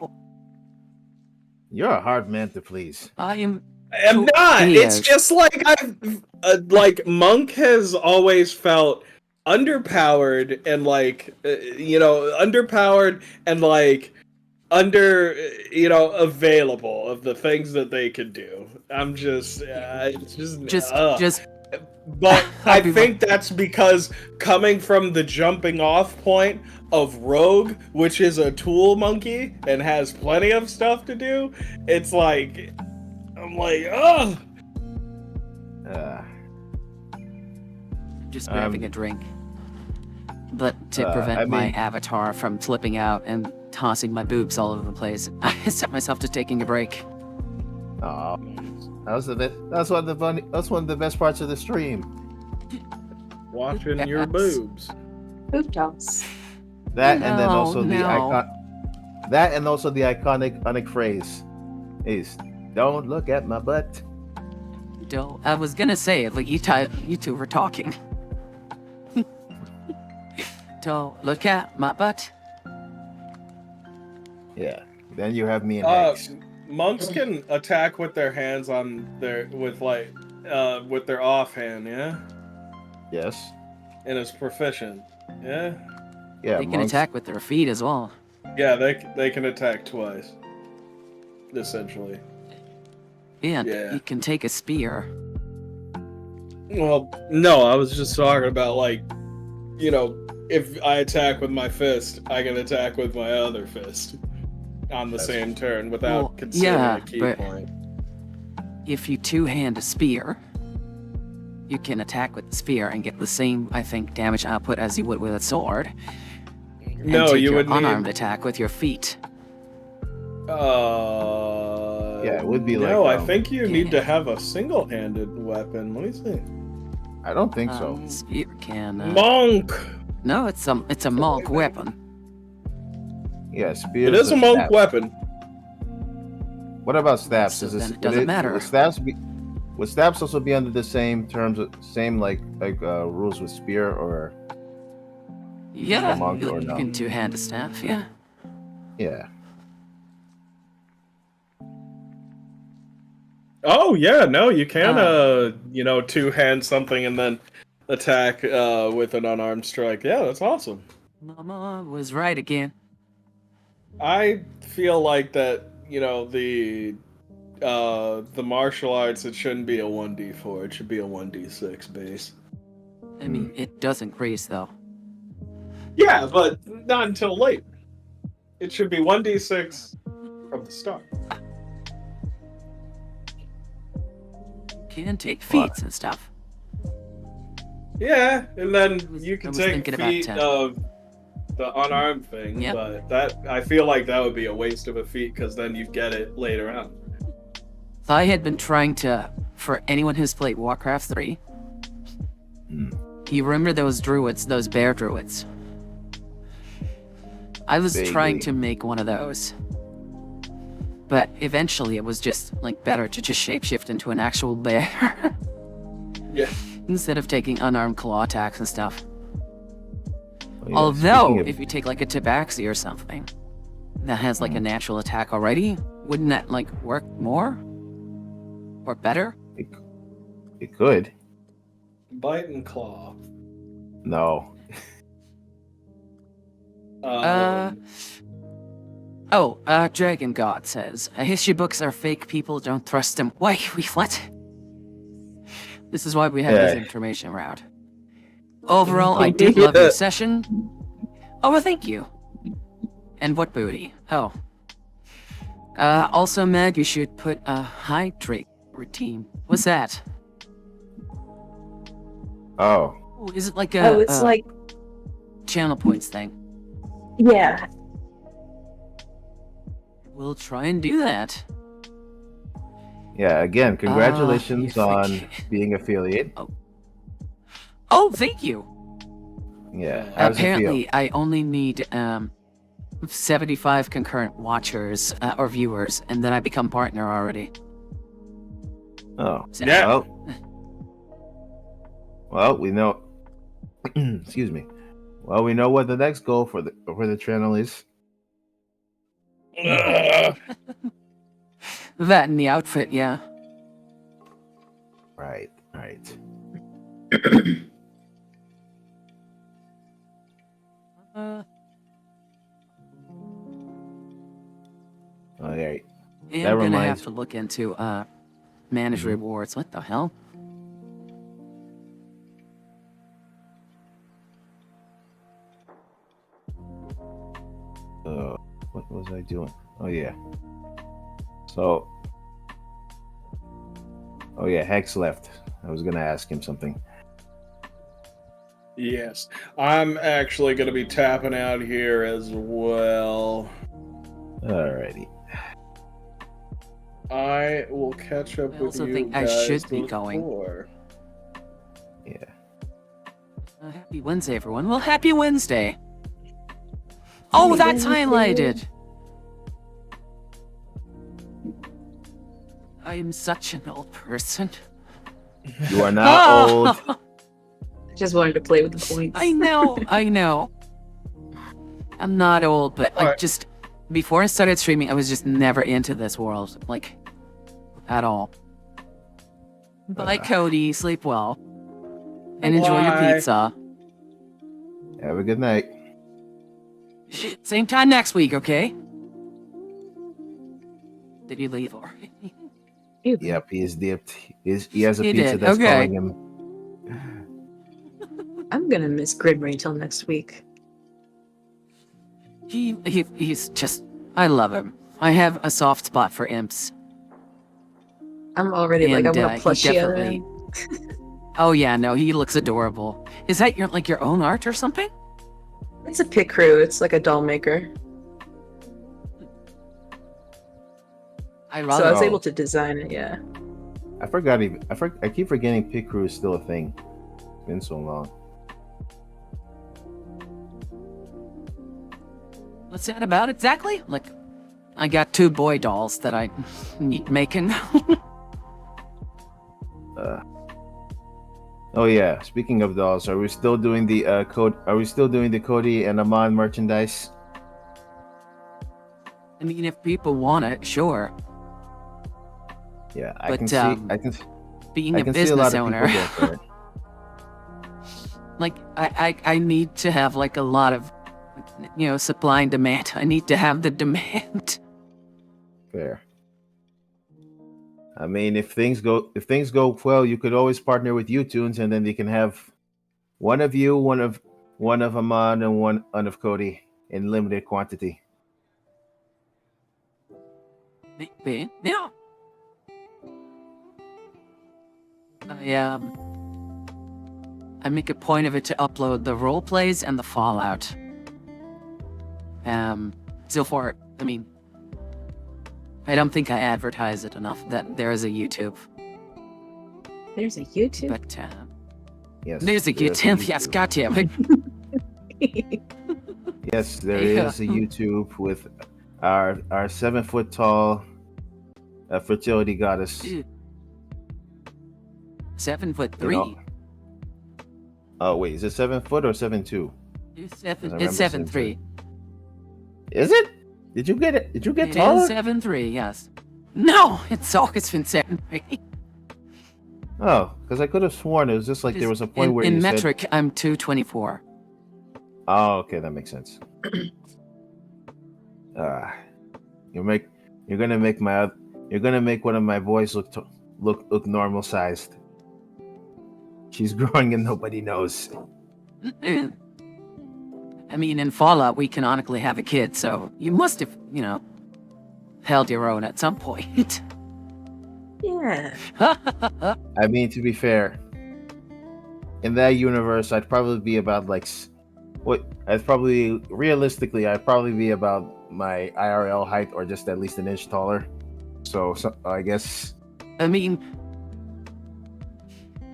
Speaker 8: You're a hard man to please.
Speaker 1: I am.
Speaker 5: I'm not. It's
Speaker 1: Yes.
Speaker 5: just like I've monk has always felt underpowered and underpowered and available of the things that they could do. I'm just it's
Speaker 1: Just.
Speaker 5: But I think that's because coming from the jumping off point of Rogue, which is a tool monkey and has plenty of stuff to do, it's like I'm like, oh.
Speaker 1: Just grabbing a drink. But to prevent my avatar from flipping out and tossing my boobs all over the place, I set myself to taking a break.
Speaker 8: Oh, that's one of the best parts of the stream.
Speaker 5: Watching your boobs.
Speaker 3: Boob toss.
Speaker 8: And then also the iconic phrase is, "Don't look at my butt."
Speaker 1: I was gonna say it, like you two were talking. Don't look at my butt.
Speaker 8: Yeah. Then you have me and Hanks.
Speaker 5: Monks can attack with their hands with their offhand, yeah?
Speaker 8: Yes.
Speaker 5: And is proficient. Yeah?
Speaker 8: Yeah.
Speaker 1: They can attack with their feet as well.
Speaker 5: Yeah, they can attack twice. Essentially.
Speaker 1: And you can take a spear.
Speaker 5: Well, no, I was just talking about if I attack with my fist, I can attack with my other fist on the same turn without considering a key point.
Speaker 1: If you two-hand a spear, you can attack with the spear and get the same, I think, damage output as you would with a sword.
Speaker 5: No,
Speaker 1: and take
Speaker 5: you
Speaker 1: your
Speaker 5: would
Speaker 1: unarmed attack with your feet.
Speaker 8: Yeah, it would be
Speaker 5: No, I think you need to have a single-handed weapon. Let me see.
Speaker 8: I don't think so.
Speaker 1: Spear can.
Speaker 5: Monk.
Speaker 1: No, it's a monk weapon.
Speaker 8: Yeah, spear.
Speaker 5: It is a monk weapon.
Speaker 8: What about staffs?
Speaker 1: So then it doesn't matter.
Speaker 8: Would staffs also be under the same terms, rules with spear, or?
Speaker 1: Yeah,
Speaker 8: monk
Speaker 1: you
Speaker 8: or no?
Speaker 1: can two-hand a staff. Yeah.
Speaker 8: Yeah.
Speaker 5: Oh yeah, no, you can two-hand something and then attack with an unarmed strike. Yeah, that's awesome.
Speaker 1: Mama was right again.
Speaker 5: I feel like that, the martial arts, it shouldn't be a 1d4, it should be a 1d6 base.
Speaker 1: I mean, it does increase though.
Speaker 5: Yeah, but not until late. It should be 1d6 from the start.
Speaker 1: Can take feats and stuff.
Speaker 5: Yeah, and then you can take
Speaker 1: thinking about
Speaker 5: feat
Speaker 1: 10.
Speaker 5: of the unarmed thing,
Speaker 1: Yep.
Speaker 5: but that I feel like that would be a waste of a feat because then you get it later on.
Speaker 1: So I had been trying to, for anyone who's played Warcraft 3, you remember those druids, those bear druids? I was trying to make one of those. But eventually it was just better to just shapeshift into an actual bear.
Speaker 5: Yeah.
Speaker 1: Instead of taking unarmed claw attacks and stuff.
Speaker 8: Yeah,
Speaker 1: Although, if you take a tabaxi or something that has a natural attack already, wouldn't that work more? Or better?
Speaker 8: It could.
Speaker 5: Bite and claw.
Speaker 8: No.
Speaker 1: Dragon God says, history books are fake, people don't trust them. Why, what? This is why we have this information route. Overall, I did love your session. Oh, well, thank you. And what booty? Oh. Also, Meg, you should put a hydrate routine. What's that?
Speaker 8: Oh.
Speaker 1: Oh, is it like a...
Speaker 3: it's like...
Speaker 1: channel points thing?
Speaker 3: Yeah.
Speaker 1: We'll try and do that.
Speaker 8: Yeah, again, congratulations on being affiliate.
Speaker 1: Oh, thank you.
Speaker 8: Yeah. How does it feel?
Speaker 1: Apparently, I only need 75 concurrent watchers or viewers, and then I become partner already.
Speaker 8: Oh.
Speaker 5: Yeah.
Speaker 8: Well, Well, we know. Excuse me. Well, we know what the next goal for the channel is.
Speaker 1: That and the outfit, yeah.
Speaker 8: Right. Right.
Speaker 1: Uh,
Speaker 8: Okay.
Speaker 1: yeah,
Speaker 8: That
Speaker 1: I'm gonna
Speaker 8: reminds-
Speaker 1: have to look into manage rewards. What the hell?
Speaker 8: What was I doing? Oh yeah. So. Oh yeah, Hex left. I was gonna ask him something.
Speaker 5: Yes, I'm actually going to be tapping out here as well.
Speaker 8: Alrighty.
Speaker 5: I will catch up
Speaker 1: I
Speaker 5: with
Speaker 1: also
Speaker 5: you
Speaker 1: think I
Speaker 5: guys
Speaker 1: should be going.
Speaker 5: before.
Speaker 8: Yeah.
Speaker 1: Happy Wednesday, everyone. Well, happy Wednesday. Oh, that's highlighted. I am such an old person.
Speaker 8: You are not old.
Speaker 3: Just wanted to play with the points.
Speaker 1: I know, I know. I'm not old, but I
Speaker 5: Alright.
Speaker 1: just before I started streaming, I was just never into this world, like at all. Bye, Cody. Sleep well, and enjoy your
Speaker 5: Bye.
Speaker 1: pizza.
Speaker 8: Have a good night.
Speaker 1: Same time next week, okay? Did you leave already?
Speaker 8: Yep, he is dipped. He has a
Speaker 1: He
Speaker 8: pizza
Speaker 1: did,
Speaker 8: that's
Speaker 1: okay.
Speaker 8: calling him.
Speaker 3: I'm gonna miss Grimray till next week.
Speaker 1: He's just. I love him. I have a soft spot for imps.
Speaker 3: I'm already like, I
Speaker 1: And,
Speaker 3: want
Speaker 1: he
Speaker 3: to plushie out of
Speaker 1: definitely-
Speaker 3: him.
Speaker 1: Oh yeah, no, he looks adorable. Is that your own art or something?
Speaker 3: It's a pit crew. It's like a doll maker.
Speaker 1: I
Speaker 3: So
Speaker 1: rather.
Speaker 3: I was able to design it, yeah.
Speaker 8: I forgot even. I keep forgetting Pit Crew is still a thing. It's been so long.
Speaker 1: What's that about exactly? Like, I got 2 boy dolls that I need making.
Speaker 8: Oh yeah. Speaking of dolls, are we still doing the code? Are we still doing the Cody and Amon merchandise?
Speaker 1: I mean, if people want it, sure.
Speaker 8: Yeah, I
Speaker 1: But,
Speaker 8: can see. I can.
Speaker 1: Being
Speaker 8: I
Speaker 1: a
Speaker 8: can see a lot
Speaker 1: business
Speaker 8: of
Speaker 1: owner,
Speaker 8: people go for it.
Speaker 1: like, I need to have like a lot of, supply and demand. I need to have the demand.
Speaker 8: Fair. I mean, if things go well, you could always partner with U-Tunes, and then you can have one of you, one of Amon, and one of Cody in limited quantity.
Speaker 1: Maybe, yeah. I make a point of it to upload the role plays and the Fallout. So far, I mean, I don't think I advertise it enough that there is a YouTube,
Speaker 3: There's a YouTube.
Speaker 1: but
Speaker 8: Yes.
Speaker 1: there's a YouTube. Yes, goddamn.
Speaker 8: Yes, there
Speaker 1: Yeah.
Speaker 8: is a YouTube with our 7 foot tall fertility goddess.
Speaker 1: 7'3".
Speaker 8: know. Oh wait, is it 7 foot or 7'2"?
Speaker 1: It's
Speaker 8: I remember
Speaker 1: 7'3".
Speaker 8: Is it? Did you get it? Did you get
Speaker 1: It
Speaker 8: taller?
Speaker 1: is 7'3". Yes. No, it's always been 7'3".
Speaker 8: Oh, because I could have sworn it was just like there was a point where
Speaker 1: in
Speaker 8: you
Speaker 1: metric,
Speaker 8: said.
Speaker 1: I'm 224.
Speaker 8: Oh, okay, that makes sense. You're gonna make one of my boys look normal sized. She's growing and nobody knows.
Speaker 1: I mean, in Fallout, we canonically have a kid, so you must have, held your own at some point.
Speaker 3: Yeah.
Speaker 8: I mean, to be fair, in that universe, I'd probably be about realistically, I'd probably be about my IRL height or just at least an inch taller. So I guess.
Speaker 1: I mean,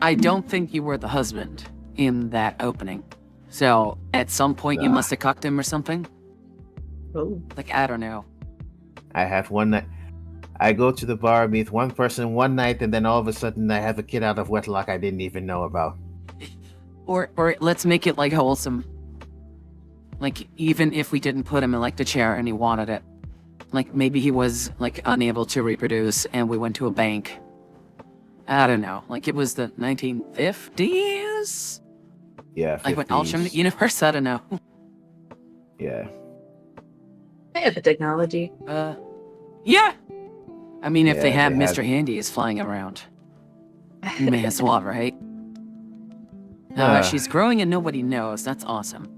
Speaker 1: I don't think you were the husband in that opening. So at some point, you
Speaker 8: Nah.
Speaker 1: must have cucked him or something.
Speaker 3: Oh.
Speaker 1: Like, I don't know.
Speaker 8: I have one night. I go to the bar, meet one person one night, and then all of a sudden I have a kid out of wedlock I didn't even know about.
Speaker 1: Or let's make it like wholesome. Like even if we didn't put him in like the chair and he wanted it, like maybe he was like unable to reproduce and we went to a bank. I don't know. Like it was the 1950s.
Speaker 8: Yeah,
Speaker 1: Like when alternate
Speaker 8: 50s.
Speaker 1: universe. I don't know.
Speaker 8: Yeah.
Speaker 3: They have the technology.
Speaker 1: Yeah. I mean, if they
Speaker 8: Yeah,
Speaker 1: have
Speaker 8: they
Speaker 1: Mr.
Speaker 8: had-
Speaker 1: Handy's flying around, you may as well, right?
Speaker 8: Ah.
Speaker 1: She's growing and nobody knows. That's awesome.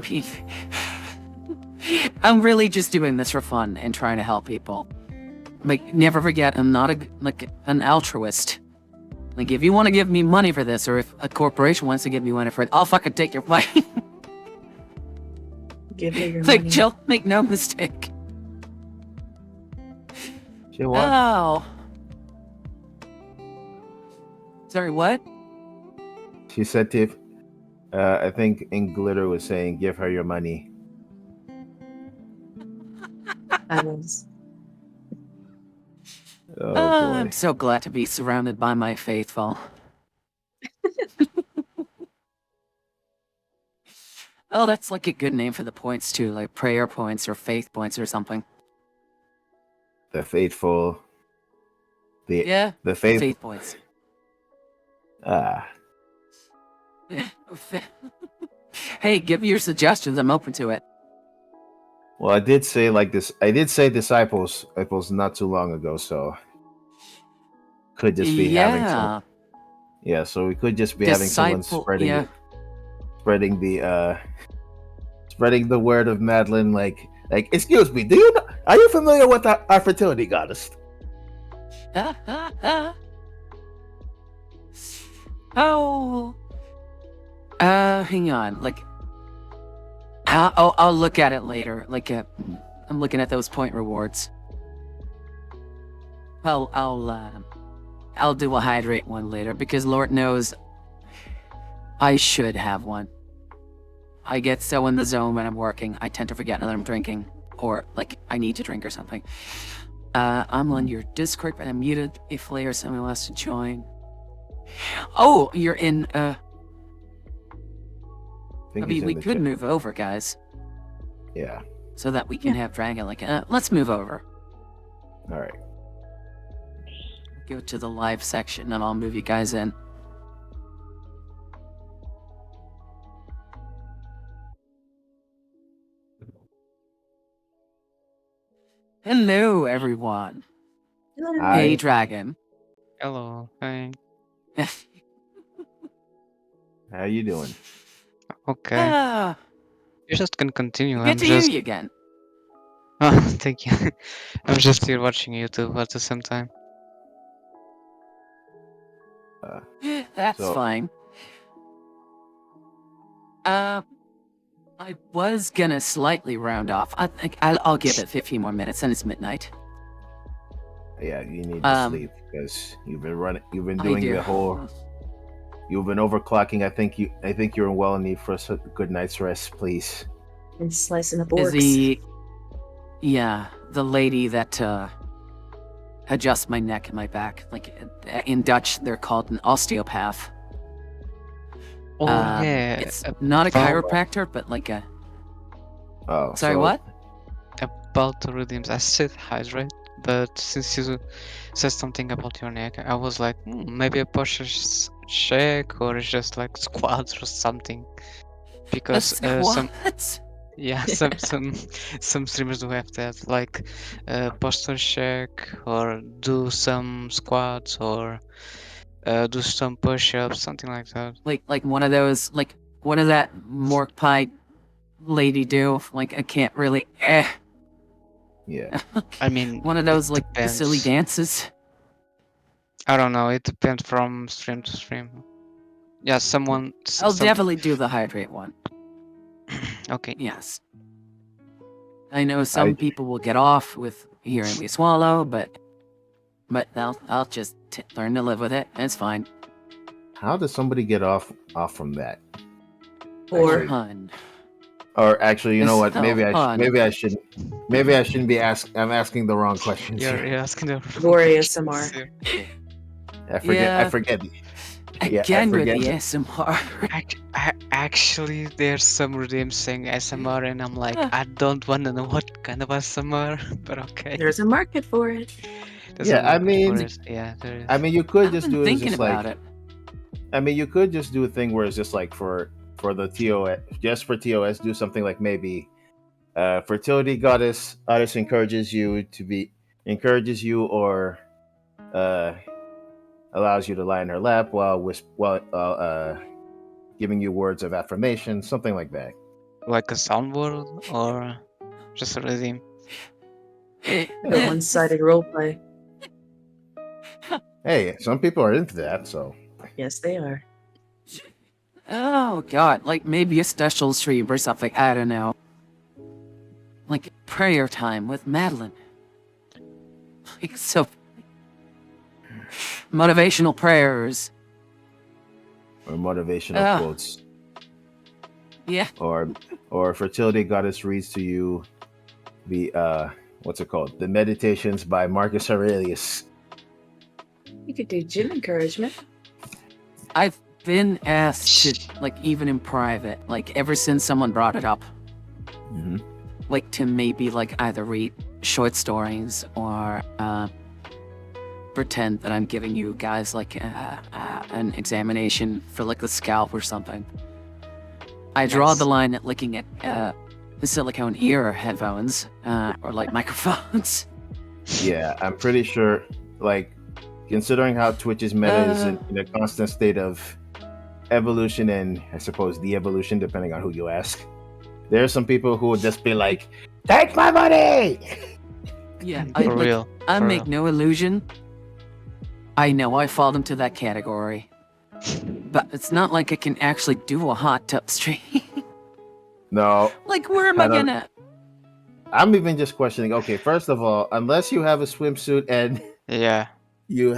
Speaker 1: He- I'm really just doing this for fun and trying to help people. Like, never forget, I'm not an altruist. Like, if you want to give me money for this, or if a corporation wants to give me money for it, I'll fucking take your money.
Speaker 3: Give me your
Speaker 1: Like,
Speaker 3: money.
Speaker 1: Jill, make no mistake.
Speaker 8: She what?
Speaker 1: Oh. Sorry, what?
Speaker 8: She said to, I think in Glitter was saying, give her your money.
Speaker 3: I was.
Speaker 8: Oh, boy.
Speaker 1: I'm so glad to be surrounded by my faithful. Oh, that's like a good name for the points too, like prayer points or faith points or something.
Speaker 8: The faithful.
Speaker 1: Yeah,
Speaker 8: The faith.
Speaker 1: faith points.
Speaker 8: Ah.
Speaker 1: Hey, give me your suggestions. I'm open to it.
Speaker 8: Well, I did say like this. I did say disciples not too long ago, so could just be having some. Yeah, so we could just be having someone spreading
Speaker 1: yeah.
Speaker 8: spreading the word of Madeline. Like, excuse me, are you familiar with our fertility goddess?
Speaker 1: Oh. Hang on. Like, I'll look at it later. Like, I'm looking at those point rewards. I'll do a hydrate one later because Lord knows I should have one. I get so in the zone when I'm working, I tend to forget that I'm drinking, or like I need to drink or something. I'm on your Discord, but I'm muted if later someone wants to join. Oh, you're in. I mean, we could move over, guys,
Speaker 8: Yeah.
Speaker 1: so that we can have Dragon. Like, let's move over.
Speaker 8: All right.
Speaker 1: Go to the live section, and I'll move you guys in. Hello, everyone.
Speaker 8: Hi.
Speaker 1: Hey, Dragon.
Speaker 9: Hello, hi.
Speaker 8: How you doing?
Speaker 9: Okay,
Speaker 1: Ah,
Speaker 9: you just can continue.
Speaker 1: good
Speaker 9: I'm
Speaker 1: to
Speaker 9: just.
Speaker 1: hear you again.
Speaker 9: Oh, thank you. I'm just here watching YouTube at the same time.
Speaker 1: That's
Speaker 8: So-
Speaker 1: fine. I was gonna slightly round off. I think I'll give it 15 more minutes, and it's midnight.
Speaker 8: Yeah, you need to sleep because you've been
Speaker 1: I
Speaker 8: doing
Speaker 1: do.
Speaker 8: the whole. You've been overclocking. I think you're well in need for a good night's rest, please.
Speaker 3: And slicing the
Speaker 1: Is
Speaker 3: borks.
Speaker 1: the lady that adjusts my neck and my back. Like in Dutch, they're called an osteopath.
Speaker 9: Oh yeah,
Speaker 1: It's not a
Speaker 9: about-
Speaker 1: chiropractor, but like a.
Speaker 8: Oh,
Speaker 1: Sorry,
Speaker 8: so-
Speaker 1: what?
Speaker 9: About the redeems. I said hydrate, but since you said something about your neck, I was like, maybe a posture check or it's just like squats or something. Because some
Speaker 1: What?
Speaker 9: yeah some streamers do have that, like posture check or do some squats or do some push-ups, something like that.
Speaker 1: Like one of those, like what does that mork pie lady do? Like I can't really.
Speaker 8: Yeah.
Speaker 9: I mean,
Speaker 1: One of those
Speaker 9: it
Speaker 1: like silly
Speaker 9: depends.
Speaker 1: dances.
Speaker 9: I don't know. It depends from stream to stream. Yeah, someone.
Speaker 1: I'll definitely do the hydrate one.
Speaker 9: Okay.
Speaker 1: Yes. I know some people will get off with hearing me swallow, but I'll just learn to live with it. It's fine.
Speaker 8: How does somebody get off from that?
Speaker 3: Or
Speaker 1: Hun.
Speaker 8: Or actually, you know what?
Speaker 1: No,
Speaker 8: Maybe
Speaker 1: fun.
Speaker 8: I shouldn't be I'm asking the wrong questions.
Speaker 9: You're
Speaker 8: here.
Speaker 9: asking the
Speaker 3: Gloria Samar.
Speaker 8: I forget.
Speaker 1: Yeah.
Speaker 8: I forget.
Speaker 1: Again with
Speaker 8: forget
Speaker 1: the
Speaker 8: that.
Speaker 1: ASMR.
Speaker 9: Actually, there's some redeems saying ASMR, and I'm like, I don't want to know what kind of ASMR, but okay.
Speaker 3: There's a market for it.
Speaker 9: There's a
Speaker 8: Yeah, I
Speaker 9: market for
Speaker 8: mean,
Speaker 9: it. Yeah, there is.
Speaker 8: I mean, you could
Speaker 1: I've
Speaker 8: just
Speaker 1: been
Speaker 8: do it as
Speaker 1: thinking
Speaker 8: just
Speaker 1: about
Speaker 8: like.
Speaker 1: it.
Speaker 8: I mean, you could just do a thing where it's just like for the TOS, just for TOS, do something like maybe fertility goddess encourages you or uh allows you to lie in her lap while giving you words of affirmation, something like that.
Speaker 9: Like a soundboard or just a redeem.
Speaker 3: The one-sided roleplay.
Speaker 8: Hey, some people are into that, so
Speaker 3: Yes, they are.
Speaker 1: Oh god, like maybe a special stream or something, I don't know. Like prayer time with Madeline. Like so motivational prayers.
Speaker 8: or motivational quotes,
Speaker 1: Yeah.
Speaker 8: or fertility goddess reads to you the what's it called? The Meditations by Marcus Aurelius.
Speaker 3: You could do gym encouragement.
Speaker 1: I've been asked to, like, even in private, like, ever since someone brought it up,
Speaker 8: Mm-hmm.
Speaker 1: like, to maybe, like, either read short stories or pretend that I'm giving you guys, like, an examination for, like, the scalp or something. I draw
Speaker 9: Nice.
Speaker 1: the line at looking at the silicone ear headphones or, like, microphones.
Speaker 8: Yeah, I'm pretty sure, like, considering how Twitch's meta is in a constant state of evolution and I suppose de-evolution, depending on who you ask. There are some people who would just be like, "Take my money!"
Speaker 1: Yeah,
Speaker 9: For real.
Speaker 1: I
Speaker 9: for
Speaker 1: make
Speaker 9: real.
Speaker 1: no illusion. I know I fall into that category. But it's not like I can actually do a hot tub stream.
Speaker 8: No,
Speaker 1: Like, where am I
Speaker 8: I don't-
Speaker 1: gonna...
Speaker 8: I'm even just questioning. Okay, first of all, unless you have a swimsuit and
Speaker 9: Yeah.
Speaker 8: you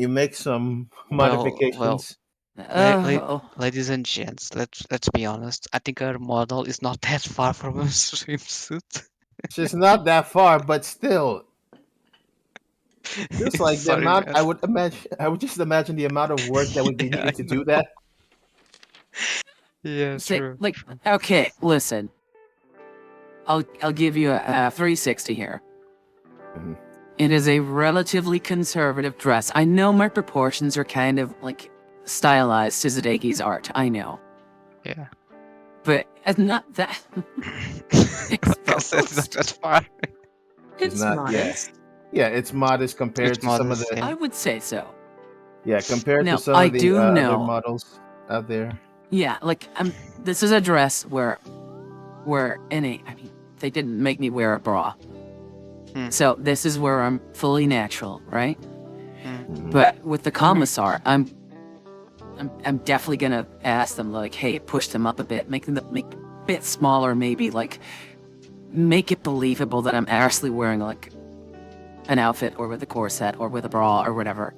Speaker 8: make some
Speaker 9: Well,
Speaker 8: modifications.
Speaker 1: Oh,
Speaker 9: Ladies and gents, let's be honest. I think our model is not that far from a swimsuit.
Speaker 8: It's just not that far, but still, just like the
Speaker 9: Sorry,
Speaker 8: amount
Speaker 9: man.
Speaker 8: I would just imagine the amount of work that would be
Speaker 9: Yeah,
Speaker 8: needed
Speaker 9: I
Speaker 8: to
Speaker 9: know.
Speaker 8: do that.
Speaker 9: Yeah,
Speaker 1: say,
Speaker 9: true.
Speaker 1: like, okay, listen. I'll give you a 360 here.
Speaker 8: Mhm.
Speaker 1: It is a relatively conservative dress. I know my proportions are kind of, like, stylized to Zadeki's art. I know.
Speaker 9: Yeah.
Speaker 1: But it's not that...
Speaker 9: Like I said, it's not that far.
Speaker 3: It's
Speaker 8: not-
Speaker 3: modest.
Speaker 8: Yeah, it's modest compared
Speaker 9: It's
Speaker 8: to some of
Speaker 9: modest,
Speaker 8: the
Speaker 9: yeah.
Speaker 1: I would say so.
Speaker 8: compared
Speaker 1: Now,
Speaker 8: to some
Speaker 1: I
Speaker 8: of the
Speaker 1: do
Speaker 8: other
Speaker 1: know...
Speaker 8: models out there.
Speaker 1: Yeah, like, this is a dress where I mean, they didn't make me wear a bra.
Speaker 9: Hmm.
Speaker 1: So this is where I'm fully natural, right?
Speaker 8: Mhm.
Speaker 1: But with the commissar, I'm definitely gonna ask them, like, hey, push them up a bit, make a bit smaller, maybe, like, make it believable that I'm actually wearing, like, an outfit or with a corset or with a bra or whatever.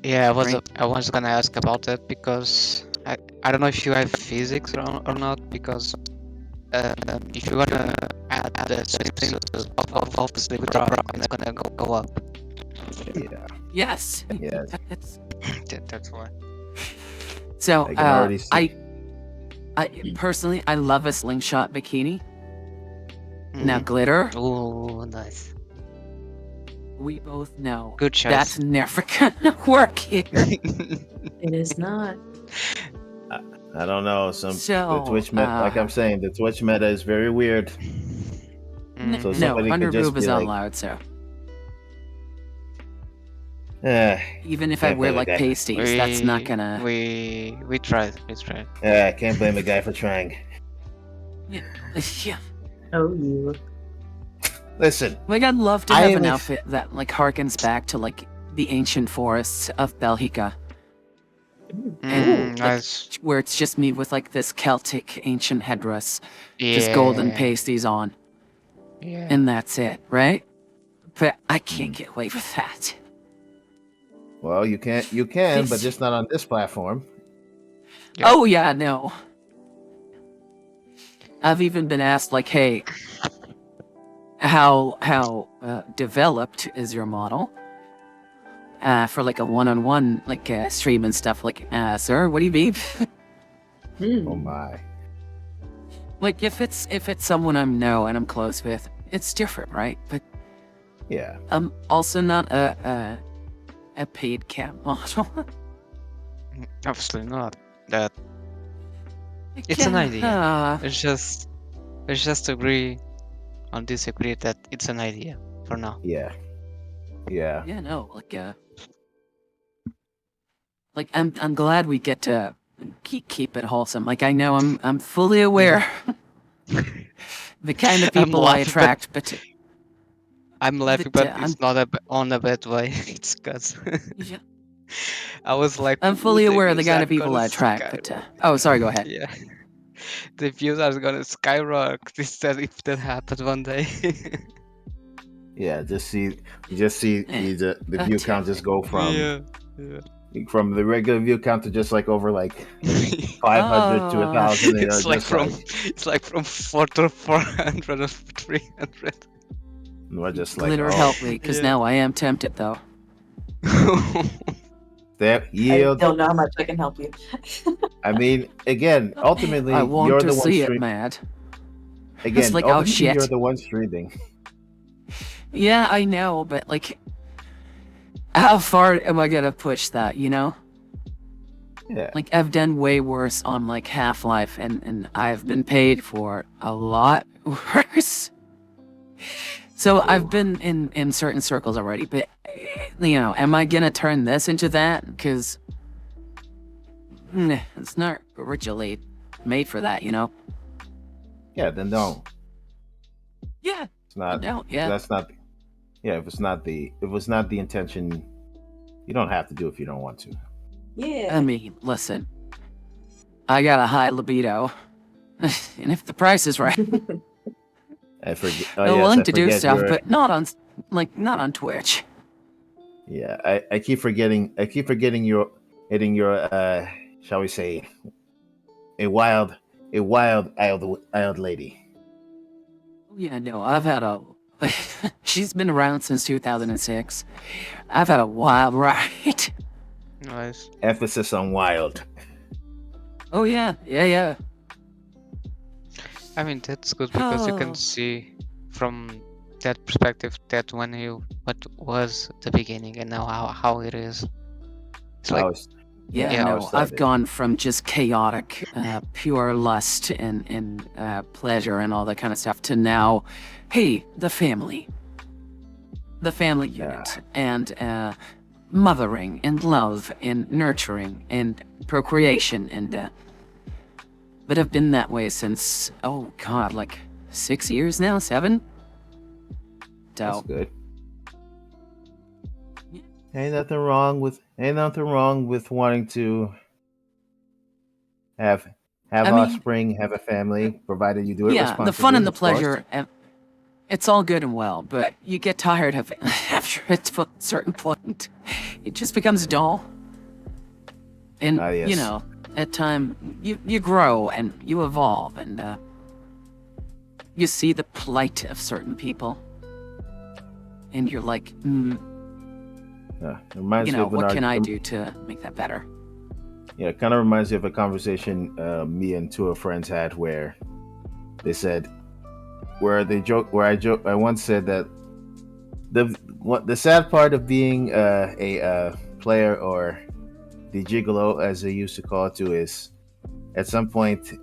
Speaker 9: Yeah,
Speaker 1: Right.
Speaker 9: I was gonna ask about that because I don't know if you have physics or not, because if you wanna add the swimsuit, obviously the bra is gonna go up.
Speaker 8: Yeah,
Speaker 1: Yes.
Speaker 8: yes.
Speaker 1: That's...
Speaker 9: That's why.
Speaker 1: So,
Speaker 8: I can already see.
Speaker 1: I personally, I love a slingshot bikini. Now,
Speaker 9: Mhm.
Speaker 1: glitter,
Speaker 9: Ooh, nice.
Speaker 1: we both know
Speaker 9: Good choice.
Speaker 1: that's never gonna work here.
Speaker 3: It is not.
Speaker 8: I don't know. The
Speaker 1: So,
Speaker 8: Twitch meta, like I'm saying, the Twitch meta is very weird.
Speaker 9: Mhm.
Speaker 8: So
Speaker 1: no,
Speaker 8: somebody could
Speaker 1: 100
Speaker 8: just
Speaker 1: boob is
Speaker 8: be
Speaker 1: not
Speaker 8: like,
Speaker 1: allowed, so.
Speaker 8: Can't
Speaker 1: Even if I wear,
Speaker 8: blame a
Speaker 1: like,
Speaker 8: guy.
Speaker 1: pasties, that's not gonna...
Speaker 9: We tried.
Speaker 8: I can't blame a guy for trying.
Speaker 1: Yeah.
Speaker 3: Oh, you.
Speaker 8: Listen,
Speaker 1: Like, I'd love to
Speaker 8: I
Speaker 1: have
Speaker 8: am
Speaker 1: an
Speaker 8: ex-
Speaker 1: outfit that, like, harkens back to, like, the ancient forests of Belgica. And, like,
Speaker 9: Nice.
Speaker 1: where it's just me with, like, this Celtic ancient headdress.
Speaker 9: Yeah.
Speaker 1: Just golden pasties on.
Speaker 9: Yeah.
Speaker 1: And that's it, right? But I can't get away with that.
Speaker 8: well, you can, but
Speaker 1: This-
Speaker 8: just not on this platform.
Speaker 9: Yeah.
Speaker 1: Oh, yeah, no. I've even been asked, like, hey, how developed is your model? for like a one-on-one like stream and stuff. Like, sir, what do you mean?
Speaker 3: Hmm.
Speaker 8: Oh my.
Speaker 1: Like, if it's someone I know and I'm close with, it's different, right? But
Speaker 8: Yeah.
Speaker 1: I'm also not a paid cam model.
Speaker 9: Obviously not. That it's an idea. Let's just agree on disagree that it's an idea for now.
Speaker 8: Yeah. Yeah.
Speaker 1: Yeah, no, like I'm glad we get to keep it wholesome. Like, I know I'm fully aware the kind of
Speaker 9: I'm
Speaker 1: people I
Speaker 9: laughing,
Speaker 1: attract, but
Speaker 9: I'm laughing,
Speaker 1: But,
Speaker 9: but it's not on a bad way. It's cause
Speaker 1: yeah,
Speaker 9: I was like,
Speaker 1: I'm fully
Speaker 9: the
Speaker 1: aware of the
Speaker 9: views
Speaker 1: kind
Speaker 9: are
Speaker 1: of people
Speaker 9: gonna
Speaker 1: I attract. But
Speaker 9: skyrocket.
Speaker 1: oh, sorry, go ahead.
Speaker 9: Yeah, the views are gonna skyrocket if that happens one day.
Speaker 8: Yeah. Just see the view count just go
Speaker 9: yeah.
Speaker 8: from the regular view count to just like over like 500 to 1,000. You know, just
Speaker 9: It's like from 4 to 400 or 300.
Speaker 8: we're just like,
Speaker 1: Glitter,
Speaker 8: oh,
Speaker 1: help me, because
Speaker 9: Yeah.
Speaker 1: now I am tempted, though.
Speaker 8: there
Speaker 3: I
Speaker 8: yield.
Speaker 3: don't know how much I can help you.
Speaker 8: I mean, again, ultimately,
Speaker 1: I want
Speaker 8: you're
Speaker 1: to
Speaker 8: the one
Speaker 1: see it,
Speaker 8: streaming.
Speaker 1: Mad.
Speaker 8: Again,
Speaker 1: like, oh,
Speaker 8: ultimately, you're
Speaker 1: shit.
Speaker 8: the one streaming.
Speaker 1: Yeah, I know, but like, how far am I gonna push that? You know?
Speaker 8: Yeah.
Speaker 1: Like, I've done way worse on like Half-Life, and I've been paid for a lot worse. So I've been in certain circles already, but you know, am I gonna turn this into that? Because it's not originally made for that, you know?
Speaker 8: Yeah. Then don't.
Speaker 1: Yeah,
Speaker 8: It's not.
Speaker 1: no, yeah.
Speaker 8: That's not. Yeah. If it's not the intention, you don't have to do it if you don't want to.
Speaker 3: Yeah.
Speaker 1: I mean, listen, I got a high libido, and if the price is right,
Speaker 8: I forget.
Speaker 1: I'm
Speaker 8: Oh yes,
Speaker 1: willing
Speaker 8: I
Speaker 1: to do
Speaker 8: forget
Speaker 1: stuff,
Speaker 8: you're-
Speaker 1: but not on Twitch.
Speaker 8: Yeah, I keep forgetting. I keep forgetting you're hitting your shall we say, a wild lady.
Speaker 1: Yeah, no, I've had a. She's been around since 2006. I've had a wild ride.
Speaker 9: Nice.
Speaker 8: Emphasis on wild.
Speaker 1: Oh yeah, yeah.
Speaker 9: I mean, that's good because you
Speaker 1: Oh.
Speaker 9: can see from that perspective that what was the beginning and now how it is. It's
Speaker 8: I
Speaker 9: like
Speaker 8: was,
Speaker 1: Yeah,
Speaker 9: Yeah.
Speaker 1: no, I've gone from just chaotic, pure lust and pleasure and all that kind of stuff to now, hey, the family unit, and mothering and love and nurturing and procreation and. But I've been that way since, oh god, like 6 years now, 7.
Speaker 8: that's
Speaker 1: So
Speaker 8: good. Ain't nothing wrong with wanting to have
Speaker 1: I mean,
Speaker 8: offspring, have a family, provided you do it
Speaker 1: yeah,
Speaker 8: responsibly.
Speaker 1: the fun and the
Speaker 8: of course.
Speaker 1: pleasure. It's all good and well, but you get tired of it after a certain point. It just becomes dull. And,
Speaker 8: Yes.
Speaker 1: you know, at time, you grow and you evolve and you see the plight of certain people. And you're like,
Speaker 8: It reminds
Speaker 1: you
Speaker 8: me
Speaker 1: know,
Speaker 8: of an
Speaker 1: what can I
Speaker 8: argument.
Speaker 1: do to make that better?
Speaker 8: Yeah, it kind of reminds me of a conversation me and two of friends had where they said, I once said that the sad part of being a player or the gigolo, as they used to call it too, is at some point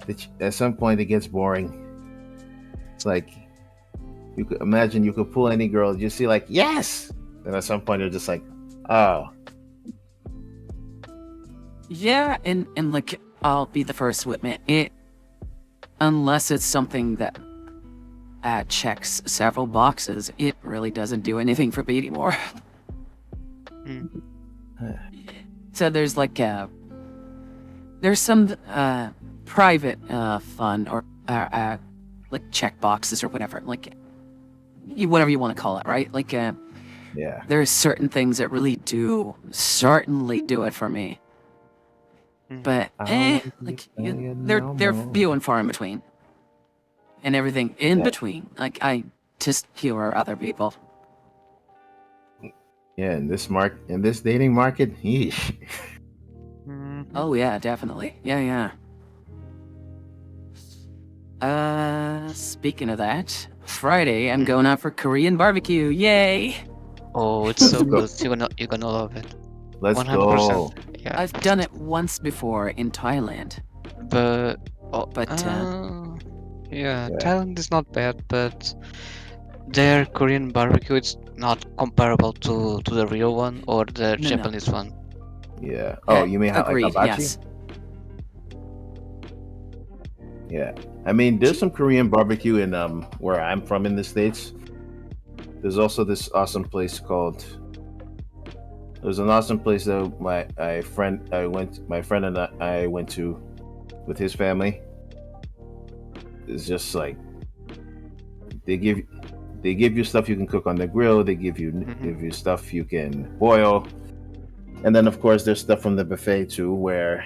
Speaker 8: it gets boring. It's like you could imagine you could pull any girl, you see like yes, and at some point you're just like, oh.
Speaker 1: Yeah, and like, I'll be the first to admit it, unless it's something that checks several boxes, it really doesn't do anything for me anymore. So there's like there's some private fun or like check boxes or whatever, like whatever you want to call it, right? Like
Speaker 8: Yeah.
Speaker 1: there's certain things that really certainly do it for me. But like they're few and far in between, and everything in between. Like I just humor other people.
Speaker 8: Yeah, in this dating market, yeesh.
Speaker 9: Mhm.
Speaker 1: Oh yeah, definitely. Yeah. Speaking of that, Friday I'm going out for Korean barbecue. Yay!
Speaker 9: Oh, it's
Speaker 8: Let's
Speaker 9: so
Speaker 8: go.
Speaker 9: good. You're gonna love it.
Speaker 8: Let's
Speaker 9: 100%.
Speaker 8: go.
Speaker 9: Yeah.
Speaker 1: I've done it once before in Thailand,
Speaker 9: But oh,
Speaker 1: but
Speaker 9: yeah,
Speaker 8: Yeah.
Speaker 9: Thailand is not bad, but their Korean barbecue is not comparable to the real one or the
Speaker 1: no.
Speaker 9: Japanese one.
Speaker 8: Yeah. Oh, you mean how like
Speaker 1: Agreed.
Speaker 8: hibachi?
Speaker 1: Yes.
Speaker 8: Yeah. I mean, there's some Korean barbecue in where I'm from in the States. There's also this awesome place called there's an awesome place that my friend and I went to with his family. It's just like they give they give you stuff you can cook on the grill, they give you stuff you can boil. And then of course there's stuff from the buffet too where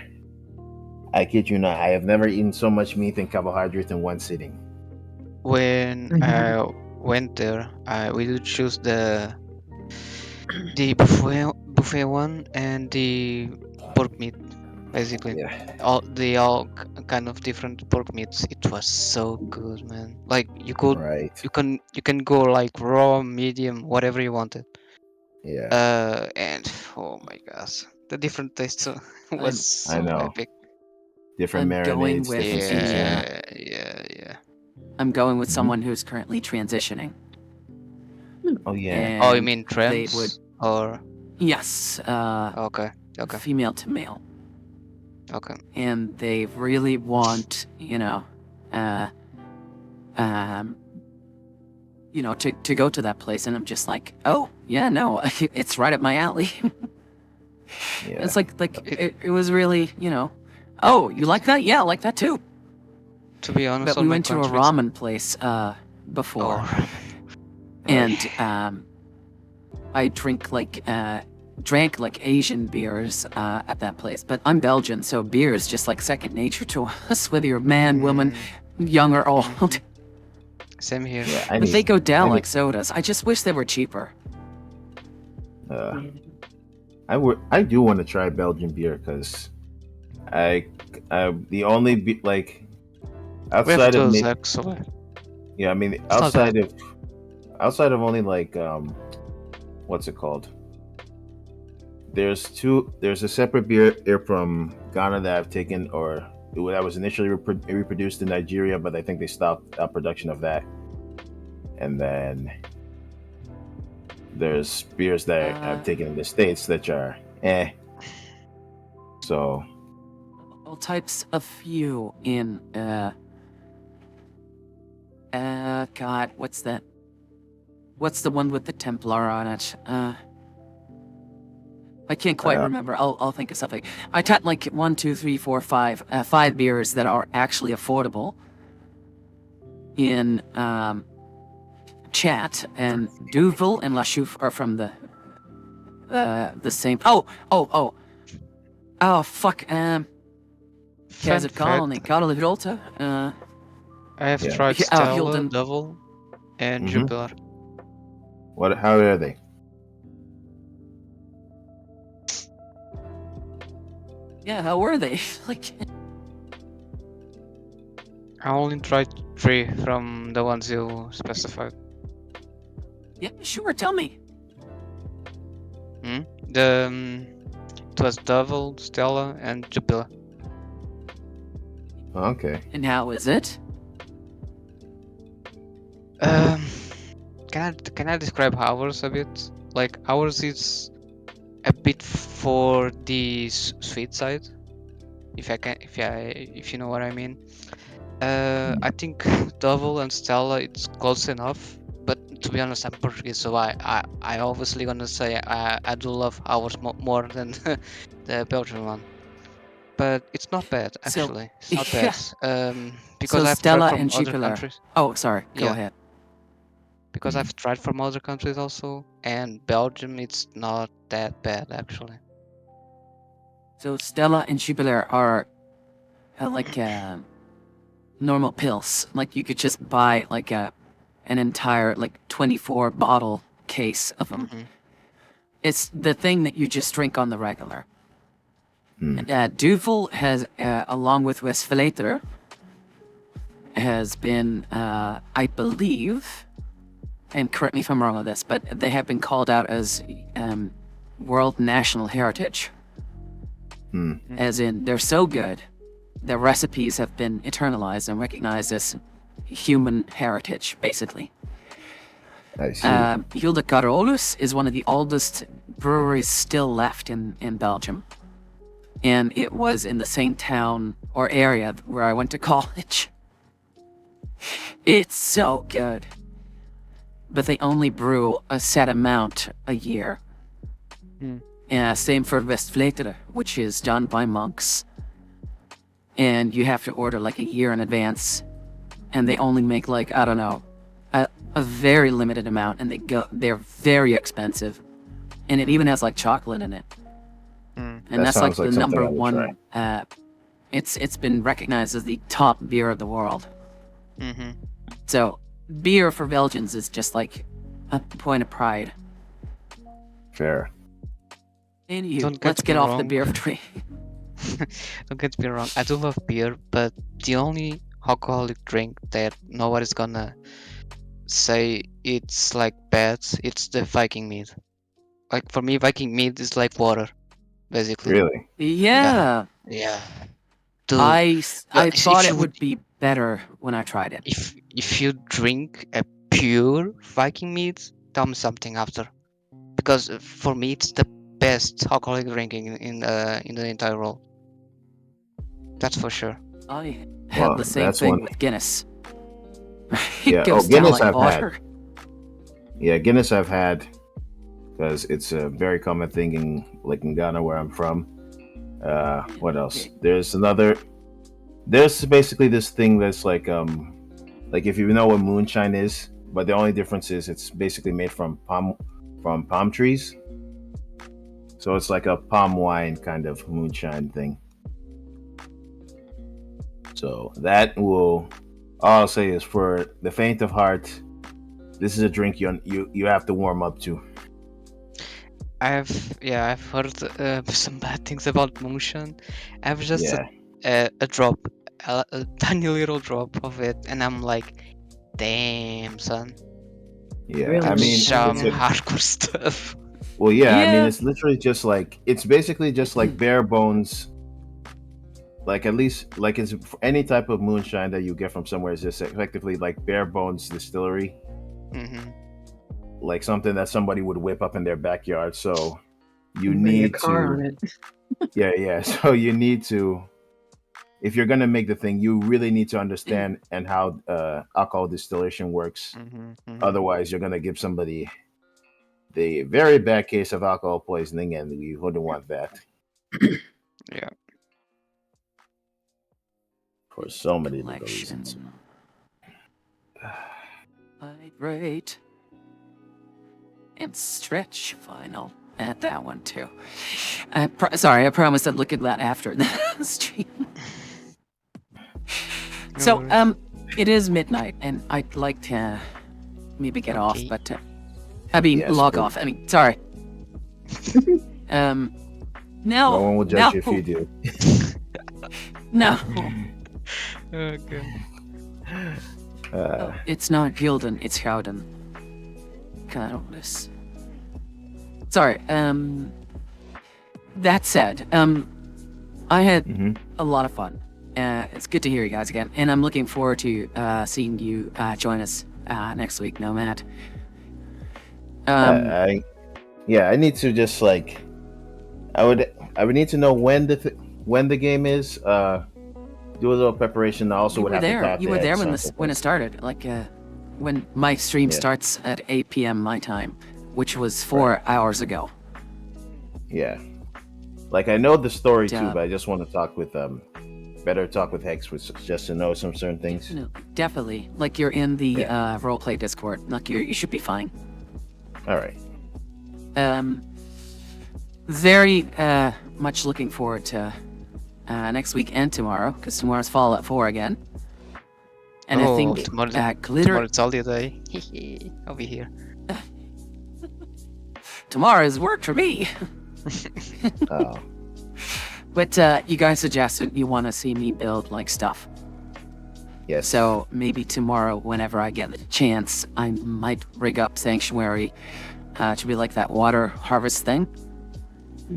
Speaker 8: I kid you not, I have never eaten so much meat and carbohydrates in one sitting.
Speaker 9: When
Speaker 3: Mhm.
Speaker 9: I went there, we did choose the buffet one and the pork meat, basically.
Speaker 8: Yeah.
Speaker 9: Kind of different pork meats. It was so good, man. Like
Speaker 8: Right.
Speaker 9: you can go like raw, medium, whatever you wanted.
Speaker 8: Yeah.
Speaker 9: And oh my gosh, the different tastes was
Speaker 1: I'm
Speaker 8: I
Speaker 9: so
Speaker 8: know.
Speaker 9: epic.
Speaker 8: Different
Speaker 1: I'm going
Speaker 8: marinades,
Speaker 1: with
Speaker 8: different seasoning.
Speaker 9: Yeah.
Speaker 1: I'm going with
Speaker 8: Mhm.
Speaker 1: someone who's currently transitioning,
Speaker 8: Oh yeah.
Speaker 9: Oh, you
Speaker 1: and
Speaker 9: mean
Speaker 1: they would
Speaker 9: trends or
Speaker 1: yes,
Speaker 9: okay, okay,
Speaker 1: female to male,
Speaker 9: okay.
Speaker 1: and they really want uh, um, to go to that place, and I'm just like, oh yeah, no, it's right up my alley.
Speaker 8: Yeah.
Speaker 1: It's like it was really oh, you like that? Yeah, I like that too.
Speaker 9: To be honest,
Speaker 1: But
Speaker 9: on
Speaker 1: we
Speaker 9: my
Speaker 1: went to a
Speaker 9: country, it's
Speaker 1: ramen place before,
Speaker 9: oh,
Speaker 1: and I drank like Asian beers at that place. But I'm Belgian, so beer is just like second nature to us, whether you're man, woman, young or old.
Speaker 9: same here.
Speaker 8: Yeah.
Speaker 1: But they go down
Speaker 8: I
Speaker 1: like sodas. I just wish they were cheaper.
Speaker 8: uh, I do want to try Belgian beer because I the only like
Speaker 9: We have
Speaker 8: outside of
Speaker 9: those actually.
Speaker 8: yeah, I mean
Speaker 9: It's not bad.
Speaker 8: outside of only like what's it called? There's a separate beer here from Ghana that I've taken or that was initially reproduced in Nigeria, but I think they stopped production of that. And then there's beers that I've taken in the States that are so
Speaker 1: All types of few in God, what's that? What's the one with the Templar on it? I can't quite remember. I'll think of something. I tapped like 1, 2, 3, 4, 5, 5 beers that are actually affordable in chat, and Duvel and La Chouffe are from the same. Oh, fuck. Kaiser Colony, Carlo Virolta.
Speaker 9: I have
Speaker 8: Yeah.
Speaker 9: tried Stella,
Speaker 1: Hilden.
Speaker 9: Devil, and
Speaker 8: Mhm.
Speaker 9: Jupiler.
Speaker 8: how are they?
Speaker 1: Yeah, how were they? Like,
Speaker 9: I only tried 3 from the ones you specified.
Speaker 1: yeah, sure. Tell me.
Speaker 9: It was Devil, Stella, and Jupiler.
Speaker 8: Okay.
Speaker 1: And how is it?
Speaker 9: Um, can I describe ours a bit? Like ours is a bit for the sweet side, if you know what I mean. I think Devil and Stella it's close enough, but to be honest, I'm Portuguese, so I obviously gonna say I do love ours more than the Belgian one. But it's not bad
Speaker 1: So,
Speaker 9: actually. It's not
Speaker 1: yeah.
Speaker 9: bad. Because
Speaker 1: So
Speaker 9: I've tried
Speaker 1: Stella
Speaker 9: from
Speaker 1: and
Speaker 9: other
Speaker 1: Jupiler.
Speaker 9: countries.
Speaker 1: Oh, sorry. Go
Speaker 9: Yeah.
Speaker 1: ahead.
Speaker 9: Because I've tried from other countries also, and Belgium it's not that bad actually.
Speaker 1: So Stella and Jupiler are like normal pills. Like you could just buy like an entire like 24 bottle case of them. It's the thing that you just drink on the regular.
Speaker 8: Hmm.
Speaker 1: Duvel has, along with Westfaleter, has been, I believe, and correct me if I'm wrong on this, but they have been called out as World National Heritage.
Speaker 8: Hmm.
Speaker 1: As in, they're so good, their recipes have been eternalized and recognized as human heritage, basically.
Speaker 8: I see.
Speaker 1: Hilde Carolus is one of the oldest breweries still left in Belgium. And it was in the same town or area where I went to college. It's so good. But they only brew a set amount a year. Same for Westvleteren, which is done by monks. And you have to order like a year in advance. And they only make like, I don't know, a very limited amount, and they're very expensive. And it even has like chocolate in it. And
Speaker 8: That
Speaker 1: that's like
Speaker 8: sounds like
Speaker 1: the
Speaker 8: something
Speaker 1: number
Speaker 8: I would
Speaker 1: one. It's been recognized as the top beer of the world.
Speaker 9: Mm-hmm.
Speaker 1: So beer for Belgians is just like a point of pride.
Speaker 8: Fair.
Speaker 1: Anywho,
Speaker 9: Don't get
Speaker 1: let's get
Speaker 9: me
Speaker 1: off the
Speaker 9: wrong.
Speaker 1: beer tree.
Speaker 9: Don't get me wrong, I do love beer, but the only alcoholic drink that nobody's gonna say it's like bad, it's the Viking mead. Like for me, Viking mead is like water, basically.
Speaker 8: Really?
Speaker 1: Yeah.
Speaker 9: Yeah. Dude,
Speaker 1: I
Speaker 9: if
Speaker 1: thought
Speaker 9: you
Speaker 1: it would be better when I tried it.
Speaker 9: if you drink a pure Viking mead, tell me something after, because for me it's the best alcoholic drink in the entire world. That's for sure.
Speaker 1: I had
Speaker 8: Well,
Speaker 1: the same
Speaker 8: that's
Speaker 1: thing
Speaker 8: one.
Speaker 1: with Guinness.
Speaker 8: Yeah,
Speaker 1: It goes down
Speaker 8: Guinness
Speaker 1: like
Speaker 8: I've
Speaker 1: water.
Speaker 8: had. Yeah, Guinness I've had because it's a very common thing in Ghana where I'm from. What else? There's basically this thing that's like if you know what moonshine is, but the only difference is it's basically made from palm trees. So it's like a palm wine kind of moonshine thing. So that all I'll say is for the faint of heart, this is a drink you have to warm up to.
Speaker 9: I've heard some bad things about moonshine. I've just
Speaker 8: Yeah.
Speaker 9: a drop, a tiny little drop of it, and I'm like, damn son,
Speaker 8: Yeah,
Speaker 3: Really?
Speaker 8: I mean,
Speaker 9: some
Speaker 8: it's a,
Speaker 9: hardcore stuff.
Speaker 8: well, yeah, I mean,
Speaker 1: Yeah.
Speaker 8: it's literally just like it's basically just like bare bones. Like at least like it's any type of moonshine that you get from somewhere is just effectively like bare bones distillery,
Speaker 9: Mm-hmm.
Speaker 8: like something that somebody would whip up in their backyard. So you
Speaker 3: Bring a
Speaker 8: need
Speaker 3: car
Speaker 8: to,
Speaker 3: on it.
Speaker 8: yeah. So you need to, if you're gonna make the thing, you really need to understand and how alcohol distillation works.
Speaker 9: Mm-hmm.
Speaker 8: Otherwise, you're gonna give somebody the very bad case of alcohol poisoning, and we wouldn't want that.
Speaker 9: Yeah.
Speaker 8: For so many little
Speaker 1: Collection.
Speaker 8: reasons.
Speaker 1: Hydrate. And stretch final. At that one too. Sorry, I promised I'd look at that after the stream. So,
Speaker 9: worries.
Speaker 1: it is midnight, and I'd like to maybe get off,
Speaker 9: Okay.
Speaker 1: but I mean,
Speaker 8: Yes,
Speaker 1: log
Speaker 8: please.
Speaker 1: off. I mean, sorry. Now,
Speaker 8: No one will judge you if
Speaker 1: now-
Speaker 8: you do.
Speaker 1: No,
Speaker 9: Okay.
Speaker 1: it's not Hilden, it's Howden. Carolus. Sorry, that said, I had
Speaker 8: Mhm.
Speaker 1: a lot of fun. It's good to hear you guys again, and I'm looking forward to seeing you join us next week, Nomad.
Speaker 8: I need to just like, I would need to know when the game is. Do a little preparation. I also
Speaker 1: You
Speaker 8: would
Speaker 1: were
Speaker 8: have
Speaker 1: there.
Speaker 8: to talk
Speaker 1: You
Speaker 8: to
Speaker 1: were
Speaker 8: Ed
Speaker 1: there when
Speaker 8: something.
Speaker 1: it started. Like when my stream
Speaker 8: Yeah.
Speaker 1: starts at 8 p.m. my time, which was 4 hours ago.
Speaker 8: Yeah, like I know the story too,
Speaker 1: Yeah.
Speaker 8: but I just want to talk with talk with Hex just to know some certain things.
Speaker 1: Definitely. Like you're in the
Speaker 8: Yeah.
Speaker 1: roleplay Discord. Like you should be fine.
Speaker 8: All right.
Speaker 1: Very much looking forward to next week and tomorrow, because tomorrow's fall at 4 again. And I think
Speaker 9: tomorrow
Speaker 1: Glitter.
Speaker 9: it's holiday. I'll be here.
Speaker 1: tomorrow is work for me.
Speaker 8: Oh,
Speaker 1: But you guys suggested you want to see me build like stuff.
Speaker 8: yes.
Speaker 1: So maybe tomorrow, whenever I get the chance, I might rig up Sanctuary to be like that water harvest thing,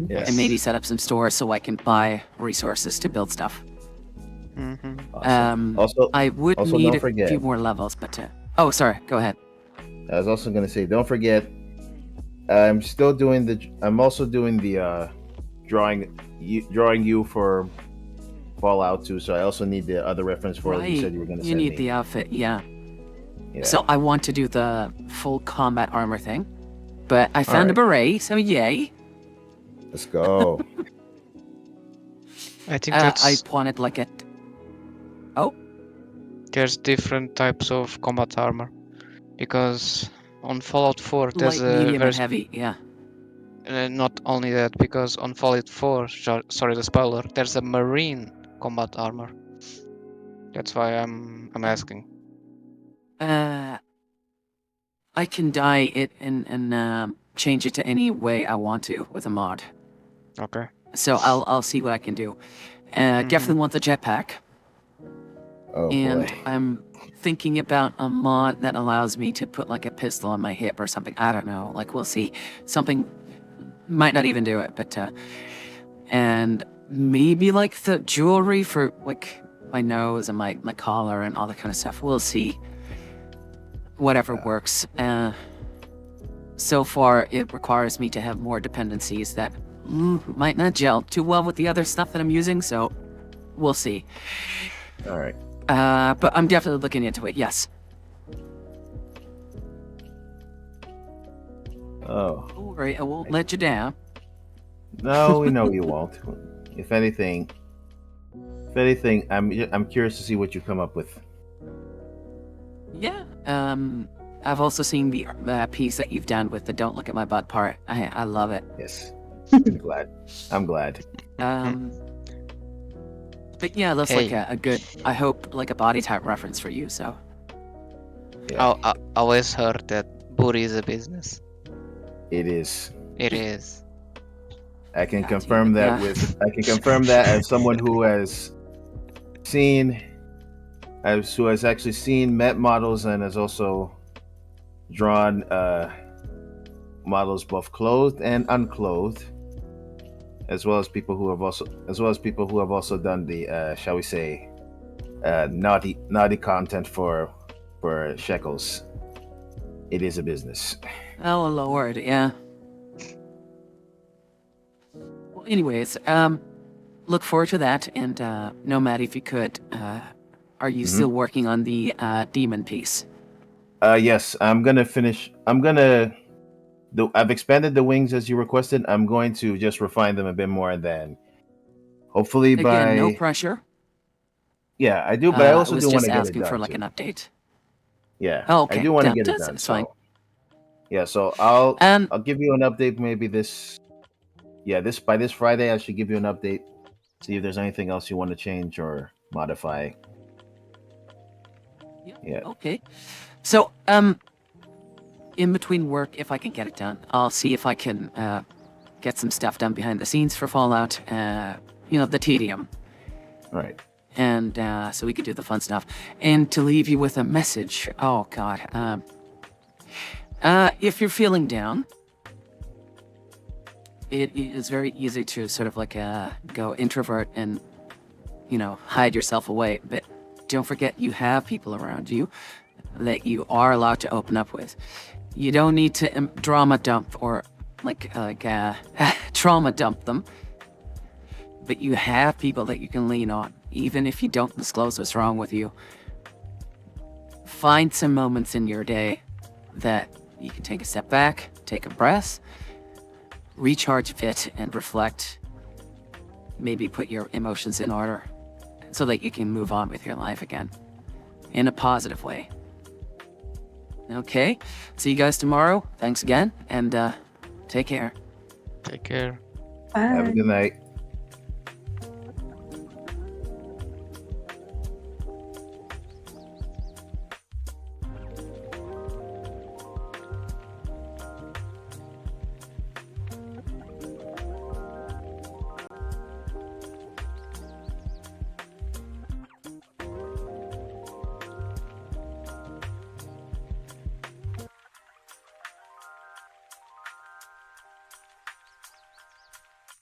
Speaker 8: yes.
Speaker 1: and maybe set up some stores so I can buy resources to build stuff.
Speaker 9: Mm-hmm.
Speaker 8: Awesome. Also,
Speaker 1: I would
Speaker 8: also
Speaker 1: need
Speaker 8: don't
Speaker 1: a
Speaker 8: forget.
Speaker 1: few more levels, but oh, sorry, go ahead.
Speaker 8: I was also gonna say, don't forget. I'm also doing the drawing you for Fallout 2. So I also need the other reference for it. You said you were gonna
Speaker 1: You
Speaker 8: send
Speaker 1: need
Speaker 8: me.
Speaker 1: the outfit, yeah.
Speaker 8: Yeah.
Speaker 1: So I want to do the full combat armor thing, but I found a beret, so yay.
Speaker 8: Let's go.
Speaker 9: I think
Speaker 1: I
Speaker 9: that's
Speaker 1: wanted like a.
Speaker 9: there's different types of combat armor, because on Fallout 4 there's
Speaker 1: Light,
Speaker 9: a
Speaker 1: medium,
Speaker 9: very
Speaker 1: and heavy, yeah.
Speaker 9: not only that, because on Fallout 4, sorry the spoiler, there's a marine combat armor. That's why I'm asking.
Speaker 1: I can dye it and change it to any way I want to with a mod.
Speaker 9: Okay.
Speaker 1: So I'll see what I can do. Definitely want the jetpack,
Speaker 8: Oh
Speaker 1: and
Speaker 8: boy.
Speaker 1: I'm thinking about a mod that allows me to put like a pistol on my hip or something. I don't know. Like we'll see. Something might not even do it, but and maybe like the jewelry for like my nose and my collar and all that kind of stuff. We'll see. Whatever works. So far, it requires me to have more dependencies that might not gel too well with the other stuff that I'm using, so we'll see.
Speaker 8: All right.
Speaker 1: But I'm definitely looking into it, yes.
Speaker 8: Oh.
Speaker 1: Don't worry, I won't let you down.
Speaker 8: No, we know you won't. If anything, I'm curious to see what you come up with.
Speaker 1: Yeah. I've also seen the piece that you've done with the "Don't Look at My Butt" part. I love it.
Speaker 8: Yes. I'm glad.
Speaker 1: But yeah, that's like
Speaker 9: Hey.
Speaker 1: a good. I hope like a body type reference for you. So
Speaker 8: Yeah.
Speaker 9: I always heard that booty is a business.
Speaker 8: It is.
Speaker 9: It is.
Speaker 8: I can
Speaker 1: God,
Speaker 8: confirm
Speaker 1: yeah.
Speaker 8: I can confirm that as someone who has actually seen met models and has also drawn models both clothed and unclothed, as well as people who have also done the shall we say naughty content for shekels. It is a business.
Speaker 1: Oh Lord, yeah. Well, anyways, look forward to that. And Nomad, if you could, are you still working on the demon piece?
Speaker 8: Yes, I'm gonna finish. I've expanded the wings as you requested. I'm going to just refine them a bit more, and then hopefully
Speaker 1: Again, no
Speaker 8: by
Speaker 1: pressure.
Speaker 8: yeah, I do. But I also
Speaker 1: was
Speaker 8: do want
Speaker 1: just
Speaker 8: to get it
Speaker 1: asking
Speaker 8: done
Speaker 1: for like
Speaker 8: too.
Speaker 1: an update.
Speaker 8: Yeah,
Speaker 1: Oh, okay.
Speaker 8: I do want to
Speaker 1: Yeah,
Speaker 8: get it
Speaker 1: that's-
Speaker 8: done.
Speaker 1: it's
Speaker 8: So
Speaker 1: fine.
Speaker 8: yeah, so I'll
Speaker 1: And
Speaker 8: give you an update maybe this. Yeah, by this Friday I should give you an update. See if there's anything else you want to change or modify. Yeah.
Speaker 1: okay. So, in between work, if I can get it done, I'll see if I can get some stuff done behind the scenes for Fallout. The tedium,
Speaker 8: All right.
Speaker 1: and so we could do the fun stuff. And to leave you with a message. Oh God. If you're feeling down, it is very easy to sort of like go introvert and hide yourself away. But don't forget, you have people around you that you are allowed to open up with. You don't need to drama dump or trauma dump them. But you have people that you can lean on, even if you don't disclose what's wrong with you. Find some moments in your day that you can take a step back, take a breath, recharge a bit, and reflect. Maybe put your emotions in order so that you can move on with your life again in a positive way. Okay, see you guys tomorrow. Thanks again, and take care.
Speaker 9: Take care.
Speaker 3: Bye.
Speaker 8: Have a good night.